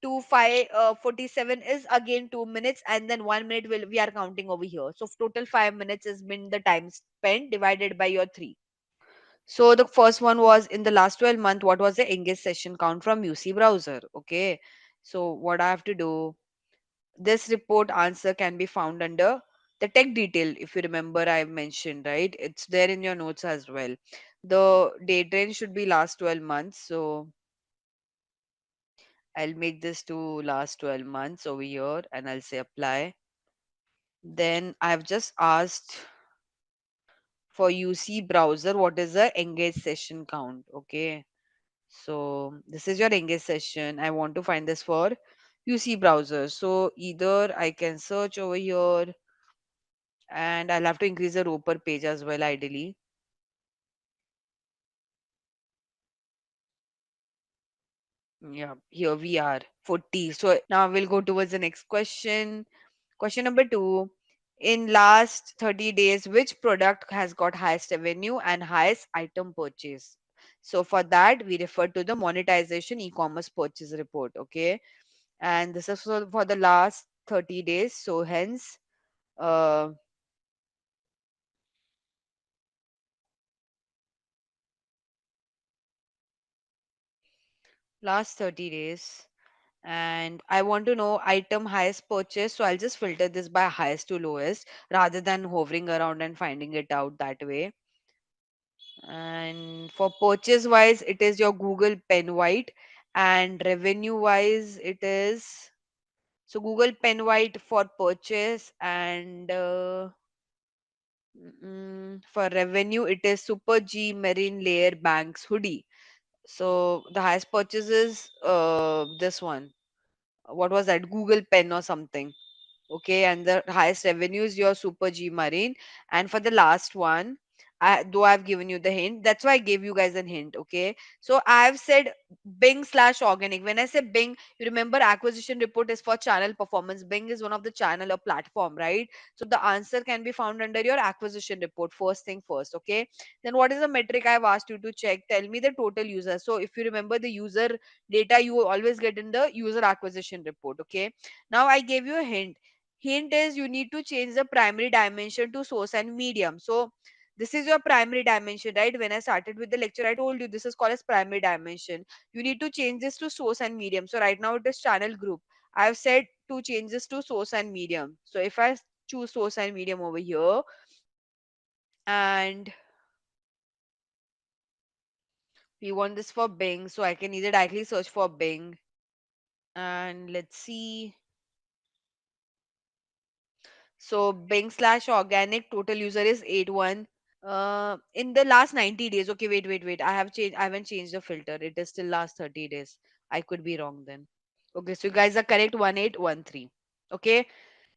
to 5:47 is again 2 minutes, and then 1 minute will we are counting over here. So total 5 minutes has been the time spent divided by your 3. So the first one was in the last 12 month, what was the engaged session count from UC browser? Okay. So what I have to do, this report answer can be found under the tech detail. If you remember, I've mentioned, right? It's there in your notes as well. The date range should be last 12 months. So I'll make this to last 12 months over here and I'll say apply. Then I've just asked for UC browser what is the engaged session count. Okay. So this is your engaged session. I want to find this for UC browser. So either I can search over here and I'll have to increase the row per page as well, ideally. Yeah, here we are, 40. So now we'll go towards the next question. Question number two. In last 30 days, which product has got highest revenue and highest item purchase? So for that, we refer to the monetization e-commerce purchase report. Okay. And this is for the last 30 days. So hence, uh, last 30 days. And I want to know item highest purchase. So I'll just filter this by highest to lowest rather than hovering around and finding it out that way. And for purchase wise, it is your Google Pen White, and revenue wise, it is so Google Pen White for purchase, and for revenue, it is Super G Marine Layer Banks hoodie. So the highest purchase is this one. What was that? Google Pen or something. Okay, and the highest revenue is your Super G Marine. And for the last one, though I've given you the hint, that's why I gave you guys a hint. Okay, so I've said Bing slash organic. When I say Bing, you remember acquisition report is for channel performance. Bing is one of the channel or platform, right? So the answer can be found under your acquisition report. First thing first. Okay, then what is the metric I've asked you to check? Tell me the total users. So if you remember the user data, you always get in the user acquisition report. Okay, now I gave you a hint is you need to change the primary dimension to source and medium. So this is your primary dimension, right? When I started with the lecture, I told you this is called as primary dimension. You need to change this to source and medium. So right now it is channel group. I've said to change this to source and medium. So if I choose source and medium over here, and we want this for Bing, so I can either directly search for Bing, and let's see. So Bing slash organic total user is 81. In the last 90 days. Okay, wait. I haven't changed the filter. It is still last 30 days. I could be wrong then. Okay, so you guys are correct. 1813. Okay,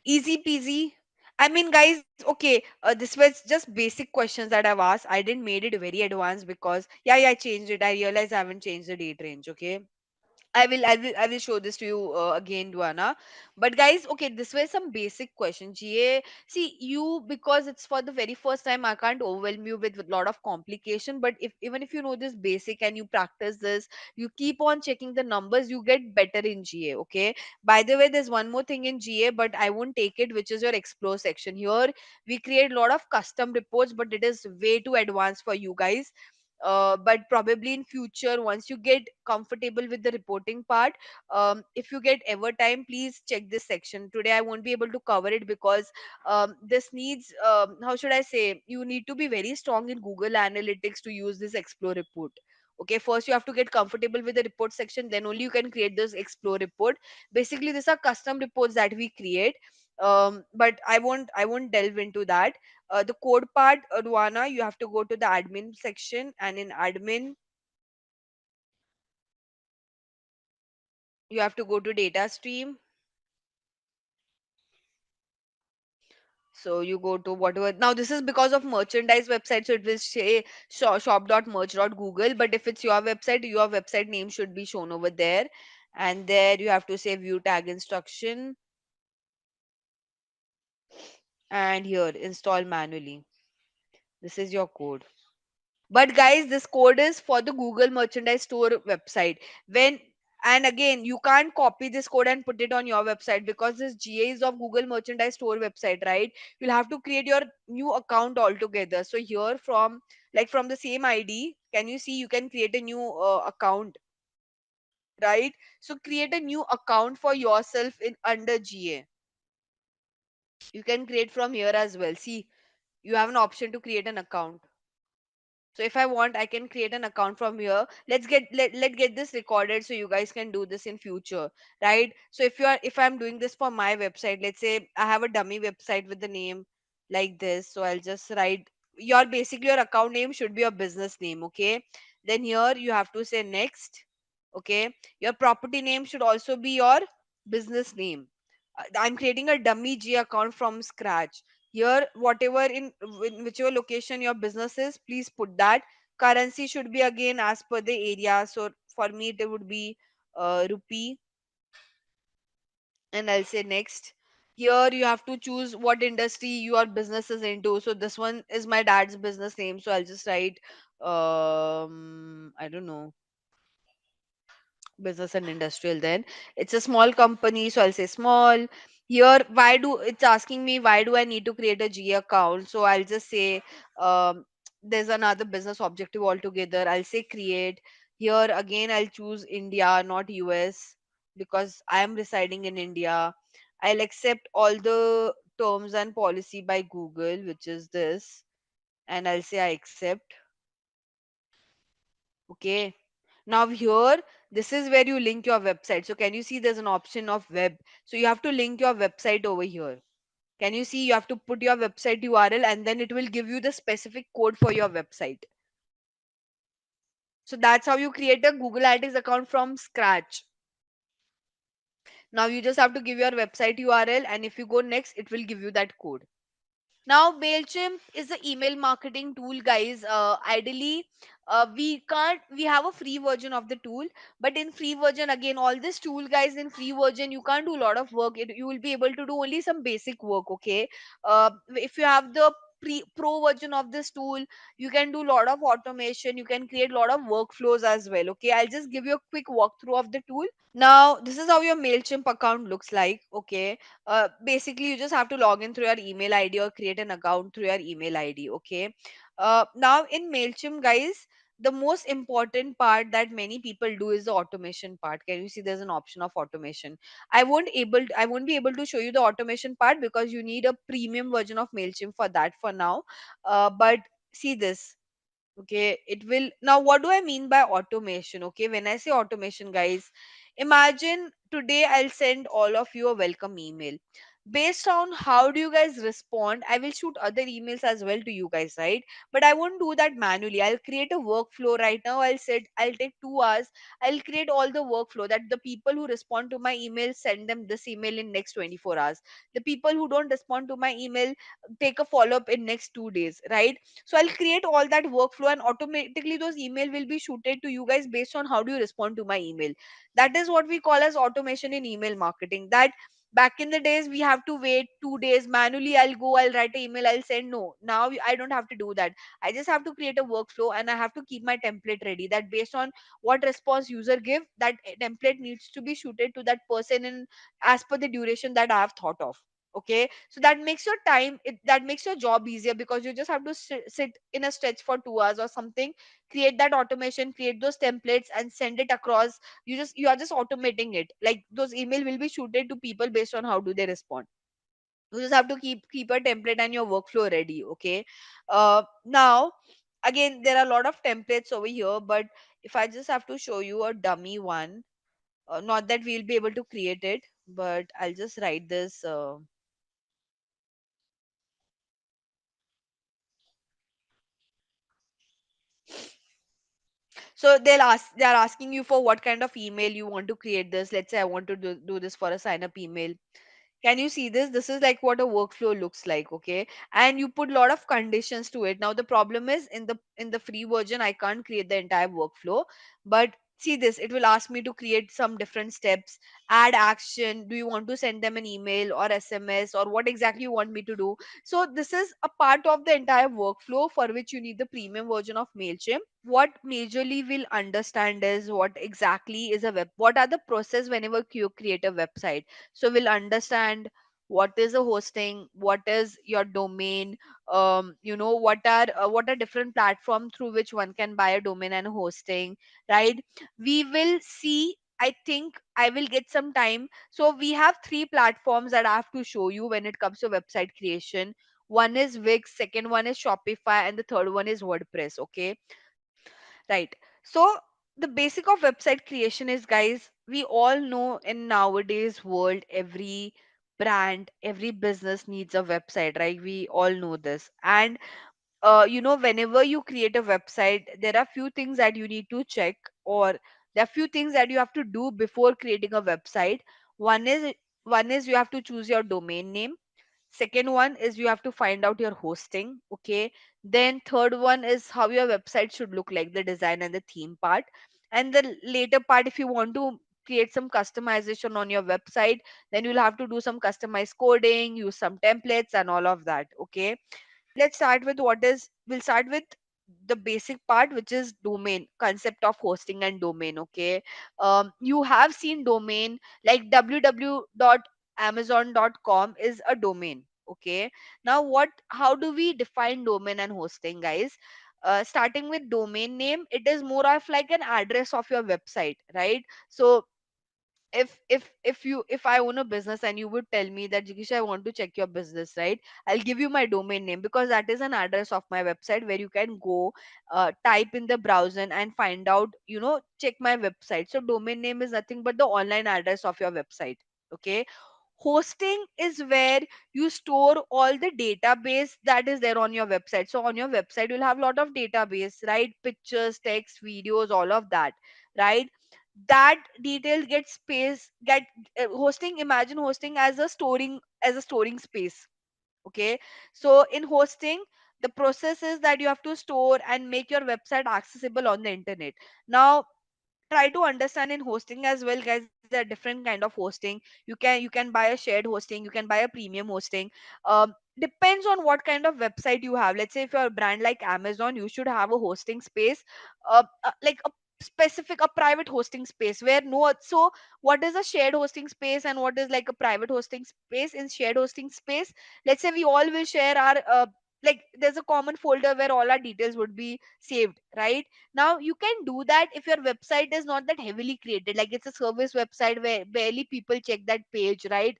easy peasy. I mean, guys, okay, this was just basic questions that I've asked. I didn't made it very advanced because, yeah, I changed it. I realized I haven't changed the date range. Okay, I will show this to you again, Duana. But guys, okay, this were some basic questions. GA, see you because it's for the very first time. I can't overwhelm you with a lot of complication. But if even if you know this basic and you practice this, you keep on checking the numbers, you get better in GA. Okay. By the way, there's one more thing in GA, but I won't take it, which is your explore section. Here we create a lot of custom reports, but it is way too advanced for you guys. But probably in future, once you get comfortable with the reporting part, if you get ever time, please check this section. Today I won't be able to cover it because this needs, how should I say, you need to be very strong in Google Analytics to use this explore report. Okay, first you have to get comfortable with the report section, then only you can create this explore report. Basically these are custom reports that we create, but I won't delve into that. The code part, Ruana, you have to go to the admin section, and in admin, you have to go to data stream. So you go to whatever. Now this is because of merchandise website, so it will say shop.merch.google. But if it's your website name should be shown over there. And there you have to say view tag instruction, and here install manually. This is your code. But guys, this code is for the Google Merchandise Store website. When and again, you can't copy this code and put it on your website because this GA is of Google Merchandise Store website, right? You'll have to create your new account altogether. So here from the same ID, can you see you can create a new account? right? So create a new account for yourself in under GA. You can create from here as well. See, you have an option to create an account. So if I want, I can create an account from here. Let get this recorded so you guys can do this in future, right? So if I'm doing this for my website, let's say I have a dummy website with the name like this. So I'll just write your basically your account name should be your business name, okay? Then here you have to say next, okay? Your property name should also be your business name. I'm creating a dummy G account from scratch. Here whatever in whichever location your business is, please put that. Currency should be again as per the area. So for me it would be rupee, and I'll say next. Here you have to choose what industry your business is into. So this one is my dad's business name, so I'll just write I don't know, business and industrial. Then it's a small company, so I'll say small. Here why do it's asking me why do I need to create a G account, so I'll just say there's another business objective altogether. I'll say create. Here again I'll choose India, not US, because I am residing in India. I'll accept all the terms and policy by Google, which is this, and I'll say I accept. Okay. Now here, this is where you link your website. So can you see there's an option of web? So you have to link your website over here. Can you see you have to put your website URL and then it will give you the specific code for your website. So that's how you create a Google Analytics account from scratch. Now you just have to give your website URL, and if you go next, it will give you that code. Now, MailChimp is the email marketing tool, guys. Ideally, we have a free version of the tool, but in free version, again, all this tool, guys, in free version, you can't do a lot of work. You will be able to do only some basic work, okay? If you have the pro version of this tool, you can do a lot of automation. You can create a lot of workflows as well, okay? I'll just give you a quick walkthrough of the tool. Now, this is how your MailChimp account looks like. Okay. Basically, you just have to log in through your email ID or create an account through your email ID. Okay. Now, in MailChimp, guys, the most important part that many people do is the automation part. Can you see there's an option of automation? I won't be able to show you the automation part because you need a premium version of MailChimp for that for now. But see this. Okay, it will. Now what do I mean by automation? Okay, when I say automation, guys, imagine today I'll send all of you a welcome email. Based on how do you guys respond, I will shoot other emails as well to you guys, right? But I won't do that manually. I'll create a workflow right now. I'll take 2 hours. I'll create all the workflow that the people who respond to my email send them this email in next 24 hours. The people who don't respond to my email take a follow up in next 2 days, right? So I'll create all that workflow, and automatically those email will be shooted to you guys based on how do you respond to my email. That is what we call as automation in email marketing. That back in the days we have to wait 2 days manually. I'll write an email, I'll send. No, now I don't have to do that. I just have to create a workflow, and I have to keep my template ready, that based on what response user give, that template needs to be shooted to that person in as per the duration that I have thought of. Okay, so that makes your that makes your job easier, because you just have to sit in a stretch for 2 hours or something, create that automation, create those templates and send it across. You are just automating it, like those email will be shooted to people based on how do they respond. You just have to keep a template and your workflow ready. Okay. Now again, there are a lot of templates over here, but if I just have to show you a dummy one, not that we'll be able to create it, but I'll just write this. So they are asking you for what kind of email you want to create this. Let's say I want to do this for a sign up email. Can you see this? This is like what a workflow looks like, okay? And you put a lot of conditions to it. Now the problem is in the free version I can't create the entire workflow, but see this, it will ask me to create some different steps. Add action. Do you want to send them an email or SMS, or what exactly you want me to do? So this is a part of the entire workflow for which you need the premium version of Mailchimp. What majorly will understand is what exactly is a web, what are the process whenever you create a website. So we'll understand what is a hosting, what is your domain, what are different platforms through which one can buy a domain and hosting, right? We will see I think I will get some time. So we have three platforms that I have to show you when it comes to website creation. One is Wix, second one is Shopify, and the third one is WordPress. Okay, right. So the basic of website creation is, guys, we all know in nowadays world, every brand, every business needs a website, right? We all know this. And whenever you create a website, there are few things that you need to check, or there are few things that you have to do before creating a website. One is one is you have to choose your domain name. Second one is you have to find out your hosting. Okay, then third one is how your website should look like, the design and the theme part. And the later part, if you want to create some customization on your website, then you'll have to do some customized coding, use some templates and all of that. Okay, let's start with we'll start with the basic part, which is domain, concept of hosting and domain. Okay, you have seen domain like www.amazon.com is a domain. Okay, now how do we define domain and hosting, guys? Starting with domain name, it is more of like an address of your website, right? So if I own a business and you would tell me that, Jigisha, I want to check your business, right? I'll give you my domain name, because that is an address of my website where you can go, type in the browser and find out, check my website. So domain name is nothing but the online address of your website. Okay, hosting is where you store all the database that is there on your website. So on your website you'll have a lot of database, right? Pictures, text, videos, all of that, right? That detail gets space get hosting, imagine hosting as a storing space. Okay, so in hosting, the process is that you have to store and make your website accessible on the internet. Now try to understand in hosting as well, guys. There are different kind of hosting. You can buy a shared hosting, you can buy a premium hosting. Depends on what kind of website you have. Let's say if you're a brand like Amazon, you should have a hosting space, like a specific, a private hosting space where no so what is a shared hosting space and what is like a private hosting space? In shared hosting space, let's say we all will share our like there's a common folder where all our details would be saved, right? Now you can do that if your website is not that heavily created, like it's a service website where barely people check that page, right?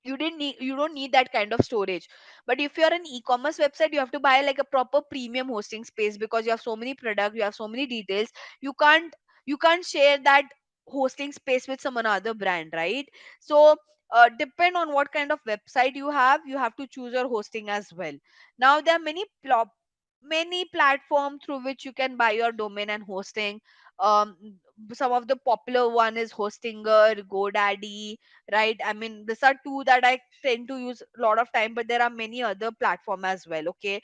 You don't need that kind of storage. But if you're an e-commerce website, you have to buy like a proper premium hosting space, because you have so many products, you have so many details. You can't share that hosting space with some another brand, right? So depend on what kind of website you have to choose your hosting as well. Now there are many platforms through which you can buy your domain and hosting. um some of the popular one is Hostinger, GoDaddy, right? I mean, these are two that I tend to use a lot of time, but there are many other platform as well. Okay,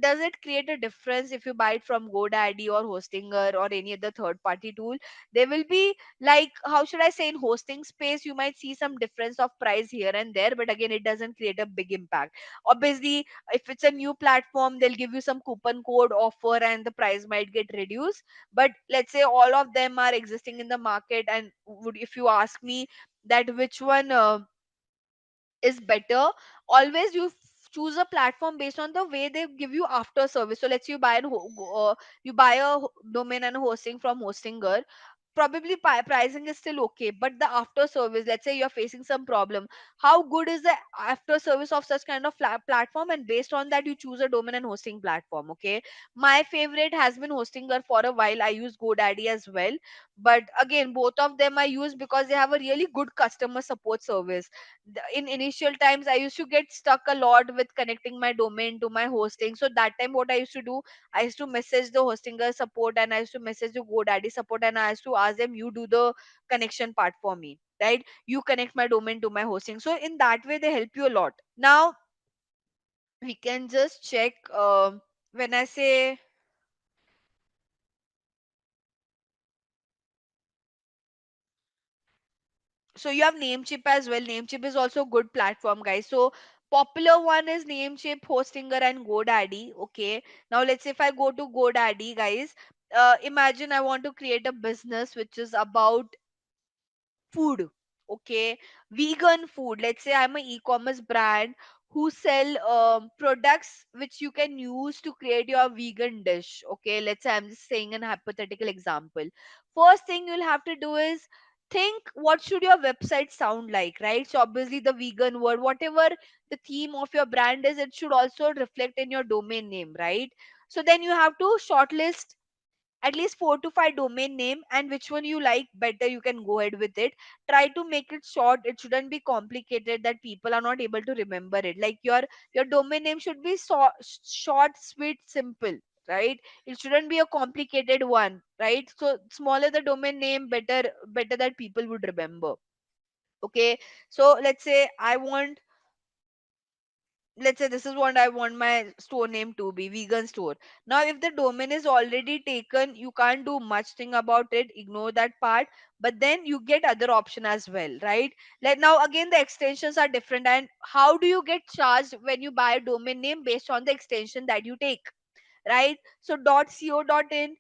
does it create a difference if you buy it from GoDaddy or Hostinger or any other third party tool? There will be, like, how should I say, in hosting space you might see some difference of price here and there, but again it doesn't create a big impact. Obviously, if it's a new platform, they'll give you some coupon code offer and the price might get reduced. But let's say all of them are existing in the market, and would if you ask me that which one is better, always choose a platform based on the way they give you after service. So let's say you buy a domain and a hosting from Hostinger. Probably pricing is still okay, but the after service, let's say you're facing some problem, how good is the after service of such kind of platform? And based on that, you choose a domain and hosting platform. Okay, my favorite has been Hostinger for a while. I use GoDaddy as well, but again both of them I use because they have a really good customer support service. In initial times I used to get stuck a lot with connecting my domain to my hosting. So that time what I used to do, I used to message the Hostinger support and I used to message the GoDaddy support, and I used to ask them, you do the connection part for me, right? You connect my domain to my hosting. So in that way they help you a lot. Now we can just check, when I say, so you have Namecheap as well. Namecheap is also a good platform, guys. So popular one is Namecheap, Hostinger, and GoDaddy. Okay. Now let's say if I go to GoDaddy, guys, imagine I want to create a business which is about food. Okay, vegan food. Let's say I'm an e-commerce brand who sell products which you can use to create your vegan dish. Okay, let's say I'm just saying an hypothetical example. First thing you'll have to do is think what should your website sound like, right? So obviously the vegan word, whatever the theme of your brand is, it should also reflect in your domain name, right? So then you have to shortlist at least 4 to 5 domain name, and which one you like better you can go ahead with it. Try to make it short, it shouldn't be complicated that people are not able to remember it. Like your domain name should be short, sweet, simple, right? It shouldn't be a complicated one, right? So smaller the domain name, better that people would remember. Okay, so let's say this is what I want my store name to be, vegan store. Now, if the domain is already taken, you can't do much thing about it. Ignore that part. But then you get other option as well, right? Like now again, the extensions are different. And how do you get charged when you buy a domain name based on the extension that you take, right? So .co.in,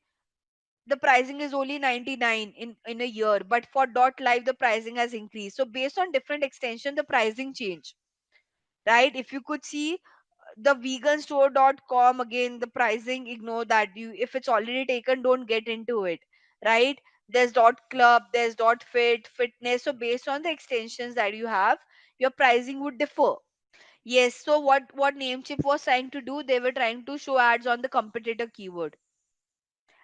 the pricing is only 99 in a year, but for .live the pricing has increased. So based on different extension, the pricing change, right? If you could see the veganstore.com, again the pricing, ignore that. You, if it's already taken, don't get into it, right? There's .club, there's .fit, fitness. So based on the extensions that you have, your pricing would differ. Yes, so what Namecheap was trying to do, they were trying to show ads on the competitor keyword,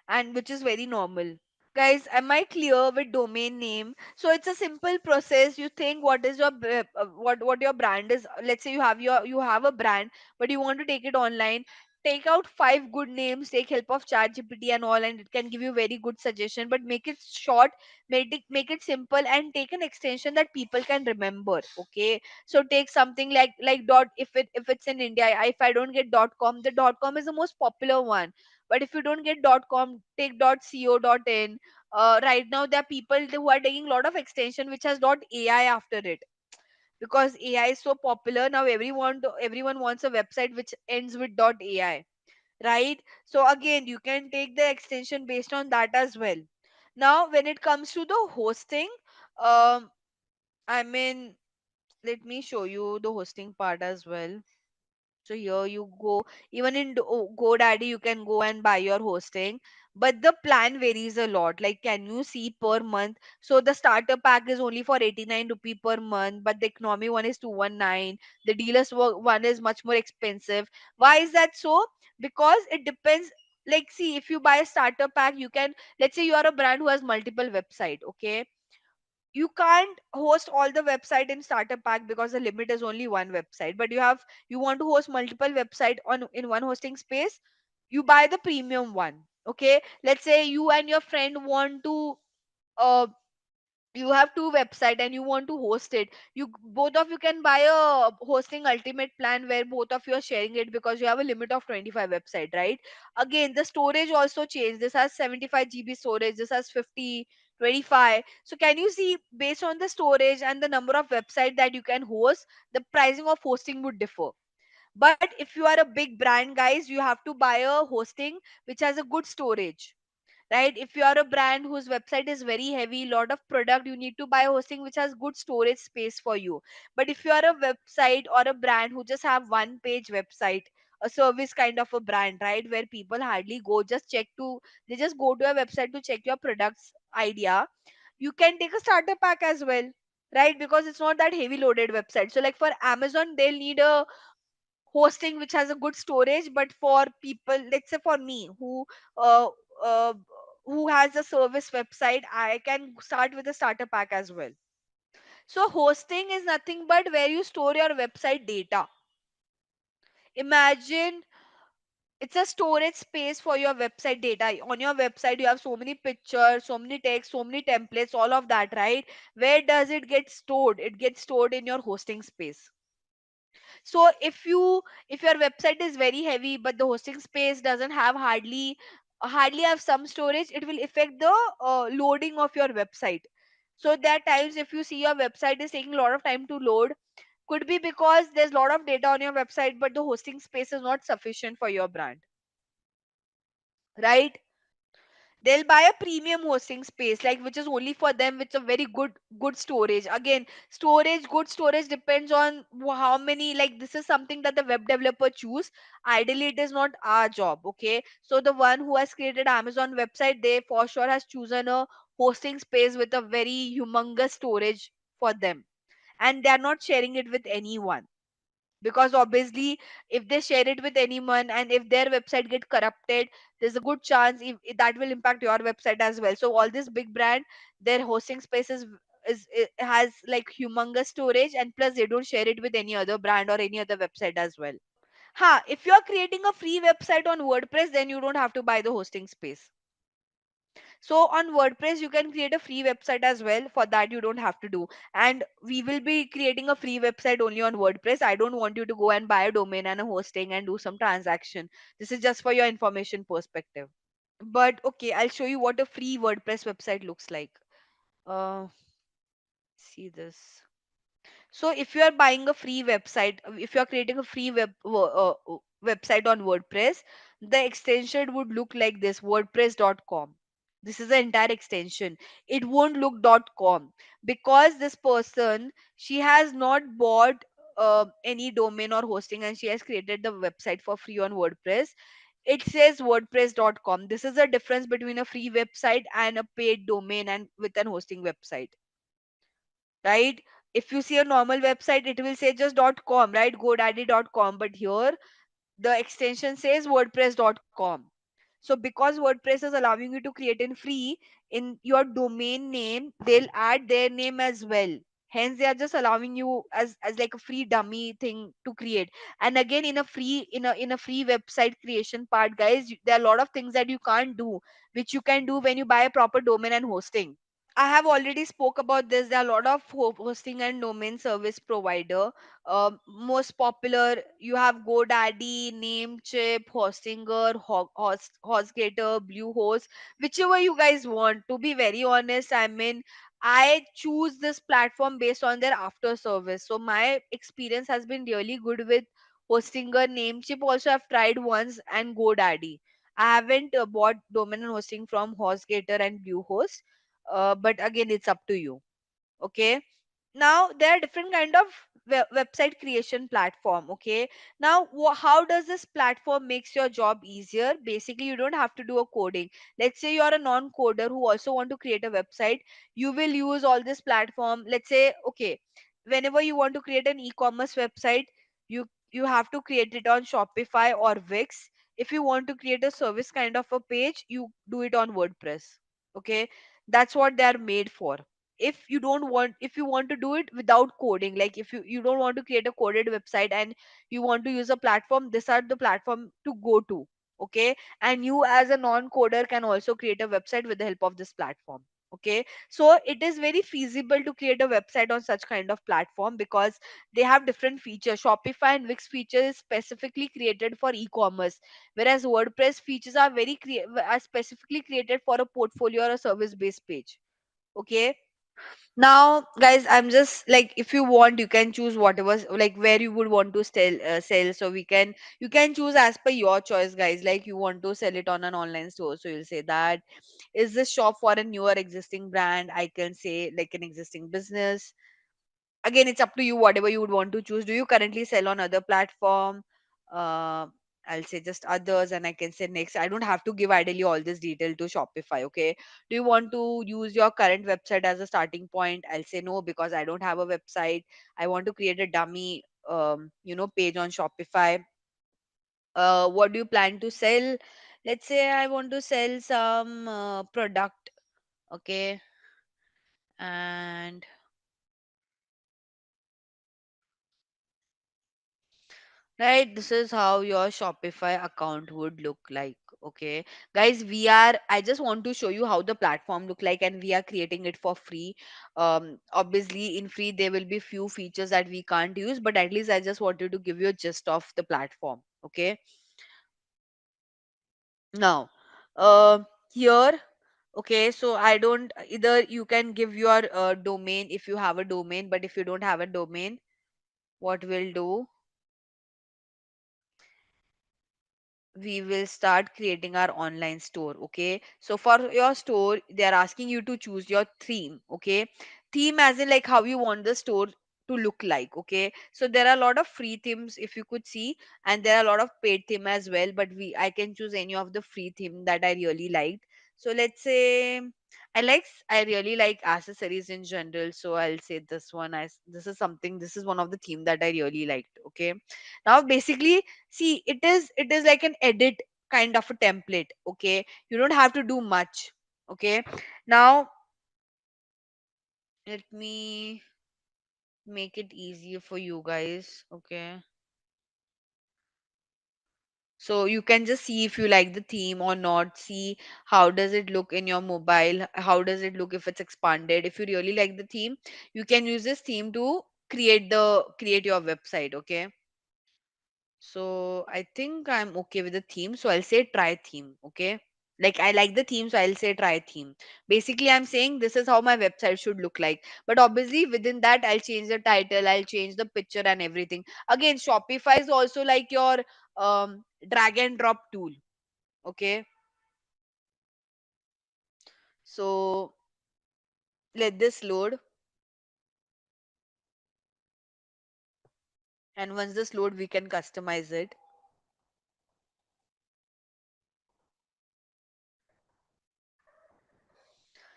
and which is very normal. Guys, am I clear with domain name? So it's a simple process. You think what is your what your brand is. Let's say you have a brand, but you want to take it online. Take out 5 good names, take help of ChatGPT and all, and it can give you very good suggestion. But make it short, make it simple, and take an extension that people can remember. Okay, so take something like dot. If it's in India, if I don't get .com, the .com is the most popular one. But if you don't get .com, take .co.in. Right now there are people who are taking a lot of extension which has .ai after it, because AI is so popular now. Everyone wants a website which ends with .ai, right? So again, you can take the extension based on that as well. Now when it comes to the hosting, um I mean, let me show you the hosting part as well. So here you go. Even in GoDaddy, you can go and buy your hosting, but the plan varies a lot. Like, can you see per month? So the starter pack is only for 89 rupee per month, but the economy one is 219. The dealers one is much more expensive. Why is that so? Because it depends. Like, see, if you buy a starter pack, you can. Let's say you are a brand who has multiple website. Okay, you can't host all the website in starter pack because the limit is only one website, but you want to host multiple website on in one hosting space, you buy the premium one. Okay, let's say you and your friend want to uh, you have two website and you want to host it. You both of you can buy a hosting ultimate plan where both of you are sharing it, because you have a limit of 25 website, right? Again, the storage also changed. This has 75 GB storage, this has 50, 25. So can you see, based on the storage and the number of website that you can host, the pricing of hosting would differ. But if you are a big brand, guys, you have to buy a hosting which has a good storage, right? If you are a brand whose website is very heavy, lot of product, you need to buy hosting which has good storage space for you. But if you are a website or a brand who just have one page website, a service kind of a brand, right, where people hardly go, they just go to a website to check your products idea, you can take a starter pack as well, right? Because it's not that heavy loaded website. So like for Amazon, they'll need a hosting which has a good storage. But for people, let's say for me, uh, uh, who has a service website, I can start with a starter pack as well. So hosting is nothing but where you store your website data. Imagine it's a storage space for your website data. On your website you have so many pictures, so many text, so many templates, all of that, right? Where does it get stored? It gets stored in your hosting space. So if your website is very heavy but the hosting space doesn't have hardly have some storage, it will affect the loading of your website. So there are times if you see your website is taking a lot of time to load, could be because there's a lot of data on your website but the hosting space is not sufficient for your brand, right? They'll buy a premium hosting space, like which is only for them, which a very good storage. Again, storage, good storage depends on how many, like this is something that the web developer choose. Ideally it is not our job, okay? So the one who has created Amazon website, they for sure has chosen a hosting space with a very humongous storage for them, and they are not sharing it with anyone, because obviously if they share it with anyone and if their website get corrupted, there's a good chance if that will impact your website as well. So all this big brand, their hosting spaces is it has like humongous storage, and plus they don't share it with any other brand or any other website as well. If you're creating a free website on WordPress, then you don't have to buy the hosting space. So on WordPress, you can create a free website as well. For that, you don't have to do. And we will be creating a free website only on WordPress. I don't want you to go and buy a domain and a hosting and do some transaction. This is just for your information perspective. But okay, I'll show you what a free WordPress website looks like. See this. So if you are buying a free website, if you are creating a free website on WordPress, the extension would look like this: wordpress.com. This is the entire extension. It won't look .com, because this person, she has not bought any domain or hosting, and she has created the website for free on WordPress. It says wordpress.com. This is the difference between a free website and a paid domain and with an hosting website, right? If you see a normal website, it will say just .com, right? GoDaddy.com. But here the extension says wordpress.com. So because WordPress is allowing you to create in free, in your domain name they'll add their name as well. Hence they are just allowing you as like a free dummy thing to create. And again, in a free website creation part, guys, there are a lot of things that you can't do, which you can do when you buy a proper domain and hosting. I have already spoke about this. There are a lot of hosting and domain service provider. Most popular, you have GoDaddy, Namecheap, Hostinger, HostGator, Bluehost, whichever you guys want. To be very honest, I mean, I choose this platform based on their after service. So my experience has been really good with Hostinger. Namecheap also I've tried once, and GoDaddy. I haven't bought domain and hosting from HostGator and Bluehost, but again it's up to you. Okay, now there are different kind of website creation platform. Okay, now how does this platform makes your job easier? Basically, you don't have to do a coding. Let's say you're a non-coder who also want to create a website. You will use all this platform. Let's say, okay, whenever you want to create an e-commerce website, you have to create it on Shopify or Wix. If you want to create a service kind of a page, you do it on WordPress. Okay, that's what they are made for. If you want to do it without coding, like if you don't want to create a coded website and you want to use a platform, these are the platform to go to. Okay, and you as a non coder can also create a website with the help of this platform. Okay, so it is very feasible to create a website on such kind of platform, because they have different features. Shopify and Wix features is specifically created for e-commerce, whereas WordPress features are are specifically created for a portfolio or a service based page. Okay, now guys, I'm just like, if you want, you can choose whatever, like where you would want to sell. So you can choose as per your choice, guys. Like you want to sell it on an online store, so you'll say that. Is this shop for a newer existing brand? I can say like an existing business. Again, it's up to you, whatever you would want to choose. Do you currently sell on other platform? uh, I'll say just others, and I can say next. I don't have to give ideally all this detail to Shopify. Okay, do you want to use your current website as a starting point? I'll say no, because I don't have a website. I want to create a dummy page on Shopify. What do you plan to sell? Let's say I want to sell some product. Okay, and right, this is how your Shopify account would look like. Okay, guys, I just want to show you how the platform look like, and we are creating it for free. Obviously, in free there will be few features that we can't use, but at least I just wanted to give you a gist of the platform. Okay, now, here, okay, so I don't either. You can give your domain if you have a domain, but if you don't have a domain, what we'll do we will start creating our online store. Okay, so for your store they are asking you to choose your theme. Okay, theme as in like how you want the store to look like. Okay, so there are a lot of free themes if you could see, and there are a lot of paid theme as well, but we I can choose any of the free theme that I really liked. So let's say I really like accessories in general, so I'll say this one. As this is something, this is one of the theme that I really liked. Okay, now basically, see, it is like an edit kind of a template. Okay, you don't have to do much. Okay, now let me make it easier for you guys. Okay, so you can just see if you like the theme or not. See how does it look in your mobile, how does it look if it's expanded. If you really like the theme, you can use this theme to create your website. Okay, so I think I'm okay with the theme. So I'll say try theme. Okay. Like I like the theme, so I'll say try theme. Basically, I'm saying this is how my website should look like. But obviously, within that, I'll change the title, I'll change the picture and everything. Again, Shopify is also like your drag and drop tool. Okay. So let this load. And once this load, we can customize it.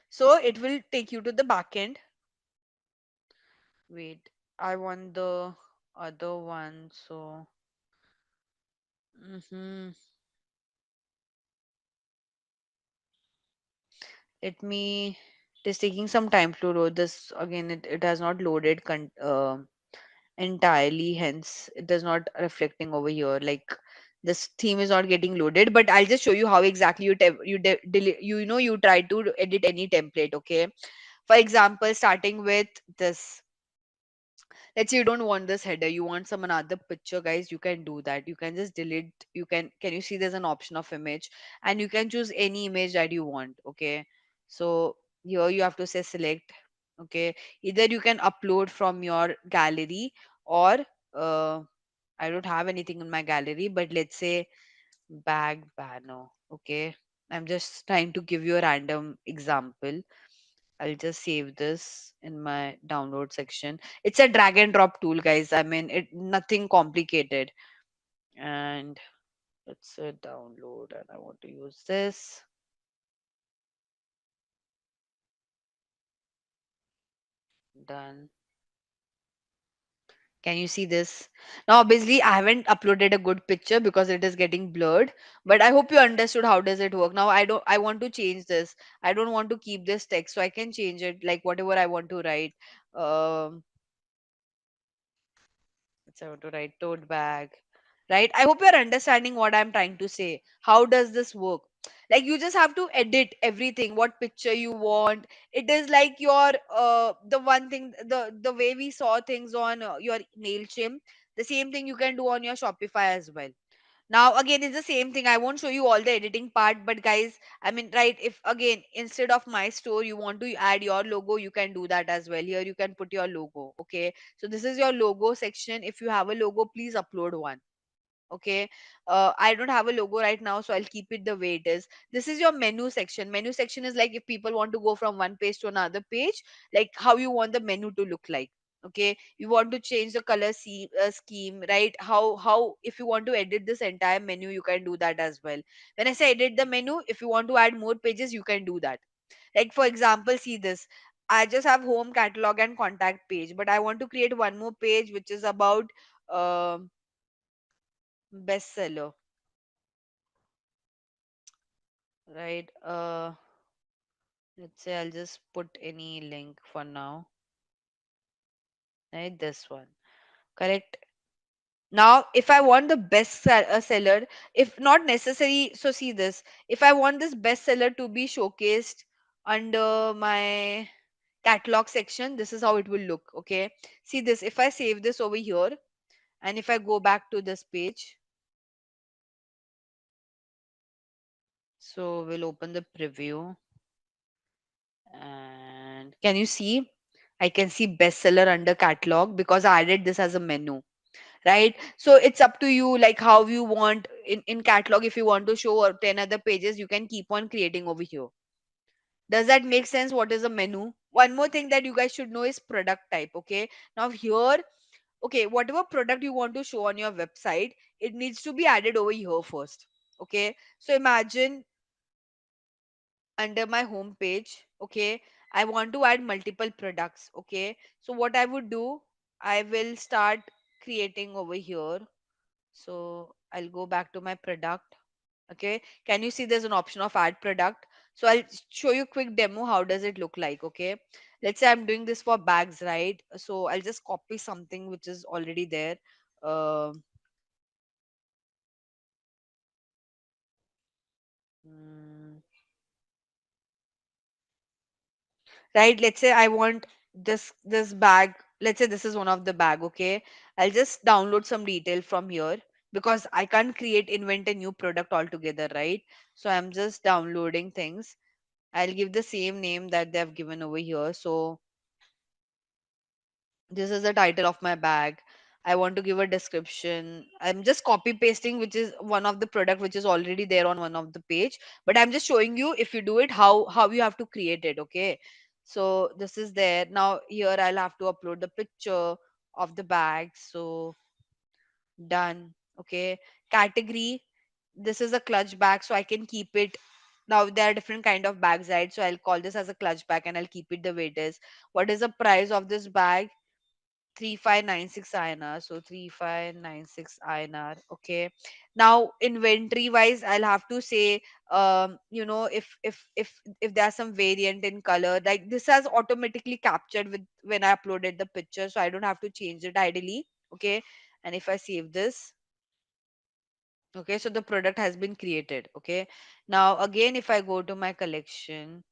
So it will take you to the backend. Wait, I want the other one. So. Mhm. Let me. It is taking some time to load this again. It has not loaded entirely, hence it is not reflecting over here. Like this theme is not getting loaded. But I'll just show you how exactly you try to edit any template. Okay, for example, starting with this. Let's say you don't want this header, you want some another picture, guys. You can do that. You can just delete. Can you see there's an option of image, and you can choose any image that you want. Okay, so here you have to say select. Okay, either you can upload from your gallery, or uh, I don't have anything in my gallery, but let's say bag banner. Okay, I'm just trying to give you a random example. I'll just save this in my download section. It's a drag and drop tool, guys. I mean, it nothing complicated. And it's a download, and I want to use this. Done. Can you see this? Now, obviously, I haven't uploaded a good picture because it is getting blurred. But I hope you understood how does it work. Now, I don't. I want to change this. I don't want to keep this text, so I can change it like whatever I want to write. Um, So I want to write tote bag. Right? I hope you're understanding what I'm trying to say. How does this work? Like you just have to edit everything, what picture you want. It is like your the one thing, the way we saw things on your Mailchimp, the same thing you can do on your Shopify as well. Now again, it's the same thing. I won't show you all the editing part, but guys, I mean, right, if again instead of my store you want to add your logo, you can do that as well. Here you can put your logo. Okay, so this is your logo section. If you have a logo, please upload one. Okay, I don't have a logo right now, so I'll keep it the way it is. This is your menu section. Menu section is like if people want to go from one page to another page, like how you want the menu to look like. Okay, you want to change the color scheme, right? How if you want to edit this entire menu, you can do that as well. When I say edit the menu, if you want to add more pages, you can do that. Like for example, see this. I just have home, catalog and contact page, but I want to create one more page which is about um bestseller, right? Let's say I'll just put any link for now, right? This one, correct? Now, if I want the seller, if not necessary, so see this. If I want this bestseller to be showcased under my catalog section, this is how it will look. Okay, see this. If I save this over here, and if I go back to this page, so we'll open the preview, and can you see? I can see bestseller under catalog because I added this as a menu, right? So it's up to you, like how you want. in catalog, if you want to show 10 other pages, you can keep on creating over here. Does that make sense? What is a menu? One more thing that you guys should know is product type. Okay, now here, okay, whatever product you want to show on your website, it needs to be added over here first. Okay, so imagine under my home page, okay, I want to add multiple products. Okay, so what I would do, I will start creating over here. So I'll go back to my product. Okay, can you see there's an option of add product? So I'll show you a quick demo how does it look like. Okay, let's say I'm doing this for bags, right? So I'll just copy something which is already there. um mm, right, let's say I want this bag. Let's say this is one of the bag. Okay, I'll just download some detail from here, because I can't invent a new product altogether, right? So I'm just downloading things. I'll give the same name that they have given over here. So this is the title of my bag. I want to give a description. I'm just copy pasting, which is one of the product which is already there on one of the page. But I'm just showing you, if you do it, how you have to create it. Okay. So this is there. Now here I'll have to upload the picture of the bag. So done. Okay. Category. This is a clutch bag, so I can keep it. Now there are different kind of bags, right? So I'll call this as a clutch bag and I'll keep it the way it is. What is the price of this bag? 3596 INR. So 3596 INR. Okay. Now inventory wise, I'll have to say, if there's some variant in color, like this has automatically captured with when I uploaded the picture, so I don't have to change it ideally. Okay. And if I save this, okay, so the product has been created. Okay. Now again, if I go to my collection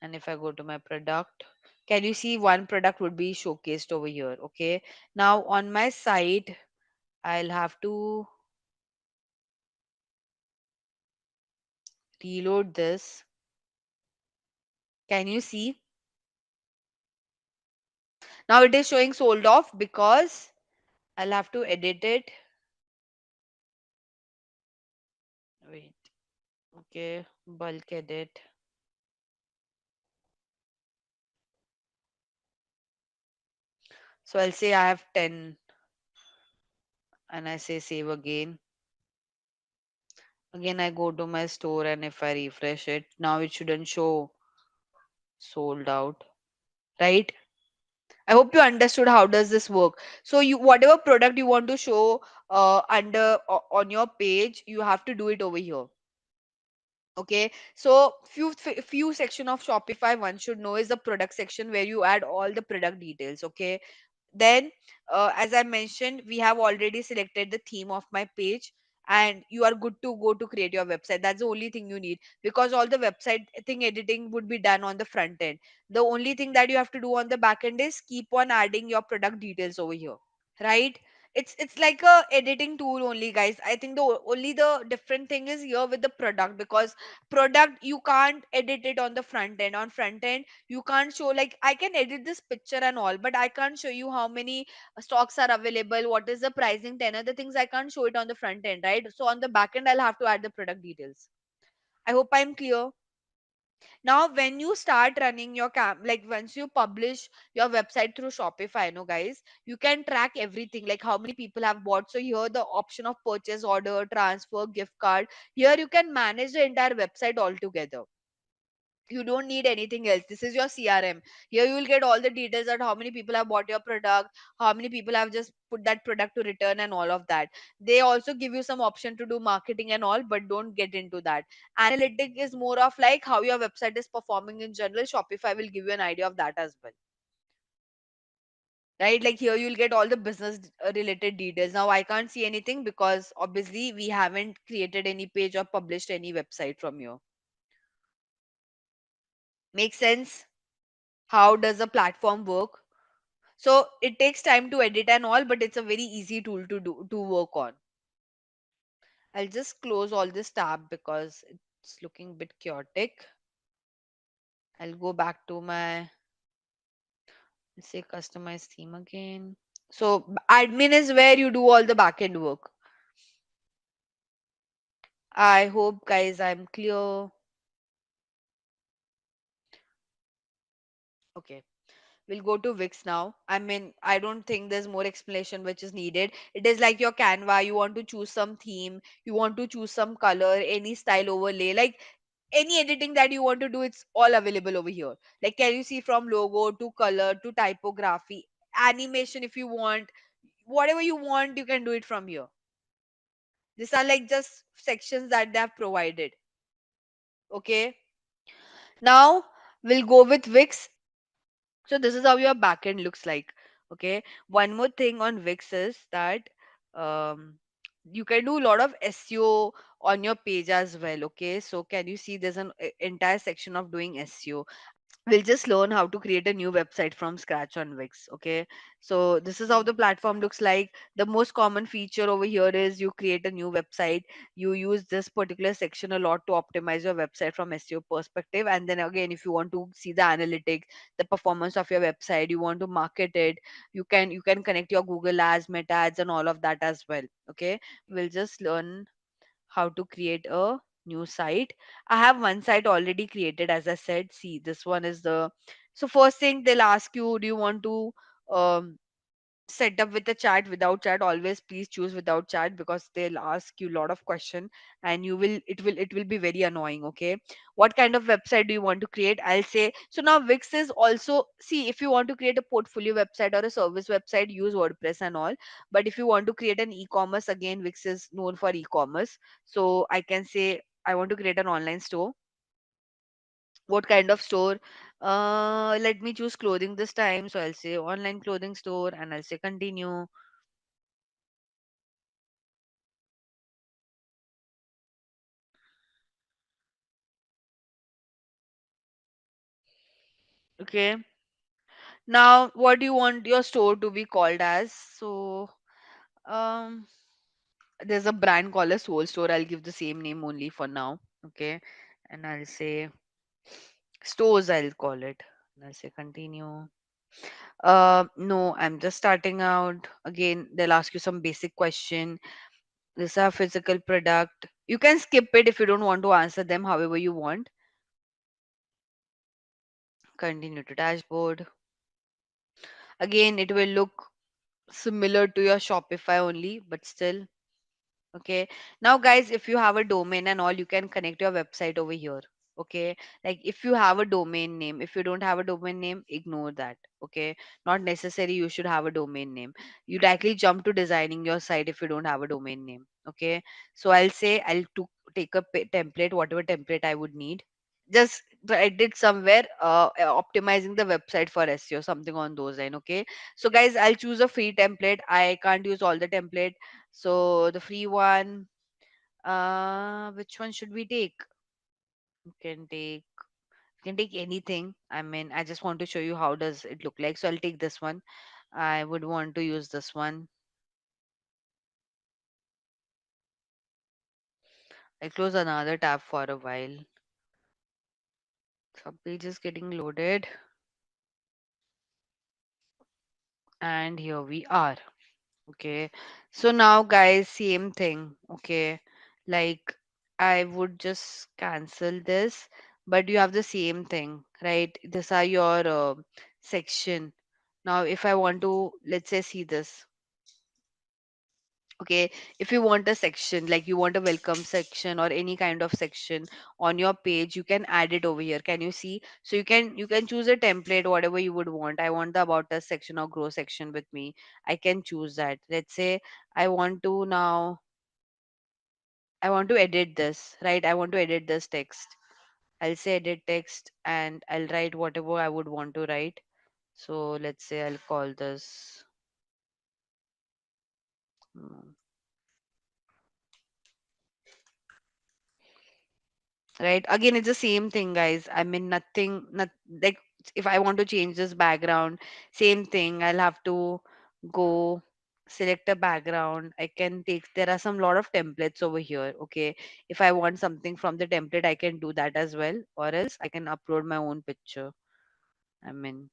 and if I go to my product, can you see one product would be showcased over here? Okay. Now on my site, I'll have to reload this. Can you see? Now it is showing sold off because I'll have to edit it. Wait. Okay. Bulk edit. So I'll say I have 10 and I say save again. Again, I go to my store and if I refresh it, now it shouldn't show sold out, right? I hope you understood how does this work. So you, whatever product you want to show on your page, you have to do it over here. Okay, so few section of Shopify one should know is the product section where you add all the product details. Okay, then as I mentioned, we have already selected the theme of my page and you are good to go to create your website. That's the only thing you need, because all the website thing editing would be done on the front end. The only thing that you have to do on the back end is keep on adding your product details over here, right? It's like a editing tool only, guys. I think only the different thing is here with the product, because product you can't edit it on the front end. On front end you can't show, like I can edit this picture and all, but I can't show you how many stocks are available, what is the pricing, 10 other things I can't show it on the front end, right? So on the back end I'll have to add the product details. I hope I'm clear. Now when you start running your like once you publish your website through Shopify, no guys, you can track everything, like how many people have bought. So here the option of purchase order, transfer, gift card, here you can manage the entire website altogether. You don't need anything else. This is your CRM. Here you will get all the details on how many people have bought your product, how many people have just put that product to return, and all of that. They also give you some option to do marketing and all, but don't get into that. Analytic is more of like how your website is performing in general. Shopify will give you an idea of that as well, right? Like here you'll get all the business related details. Now I can't see anything because obviously we haven't created any page or published any website from here. Make sense? How does the platform work? So it takes time to edit and all, but it's a very easy tool to work on. I'll just close all this tab because it's looking a bit chaotic. I'll go back to my, let's say, customize theme again. So admin is where you do all the backend work. I hope, guys, I'm clear. Okay. We'll go to Wix now. I mean, I don't think there's more explanation which is needed. It is like your Canva. You want to choose some theme, you want to choose some color, any style overlay, like any editing that you want to do, it's all available over here. Like, can you see from logo to color to typography, animation if you want, whatever you want, you can do it from here. These are like just sections that they have provided. Okay. Now we'll go with Wix. So this is how your backend looks like. Okay. One more thing on Wix is that um, you can do a lot of SEO on your page as well. Okay. So can you see there's an entire section of doing SEO? We'll just learn how to create a new website from scratch on Wix. Okay. So this is how the platform looks like. The most common feature over here is you create a new website. You use this particular section a lot to optimize your website from SEO perspective. And then again, if you want to see the analytics, the performance of your website, you want to market it, you can connect your Google ads, Meta ads, and all of that as well. Okay. We'll just learn how to create a new site. I have one site already created, as I said. See, this one is the so first thing they'll ask you, do you want to um set up with a chat, without chat? Always please choose without chat because they'll ask you a lot of question and it will be very annoying. Okay, what kind of website do you want to create? I'll say so. Now Wix is also, see, if you want to create a portfolio website or a service website, use WordPress and all. But if you want to create an e-commerce, again, Wix is known for e-commerce. So I can say I want to create an online store. What kind of store? Let me choose clothing this time, so I'll say online clothing store and I'll say continue. Okay. Now, what do you want your store to be called as? So, um, there's a brand called a Soul Store. I'll give the same name only for now. Okay. And I'll say stores, I'll call it. And I'll say continue. No, I'm just starting out. Again, they'll ask you some basic question. This is a physical product. You can skip it if you don't want to answer them however you want. Continue to dashboard. Again, it will look similar to your Shopify only, but still. Okay. Now, guys, if you have a domain and all, you can connect your website over here. Okay. Like if you have a domain name, if you don't have a domain name, ignore that. Okay. Not necessary you should have a domain name. You directly jump to designing your site if you don't have a domain name. Okay. So I'll say take a template, whatever template I would need. Just write it somewhere, optimizing the website for SEO, something on those line. Okay. So guys, I'll choose a free template. I can't use all the template, so the free one, which one should we take? You can take you can take anything. I mean, I just want to show you how does it look like. So I'll take this one. I would want to use this one. I close another tab for a while. Some page is getting loaded, and here we are. Okay. So now, guys, same thing. Okay. Like, I would just cancel this, but you have the same thing, right? These are your section. Now, if I want to, let's say, see this. Okay, if you want a section, like you want a welcome section or any kind of section on your page, you can add it over here. Can you see? So you can choose a template, whatever you would want. I want the about us section or grow section with me. I can choose that. Let's say I want to now I want to edit this, right? I want to edit this text. I'll say edit text and I'll write whatever I would want to write. So let's say I'll call this. hmm, right, again it's the same thing, guys. I mean, nothing, not like, if I want to change this background, same thing, I'll have to go select a background. I can take, there are some lot of templates over here. Okay, if I want something from the template, I can do that as well, or else I can upload my own picture. I mean,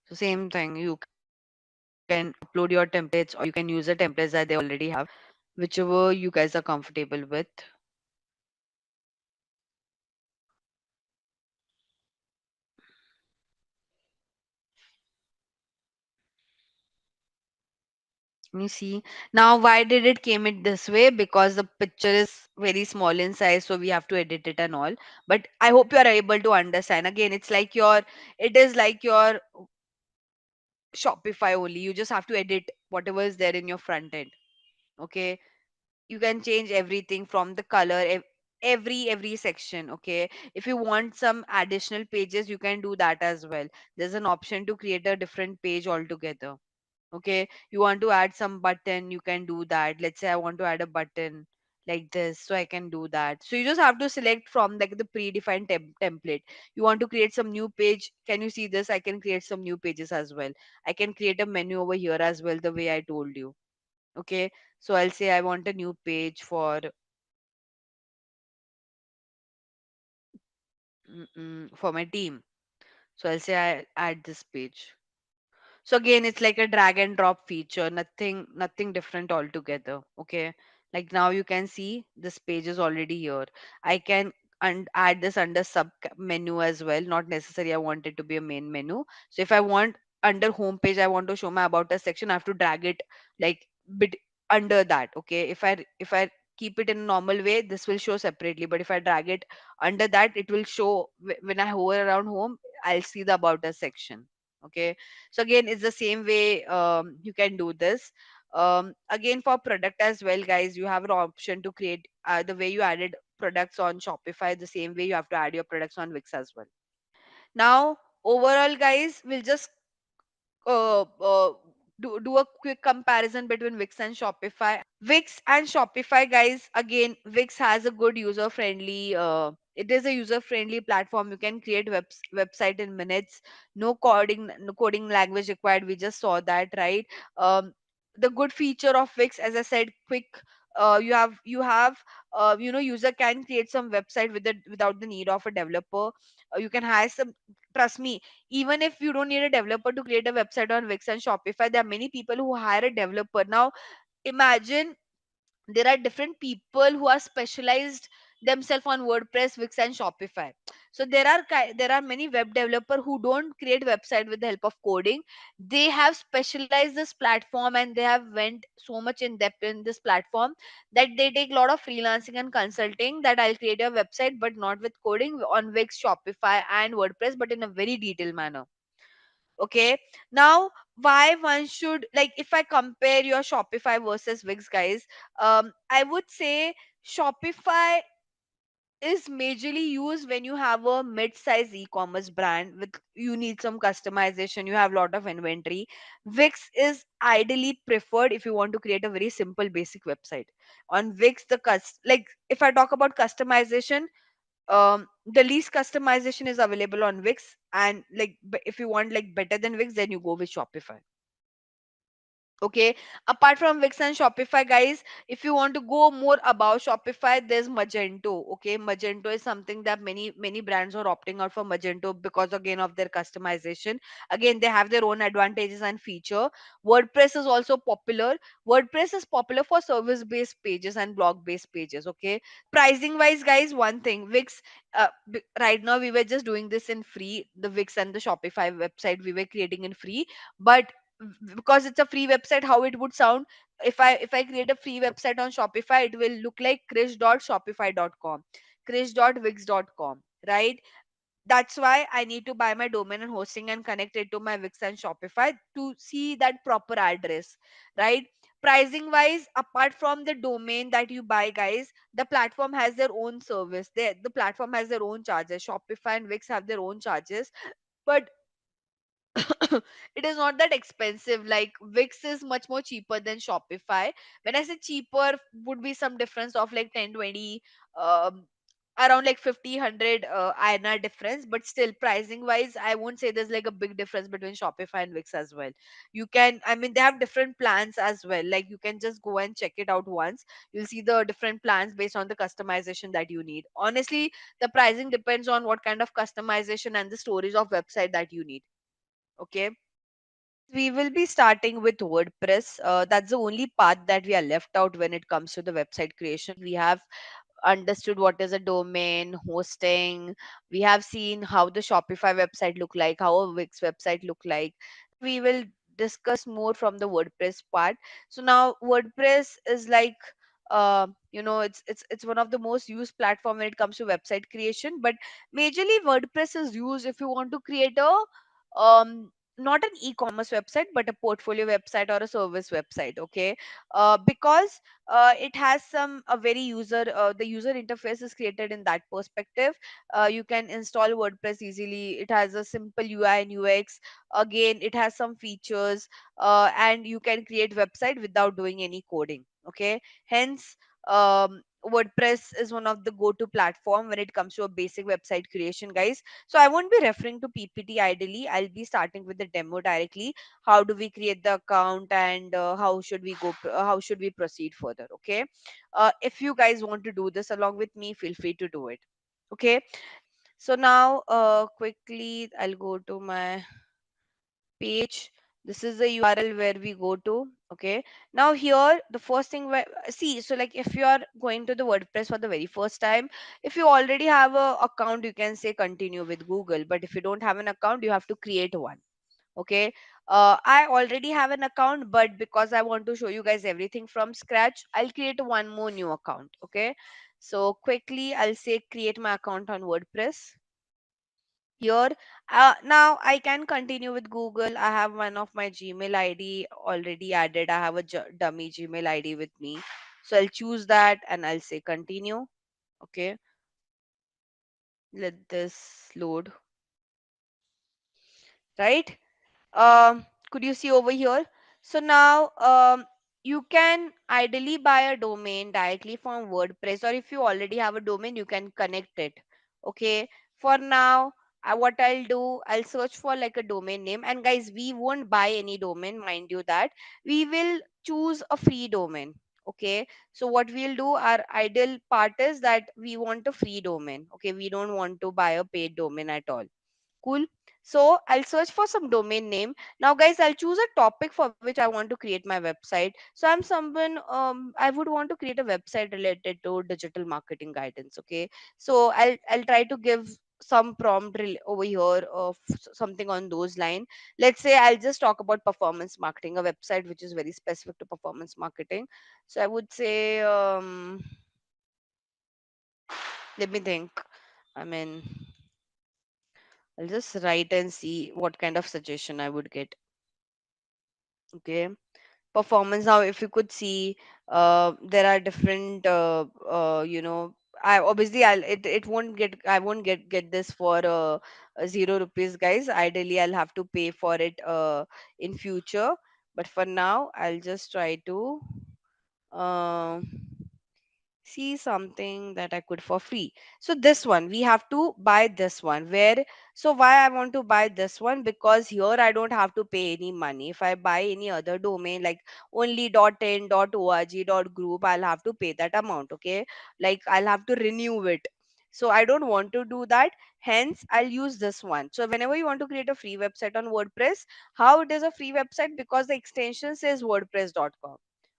so same thing, you can upload your templates or you can use the templates that they already have, whichever you guys are comfortable with. Let me see. Now, why did it came it this way? Because the picture is very small in size, so we have to edit it and all. But I hope you are able to understand. Again, it is like your Shopify only. You just have to edit whatever is there in your front end. Okay, you can change everything from the color, every section. Okay, if you want some additional pages, you can do that as well. There's an option to create a different page altogether. Okay, you want to add some button, you can do that. Let's say I want to add a button like this, so I can do that. So you just have to select from like the predefined template. You want to create some new page, can you see this? I can create some new pages as well. I can create a menu over here as well, the way I told you. Okay, so I'll say I want a new page for my team. So I'll say I add this page. So again, it's like a drag and drop feature, nothing different altogether. Okay. Like now you can see this page is already here. I can add this under sub menu as well. Not necessary. I want it to be a main menu. So if I want under home page, I want to show my about us section, I have to drag it like bit under that. Okay. If I keep it in a normal way, this will show separately. But if I drag it under that, it will show when I hover around home, I'll see the about us section. Okay, so again, it's the same way you can do this. Again, for product as well, guys, you have an option to create the way you added products on Shopify, the same way you have to add your products on Wix as well. Now, overall, guys, we'll just uh, uh, do a quick comparison between Wix and Shopify. Wix and Shopify, guys, again, Wix has a good user friendly. It is a user friendly platform. You can create website in minutes. No coding language required. We just saw that, right? The good feature of Wix, as I said, quick. User can create some website without the need of a developer. You can hire some. Trust me, even if you don't need a developer to create a website on Wix and Shopify, there are many people who hire a developer. Now, imagine there are different people who are specialized themselves on WordPress, Wix, and Shopify. So there are many web developer who don't create website with the help of coding. They have specialized this platform and they have went so much in depth in this platform that they take a lot of freelancing and consulting, that I'll create a website but not with coding on Wix, Shopify, and WordPress, but in a very detailed manner. Okay, now why one should, like, if I compare your Shopify versus Wix, guys, I would say Shopify is majorly used when you have a mid-size e-commerce brand with you need some customization, you have a lot of inventory. Wix is ideally preferred if you want to create a very simple basic website. On Wix, like, if I talk about customization, the least customization is available on Wix, and like if you want like better than Wix, then you go with Shopify. Okay, apart from Wix and Shopify, guys, if you want to go more about Shopify, there's Magento. Okay, Magento is something that many brands are opting out for Magento because again of their customization. Again, they have their own advantages and feature. WordPress is also popular. WordPress is popular for service based pages and blog based pages. Okay, pricing wise, guys, one thing, Wix, right now we were just doing this in free, the Wix and the Shopify website we were creating in free. But because it's a free website, how it would sound, if I create a free website on Shopify, it will look like krish.shopify.com, krish.wix.com, right? That's why I need to buy my domain and hosting and connect it to my Wix and Shopify to see that proper address, right? Pricing wise, apart from the domain that you buy, guys, the platform has their own service. The platform has their own charges. Shopify and Wix have their own charges, but it is not that expensive. Like, Wix is much more cheaper than Shopify. When I say cheaper, would be some difference of like 10, 20, um, around like 50, 100 INR difference. But still, pricing wise, I won't say there's like a big difference between Shopify and Wix as well. You can, I mean, they have different plans as well. Like, you can just go and check it out once. You'll see the different plans based on the customization that you need. Honestly, the pricing depends on what kind of customization and the storage of website that you need. Okay, We will be starting with WordPress. That's the only part that we are left out when it comes to the website creation. We have understood what is a domain hosting. We have seen how the Shopify website look like, how a Wix website look like. We will discuss more from the WordPress part. So now WordPress is like, it's one of the most used platform when it comes to website creation. But majorly WordPress is used if you want to create a not an e-commerce website but a portfolio website or a service website. Okay, because it has some a very user the user interface is created in that perspective. You can install WordPress easily. It has a simple UI and UX. Again, it has some features, and you can create website without doing any coding. Okay, hence WordPress is one of the go-to platform when it comes to a basic website creation, guys. So I won't be referring to PPT ideally. I'll be starting with the demo directly. How do we create the account, and how should we proceed further? Okay, if you guys want to do this along with me, feel free to do it. Okay, so now quickly I'll go to my page. This is the URL where we go to. Okay, now here the first thing where see, so like if you are going to the WordPress for the very first time, if you already have a account, you can say continue with Google. But if you don't have an account, you have to create one. Okay, I already have an account, but because I want to show you guys everything from scratch, I'll create one more new account. Okay, so quickly I'll say create my account on WordPress. Here, now I can continue with Google. I have one of my Gmail ID already added. I have a dummy Gmail ID with me, so I'll choose that and I'll say continue. Okay, let this load. Right, could you see over here? So now you can ideally buy a domain directly from WordPress, or if you already have a domain, you can connect it. Okay, for now, what I'll do, I'll search for like a domain name. And guys, we won't buy any domain, mind you that. We will choose a free domain. Okay, so what we'll do, our ideal part is that we want a free domain. Okay, we don't want to buy a paid domain at all. Cool. So I'll search for some domain name. Now, guys, I'll choose a topic for which I want to create my website. So I'm someone, I would want to create a website related to digital marketing guidance. Okay. So I'll try to give some prompt over here of something on those line. Let's say I'll just talk about performance marketing, a website which is very specific to performance marketing. So I would say, let me think. I mean, I'll just write and see what kind of suggestion I would get. Okay, performance. Now if you could see, there are different I obviously it won't get, I won't get this for 0 rupees, guys. Ideally I'll have to pay for it in future, but for now I'll just try to uh, see something that I could for free. So this one, we have to buy this one. Where, so why I want to buy this one? Because here I don't have to pay any money. If I buy any other domain like only .in, .org, .group, I'll have to pay that amount. Okay, like I'll have to renew it. So I don't want to do that. Hence, I'll use this one. So whenever you want to create a free website on WordPress, how it is a free website? Because the extension says WordPress.com.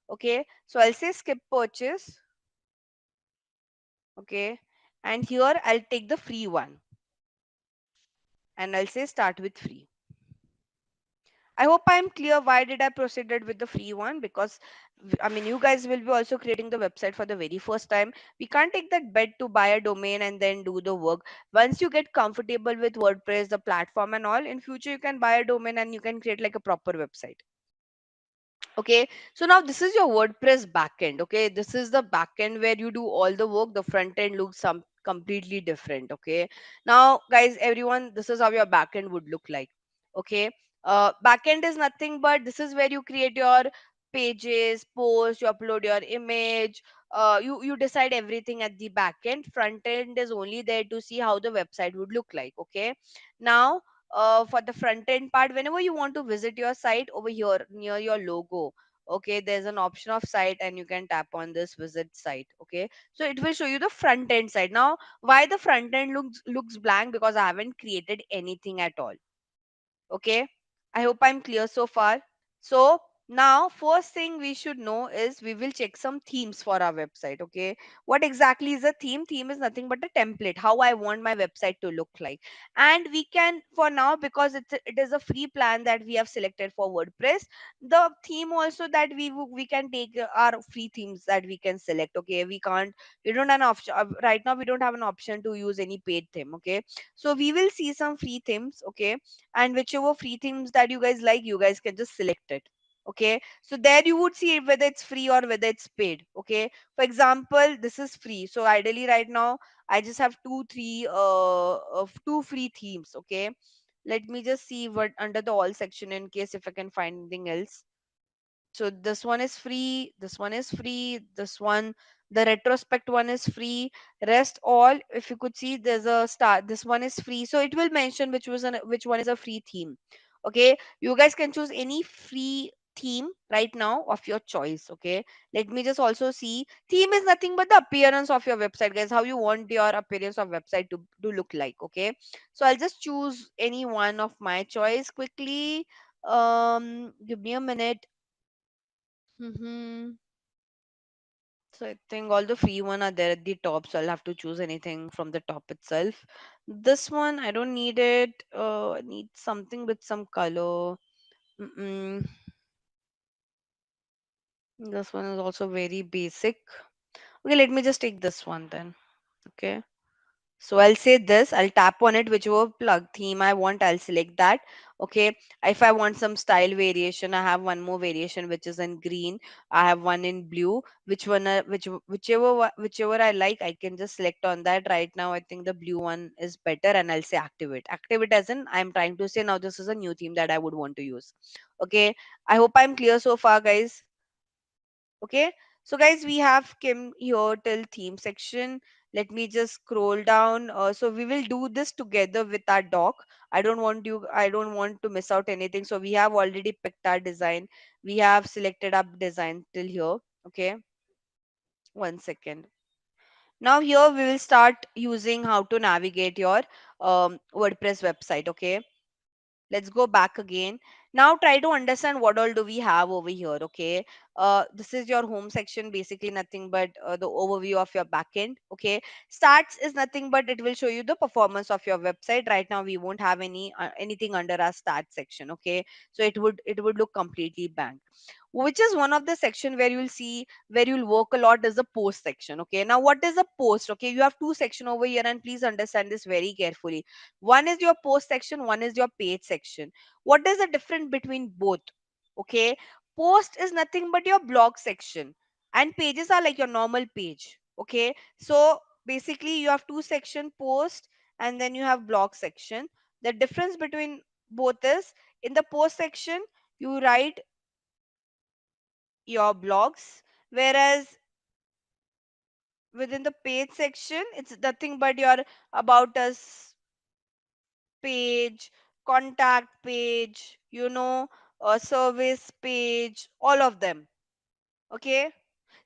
Okay, so I'll say skip purchase. Okay, and here I'll take the free one and I'll say start with free. I hope I'm clear why did I proceeded with the free one, because I mean you guys will be also creating the website for the very first time. We can't take that bet to buy a domain and then do the work. Once you get comfortable with WordPress, the platform and all, in future you can buy a domain and you can create like a proper website. Okay, so now this is your WordPress backend. Okay, this is the backend where you do all the work. The front end looks some completely different. Okay, now guys, everyone, this is how your backend would look like. Okay, backend is nothing but this is where you create your pages, posts, you upload your image. You decide everything at the backend. Front end is only there to see how the website would look like. Okay, now for the front end part, whenever you want to visit your site, over here near your logo, okay, there's an option of site and you can tap on this visit site. Okay, so it will show you the front end side. Now why the front end looks blank? Because I haven't created anything at all. Okay, I hope I'm clear so far. So now, first thing we should know is we will check some themes for our website. Okay, what exactly is a theme? Theme is nothing but a template, how I want my website to look like. And we can, for now, because it is a free plan that we have selected for WordPress, the theme also that we can take our free themes that we can select. Okay, we don't have an option right now. We don't have an option to use any paid theme. Okay, so we will see some free themes. Okay, and whichever free themes that you guys like, you guys can just select it. Okay, so there you would see whether it's free or whether it's paid. Okay, for example, this is free, so ideally right now I just have two free themes. Okay, let me just see what under the all section in case if I can find anything else. So this one is free, this one is free, this one, the retrospect one is free. Rest all, if you could see, there's a star, this one is free, so it will mention which one is a free theme. Okay, you guys can choose any free theme right now of your choice. Okay, let me just also see, theme is nothing but the appearance of your website, guys, how you want your appearance of website to look like. Okay, so I'll just choose any one of my choice quickly. Give me a minute. Mm-hmm. So I think all the free one are there at the top, so I'll have to choose anything from the top itself. This one I don't need it. I need something with some color. Mm-mm. This one is also very basic. Okay, let me just take this one then. Okay. So I'll say this, I'll tap on it, whichever plug theme I want, I'll select that. Okay. If I want some style variation, I have one more variation which is in green. I have one in blue. Which one, whichever I like, I can just select on that. Right now, I think the blue one is better, and I'll say activate. Activate as in I'm trying to say now this is a new theme that I would want to use. Okay. I hope I'm clear so far, guys. Okay, so guys, we have come here till theme section. Let me just scroll down. So we will do this together with our doc. I don't want to miss out anything. So we have already picked our design. We have selected our design till here. Okay, one second. Now here we will start using how to navigate your WordPress website. Okay, let's go back again. Now try to understand what all do we have over here. Okay, this is your home section, basically nothing but the overview of your backend. Okay, stats is nothing but it will show you the performance of your website. Right now we won't have anything under our stats section. Okay, so it would look completely blank, which is one of the section where you'll see where you'll work a lot is the post section. Okay, now what is a post? Okay, you have two section over here, and please understand this very carefully. One is your post section, one is your page section. What is the difference between both? Okay, post is nothing but your blog section, and pages are like your normal page. Okay, so basically you have two section, post and then you have blog section. The difference between both is, in the post section you write your blogs, whereas within the page section it's nothing but your about us page, contact page, a service page, all of them. Okay.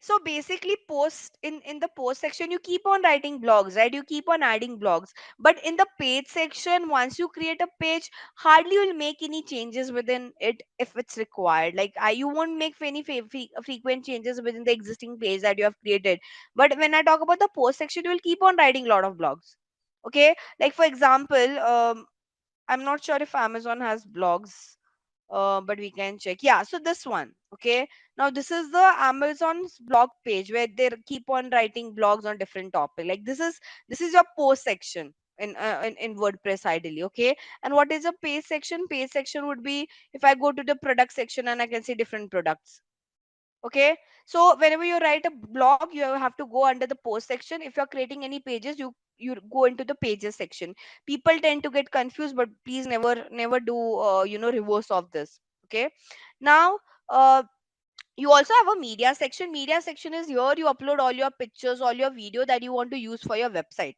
So basically, post in the post section, you keep on writing blogs, right? You keep on adding blogs. But in the page section, once you create a page, hardly you'll make any changes within it if it's required. Like you won't make any frequent changes within the existing page that you have created. But when I talk about the post section, you will keep on writing a lot of blogs. Okay, like for example, I'm not sure if Amazon has blogs, but we can check. Yeah, so this one. Okay. Now this is the Amazon's blog page where they keep on writing blogs on different topic. Like this is your post section in WordPress ideally. Okay. And what is a page section? Page section would be if I go to the product section and I can see different products. Okay, so whenever you write a blog, you have to go under the post section. If you're creating any pages, you go into the pages section. People tend to get confused, but please never do reverse of this. Okay, now you also have a media section. Media section is here you upload all your pictures, all your video that you want to use for your website.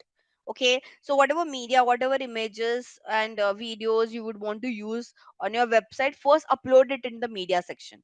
Okay, so whatever media, whatever images and videos you would want to use on your website, first upload it in the media section.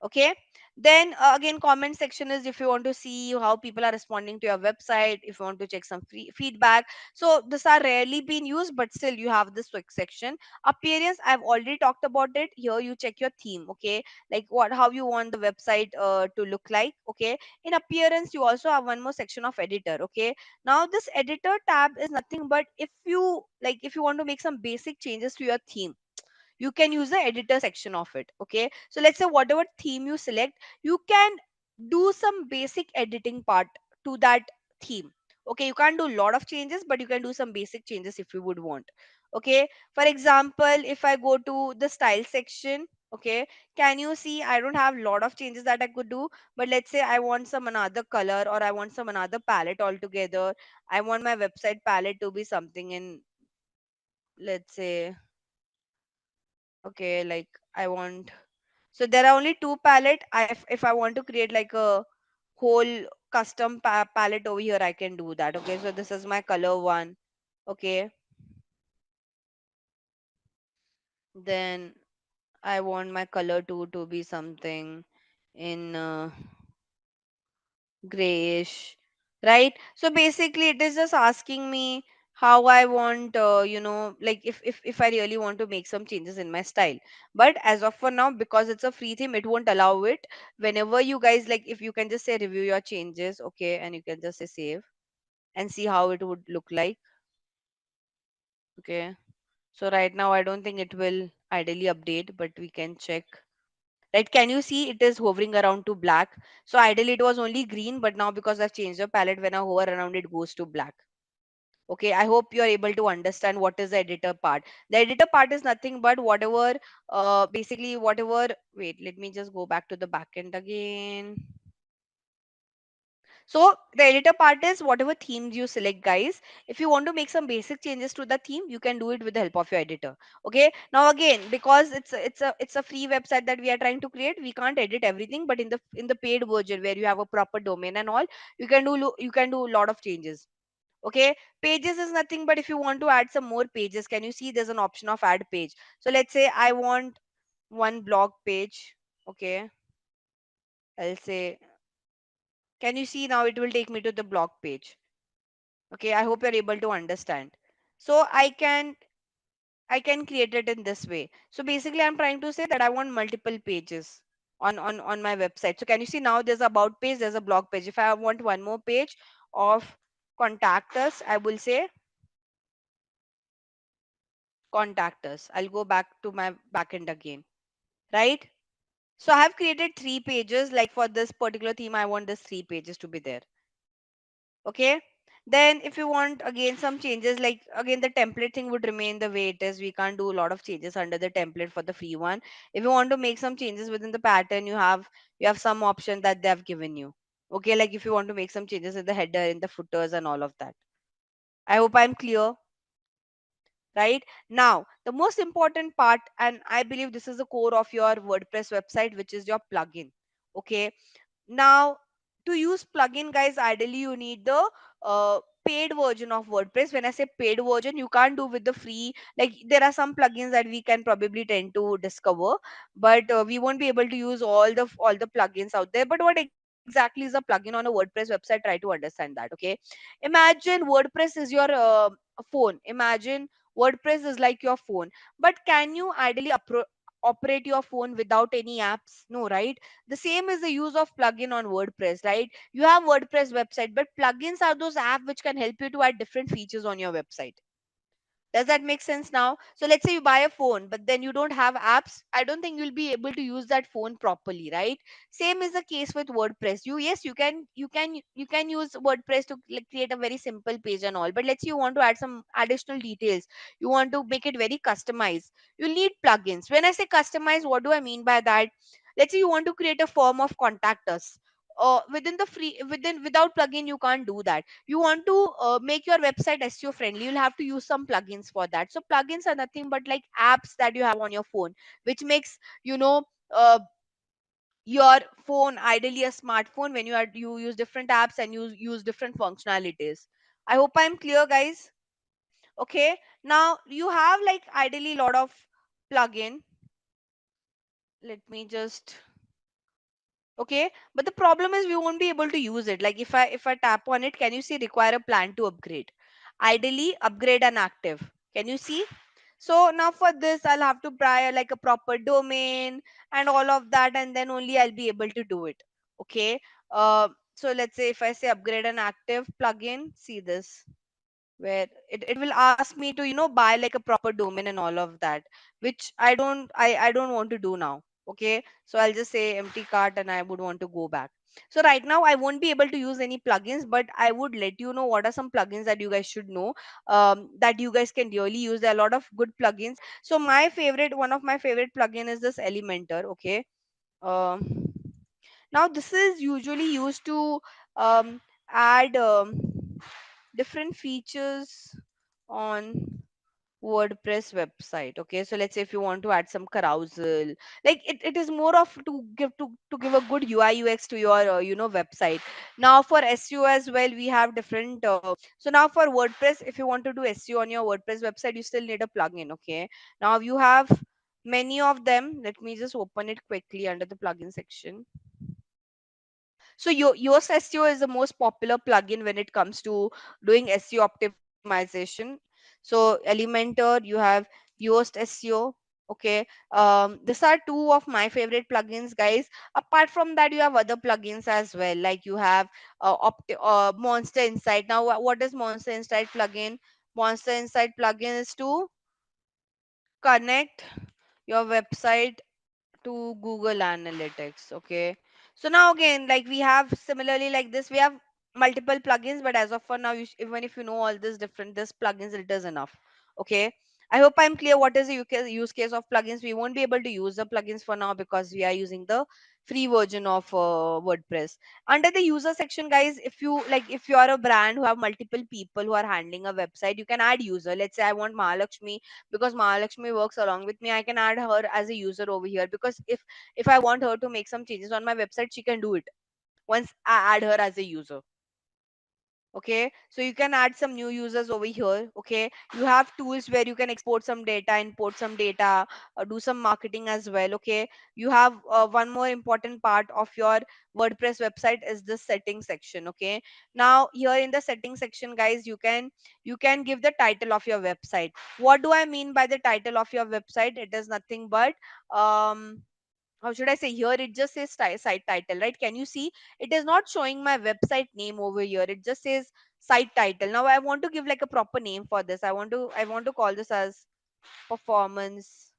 Okay, then again, comment section is if you want to see how people are responding to your website, if you want to check some free feedback. So these are rarely been used, but still you have this quick section. Appearance, I've already talked about it. Here you check your theme. Okay, like what, how you want the website to look like. Okay, in appearance you also have one more section of editor. Okay, now this editor tab is nothing but if you like, if you want to make some basic changes to your theme, you can use the editor section of it. Okay, so let's say whatever theme you select, you can do some basic editing part to that theme. Okay, you can't do a lot of changes, but you can do some basic changes if you would want. Okay, for example, if I go to the style section, okay, can you see I don't have a lot of changes that I could do, but let's say I want some another color, or I want some another palette altogether. I want my website palette to be something in, let's say, okay, like I want, so there are only two palette. If I want to create like a whole custom palette over here, I can do that. Okay, so this is my color one. Okay, then I want my color two to be something in grayish, right? So basically it is just asking me how I want, like if I really want to make some changes in my style. But as of for now, because it's a free theme, it won't allow it. Whenever you guys like, if you can just say review your changes, okay, and you can just say save and see how it would look like. Okay, so right now I don't think it will ideally update, but we can check. Right, can you see it is hovering around to black? So ideally it was only green, but now because I've changed the palette, when I hover around it goes to black. Okay, I hope you're able to understand what is the editor part. The editor part is nothing but whatever, basically whatever, wait, let me just go back to the backend again. So the editor part is whatever themes you select, guys. If you want to make some basic changes to the theme, you can do it with the help of your editor. Okay. Now again, because it's a free website that we are trying to create, we can't edit everything. But in the paid version where you have a proper domain and all, you can do a lot of changes. Okay. Pages is nothing but if you want to add some more pages, can you see there's an option of add page? So let's say I want one blog page. Okay. I'll say, can you see now it will take me to the blog page? Okay, I hope you're able to understand. So I can create it in this way. So basically I'm trying to say that I want multiple pages on my website. So can you see now there's about page, there's a blog page. If I want one more page of contact us, I will say contact us. I'll go back to my backend again, right? So I have created three pages. Like for this particular theme, I want this three pages to be there. Okay, then if you want again some changes, like again the template thing would remain the way it is. We can't do a lot of changes under the template for the free one. If you want to make some changes within the pattern, you have some option that they have given you. Okay, like if you want to make some changes in the header, in the footers and all of that. I hope I'm clear. Right, now the most important part, and I believe this is the core of your WordPress website, which is your plugin. Okay, now, to use plugin, guys, ideally you need the paid version of WordPress. When I say paid version, you can't do with the free. Like there are some plugins that we can probably tend to discover, but we won't be able to use all the plugins out there. But what exactly is a plugin on a WordPress website? Try to understand that. Okay, imagine WordPress is your phone. Imagine WordPress is like your phone, but can you ideally operate your phone without any apps? No, right? The same is the use of plugin on WordPress, right? You have WordPress website, but plugins are those apps which can help you to add different features on your website. Does that make sense now? So let's say you buy a phone, but then you don't have apps. I don't think you'll be able to use that phone properly, right? Same is the case with WordPress. Yes, you can use WordPress to like, create a very simple page and all. But let's say you want to add some additional details. You want to make it very customized. You need plugins. When I say customize, what do I mean by that? Let's say you want to create a form of contact us. Within the free within without plugin you can't do that. You want to make your website SEO friendly, you'll have to use some plugins for that. So plugins are nothing but like apps that you have on your phone, which makes you know uh, your phone ideally a smartphone when you use different apps and you use different functionalities. I hope I'm clear, guys. Okay, now you have like ideally a lot of plugin. Let me just Okay, but the problem is we won't be able to use it. Like if I tap on it, can you see require a plan to upgrade? Ideally upgrade and active. Can you see? So now for this I'll have to buy like a proper domain and all of that, and then only I'll be able to do it. Okay. So let's say if I say upgrade and active plugin, see this, where it will ask me to buy like a proper domain and all of that, which I don't want to do now. Okay, so I'll just say empty cart and I would want to go back. So right now I won't be able to use any plugins, but I would let you know what are some plugins that you guys should know, that you guys can really use. There are a lot of good plugins. So my favorite, one of my favorite plugin is this Elementor. Okay. Um, now this is usually used to add different features on WordPress website. Okay, so let's say if you want to add some carousel, like it is more of to give a good UI UX to your website. Now for SEO as well, we have different. So now for WordPress, if you want to do SEO on your WordPress website, you still need a plugin. Okay, now you have many of them. Let me just open it quickly under the plugin section. So Yoast SEO is the most popular plugin when it comes to doing SEO optimization. So Elementor, you have Yoast SEO. Okay, these are two of my favorite plugins, guys. Apart from that, you have other plugins as well. Like you have Monster Insight. Now, what is Monster Insight plugin? Monster Insight plugin is to connect your website to Google Analytics. Okay. So now again, like we have similarly like this, we have multiple plugins, but as of for now, even if you know all this different this plugins, it is enough. Okay. I hope I'm clear what is the use case of plugins. We won't be able to use the plugins for now because we are using the free version of WordPress. Under the user section, guys, if you are a brand who have multiple people who are handling a website, you can add user. Let's say I want Mahalakshmi, because Mahalakshmi works along with me, I can add her as a user over here, because if I want her to make some changes on my website, she can do it once I add her as a user. Okay, so you can add some new users over here. Okay, you have tools where you can export some data, import some data, do some marketing as well. Okay, you have one more important part of your WordPress website is the settings section. Okay, now here in the settings section, guys, you can give the title of your website. What do I mean by the title of your website? It is nothing but how should I say, here it just says site title, right? Can you see? It is not showing my website name over here. It just says site title. Now I want to give like a proper name for this. I want to call this as Performance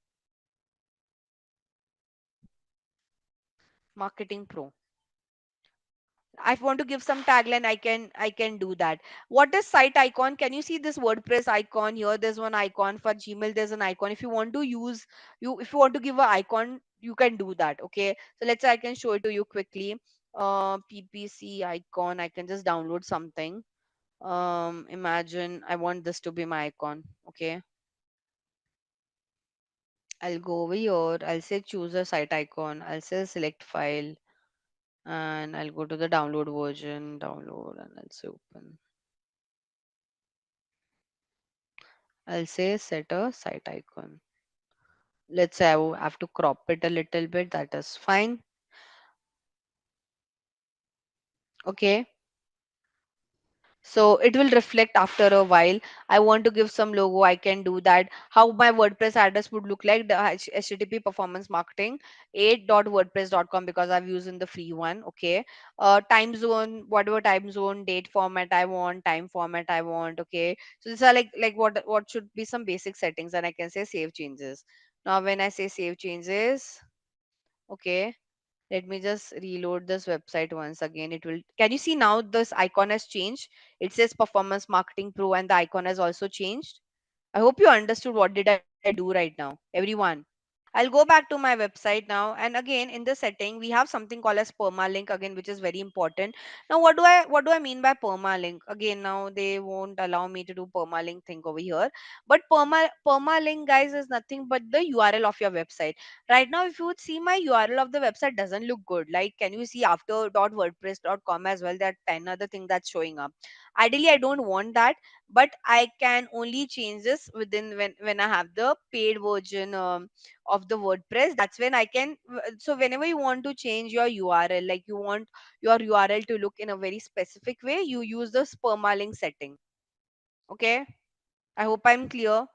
Marketing Pro. I want to give some tagline. I can do that. What is site icon? Can you see this WordPress icon here? There's one icon for Gmail. There's an icon. If you want to use if you want to give an icon, you can do that. Okay. So let's say I can show it to you quickly. PPC icon. I can just download something. Imagine I want this to be my icon. Okay. I'll go over here. I'll say choose a site icon. I'll say select file, and I'll go to the download version, download, and I'll say open. I'll say set a site icon. Let's say have to crop it a little bit. That is fine. Okay. So it will reflect after a while. I want to give some logo. I can do that. How my WordPress address would look like, the HTTP performance marketing 8.wordpress.com, because I've used in the free one. Okay. Time zone, whatever time zone, date format I want, time format I want. Okay. So these are like what should be some basic settings, and I can say save changes. Now when I say save changes, okay, let me just reload this website once again. It will, can you see now this icon has changed? It says Performance Marketing Pro and the icon has also changed. I hope you understood what did I do right now, everyone. I'll go back to my website now, and again in the setting we have something called as permalink again, which is very important. Now what do I mean by permalink? Again, now they won't allow me to do permalink thing over here, but permalink, guys, is nothing but the URL of your website. Right now if you would see, my URL of the website doesn't look good. Like, can you see after .wordpress.com as well, that 10 other thing that's showing up? Ideally I don't want that. but I can only change this within when I have the paid version of the WordPress. That's when I can. So whenever you want to change your URL, like you want your URL to look in a very specific way, you use the permalink setting. Okay, I hope I'm clear.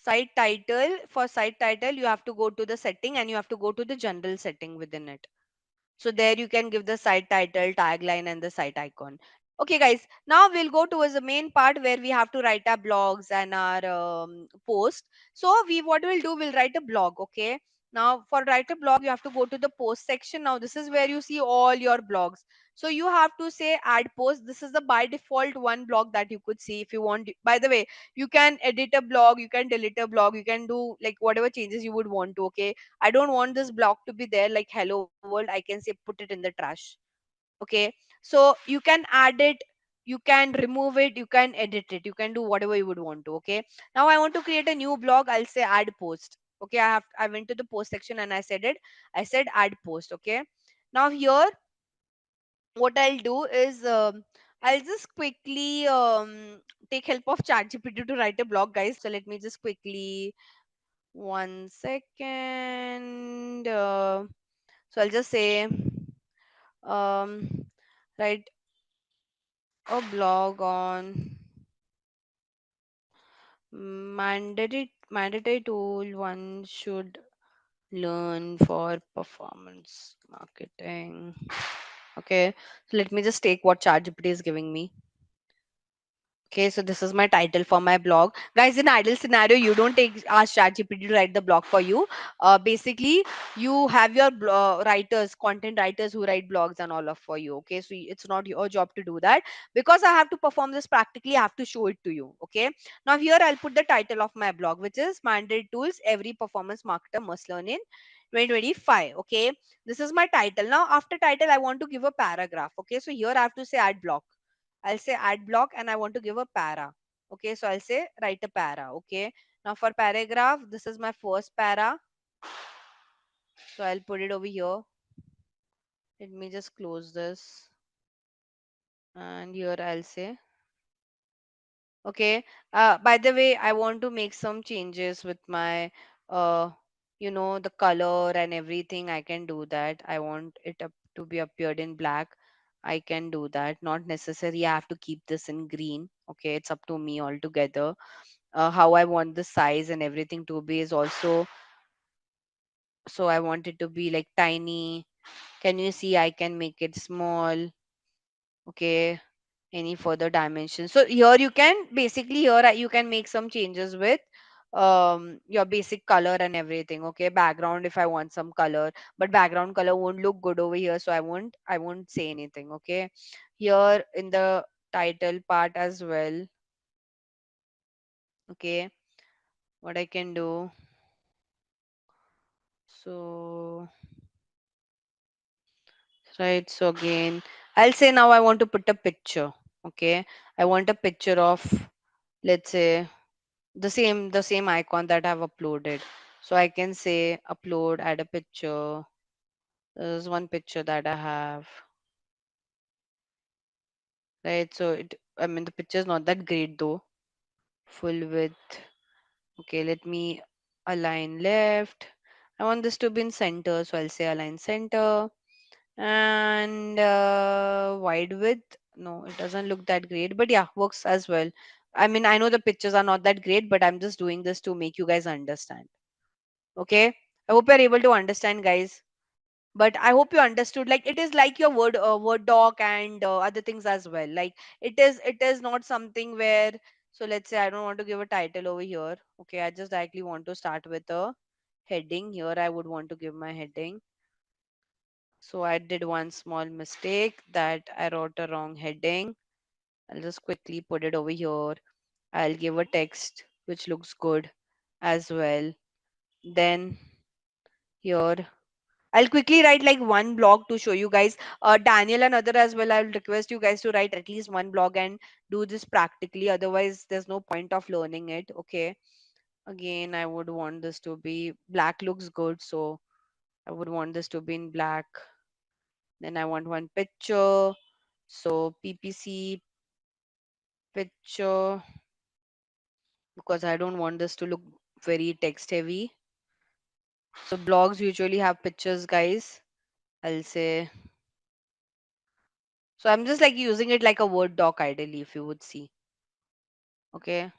Site title, for site title you have to go to the setting and you have to go to the general setting within it. So there you can give the site title, tagline, and the site icon. Okay, guys. Now we'll go towards the main part where we have to write our blogs and our post. So we what we'll do, we'll write a blog. Okay. Now for write a blog, you have to go to the post section. Now this is where you see all your blogs. So you have to say add post. This is the by default one blog that you could see if you want. By the way, you can edit a blog, you can delete a blog, you can do like whatever changes you would want to. Okay, I don't want this block to be there like hello world. I can say put it in the trash. Okay. So you can add it, you can remove it, you can edit it, you can do whatever you would want to. Okay. Now I want to create a new blog. I'll say add post. Okay. I went to the post section and I said it. I said add post. Okay. Now here, what I'll do is I'll just quickly take help of ChatGPT to write a blog, guys. So let me just quickly 1 second. So I'll just say um, write a blog on mandatory tool one should learn for performance marketing. Okay, so let me just take what ChatGPT is giving me. Okay, so this is my title for my blog. Guys, in ideal scenario, you don't take ask ChatGPT to write the blog for you. Basically, you have your writers, content writers who write blogs and all of for you. Okay, so it's not your job to do that. Because I have to perform this practically, I have to show it to you. Okay, now here I'll put the title of my blog, which is Mandate Tools Every Performance Marketer Must Learn in 2025. Okay, this is my title. Now, after title, I want to give a paragraph. Okay, so here I have to say add block. I'll say add block and I want to give a para. Okay, so I'll say write a para. Okay, now for paragraph, this is my first para. So I'll put it over here. Let me just close this. And here I'll say, okay. By the way, I want to make some changes with my, uh, the color and everything. I can do that. I want it up to be appeared in black. I can do that. Not necessary. I have to keep this in green. Okay, it's up to me altogether. How I want the size and everything to be is also, so I want it to be like tiny. Can you see? I can make it small. Okay, any further dimensions. So here you can basically here you can make some changes with your basic color and everything. Okay, background if I want some color, but background color won't look good over here, so I won't say anything. Okay, here in the title part as well. Okay, what I can do. So right. So again, I'll say now I want to put a picture. Okay. I want a picture of, let's say, the same icon that I've uploaded. So I can say upload, add a picture. There's one picture that I have. Right. So I mean the picture is not that great though. Full width. Okay, let me align left. I want this to be in center, so I'll say align center. And wide width, no, it doesn't look that great, but yeah, works as well. I mean, I know the pictures are not that great, but I'm just doing this to make you guys understand. Okay, I hope you're able to understand, guys. But I hope you understood, like it is like your word doc and other things as well. Like it is not something where, so let's say I don't want to give a title over here. Okay, I just directly want to start with a heading. Here I would want to give my heading. So I did one small mistake that I wrote a wrong heading. I'll just quickly put it over here. I'll give a text which looks good as well. Then here I'll quickly write like one blog to show you guys. Daniel and other as well, I'll request you guys to write at least one blog and do this practically. Otherwise, there's no point of learning it. Okay. Again, I would want this to be black looks good. So I would want this to be in black. Then I want one picture. So PPC picture, because I don't want this to look very text heavy. So blogs usually have pictures, guys. I'll say, so I'm just like using it like a Word doc ideally, if you would see. Okay.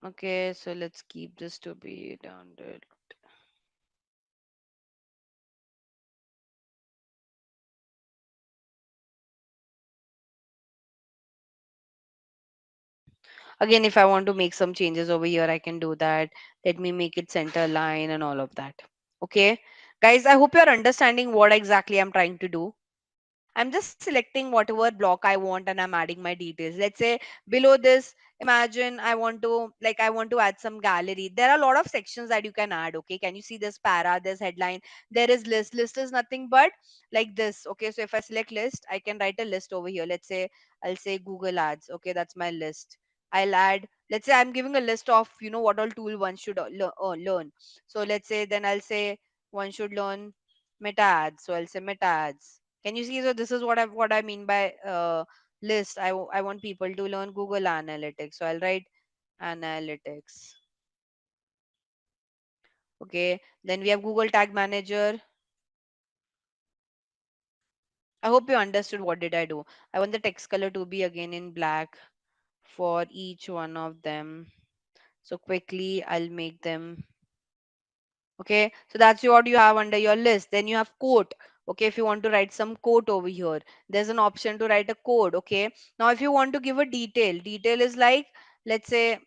Okay, so let's keep this to be down there. Again, if I want to make some changes over here, I can do that. Let me make it center line and all of that. Okay. Guys, I hope you're understanding what exactly I'm trying to do. I'm just selecting whatever block I want and I'm adding my details. Let's say below this, imagine I want to add some gallery. There are a lot of sections that you can add. Okay. Can you see this para, this headline? There is list. List is nothing but like this. Okay. So if I select list, I can write a list over here. Let's say I'll say Google Ads. Okay. That's my list. I'll add, let's say I'm giving a list of, what all tool one should learn. So let's say then I'll say one should learn meta ads. So I'll say meta ads. Can you see? So this is what I mean by list. I want people to learn Google Analytics. So I'll write analytics. Okay. Then we have Google Tag Manager. I hope you understood what did I do. I want the text color to be again in black for each one of them. So quickly I'll make them. Okay, so that's what you have under your list. Then you have quote. Okay, if you want to write some quote over here, there's an option to write a code. Okay, now if you want to give a detail is like, let's say,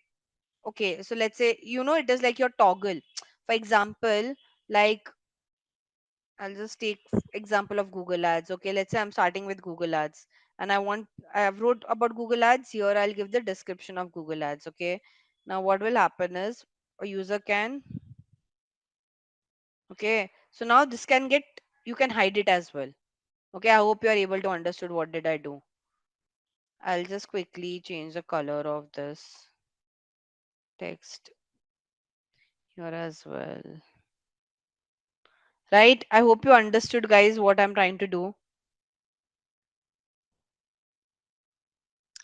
okay, so let's say, it is like your toggle. For example, like, I'll just take example of Google Ads. Okay, let's say I'm starting with Google Ads and I have wrote about Google Ads here. I'll give the description of Google Ads. Okay, now what will happen is a user can. Okay, so now this can get, you can hide it as well. Okay, I hope you are able to understood what did I do. I'll just quickly change the color of this text here as well. Right? I hope you understood, guys, what I'm trying to do.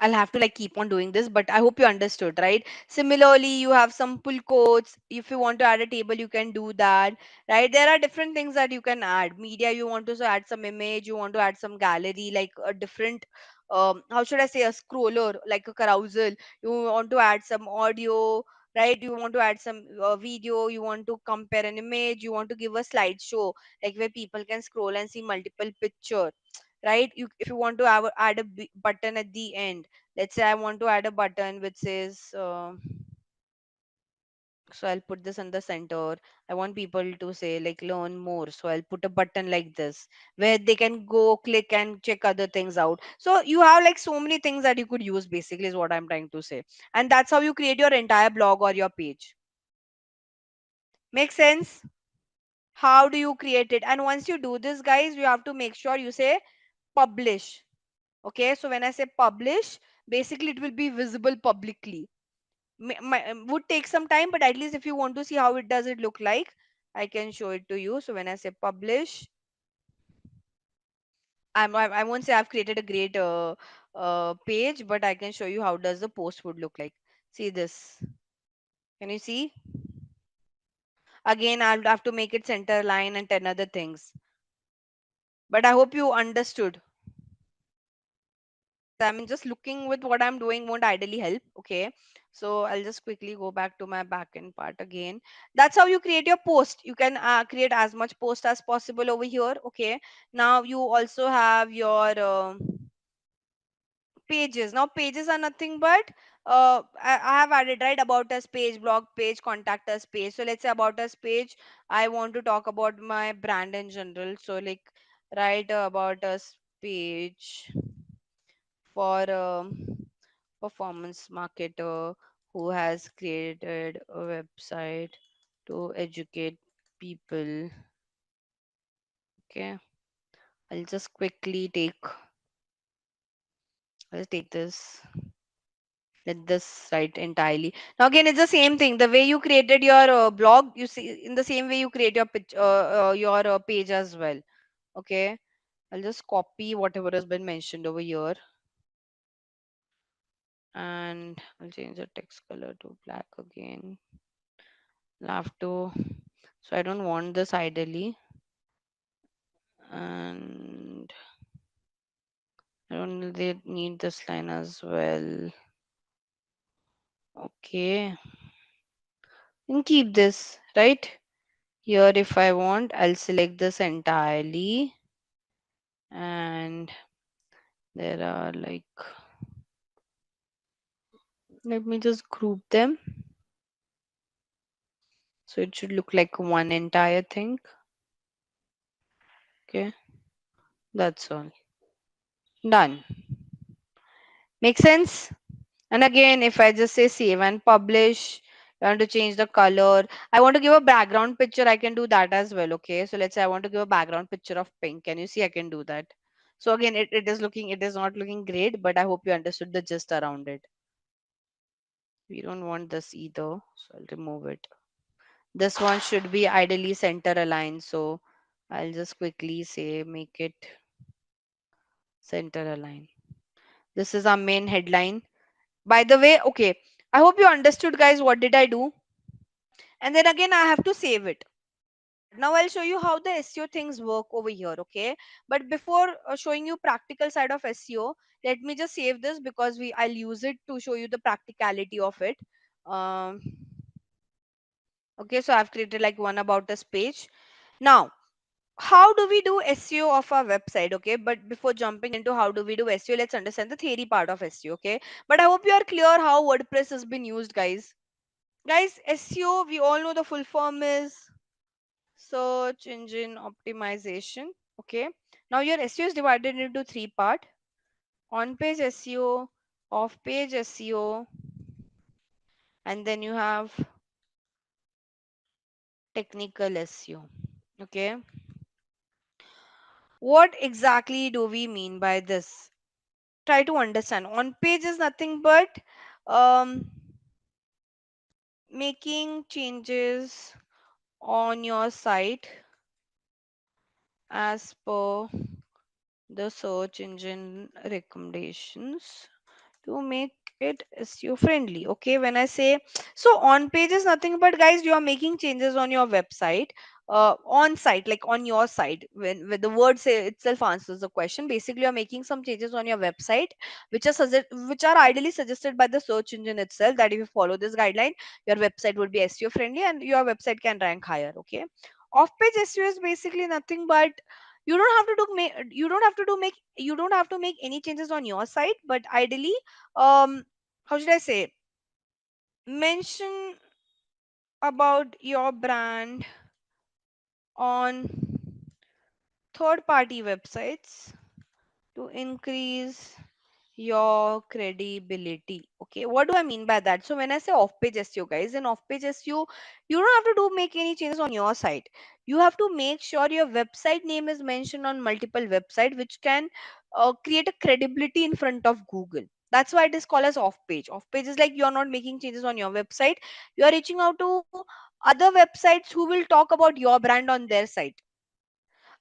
I'll have to like keep on doing this, but I hope you understood, right? Similarly, you have some pull quotes. If you want to add a table, you can do that, right? There are different things that you can add. Media, you want to add some image, you want to add some gallery, like a different, how should I say, a scroller, like a carousel. You want to add some audio, right? You want to add some video, you want to compare an image, you want to give a slideshow, like where people can scroll and see multiple picture, right? If you want to add a button at the end, let's say I want to add a button which says so I'll put this in the center. I want people to say like learn more, so I'll put a button like this where they can go click and check other things out. So you have like so many things that you could use, basically is what I'm trying to say. And that's how you create your entire blog or your page. Make sense? How do you create it? And once you do this, guys, you have to make sure you say publish. Okay, so when I say publish, basically it will be visible publicly. Would take some time, but at least if you want to see how it does it look like, I can show it to you. So when I say publish, I won't say I've created a great page, but I can show you how does the post would look like. See this? Can you see? Again, I'll have to make it center line and 10 other things. But I hope you understood. I mean, just looking with what I'm doing won't ideally help. Okay. So I'll just quickly go back to my backend part again. That's how you create your post. You can create as much post as possible over here. Okay. Now you also have your pages. Now pages are nothing but I have added right about us page, blog page, contact us page. So let's say about us page, I want to talk about my brand in general. So like write about us page for performance marketer who has created a website to educate people. Okay, I'll just quickly I'll take this. Let this write entirely. Now again, it's the same thing. The way you created your blog, you see in the same way you create your your page as well. Okay, I'll just copy whatever has been mentioned over here, and I'll change the text color to black again. I'll have to, so I don't want this ideally, and I don't need this line as well. Okay, and keep this right here. If I want, I'll select this entirely, and there are like, let me just group them so it should look like one entire thing. Okay, that's all. Done. Make sense? And again, if I just say save and publish, I want to change the color. I want to give a background picture. I can do that as well. Okay. So let's say I want to give a background picture of pink. Can you see? I can do that. So again, it is not looking great, but I hope you understood the gist around it. We don't want this either. So I'll remove it. This one should be ideally center aligned. So I'll just quickly say make it center aligned. This is our main headline. By the way, okay. I hope you understood, guys. What did I do? And then again, I have to save it. Now I'll show you how the SEO things work over here. Okay, but before showing you practical side of SEO, let me just save this because I'll use it to show you the practicality of it. um okay, so I've created like one about us page. Now, how do we do SEO of our website? Okay, but before jumping into how do we do SEO, let's understand the theory part of SEO. Okay, but I hope you are clear how WordPress has been used, guys. SEO, we all know the full form is search engine optimization. Okay, now your SEO is divided into three part: on page SEO, off page SEO, and then you have technical SEO. Okay, what exactly do we mean by this? Try to understand. On page is nothing but um, making changes on your site as per the search engine recommendations to make it SEO friendly. Okay, when I say so, on page is nothing but, guys, you are making changes on your website, on site, like on your site. When the word say itself answers the question, basically you are making some changes on your website which are which are ideally suggested by the search engine itself, that if you follow this guideline, your website would be SEO friendly and your website can rank higher. Okay, off page SEO is basically nothing but you don't have to do make you don't have to do make you don't have to make any changes on your site, but ideally, how should I say, mention about your brand on third party websites to increase your credibility. Okay, what do I mean by that? So when I say off page SEO, guys, in off page SEO, you don't have to do make any changes on your site. You have to make sure your website name is mentioned on multiple website, which can create a credibility in front of Google. That's why it is called as off page. Off page is like you're not making changes on your website, you are reaching out to other websites who will talk about your brand on their site.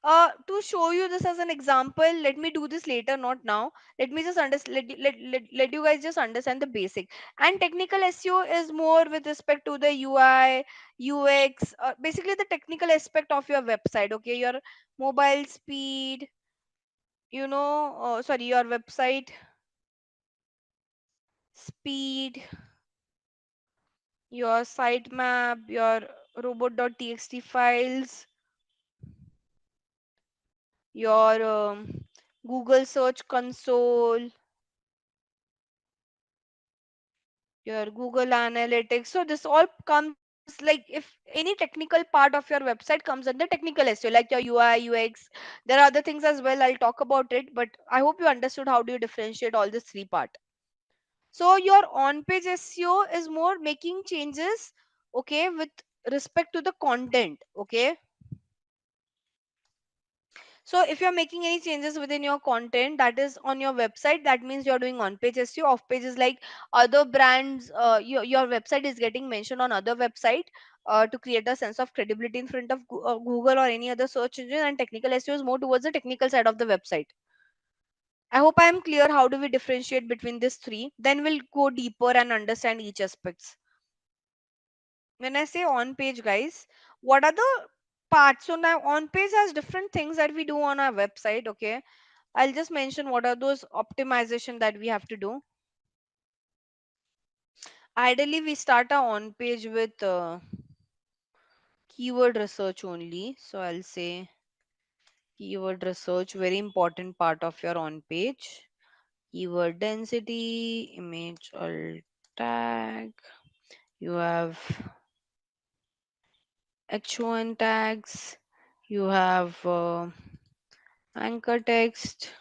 To show you this as an example, let me do this later, not now. Let me just understand. Let you guys just understand the basic. And technical SEO is more with respect to the UI, UX, basically the technical aspect of your website. Okay, your mobile speed, sorry, your website speed, your sitemap, your robot.txt files, your Google Search Console, your Google Analytics. So this all comes like if any technical part of your website comes under technical SEO, like your UI, UX. There are other things as well. I'll talk about it, but I hope you understood how do you differentiate all these three part. So your on-page SEO is more making changes, okay, with respect to the content, okay. So if you're making any changes within your content that is on your website, that means you're doing on-page SEO. Off-page is like other brands, your website is getting mentioned on other website. to create a sense of credibility in front of Google or any other search engine, and technical SEO is more towards the technical side of the website. I hope I am clear how do we differentiate between these three. Then we'll go deeper and understand each aspects. When I say on page, guys, what are the parts? So now on page has different things that we do on our website. Okay, I'll just mention what are those optimization that we have to do. Ideally, we start our on page with keyword research only. So I'll say keyword research, very important part of your on page. Keyword density, image alt tag. You have H1 tags. You have anchor text.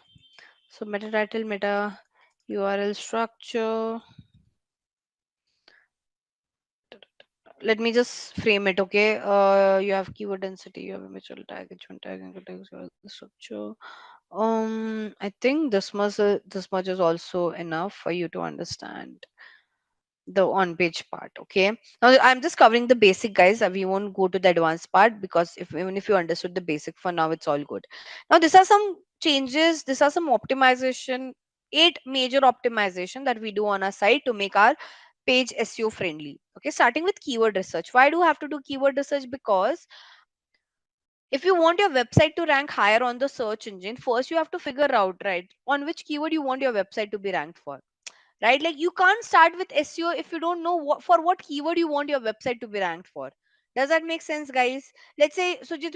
So meta title, meta URL structure. Let me just frame it, okay? You have keyword density, you have image alt tag, H1 tag, anchor text, URL structure. I think this much is also enough for you to understand the on page part. Okay, now I'm just covering the basic, guys. We won't go to the advanced part, because if even if you understood the basic for now, it's all good. Now these are some changes, these are some optimization, 8 major optimization that we do on our site to make our page SEO friendly. Okay, starting with keyword research. Why do you have to do keyword research? Because if you want your website to rank higher on the search engine, first you have to figure out, right, on which keyword you want your website to be ranked for, right? Like you can't start with SEO if you don't know for what keyword you want your website to be ranked for. Does that make sense, guys? Let's say Sujit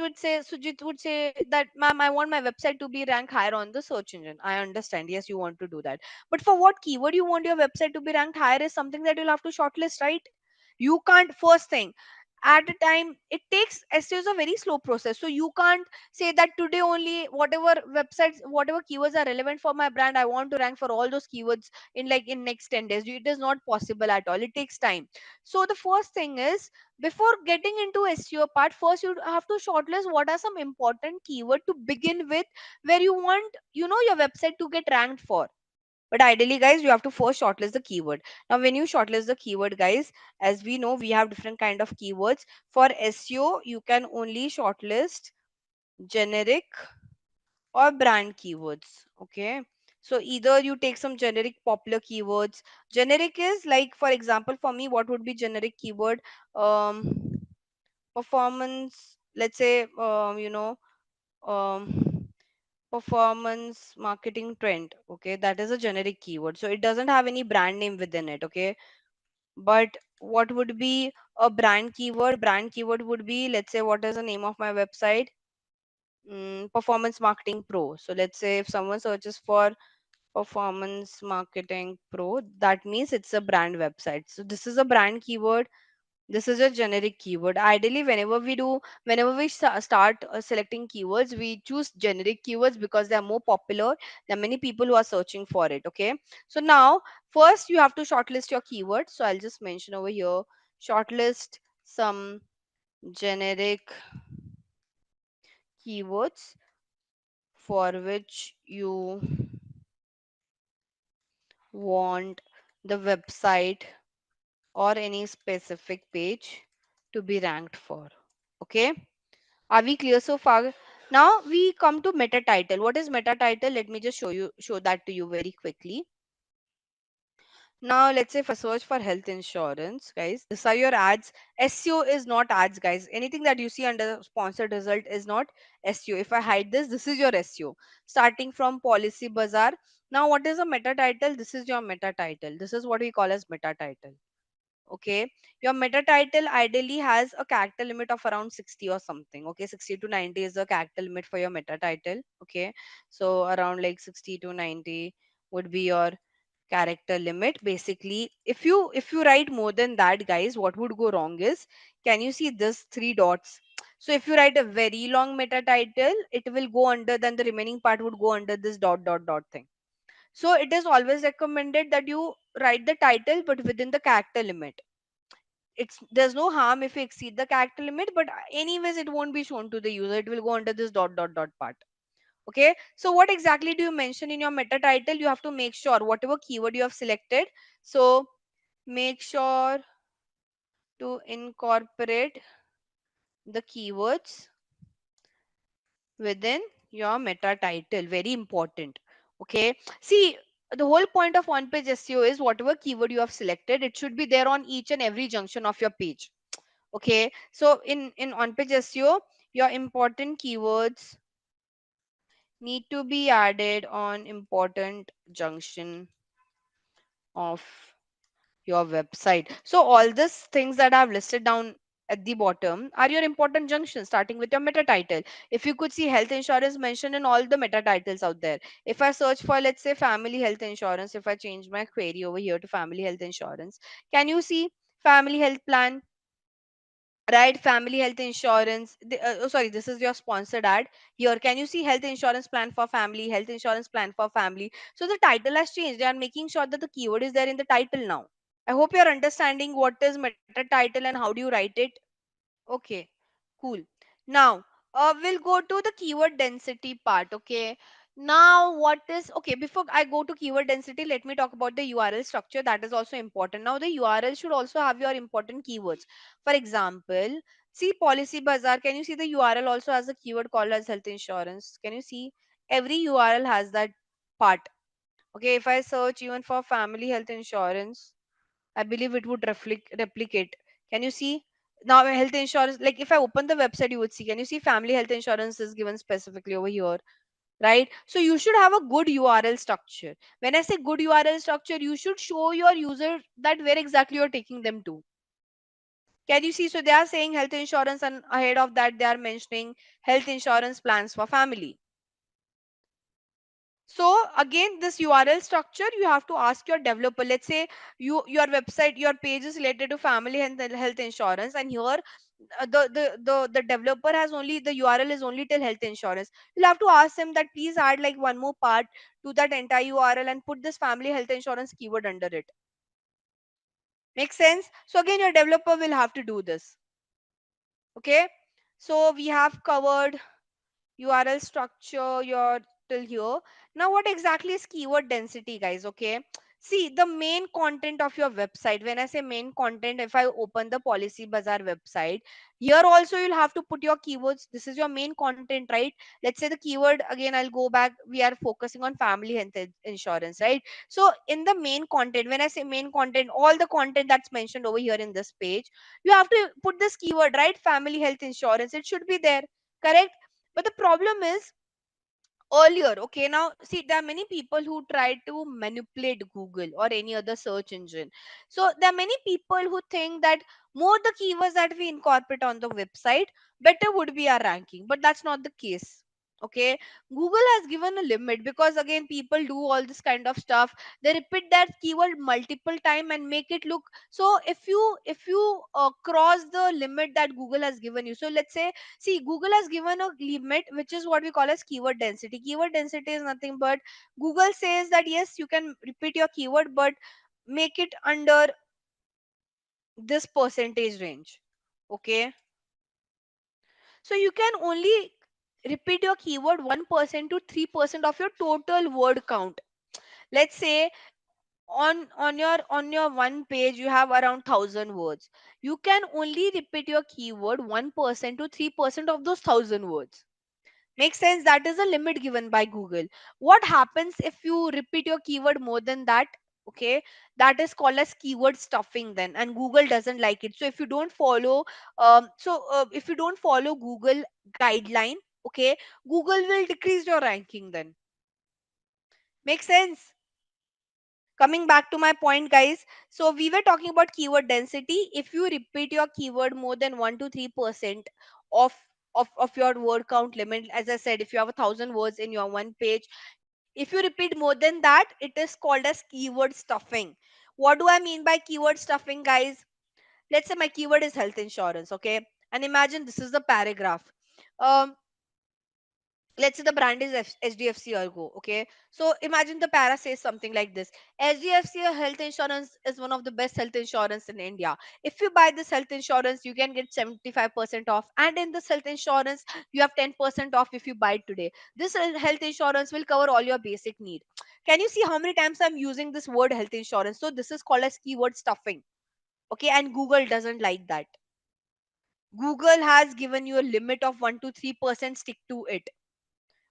would say that, ma'am, I want my website to be ranked higher on the search engine. I understand, yes, you want to do that, but for what keyword you want your website to be ranked higher is something that you'll have to shortlist, right? You can't, first thing, at a time, it takes SEO is a very slow process, so you can't say that today only whatever websites, whatever keywords are relevant for my brand, I want to rank for all those keywords in like in next 10 days. It is not possible at all, it takes time. So the first thing is, before getting into SEO part, first you have to shortlist what are some important keyword to begin with, where you want, your website to get ranked for. But ideally, guys, you have to first shortlist the keyword. Now when you shortlist the keyword, guys, as we know, we have different kind of keywords. For SEO, you can only shortlist generic or brand keywords. Okay, so either you take some generic popular keywords. Generic is like, for example, for me, what would be generic keyword? um Performance, let's say, um performance marketing trend. Okay, that is a generic keyword, so it doesn't have any brand name within it. Okay, but what would be a brand keyword? Brand keyword would be, let's say, what is the name of my website? Performance marketing pro. So let's say if someone searches for performance marketing pro, that means it's a brand website. So this is a brand keyword, this is a generic keyword. Ideally, whenever we start selecting keywords, we choose generic keywords because they are more popular. There are many people who are searching for it. Okay, so now first you have to shortlist your keywords. So I'll just mention over here, shortlist some generic keywords for which you want the website or any specific page to be ranked for. Okay, are we clear so far? Now we come to meta title. What is meta title? Let me just show that to you very quickly. Now let's say if I search for health insurance, guys, these are your ads. SEO is not ads, guys. Anything that you see under sponsored result is not SEO. If I hide this, this is your SEO. Starting from policy bazaar. Now what is a meta title? This is your meta title. This is what we call as meta title. Okay, your meta title ideally has a character limit of around 60 or something. Okay, 60 to 90 is the character limit for your meta title. Okay, so around like 60 to 90 would be your character limit. Basically, if you write more than that, guys, what would go wrong is, can you see this 3 dots? So if you write a very long meta title, it will go under, then the remaining part would go under this dot dot dot thing. So it is always recommended that you write the title but within the character limit. It's There's no harm if you exceed the character limit, but anyways it won't be shown to the user, it will go under this dot dot dot part. Okay, so what exactly do you mention in your meta title? You have to make sure whatever keyword you have selected, so make sure to incorporate the keywords within your meta title. Very important. Okay. See, the whole point of on page SEO is whatever keyword you have selected, it should be there on each and every junction of your page. Okay. So in on page SEO, your important keywords need to be added on important junction of your website. So all these things that I've listed down at the bottom are your important junctions, starting with your meta title. If you could see health insurance mentioned in all the meta titles out there. If I search for, let's say, family health insurance, if I change my query over here to family health insurance, can you see family health plan? Right, family health insurance. Oh, sorry, this is your sponsored ad. Here, can you see health insurance plan for family, health insurance plan for family? So the title has changed. They are making sure that the keyword is there in the title now. I hope you're understanding what is meta title and how do you write it. Okay, cool. Now, we'll go to the keyword density part. Okay. Now, what is okay? Before I go to keyword density, let me talk about the URL structure. That is also important. Now, the URL should also have your important keywords. For example, see Policy Bazaar. Can you see the URL also has a keyword called as health insurance? Can you see? Every URL has that part. Okay, if I search even for family health insurance, I believe it would replicate. Can you see? Now health insurance, like if I open the website, you would see. Can you see family health insurance is given specifically over here, right? So you should have a good URL structure. When I say good URL structure, you should show your user that where exactly you're taking them to. Can you see? So they are saying health insurance, and ahead of that, they are mentioning health insurance plans for family. So again, this URL structure, you have to ask your developer. Let's say your website, your page is related to family and health insurance, and here the developer has only the URL is only till health insurance. You'll have to ask them that please add like one more part to that entire URL and put this family health insurance keyword under it. Make sense? So again, your developer will have to do this. Okay. So we have covered URL structure, your till here. Now, what exactly is keyword density, guys? Okay. See, the main content of your website. When I say main content, if I open the Policy Bazaar website, here also you'll have to put your keywords. This is your main content, right? Let's say the keyword again, I'll go back. We are focusing on family health insurance, right? So, in the main content, when I say main content, all the content that's mentioned over here in this page, you have to put this keyword, right? Family health insurance. It should be there, correct? But the problem is earlier, okay, now see, there are many people who try to manipulate Google or any other search engine. So there are many people who think that more the keywords that we incorporate on the website, better would be our ranking. But that's not the case. Okay, Google has given a limit because again people do all this kind of stuff. They repeat that keyword multiple time and make it look so. If you cross the limit that Google has given you, so let's say, see, Google has given a limit which is what we call as keyword density. Keyword density is nothing but Google says that yes, you can repeat your keyword, but make it under this percentage range. Okay. So you can only repeat your keyword 1% to 3% of your total word count. Let's say on your one page you have around 1,000 words. You can only repeat your keyword 1% to 3% of those 1,000 words. Makes sense? That is a limit given by Google. What happens if you repeat your keyword more than that? Okay, that is called as keyword stuffing then, and Google doesn't like it. So if you don't follow, if you don't follow Google guideline, okay, Google will decrease your ranking then. Make sense? Coming back to my point, guys, so we were talking about keyword density. If you repeat your keyword more than 1 to 3% of of your word count limit, as I said, if you have 1,000 words in your one page, if you repeat more than that, it is called as keyword stuffing. What do I mean by keyword stuffing, guys? Let's say my keyword is health insurance, okay, and imagine this is the paragraph. um let's say the brand is HDFC Ergo. Okay. So imagine the para says something like this: HDFC health insurance is one of the best health insurance in India. If you buy this health insurance, you can get 75% off. And in this health insurance, you have 10% off if you buy it today. This health insurance will cover all your basic need. Can you see how many times I'm using this word health insurance? So this is called as keyword stuffing. Okay, and Google doesn't like that. Google has given you a limit of 1 to 3%, stick to it.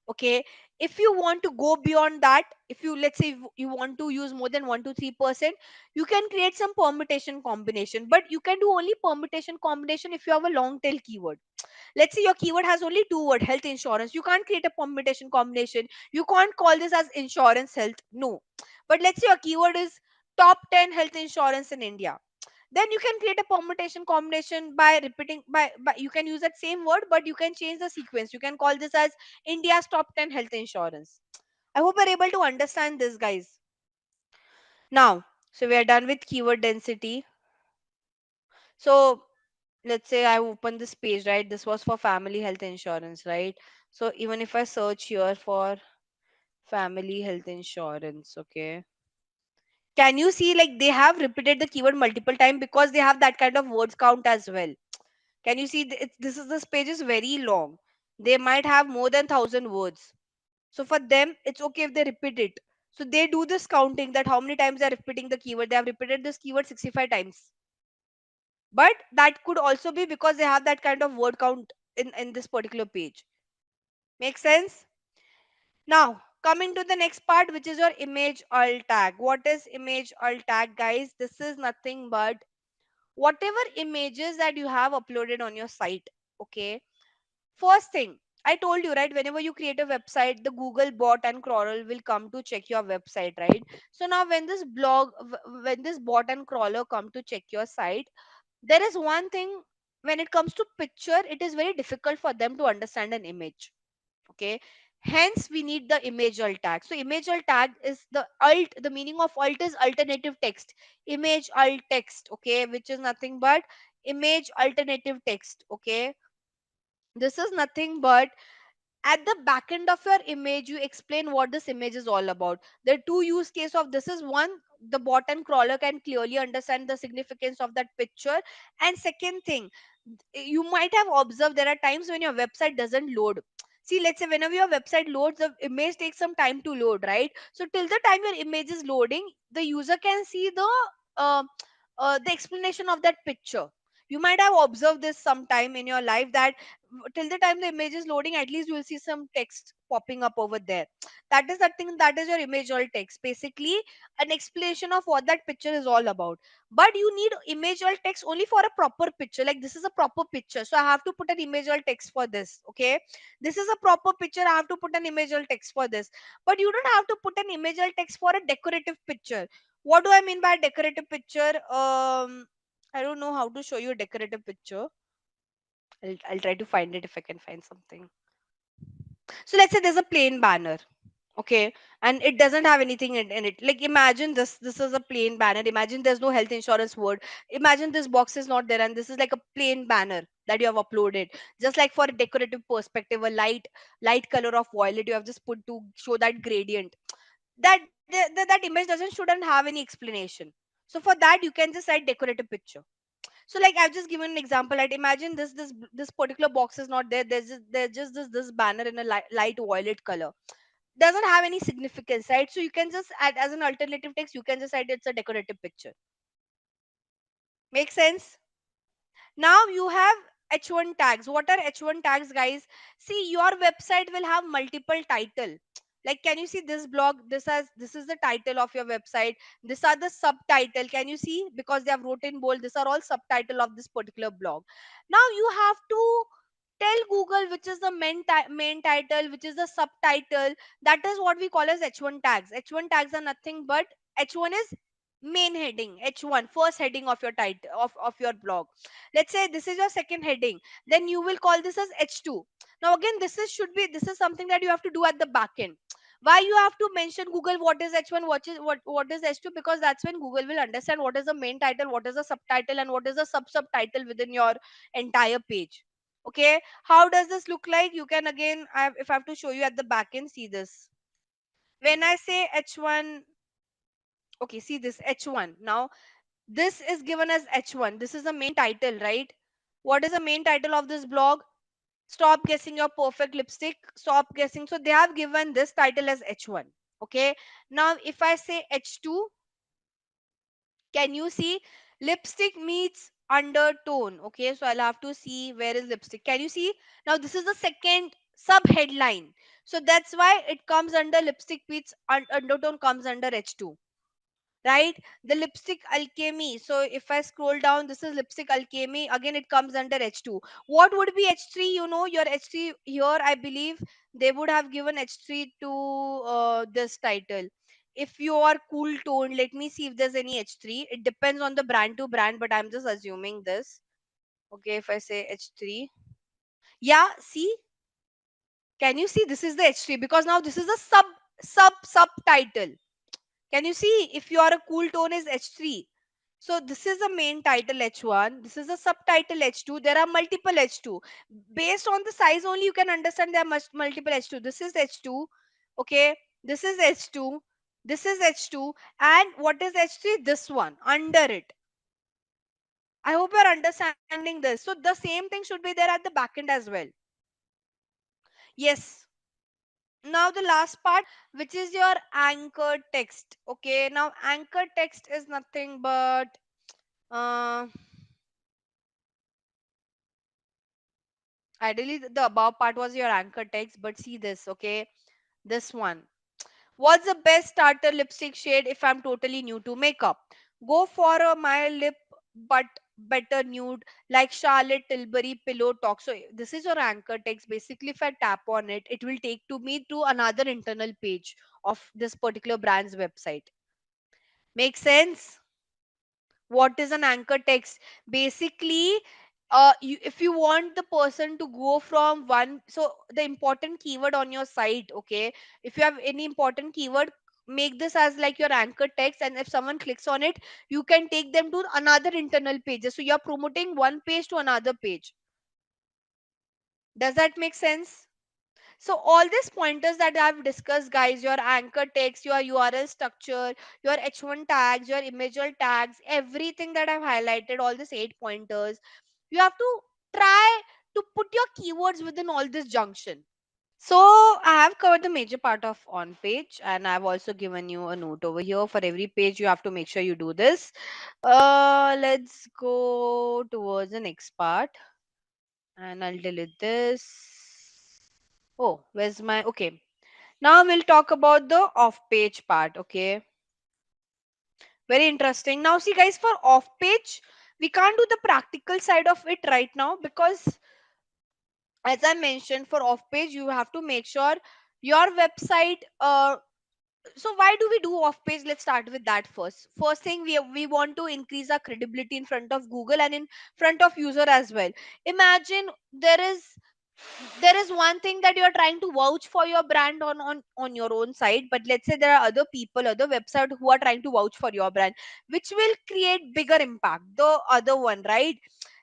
Okay, if you want to go beyond that, if you, let's say, if you want to use more than 1 to 3%, you can create some permutation combination, but you can do only permutation combination if you have a long tail keyword. Let's say your keyword has only two word, health insurance, you can't create a permutation combination. You can't call this as insurance health, no. But let's say your keyword is top 10 health insurance in India, then you can create a permutation combination by repeating, by you can use that same word, but you can change the sequence. You can call this as India's top 10 health insurance. I hope you're able to understand this, guys. Now, so we are done with keyword density. So let's say I open this page, right? This was for family health insurance, right? So even if I search here for family health insurance, okay, can you see like they have repeated the keyword multiple times because they have that kind of words count as well. Can you see this page is very long. They might have more than 1,000 words. So for them, it's okay if they repeat it. So they do this counting that how many times they're repeating the keyword. They have repeated this keyword 65 times. But that could also be because they have that kind of word count in this particular page. Make sense? Now, coming to the next part, which is your image alt tag. What is image alt tag, guys? This is nothing but whatever images that you have uploaded on your site. Okay. First thing, I told you, right? Whenever you create a website, the Google bot and crawler will come to check your website, right? So now, when this bot and crawler come to check your site, there is one thing, when it comes to picture, it is very difficult for them to understand an image. Okay. Hence, we need the image alt tag. So, image alt tag is the alt, the meaning of alt is alternative text. Image alt text, okay, which is nothing but image alternative text. Okay, this is nothing but at the back end of your image you explain what this image is all about. There are two use case of this is one, the bot and crawler can clearly understand the significance of that picture, and second thing, you might have observed there are times when your website doesn't load. See, let's say whenever your website loads, the image takes some time to load, right? So till the time your image is loading, the user can see uh, the explanation of that picture. You might have observed this sometime in your life that till the time the image is loading, at least you will see some text popping up over there. That is that thing, that is your image alt text, basically an explanation of what that picture is all about. But you need image alt text only for a proper picture, like this is a proper picture, so I have to put an image alt text for this. Okay, this is a proper picture, I have to put an image alt text for this. But you don't have to put an image alt text for a decorative picture. What do I mean by decorative picture? I don't know how to show you a decorative picture. I'll try to find it if I can find something. So let's say there's a plain banner, okay, and it doesn't have anything in it. Like imagine this is a plain banner. Imagine there's no health insurance word. Imagine this box is not there, and this is like a plain banner that you have uploaded. Just like for a decorative perspective, a light color of violet you have just put to show that gradient. That image doesn't shouldn't have any explanation. So for that you can just write decorative picture. So like I've just given an example, right? Imagine this particular box is not there. There's just this banner in a light violet color. Doesn't have any significance, right? So you can just add as an alternative text, you can just add it's a decorative picture. Make sense? Now you have H1 tags. What are H1 tags, guys? See, your website will have multiple title. Like, can you see this blog? This is the title of your website. These are the subtitle. Can you see? Because they have wrote in bold. These are all subtitle of this particular blog. Now you have to tell Google which is the main title, which is the subtitle. That is what we call as H1 tags. H1 tags are nothing but H1 is main heading, H1 first heading of your title of your blog. Let's say this is your second heading, then you will call this as H2. Now again, this is something that you have to do at the back end. Why you have to mention Google what is H1, what is H2? Because that's when Google will understand what is the main title, what is the subtitle, and what is the subtitle within your entire page. Okay, how does this look like? You can again, if I have to show you at the back end, see this. When I say H1, okay, see this H1. Now this is given as H1. This is the main title, right? What is the main title of this blog? Stop guessing your perfect lipstick. Stop guessing. So they have given this title as H1. Okay. Now if I say H2, can you see? Lipstick meets undertone. Okay, so I'll have to see where is lipstick. Can you see? Now this is the second sub headline. So that's why it comes under lipstick meets undertone comes under H2, right? The lipstick alchemy. So if I scroll down, this is lipstick alchemy. Again, it comes under H2. What would be H3? You know, your H3 here, I believe they would have given H3 to this title. If you are cool tone, let me see if there's any H3. It depends on the brand to brand, but I'm just assuming this. Okay, if I say H3, yeah, see, can you see this is the H3 because now this is a subtitle. Can you see if you are a cool tone is H3? So this is the main title H1. This is the subtitle H2. There are multiple H2. Based on the size only, you can understand there are multiple H2. This is H2. Okay. This is H2. This is H2. And what is H3? This one under it. I hope you are understanding this. So the same thing should be there at the back end as well. Yes. Now the last part, which is your anchor text. Okay. Now anchor text is nothing but uh, ideally the above part was your anchor text, but see this. Okay, this one. What's the best starter lipstick shade if I'm totally new to makeup? Go for a my lip but better nude like Charlotte Tilbury Pillow Talk. So this is your anchor text. Basically, if I tap on it, it will take to me to another internal page of this particular brand's website. Make sense? What is an anchor text? Basically, if you want the person to go from one, so the important keyword on your site, okay, if you have any important keyword, make this as like your anchor text, and if someone clicks on it, you can take them to another internal pages, so you're promoting one page to another page. Does that make sense? So all these pointers that I've discussed, guys, your anchor text, your URL structure, your H1 tags, your imageal tags, everything that I've highlighted, all these 8 pointers, you have to try to put your keywords within all this junction. So I have covered the major part of on page, and I've also given you a note over here. For every page, you have to make sure you do this. Let's go towards the next part, and I'll delete this. Oh, where's my okay? Now we'll talk about the off page part. Okay, very interesting. Now, see, guys, for off page, we can't do the practical side of it right now because, as I mentioned, for off page, you have to make sure your website. So why do we do off page? Let's start with that first. First thing, we want to increase our credibility in front of Google and in front of user as well. Imagine there is one thing that you're trying to vouch for your brand on your own site, but let's say there are other people, other website who are trying to vouch for your brand, which will create bigger impact the other one, right?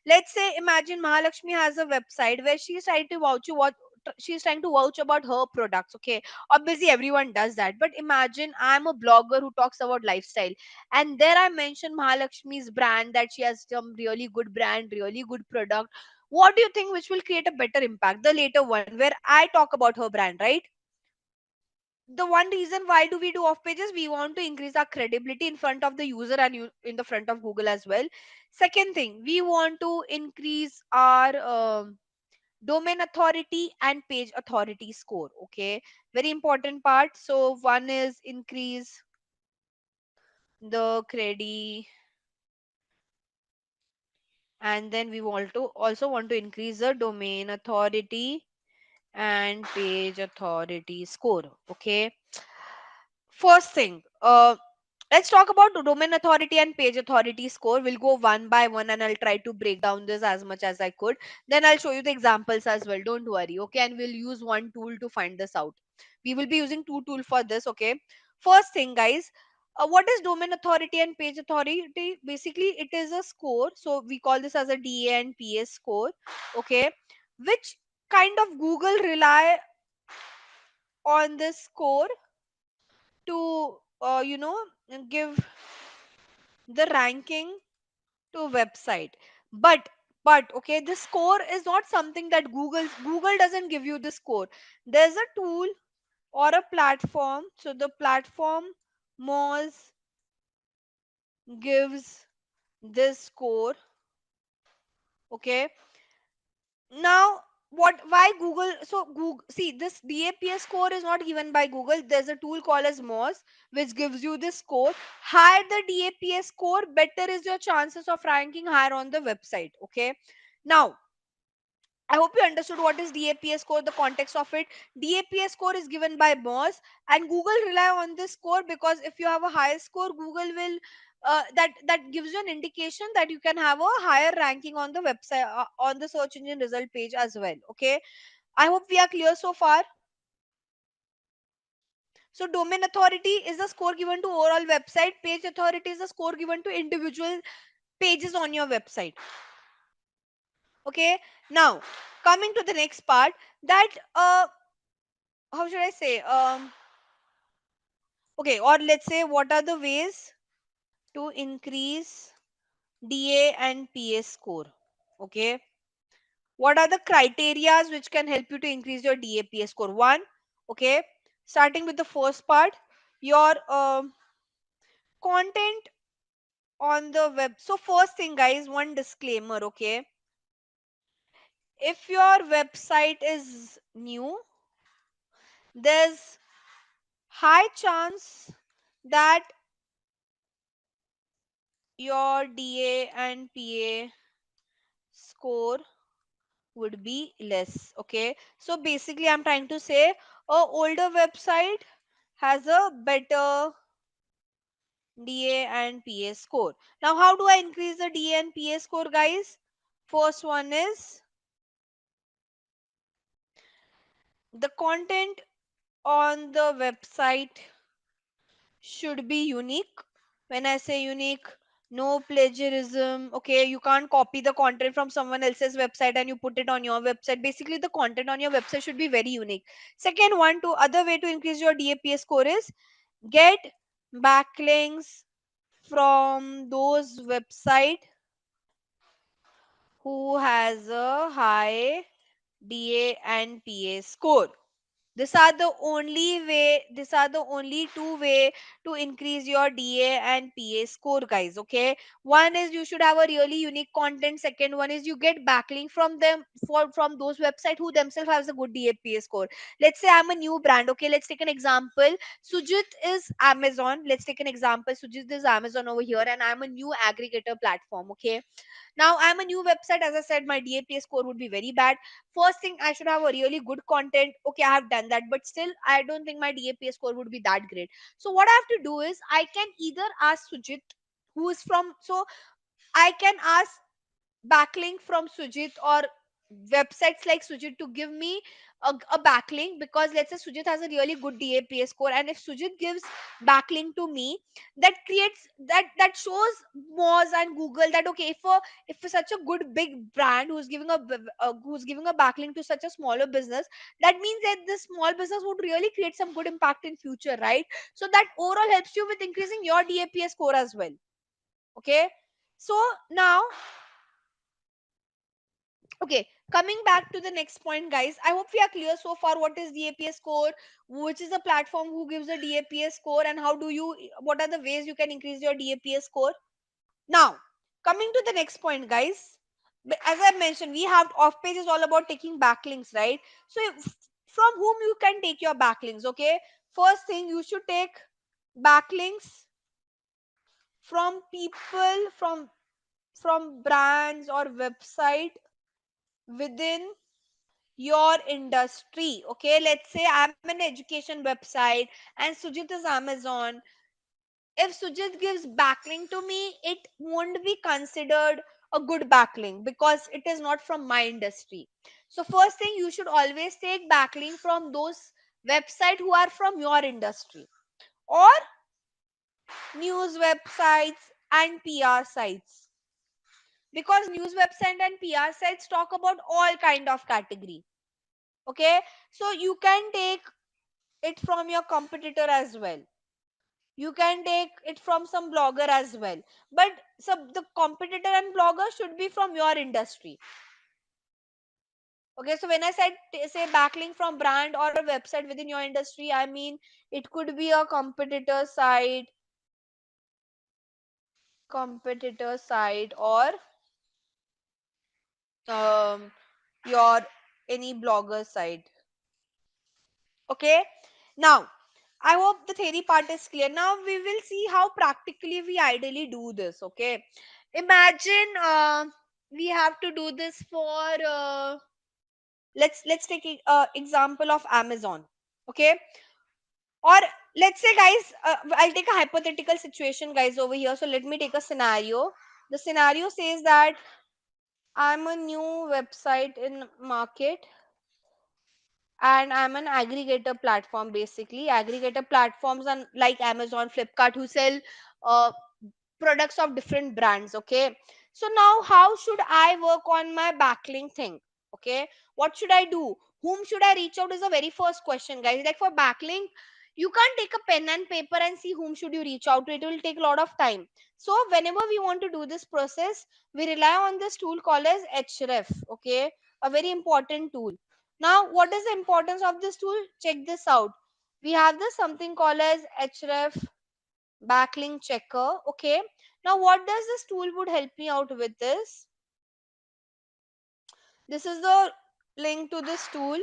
Let's say imagine Mahalakshmi has a website where she's trying to vouch you what she's trying to vouch about her products. Okay, obviously everyone does that, but imagine I'm a blogger who talks about lifestyle, and there I mention Mahalakshmi's brand, that she has some really good brand, really good product. What do you think which will create a better impact? The later one where I talk about her brand, right? The one reason why do we do off pages, we want to increase our credibility in front of the user and in the front of Google as well. Second thing, we want to increase our domain authority and page authority score. Okay, very important part. So one is increase the credi, and then we want to also want to increase the domain authority and page authority score. Okay, first thing, let's talk about the domain authority and page authority score. We'll go one by one and I'll try to break down this as much as I could. Then I'll show you the examples as well, don't worry. Okay, and we'll use one tool to find this out. We will be using two tools for this. Okay, first thing, guys, what is domain authority and page authority? Basically it is a score, so we call this as a DA and PS score. Okay, which kind of Google rely on this score to give the ranking to website. But okay, the score is not something that Google doesn't give you the score. There's a tool or a platform, so the platform Moz gives this score. Okay, now what, why Google, so Google, see, this DAPS score is not given by Google. There's a tool called as MOS which gives you this score. Higher the DAPS score, better is your chances of ranking higher on the website. Okay, now I hope you understood what is DAPS score, the context of it. DAPS score is given by MOS, and Google rely on this score because if you have a higher score, Google will that gives you an indication that you can have a higher ranking on the website, on the search engine result page as well. Okay, I hope we are clear so far. So domain authority is the score given to overall website. Page authority is the score given to individual pages on your website. Okay, now coming to the next part, that how should I say, okay, or let's say, what are the ways to increase DA and PA score? Okay, what are the criterias which can help you to increase your DA PA score? One, okay, starting with the first part, your content on the web. So first thing, guys, one disclaimer. Okay, if your website is new, there's high chance that your DA and PA score would be less. Okay, so basically I'm trying to say a older website has a better DA and PA score. Now how do I increase the DA and PA score, guys? First one is the content on the website should be unique. When I say unique, no plagiarism. Okay, you can't copy the content from someone else's website and you put it on your website. Basically, the content on your website should be very unique. Second one, to other way to increase your DAPS score is get backlinks from those website who has a high DA and PA score. These are the only two way to increase your DA and PA score, guys. Okay, one is you should have a really unique content. Second one is you get backlink from them, from those website who themselves has a good DA PA score. Let's say I'm a new brand. Okay, let's take an example. Sujit is Amazon. Let's take an example. Sujit is Amazon over here, and I'm a new aggregator platform. Okay, now I'm a new website. As I said, my DAPA score would be very bad. First thing, I should have a really good content. Okay, I have done that, but still I don't think my DAPA score would be that great. So what I have to do is I can either ask Sujit, who is from, so I can ask backlink from Sujit or websites like Sujit to give me a backlink, because let's say Sujit has a really good DAPA score, and if Sujit gives backlink to me, that creates that shows Moz and Google that okay, if such a good big brand who's giving a backlink to such a smaller business, that means that this small business would really create some good impact in future, right? So that overall helps you with increasing your DAPA score as well. Okay, so now, okay, coming back to the next point, guys. I hope we are clear so far what is DAPS score, which is a platform who gives a DAPS score, and what are the ways you can increase your DAPS score. Now, coming to the next point, guys. As I mentioned, we have off page is all about taking backlinks, right? So, from whom you can take your backlinks, okay? First thing, you should take backlinks from people, from brands or website within your industry. Okay, let's say I'm an education website and Sujit is Amazon. If Sujit gives backlink to me, it won't be considered a good backlink because it is not from my industry. So first thing, you should always take backlink from those website who are from your industry, or news websites and PR sites, because news website and PR sites talk about all kind of category. Okay, so you can take it from your competitor as well. You can take it from some blogger as well, but so the competitor and blogger should be from your industry. Okay, so when I said say backlink from brand or a website within your industry, I mean it could be a competitor site, competitor side or um, your any blogger side. Okay, now I hope the theory part is clear. Now we will see how practically we ideally do this. Okay, imagine we have to do this for let's take example of Amazon. Okay, or let's say guys, I'll take a hypothetical situation guys over here. So let me take a scenario. The scenario says that I'm a new website in market and I'm an aggregator platform. Basically aggregator platforms and like Amazon, Flipkart, who sell uh, products of different brands. Okay, so now how should I work on my backlink thing? Okay, what should I do? Whom should I reach out is the very first question guys. Like for backlink, you can't take a pen and paper and see whom should you reach out to. It will take a lot of time. So whenever we want to do this process, we rely on this tool called as href. Okay, a very important tool. Now what is the importance of this tool? Check this out. We have this something called as href backlink checker. Okay, now what does this tool would help me out with this? This is the link to this tool.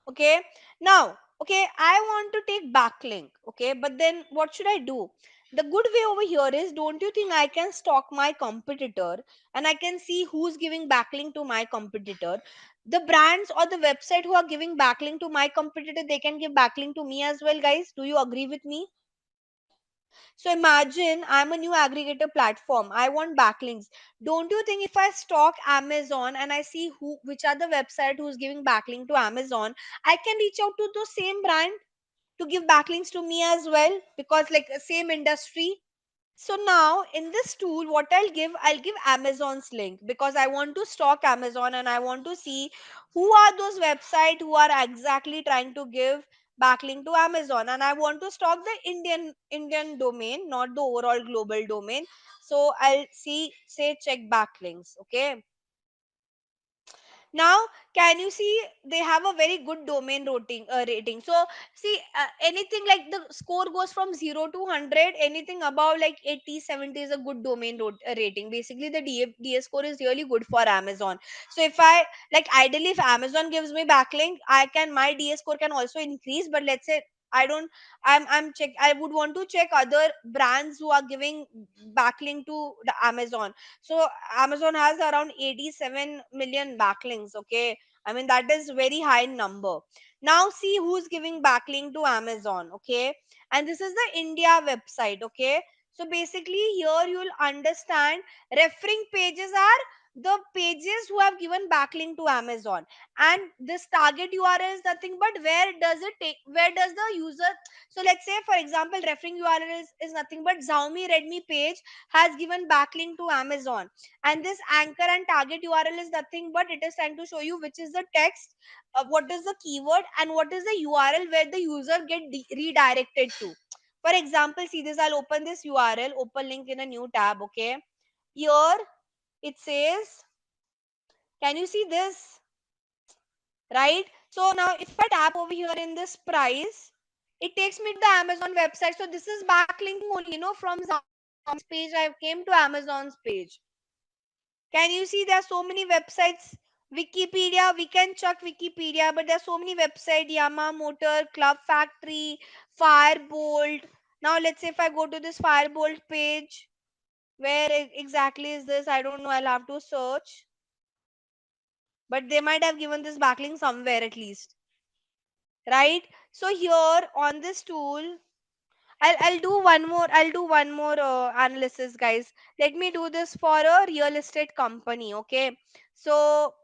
Okay, now okay, I want to take backlink. Okay, but then what should I do? The good way over here is, don't you think I can stalk my competitor and I can see who's giving backlink to my competitor? The brands or the website who are giving backlink to my competitor, they can give backlink to me as well. Guys, do you agree with me? So imagine I'm a new aggregator platform. I want backlinks. Don't you think if I stalk Amazon and I see who which are the website who's giving backlink to Amazon, I can reach out to the same brand to give backlinks to me as well, because like same industry. So now in this tool, what I'll give Amazon's link because I want to stalk Amazon and I want to see who are those website who are exactly trying to give backlink to Amazon, and I want to stalk the Indian domain, not the overall global domain. So I'll see say check backlinks. Okay, now can you see they have a very good domain rating. So see, anything like the score goes from 0 to 100, anything above like 80 70 is a good domain rating. Basically the DS score is really good for Amazon. So if I like ideally if Amazon gives me backlink, I can my DS score can also increase. But let's say I don't, I'm check I would want to check other brands who are giving backlink to the Amazon. So Amazon has around 87 million backlinks. Okay, I mean that is very high number. Now see who's giving backlink to Amazon. Okay, and this is the India website. Okay, so basically here you'll understand referring pages are the pages who have given backlink to Amazon, and this target URL is nothing but where does it take, where does the user. So let's say for example referring URL is nothing but Xiaomi Redmi page has given backlink to Amazon, and this anchor and target URL is nothing but it is trying to show you which is the text, what is the keyword, and what is the URL where the user get redirected to. For example, see this, I'll open this URL, open link in a new tab. Okay, here it says, can you see this? Right, so now if I tap over here in this price, it takes me to the Amazon website. So this is backlinking only, from Xiaomi's page I came to Amazon's page. Can you see there are so many websites? Wikipedia, we can check Wikipedia, but there are so many websites: Yamaha Motor, Club Factory, Firebolt. Now let's say if I go to this Firebolt page, where exactly is this? I don't know. I'll have to search. But they might have given this backlink somewhere at least, right? So here on this tool, I'll do one more. I'll do one more analysis, guys. Let me do this for a real estate company. Okay, so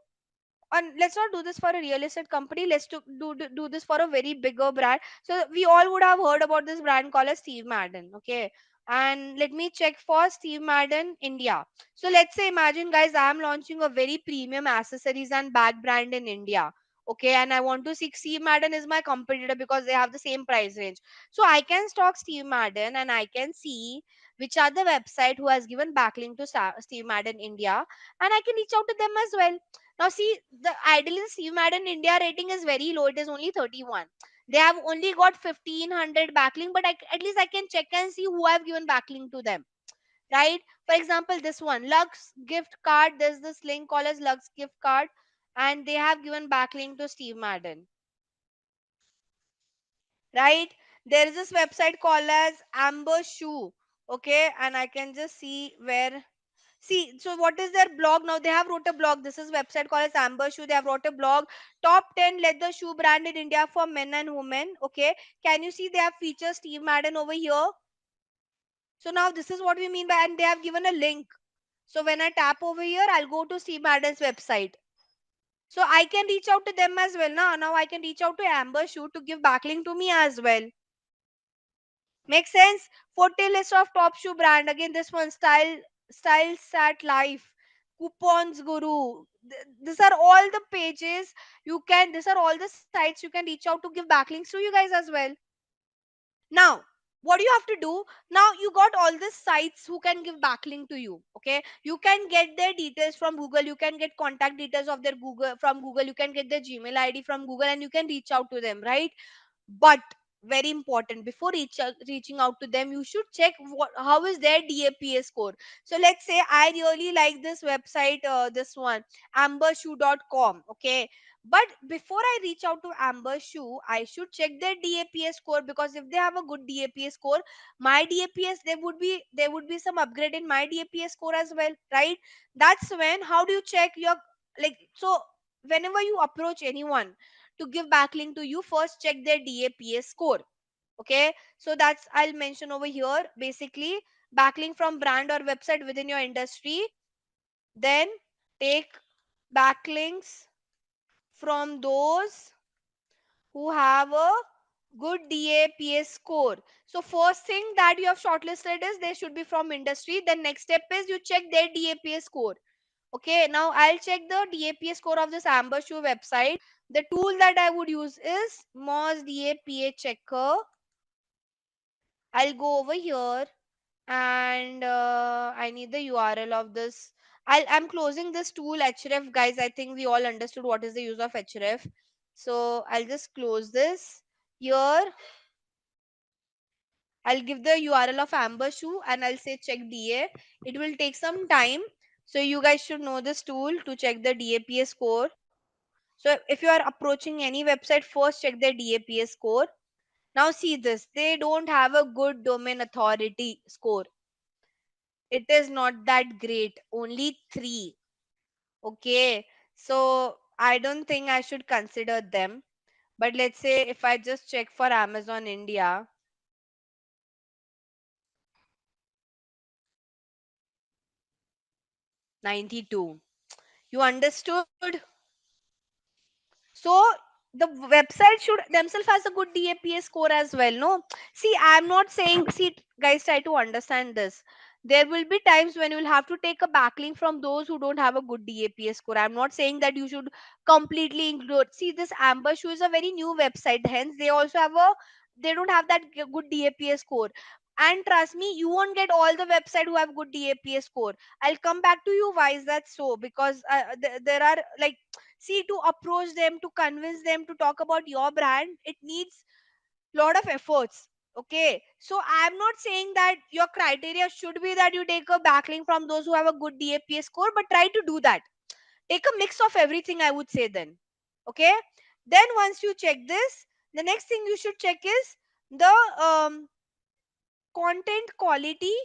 and let's not do this for a real estate company, let's do this for a very bigger brand. So we all would have heard about this brand called as Steve Madden. Okay, and let me check for Steve Madden India. So let's say imagine guys, I am launching a very premium accessories and bag brand in India. Okay, and I want to see Steve Madden is my competitor because they have the same price range. So I can stalk Steve Madden and I can see which are the website who has given backlink to Steve Madden India, and I can reach out to them as well. Now see, the ideally the Steve Madden India rating is very low. It is only 31. They have only got 1500 backlink, but at least I can check and see who I've given backlink to them. right? For example, this one, Lux gift card. There's this link called as Lux gift card, and they have given backlink to Steve Madden, right? There is this website called as Amber Shoe, okay, and I can just see where. See, so what is their blog now? They have wrote a blog. This is website called as Amber Shoe. They have wrote a blog. Top 10 leather shoe brand in India for men and women. Okay. Can you see they have featured Steve Madden over here? So now this is what we mean by, and they have given a link. So when I tap over here, I'll go to Steve Madden's website. So I can reach out to them as well. Now I can reach out to Amber Shoe to give backlink to me as well. Make sense? 40 list of top shoe brand. Again, this one, Style Sat Life, Coupons Guru. These are all the pages you can. These are all the sites you can reach out to give backlinks to you guys as well. Now, what do you have to do? Now you got all these sites who can give backlink to you. Okay, you can get their details from Google. You can get contact details of their Google from Google. You can get their Gmail ID from Google, and you can reach out to them, right? But very important, before reaching out to them, you should check how is their DAPA score. So let's say I really like this website, this one, ambershoe.com. Okay, but before I reach out to Amber Shoe, I should check their DAPA score, because if they have a good DAPA score, my DAPS, there would be some upgrade in my DAPA score as well, right? That's when, how do you check your, like, so whenever you approach anyone to give backlink to you, first check their DAPA score. Okay, so that's, I'll mention over here, basically backlink from brand or website within your industry. Then take backlinks from those who have a good DAPA score. So first thing that you have shortlisted is they should be from industry. Then next step is you check their DAPA score. Okay, now I'll check the DAPA score of this Amber Shoe website. The tool that I would use is Moz DAPA checker. I'll go over here, and I need the URL of this. I'm closing this tool href, guys. I think we all understood what is the use of href. So I'll just close this. Here I'll give the URL of Amber Shoe and I'll say check DA. It will take some time. So you guys should know this tool to check the DAPA score. So if you are approaching any website, first check their DAPA score. Now see this, they don't have a good domain authority score. It is not that great, only 3. Okay, so I don't think I should consider them. But let's say if I just check for Amazon India, 92. You understood? So the website should themselves has a good DAPA score as well. No, see, I'm not saying. See, guys, try to understand this. There will be times when you will have to take a backlink from those who don't have a good DAPA score. I'm not saying that you should completely include. See, this Amber Shoe is a very new website. Hence, they also have a. They don't have that good DAPA score. And trust me, you won't get all the website who have good DAPA score. I'll come back to you why is that so, because there are like, see, to approach them, to convince them to talk about your brand, it needs lot of efforts. Okay, so I'm not saying that your criteria should be that you take a backlink from those who have a good DAPA score, but try to do that. Take a mix of everything, I would say. Then okay, then once you check this, the next thing you should check is the content quality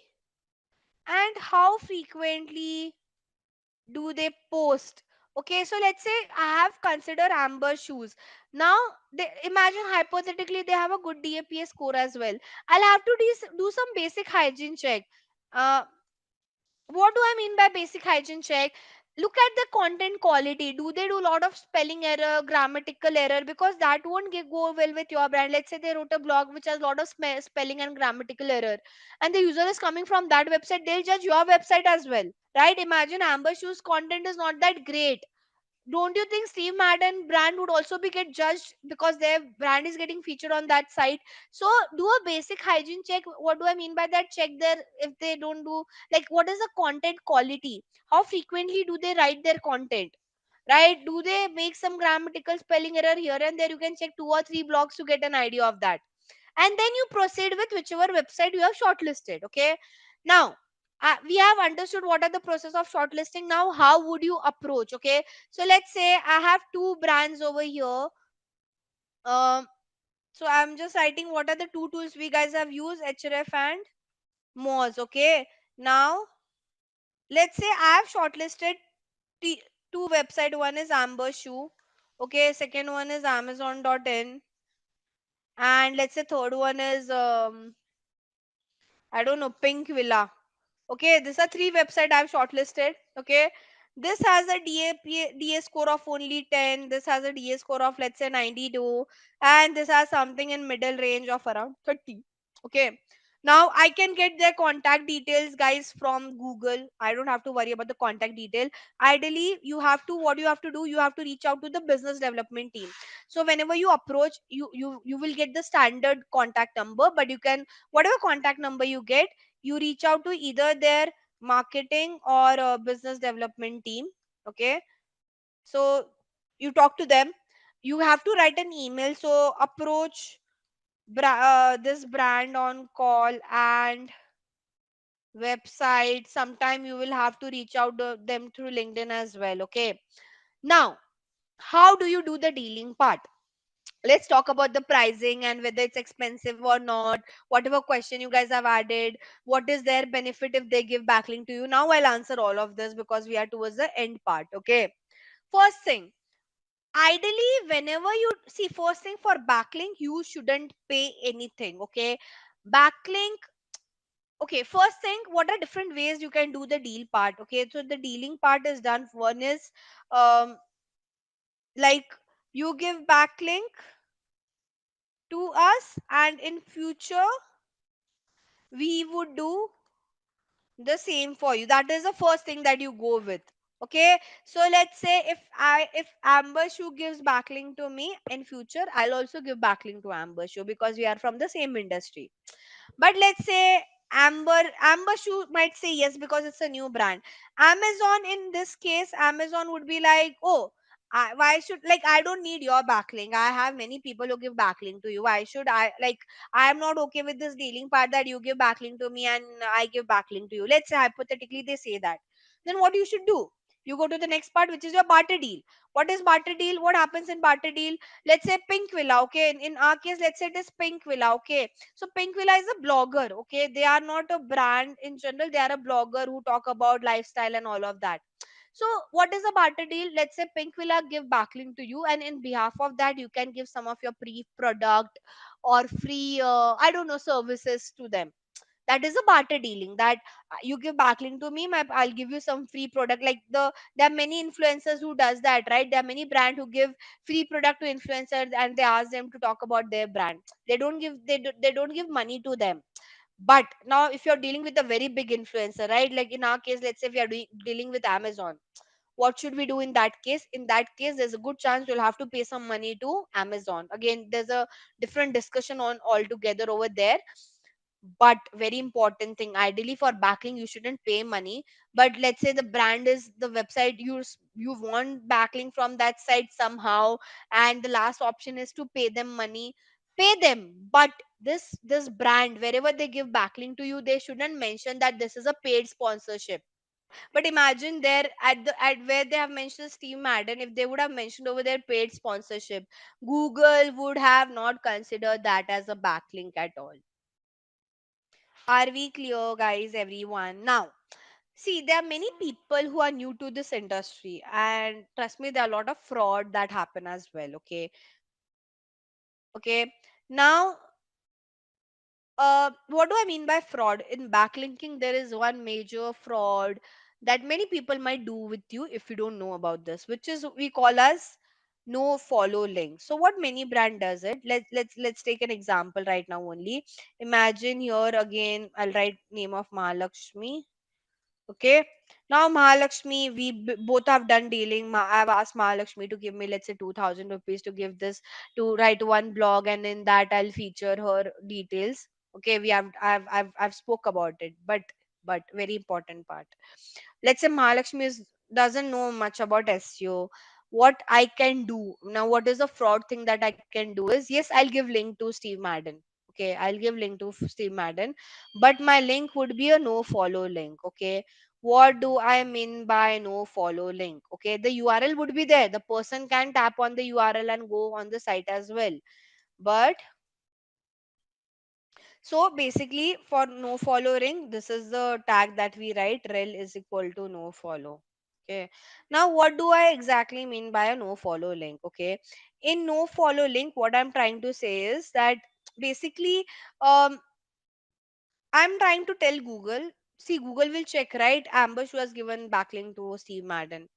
and how frequently do they post. Okay, so let's say I have considered Amber Shoes. Now imagine hypothetically they have a good DAPA score as well. I'll have to do some basic hygiene check. uh, what do I mean by basic hygiene check? Look at the content quality. Do they do a lot of spelling error, grammatical error? Because that won't go well with your brand. Let's say they wrote a blog which has a lot of spelling and grammatical error, and the user is coming from that website, they'll judge your website as well, right? Imagine Amber Shoes content is not that great. Don't you think Steve Madden brand would also be get judged because their brand is getting featured on that site? So do a basic hygiene check. What do I mean by that? Check their, if they don't do, like, what is the content quality? How frequently do they write their content? Right? Do they make some grammatical spelling error here and there? You can check 2 or 3 blogs to get an idea of that. And then you proceed with whichever website you have shortlisted. Okay. Now we have understood what are the process of shortlisting. Now how would you approach? Okay, so let's say I have two brands over here. um so I'm just writing what are the two tools we guys have used, href and moz. Okay, now let's say I have shortlisted two website. One is amber shoe, okay, second one is amazon.in, and let's say third one is I don't know, pink villa. Okay, these are three website I've shortlisted. Okay, this has a DA score of only 10. This has a DA score of let's say 92, and this has something in middle range of around 30. Okay, now I can get their contact details, guys, from Google. I don't have to worry about the contact detail. Ideally, you have to, what you have to do, you have to reach out to the business development team. So whenever you approach, you will get the standard contact number, but you can, whatever contact number you get, you reach out to either their marketing or business development team. Okay, so you talk to them. You have to write an email. So approach this brand on call and website. Sometime you will have to reach out to them through LinkedIn as well. Okay, now how do you do the dealing part? Let's talk about the pricing and whether it's expensive or not, whatever question you guys have added, what is their benefit if they give backlink to you. Now I'll answer all of this because we are towards the end part. Okay, first thing, ideally whenever you see, first thing, for backlink you shouldn't pay anything. Okay, backlink, okay, first thing, what are different ways you can do the deal part? Okay, so the dealing part is done. One is like you give backlink to us, and in future we would do the same for you. That is the first thing that you go with. Okay, so let's say if amber shoe gives backlink to me, in future I'll also give backlink to amber shoe because we are from the same industry. But let's say amber shoe might say yes because it's a new brand. Amazon, in this case, Amazon would be like, oh, why should, like, I don't need your backlink, I have many people who give backlink to you, why should I, like, I am not okay with this dealing part that you give backlink to me and I give backlink to you. Let's say hypothetically they say that, then what you should do, you go to the next part, which is your barter deal. What is barter deal? What happens in barter deal? Let's say pink villa. Okay, in our case, let's say it is pink villa. Okay, so pink villa is a blogger. Okay, they are not a brand in general, they are a blogger who talk about lifestyle and all of that. So what is a barter deal? Let's say pink villa give backlink to you, and in behalf of that you can give some of your pre product or free I don't know, services to them. That is a barter dealing, that you give backlink to me, I'll give you some free product. Like there are many influencers who does that, right? There are many brand who give free product to influencers and they ask them to talk about their brand. They don't give money to them. But now if you're dealing with a very big influencer, right, like in our case, let's say we are dealing with Amazon, what should we do in that case? In that case, there's a good chance you'll have to pay some money to Amazon. Again, there's a different discussion on altogether over there. But very important thing, ideally for backlink you shouldn't pay money. But let's say the brand is the website, you want backlink from that site somehow, and the last option is to pay them money, pay them. But this brand, wherever they give backlink to you, they shouldn't mention that this is a paid sponsorship. But imagine there at where they have mentioned Steve Madden, if they would have mentioned over their paid sponsorship, Google would have not considered that as a backlink at all. Are we clear, guys, everyone? Now, see, there are many people who are new to this industry, and trust me, there are a lot of fraud that happen as well. Okay, okay. Now, what do I mean by fraud? In backlinking, there is one major fraud that many people might do with you if you don't know about this, which is we call as no follow link. So what many brand does it? Let's take an example right now only. Imagine here again, I'll write name of Mahalakshmi. Okay. Now Mahalakshmi, we both have done dealing. I've asked Mahalakshmi to give me, let's say, 2,000 rupees to give this, to write one blog, and in that I'll feature her details. Okay, I've spoke about it, but very important part. Let's say Mahalakshmi doesn't know much about SEO. What I can do now? What is the fraud thing that I can do is, yes, I'll give link to Steve Madden. Okay, I'll give link to Steve Madden, but my link would be a no follow link. Okay, what do I mean by no follow link? Okay, the URL would be there. The person can tap on the URL and go on the site as well. But so basically, for no following, this is the tag that we write, rel is equal to no follow. Okay. Now, what do I exactly mean by a no follow link? Okay. In no follow link, what I'm trying to say is that basically, um, I'm trying to tell Google, see, Google will check, right? Ambush was given backlink to Steve Madden.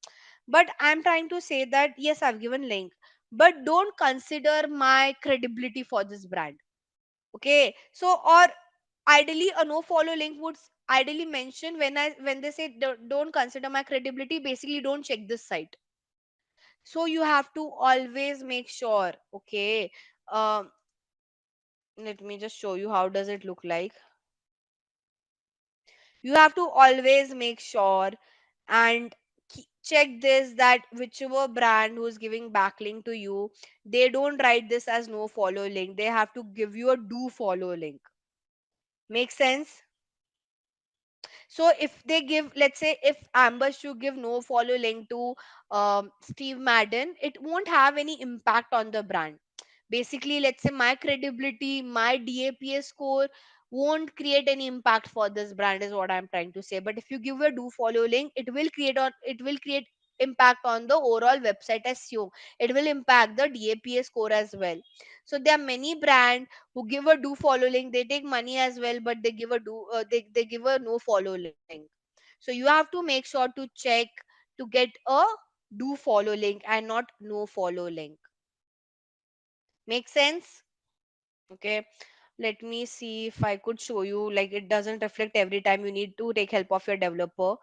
But I'm trying to say that, yes, I've given link, but don't consider my credibility for this brand. Okay, so or ideally a no follow link would ideally mention when they say don't consider my credibility, basically don't check this site. So you have to always make sure. Okay, um let me just show you how does it look like. You have to always make sure and check this, that whichever brand who's giving backlink to you, they don't write this as no follow link, they have to give you a do follow link. Make sense? So if they give, let's say if Ambush to give no follow link to Steve Madden, it won't have any impact on the brand. Basically, let's say my credibility, my DAPA score won't create any impact for this brand is what I'm trying to say. But if you give a do follow link, it will create impact on the overall website SEO. It will impact the DAPA score as well. So there are many brands who give a do follow link, they take money as well, but they give a they give a no follow link. So you have to make sure to check to get a do follow link and not no follow link. Make sense? Okay, let me see if I could show you, like it doesn't reflect every time, you need to take help of your developer.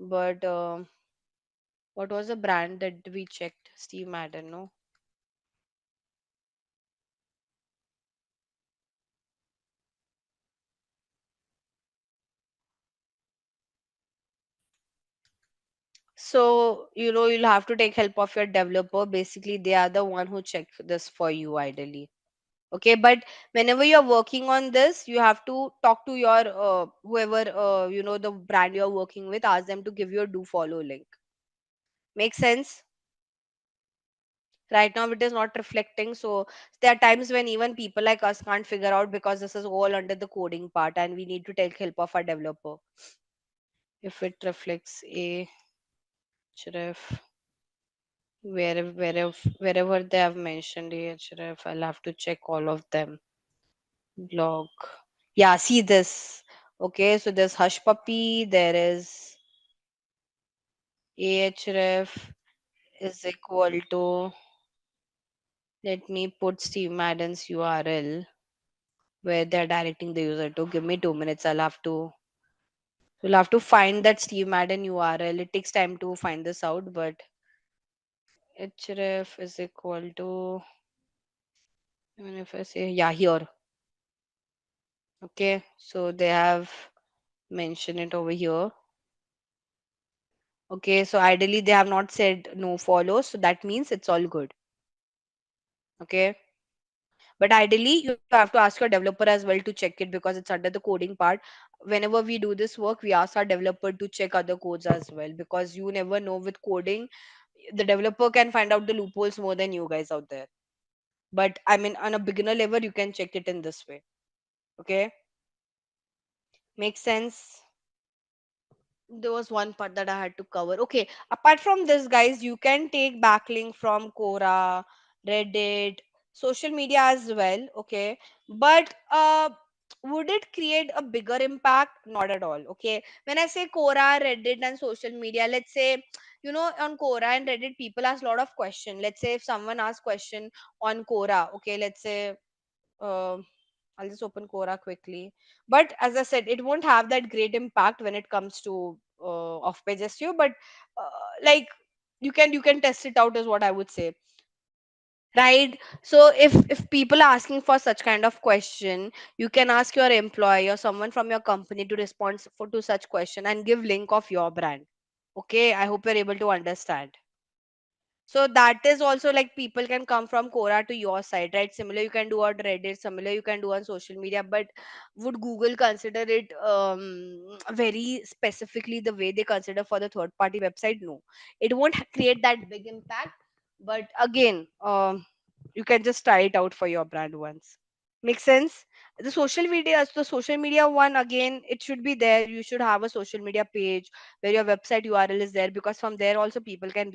But what was the brand that we checked? Steve Madden, no? So, you'll have to take help of your developer. Basically, they are the one who check this for you ideally. Okay, but whenever you're working on this, you have to talk to your whoever the brand you're working with, ask them to give you a do follow link. Make sense? Right now it is not reflecting, so there are times when even people like us can't figure out because this is all under the coding part and we need to take help of our developer. If it reflects a href, wherever they have mentioned a href, I'll have to check all of them. Blog, yeah, see this. Okay, so there's hush puppy, there is ahref is equal to, let me put Steve Madden's URL where they're directing the user to. Give me 2 minutes, we'll have to find that Steve Madden URL. It takes time to find this out, but href is equal to, even if I say, yeah, here. Okay, so they have mentioned it over here. Okay, so ideally they have not said no follow, so that means it's all good. Okay, but ideally you have to ask your developer as well to check it because it's under the coding part. Whenever we do this work, we ask our developer to check other codes as well, because you never know with coding, the developer can find out the loopholes more than you guys out there. But I mean, on a beginner level, you can check it in this way. Okay, makes sense. There was one part that I had to cover. Okay, apart from this, guys, you can take backlink from Quora, Reddit, social media as well. Okay, but would it create a bigger impact? Not at all. Okay, when I say Quora, Reddit, and social media, let's say, on Quora and Reddit, people ask a lot of question. Let's say if someone asks question on Quora, okay, let's say. um I'll just open Quora quickly. But as I said, it won't have that great impact when it comes to off-page SEO. But like you can test it out, is what I would say, right? So if people are asking for such kind of question, you can ask your employee or someone from your company to respond for to such question and give link of your brand. Okay, I hope you're able to understand. So that is also like people can come from Quora to your site, right? Similar you can do on Reddit, similar you can do on social media, but would Google consider it very specifically the way they consider for the third party website? No, it won't create that big impact. But again, you can just try it out for your brand once. Make sense? The social media one, again, it should be there. You should have a social media page where your website URL is there, because from there also people can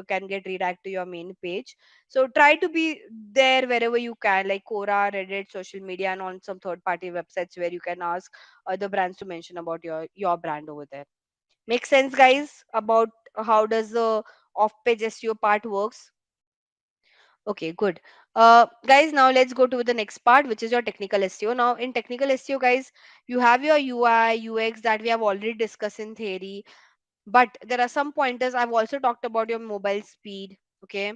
can get redirect to your main page. So try to be there wherever you can, like Quora, Reddit, social media, and on some third party websites where you can ask other brands to mention about your brand over there. Make sense, guys, about how does the off page SEO part works? Okay, good. Guys, now let's go to the next part, which is your technical SEO. Now, in technical SEO, guys, you have your UI, UX that we have already discussed in theory, but there are some pointers. I've also talked about your mobile speed. Okay,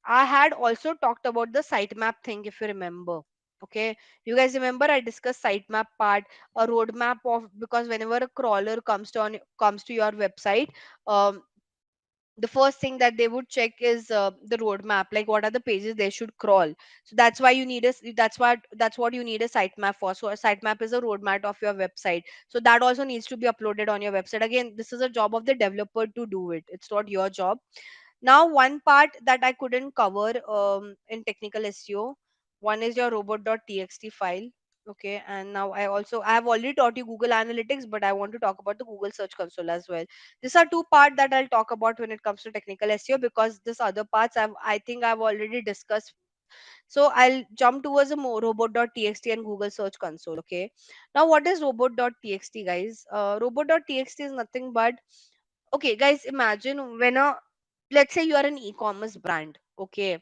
I had also talked about the sitemap thing, if you remember. Okay, you guys remember I discussed sitemap part, a roadmap of, because whenever a crawler comes to your website, um, the first thing that they would check is the roadmap, like what are the pages they should crawl. So that's why you need that's what you need a sitemap for. So a sitemap is a roadmap of your website, so that also needs to be uploaded on your website. Again, this is a job of the developer to do it, it's not your job. Now, one part that I couldn't cover in technical SEO, one is your robot.txt file. Okay, and now I have already taught you Google Analytics, but I want to talk about the Google Search Console as well. These are two parts that I'll talk about when it comes to technical SEO, because this other parts I think I've already discussed. So I'll jump towards the more robot.txt and Google Search Console. Okay. Now, what is robot.txt, guys? Robot.txt is nothing but, okay, guys, imagine when a, let's say you are an e-commerce brand. Okay,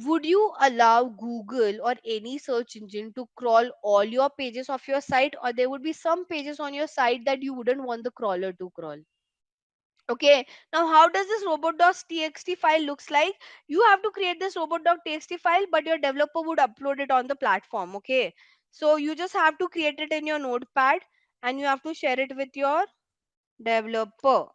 would you allow Google or any search engine to crawl all your pages of your site, or there would be some pages on your site that you wouldn't want the crawler to crawl? Okay, now how does this robot.txt file looks like? You have to create this robot.txt file, but your developer would upload it on the platform. Okay, so you just have to create it in your notepad and you have to share it with your developer.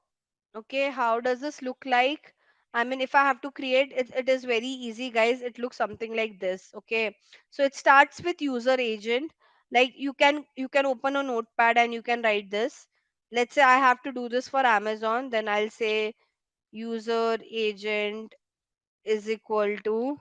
Okay, how does this look like? I mean, if I have to create it, it is very easy, guys. It looks something like this. Okay, so it starts with user agent. Like you can open a notepad and you can write this. Let's say I have to do this for Amazon, then I'll say user agent is equal to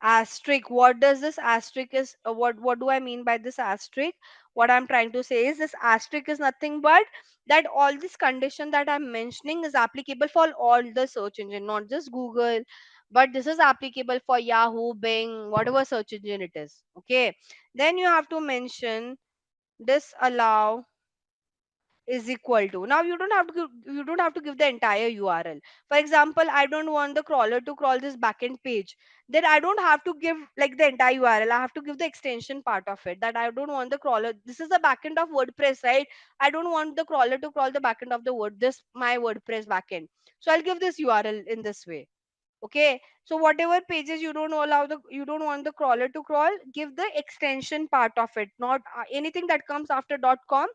asterisk. What does this asterisk is, what do I mean by this asterisk? What I'm trying to say is, this asterisk is nothing but that all this condition that I'm mentioning is applicable for all the search engine, not just Google, but this is applicable for Yahoo, Bing, whatever search engine it is. Okay, then you have to mention disallow is equal to. Now you don't have to give the entire URL. For example, I don't want the crawler to crawl this backend page, then I don't have to give like the entire URL. I have to give the extension part of it, that I don't want the crawler, this is the backend of WordPress, right? I don't want the crawler to crawl the backend of the word this my WordPress backend, so I'll give this URL in this way. Okay, so whatever pages you don't want the crawler to crawl, give the extension part of it, not anything that comes after .com.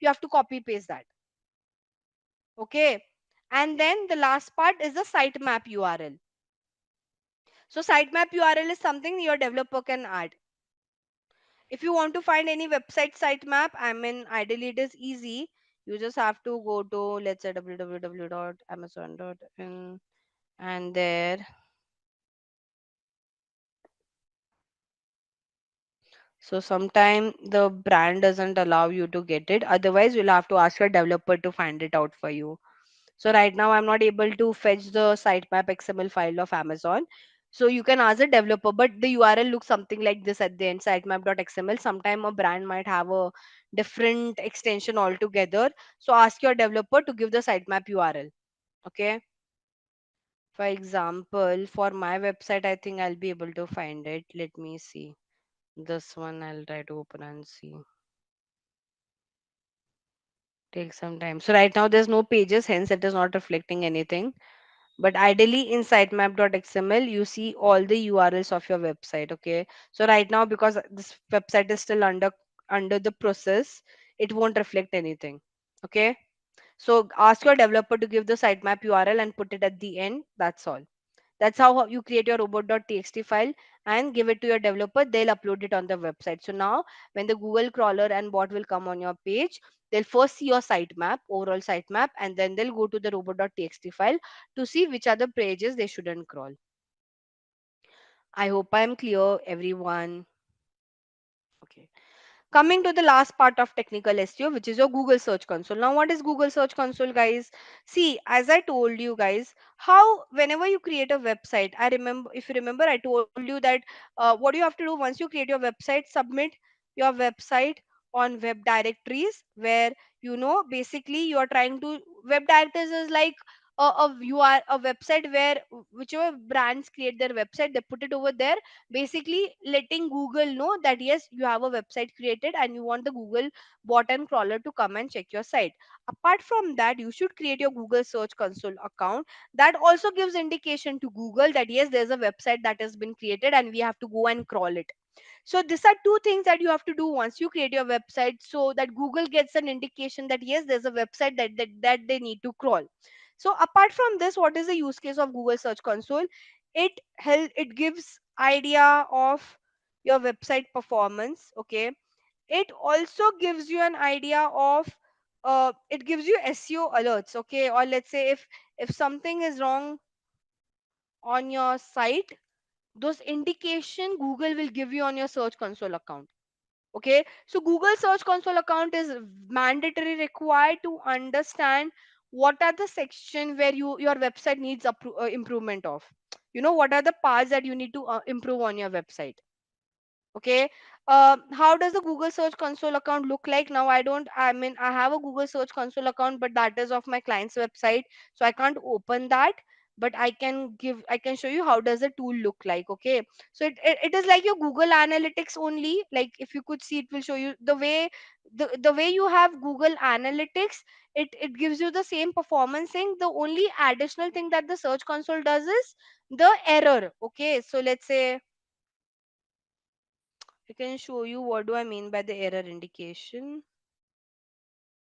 You have to copy paste that. Okay, and then the last part is the sitemap URL. So sitemap URL is something your developer can add. If you want to find any website sitemap, I mean, ideally it is easy. You just have to go to, let's say, www.amazon.in, and there. So sometime the brand doesn't allow you to get it. Otherwise, you'll have to ask your developer to find it out for you. So right now I'm not able to fetch the sitemap XML file of Amazon. So you can ask the developer, but the URL looks something like this at the end, sitemap.xml. Sometime a brand might have a different extension altogether. So ask your developer to give the sitemap URL. Okay. For example, for my website, I think I'll be able to find it. Let me see. This one I'll try to open and see. Take some time. So right now there's no pages, hence it is not reflecting anything. But ideally in sitemap.xml, you see all the URLs of your website. Okay. So right now, because this website is still under the process, it won't reflect anything. Okay. So ask your developer to give the sitemap URL and put it at the end. That's all. That's how you create your robot.txt file and give it to your developer. They'll upload it on the website. So now when the Google crawler and bot will come on your page, they'll first see your sitemap, overall sitemap, and then they'll go to the robot.txt file to see which are the pages they shouldn't crawl. I hope I am clear, everyone. Okay. Coming to the last part of technical SEO, which is your Google Search Console. Now, what is Google Search Console, guys? See, as I told you guys, how whenever you create a website, I remember, if you remember, I told you that what you have to do once you create your website, submit your website on web directories where basically you are trying to web directories is like you are a website where whichever brands create their website, they put it over there, basically letting Google know that yes, you have a website created and you want the Google bot and crawler to come and check your site. Apart from that, you should create your Google Search Console account. That also gives indication to Google that yes, there's a website that has been created and we have to go and crawl it. So these are two things that you have to do once you create your website, so that Google gets an indication that yes, there's a website that they need to crawl. So apart from this, what is the use case of Google Search Console? It gives idea of your website performance. Okay, it also gives you an idea of it gives you SEO alerts. Okay, or let's say if something is wrong on your site, those indication Google will give you on your Search Console account. Okay, so Google Search Console account is mandatory required to understand what are the section where your website needs improvement of. What are the parts that you need to improve on your website. Okay, how does the Google Search Console account look like? Now I have a Google Search Console account, but that is of my client's website, so I can't open that. But I can show you how does the tool look like. Okay, so it is like your Google Analytics only. Like if you could see, it will show you the way you have Google Analytics. It gives you the same performance thing. The only additional thing that the Search Console does is the error. Okay, so let's say I can show you what do I mean by the error indication.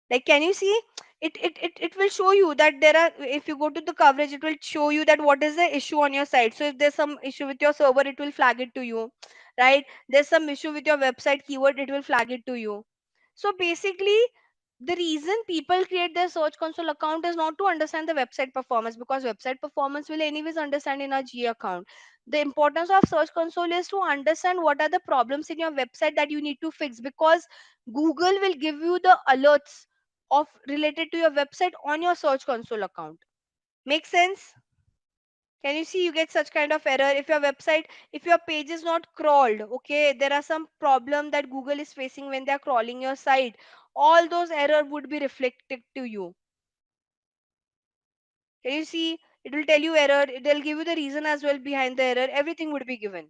Like, can you see? It will show you that there are, if you go to the coverage, it will show you that what is the issue on your site. So if there's some issue with your server, it will flag it to you, right? There's some issue with your website keyword, it will flag it to you. So basically, the reason people create their Search Console account is not to understand the website performance, because website performance will anyways understand in our G account. The importance of Search Console is to understand what are the problems in your website that you need to fix, because Google will give you the alerts of related to your website on your Search Console account. Make sense? Can you see, you get such kind of error if your website, if your page is not crawled? Okay, there are some problem that Google is facing when they are crawling your site. All those error would be reflected to you. Can you see? It will tell you error. They'll give you the reason as well behind the error. Everything would be given.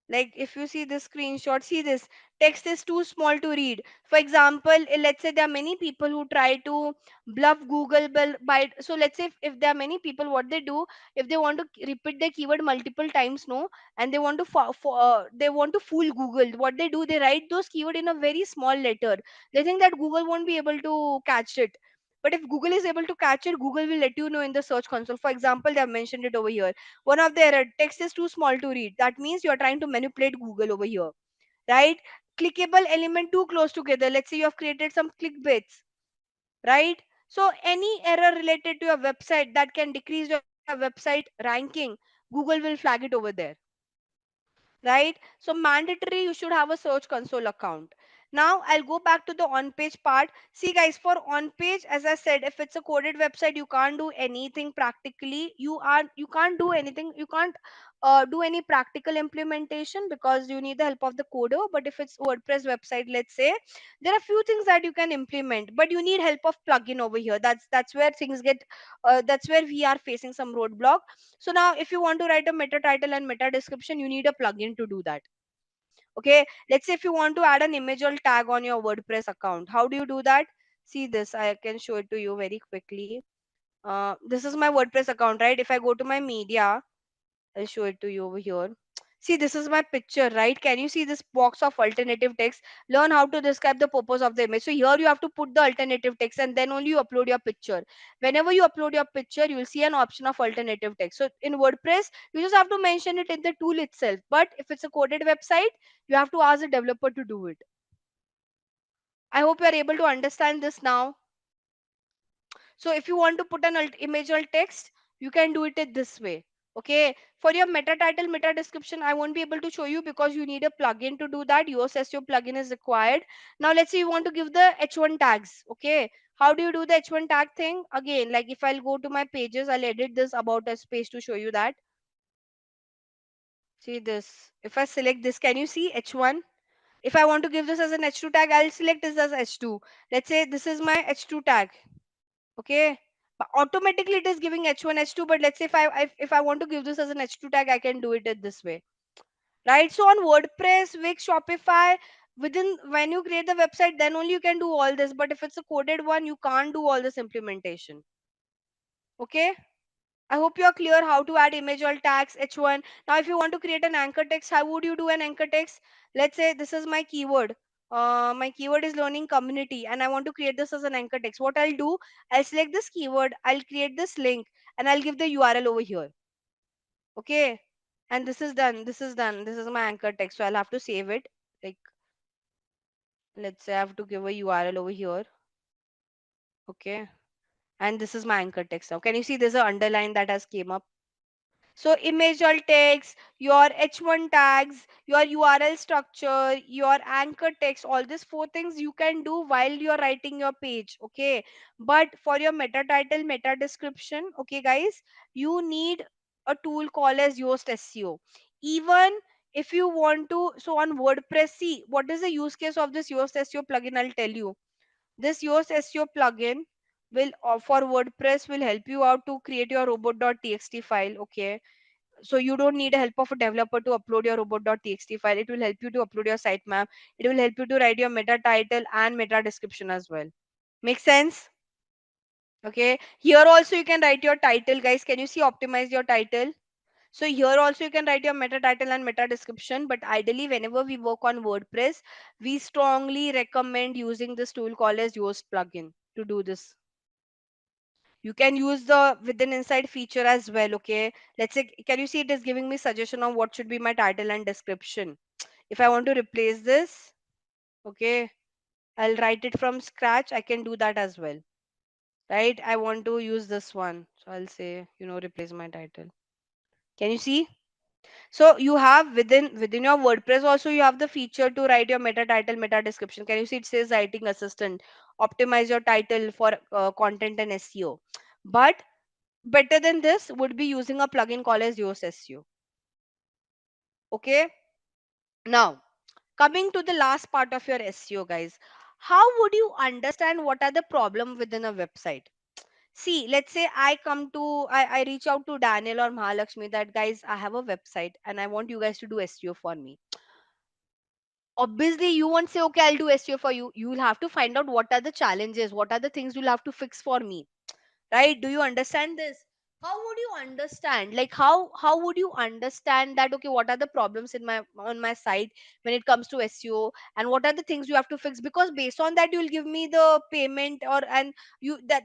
Like if you see this screenshot, see this text is too small to read. For example, let's say there are many people who try to bluff Google by, so let's say if there are many people, what they do, if they want to repeat the keyword multiple times, no, and they want to they want to fool Google, what they do, they write those keyword in a very small letter. They think that Google won't be able to catch it. But if Google is able to catch it, Google will let you know in the Search Console. For example, they have mentioned it over here. One of the error, text is too small to read. That means you're trying to manipulate Google over here, right? Clickable element too close together. Let's say you have created some clickbaits, right? So any error related to your website that can decrease your website ranking, Google will flag it over there, right? So mandatory, you should have a Search Console account. Now I'll go back to the on page part. See guys, for on page, as I said, if it's a coded website, you can't do anything practically. You can't do anything, you can't do any practical implementation because you need the help of the coder. But if it's WordPress website, let's say, there are few things that you can implement, but you need help of plugin over here. That's where things get that's where we are facing some roadblock. So now if you want to write a meta title and meta description, you need a plugin to do that. Okay, let's say if you want to add an image or tag on your WordPress account, how do you do that? See this, I can show it to you very quickly. This is my WordPress account, right? If I go to my media, I'll show it to you over here. See, this is my picture, right? Can you see this box of alternative text? Learn how to describe the purpose of the image. So here you have to put the alternative text and then only you upload your picture. Whenever you upload your picture, you will see an option of alternative text. So in WordPress, you just have to mention it in the tool itself. But if it's a coded website, you have to ask the developer to do it. I hope you are able to understand this now. So if you want to put an image alt text, you can do it this way. Okay. For your meta title, meta description, I won't be able to show you because you need a plugin to do that. Yours SEO plugin is required. Now let's say you want to give the H1 tags. Okay. How do you do the H1 tag thing? Again, like if I'll go to my pages, I'll edit this about us page to show you that. See this. If I select this, can you see H1? If I want to give this as an H2 tag, I'll select this as H2. Let's say this is my H2 tag. Okay, but automatically it is giving h1 h2, but let's say if I want to give this as an h2 tag, I can do it in this way, right? So on WordPress, Wix, Shopify, within when you create the website, then only you can do all this. But if it's a coded one, you can't do all this implementation. Okay, I hope you are clear how to add image alt tags h1. Now if you want to create an anchor text, how would you do an anchor text? Let's say this is my keyword. My keyword is learning community and I want to create this as an anchor text. What I'll do, I'll select this keyword, I'll create this link, and I'll give the URL over here. Okay, and this is done, this is done, this is my anchor text. So I'll have to save it. Like, let's say I have to give a URL over here. Okay, and this is my anchor text. Now can you see there's an underline that has came up? So image alt text, your H1 tags, your URL structure, your anchor text, all these four things you can do while you're writing your page. Okay. But for your meta title, meta description, okay guys, you need a tool called as Yoast SEO. Even if you want to, so on WordPress, see what is the use case of this Yoast SEO plugin, I'll tell you. This Yoast SEO plugin will for WordPress will help you out to create your robot.txt file. Okay, so you don't need a help of a developer to upload your robot.txt file. It will help you to upload your sitemap. It will help you to write your meta title and meta description as well. Make sense? Okay, here also you can write your title, guys. Can you see optimize your title? So here also you can write your meta title and meta description, but ideally whenever we work on WordPress, we strongly recommend using this tool called as Yoast plugin to do this. You can use the within inside feature as well. Okay, let's say, can you see it is giving me suggestion on what should be my title and description? If I want to replace this, okay, I'll write it from scratch. I can do that as well, right? I want to use this one, so I'll say, replace my title. Can you see? So you have within your WordPress also you have the feature to write your meta title, meta description. Can you see it says writing assistant, optimize your title for content and SEO. But better than this would be using a plugin called as Yoast SEO. Okay. Now coming to the last part of your SEO, guys, how would you understand what are the problem within a website? See, let's say I reach out to Daniel or Mahalakshmi that guys, I have a website and I want you guys to do SEO for me. Obviously you won't say okay, I'll do SEO for you. You will have to find out what are the challenges, what are the things you'll have to fix for me, right? Do you understand this? How would you understand, like how would you understand that okay, what are the problems in my on my site when it comes to SEO, and what are the things you have to fix? Because based on that you'll give me the payment, or and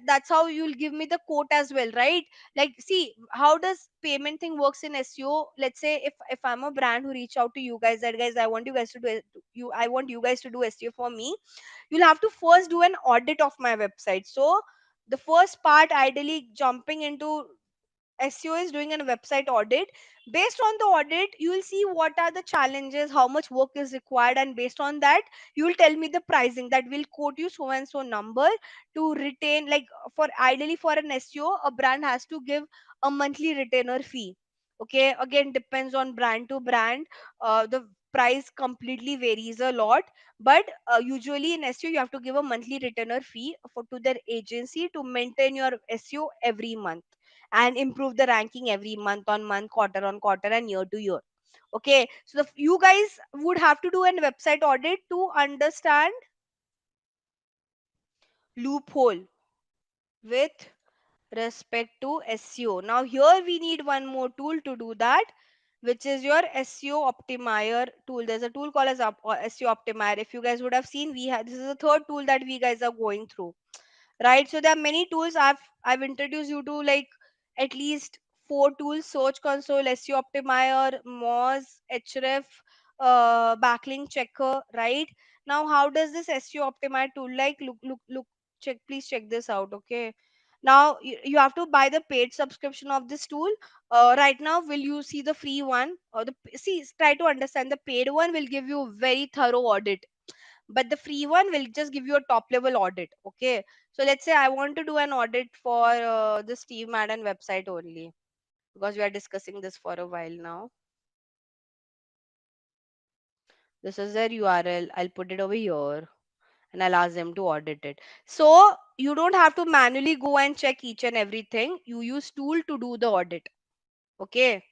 that's how you'll give me the quote as well, right? Like, see how does payment thing works in SEO. Let's say if I'm a brand who reach out to you guys that guys, I want you guys to do I want you guys to do SEO for me. You'll have to first do an audit of my website. So the first part, ideally jumping into SEO, is doing a website audit. Based on the audit, you will see what are the challenges, how much work is required, and based on that, you will tell me the pricing that will quote you so and so number to retain. Like for ideally for an SEO, a brand has to give a monthly retainer fee. Okay, again depends on brand to brand. The price completely varies a lot, but usually in SEO you have to give a monthly retainer fee for to their agency to maintain your SEO every month and improve the ranking every month on month, quarter on quarter, and year to year. Okay, so you guys would have to do a website audit to understand loophole with respect to SEO. Now here we need one more tool to do that. which is your SEO optimizer tool. There's a tool called as SEO optimizer. If you guys would have seen, we have this is the third tool that we guys are going through, right? So there are many tools. I've introduced you to like at least four tools: Search Console, SEO Optimizer, Moz, Href, backlink checker, right? Now how does this SEO Optimizer tool, like, look, check, please check this out, okay? Now you have to buy the paid subscription of this tool. Right now, will you see the free one, or the see, try to understand, the paid one will give you very thorough audit, but the free one will just give you a top level audit, okay? So let's say I want to do an audit for the Steve Madden website only, because we are discussing this for a while now. This is their URL. I'll put it over here and I'll ask them to audit it. So you don't have to manually go and check each and everything. You use tool to do the audit, okay?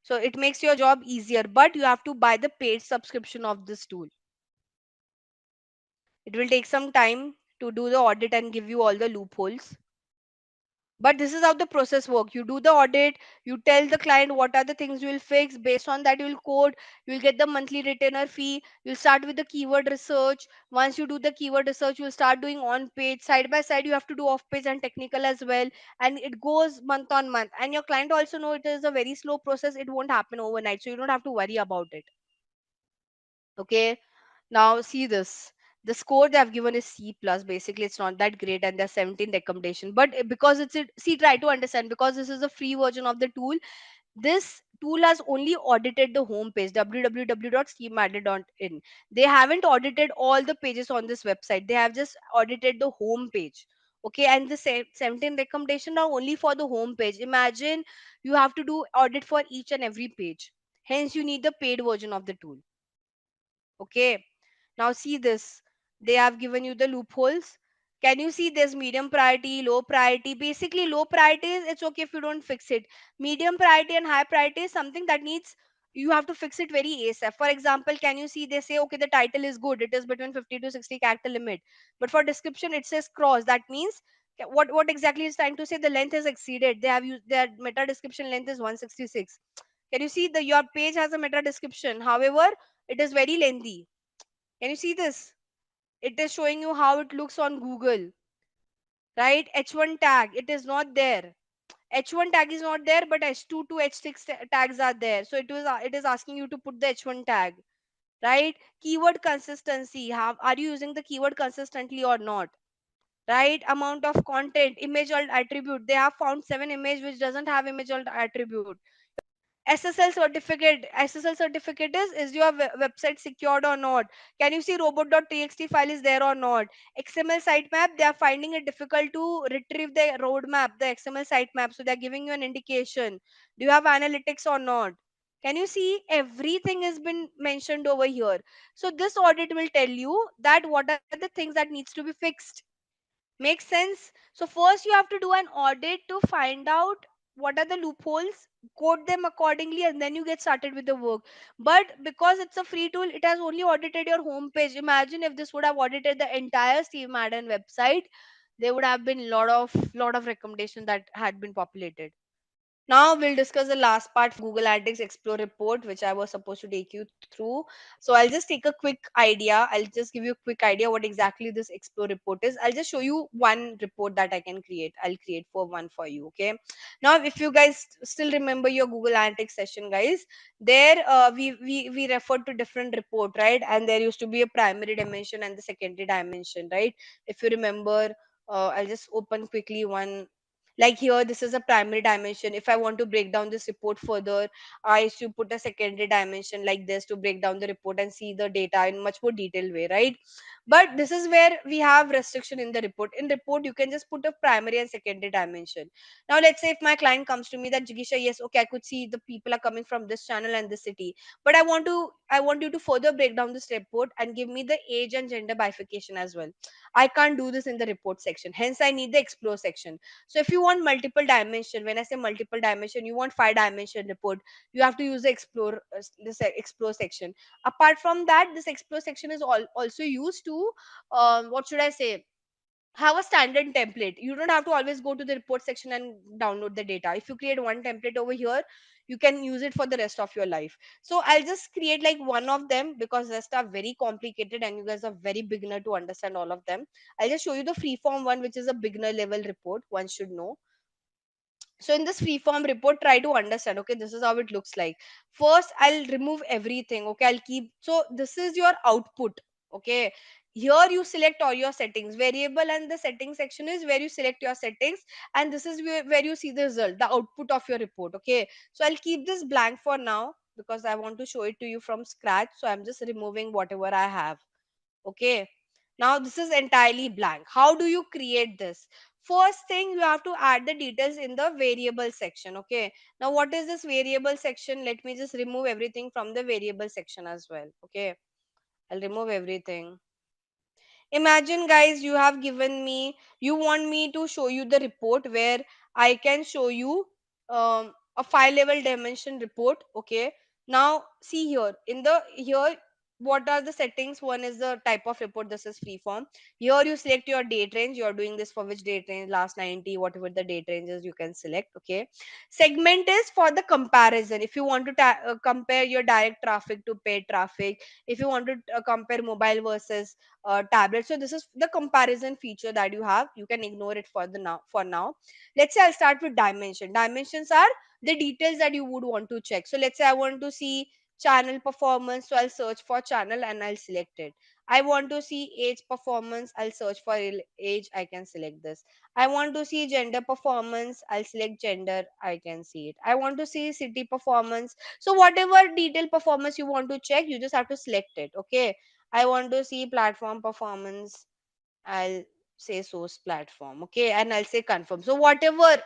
So it makes your job easier, but you have to buy the paid subscription of this tool. It will take some time to do the audit and give you all the loopholes, but this is how the process work. You do the audit, you tell the client what are the things you will fix, based on that you will code, you will get the monthly retainer fee. You'll start with the keyword research. Once you do the keyword research, you'll start doing on page, side by side you have to do off page and technical as well, and it goes month on month. And your client also know it is a very slow process, it won't happen overnight, so you don't have to worry about it, okay? Now see this. The score they have given is C plus. Basically, it's not that great, and there's 17 recommendation. But because see, try to understand, because this is a free version of the tool. This tool has only audited the home page, www.stevemadden.in. They haven't audited all the pages on this website. They have just audited the home page. Okay, and the 17 recommendation are only for the home page. Imagine you have to do audit for each and every page. Hence, you need the paid version of the tool. Okay, now see this. They have given you the loopholes. Can you see this? Medium priority, low priority? Basically, low priority is it's okay if you don't fix it. Medium priority and high priority is something that needs, you have to fix it very ASAP. For example, can you see, they say okay, the title is good, it is between 50 to 60 character limit, but for description it says cross. That means what exactly is trying to say? The length is exceeded. They have used their meta description length is 166. Can you see, the your page has a meta description, however it is very lengthy. Can you see this? It is showing you how it looks on Google, right? H1 tag, it is not there. H1 tag is not there, but H2 to H6 tags are there. So it is asking you to put the H1 tag, right? Keyword consistency. Are you using the keyword consistently or not? Right? Amount of content, image alt attribute. They have found 7 image which doesn't have image alt attribute. SSL certificate. SSL certificate is your website secured or not? Can you see robot.txt file is there or not? XML sitemap, they are finding it difficult to retrieve the roadmap, the XML sitemap. So they are giving you an indication. Do you have analytics or not? Can you see, everything has been mentioned over here. So this audit will tell you that what are the things that needs to be fixed. Makes sense? So first you have to do an audit to find out what are the loopholes, code them accordingly, and then you get started with the work. But because it's a free tool, it has only audited your homepage. Imagine if this would have audited the entire Steve Madden website, there would have been lot of recommendations that had been populated. Now we'll discuss the last part, Google Analytics Explore report, which I was supposed to take you through. So I'll just take a quick idea. I'll just give you a quick idea what exactly this Explore report is. I'll just show you one report that I can create. I'll create for one for you. Okay. Now, if you guys still remember your Google Analytics session, guys, there we referred to different report, right? And there used to be a primary dimension and the secondary dimension, right? If you remember, I'll just open quickly one. Like here, this is a primary dimension. If I want to break down this report further, I should put a secondary dimension like this to break down the report and see the data in much more detailed way, right? But this is where we have restriction in the report. In report, you can just put a primary and secondary dimension. Now let's say if my client comes to me that, Jigisha, yes, okay, I could see the people are coming from this channel and this city, but I want you to further break down this report and give me the age and gender bifurcation as well. I can't do this in the report section, hence I need the explore section. So if you want multiple dimension, when I say multiple dimension, you want 5 dimension report, you have to use the explore this explore section. Apart from that, this explore section is also used to what should I say, have a standard template. You don't have to always go to the report section and download the data. If you create one template over here, you can use it for the rest of your life. So I'll just create like one of them, because rest are very complicated and you guys are very beginner to understand all of them. I'll just show you the free form one, which is a beginner level report one should know. So in this free form report, try to understand, okay, this is how it looks like. First, I'll remove everything, okay, I'll keep, so this is your output, okay. Here you select all your settings, variable, and the settings section is where you select your settings, and this is where you see the result, the output of your report, okay. So I'll keep this blank for now because I want to show it to you from scratch, so I'm just removing whatever I have. Okay, now this is entirely blank. How do you create this? First thing, you have to add the details in the variable section. Okay, now what is this variable section? Let me just remove everything from the variable section as well. Okay, I'll remove everything. Imagine, guys, you have given me, you want me to show you the report where I can show you a 5 level dimension report. Okay, now see here in the here, what are the settings? One is the type of report, this is free form. Here you select your date range, you're doing this for which date range, last 90, whatever the date range is, you can select. Okay, segment is for the comparison. If you want to compare your direct traffic to paid traffic, if you want to compare mobile versus tablet, so this is the comparison feature that you have. You can ignore it for the now, for now. Let's say I'll start with dimension. Dimensions are the details that you would want to check. So let's say I want to see channel performance, so I'll search for channel and I'll select it. I want to see age performance, I'll search for age, I can select this. I want to see gender performance, I'll select gender, I can see it. I want to see city performance, so whatever detail performance you want to check, you just have to select it. Okay, I want to see platform performance, I'll say source platform. Okay, and I'll say confirm. So whatever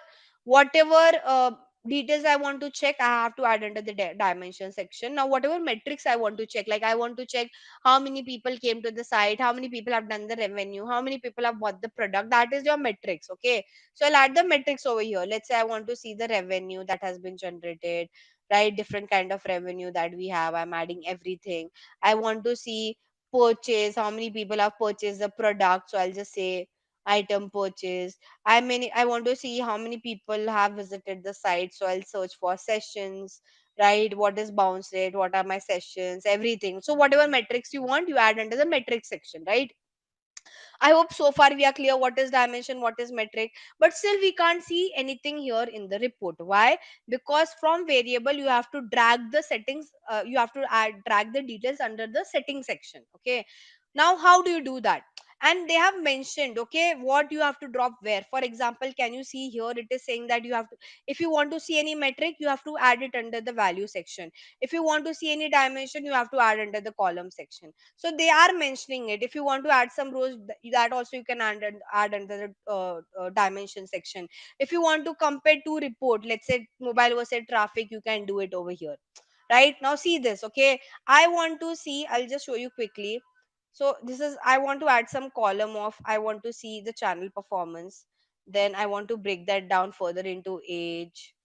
details I want to check, I have to add under the dimension section. Now whatever metrics I want to check, like I want to check how many people came to the site, how many people have done the revenue, how many people have bought the product, that is your metrics. Okay, so I'll add the metrics over here. Let's say I want to see the revenue that has been generated, right? Different kind of revenue that we have, I'm adding everything. I want to see purchase, how many people have purchased the product, so I'll just say item purchase. I want to see how many people have visited the site, so I'll search for sessions, right? What is bounce rate, what are my sessions, everything. So whatever metrics you want, you add under the metrics section, right? I hope so far we are clear what is dimension, what is metric, but still we can't see anything here in the report. Why? Because from variable you have to drag the settings, you have to drag the details under the setting section. Okay. Now, how do you do that? And they have mentioned, okay, what you have to drop where. For example, can you see here? It is saying that you have to, if you want to see any metric, you have to add it under the value section. If you want to see any dimension, you have to add under the column section. So they are mentioning it. If you want to add some rows, that also you can add under the dimension section. If you want to compare two report, let's say mobile versus traffic, you can do it over here. Right now, see this. Okay, I want to see. I'll just show you quickly. So this is, I want to add some column of, I want to see the channel performance. Then I want to break that down further into age.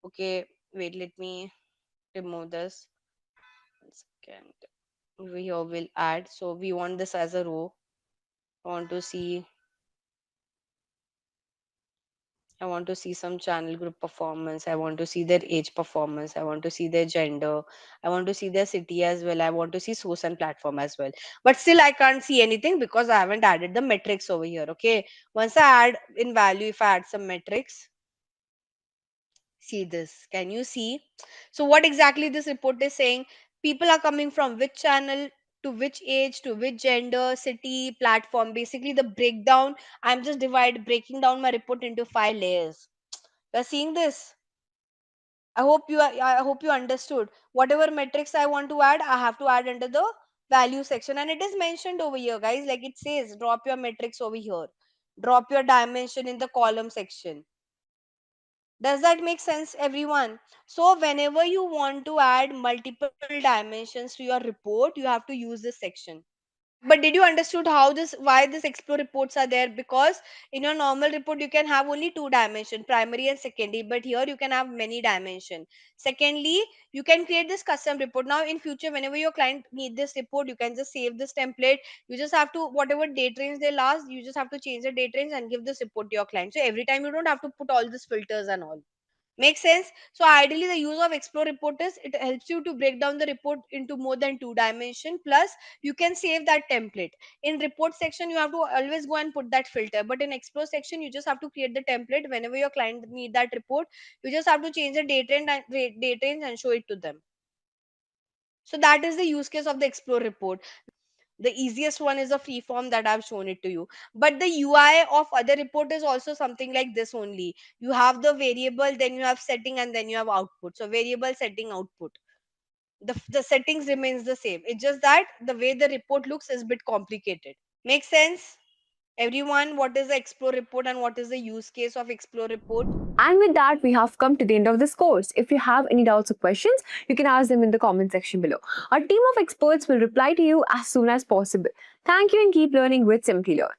Okay, wait, let me remove this. 1 second. We here will add, so we want this as a row. I want to see, I want to see some channel group performance, I want to see their age performance, I want to see their gender, I want to see their city as well, I want to see source and platform as well. But still I can't see anything because I haven't added the metrics over here. Okay, once I add in value, if I add some metrics, see this, can you see? So what exactly this report is saying, people are coming from which channel, to which age, to which gender, city, platform, basically the breakdown. I'm just breaking down my report into 5 layers. You're seeing this? I hope you understood. Whatever metrics I want to add, I have to add under the value section, and it is mentioned over here, guys. Like it says, drop your metrics over here, drop your dimension in the column section. Does that make sense, everyone? So, whenever you want to add multiple dimensions to your report, you have to use this section. But did you understood how this, why this explore reports are there? Because in your normal report you can have only two dimension, primary and secondary, but here you can have many dimension. Secondly, you can create this custom report. Now in future, whenever your client need this report, you can just save this template. You just have to, whatever date range they last, you just have to change the date range and give this report to your client. So every time you don't have to put all these filters and all. Makes sense? So ideally, the use of Explore report is it helps you to break down the report into more than two dimension. Plus, you can save that template. In report section, you have to always go and put that filter. But in Explore section, you just have to create the template. Whenever your client need that report, you just have to change the date range and show it to them. So that is the use case of the Explore report. The easiest one is a free form that I've shown it to you. But the UI of other report is also something like this only. You have the variable, then you have setting, and then you have output. So variable, setting, output. The settings remains the same. It's just that the way the report looks is a bit complicated. Make sense? Everyone, what is the Explore report and what is the use case of Explore report? And with that, we have come to the end of this course. If you have any doubts or questions, you can ask them in the comment section below. Our team of experts will reply to you as soon as possible. Thank you and keep learning with Simplilearn.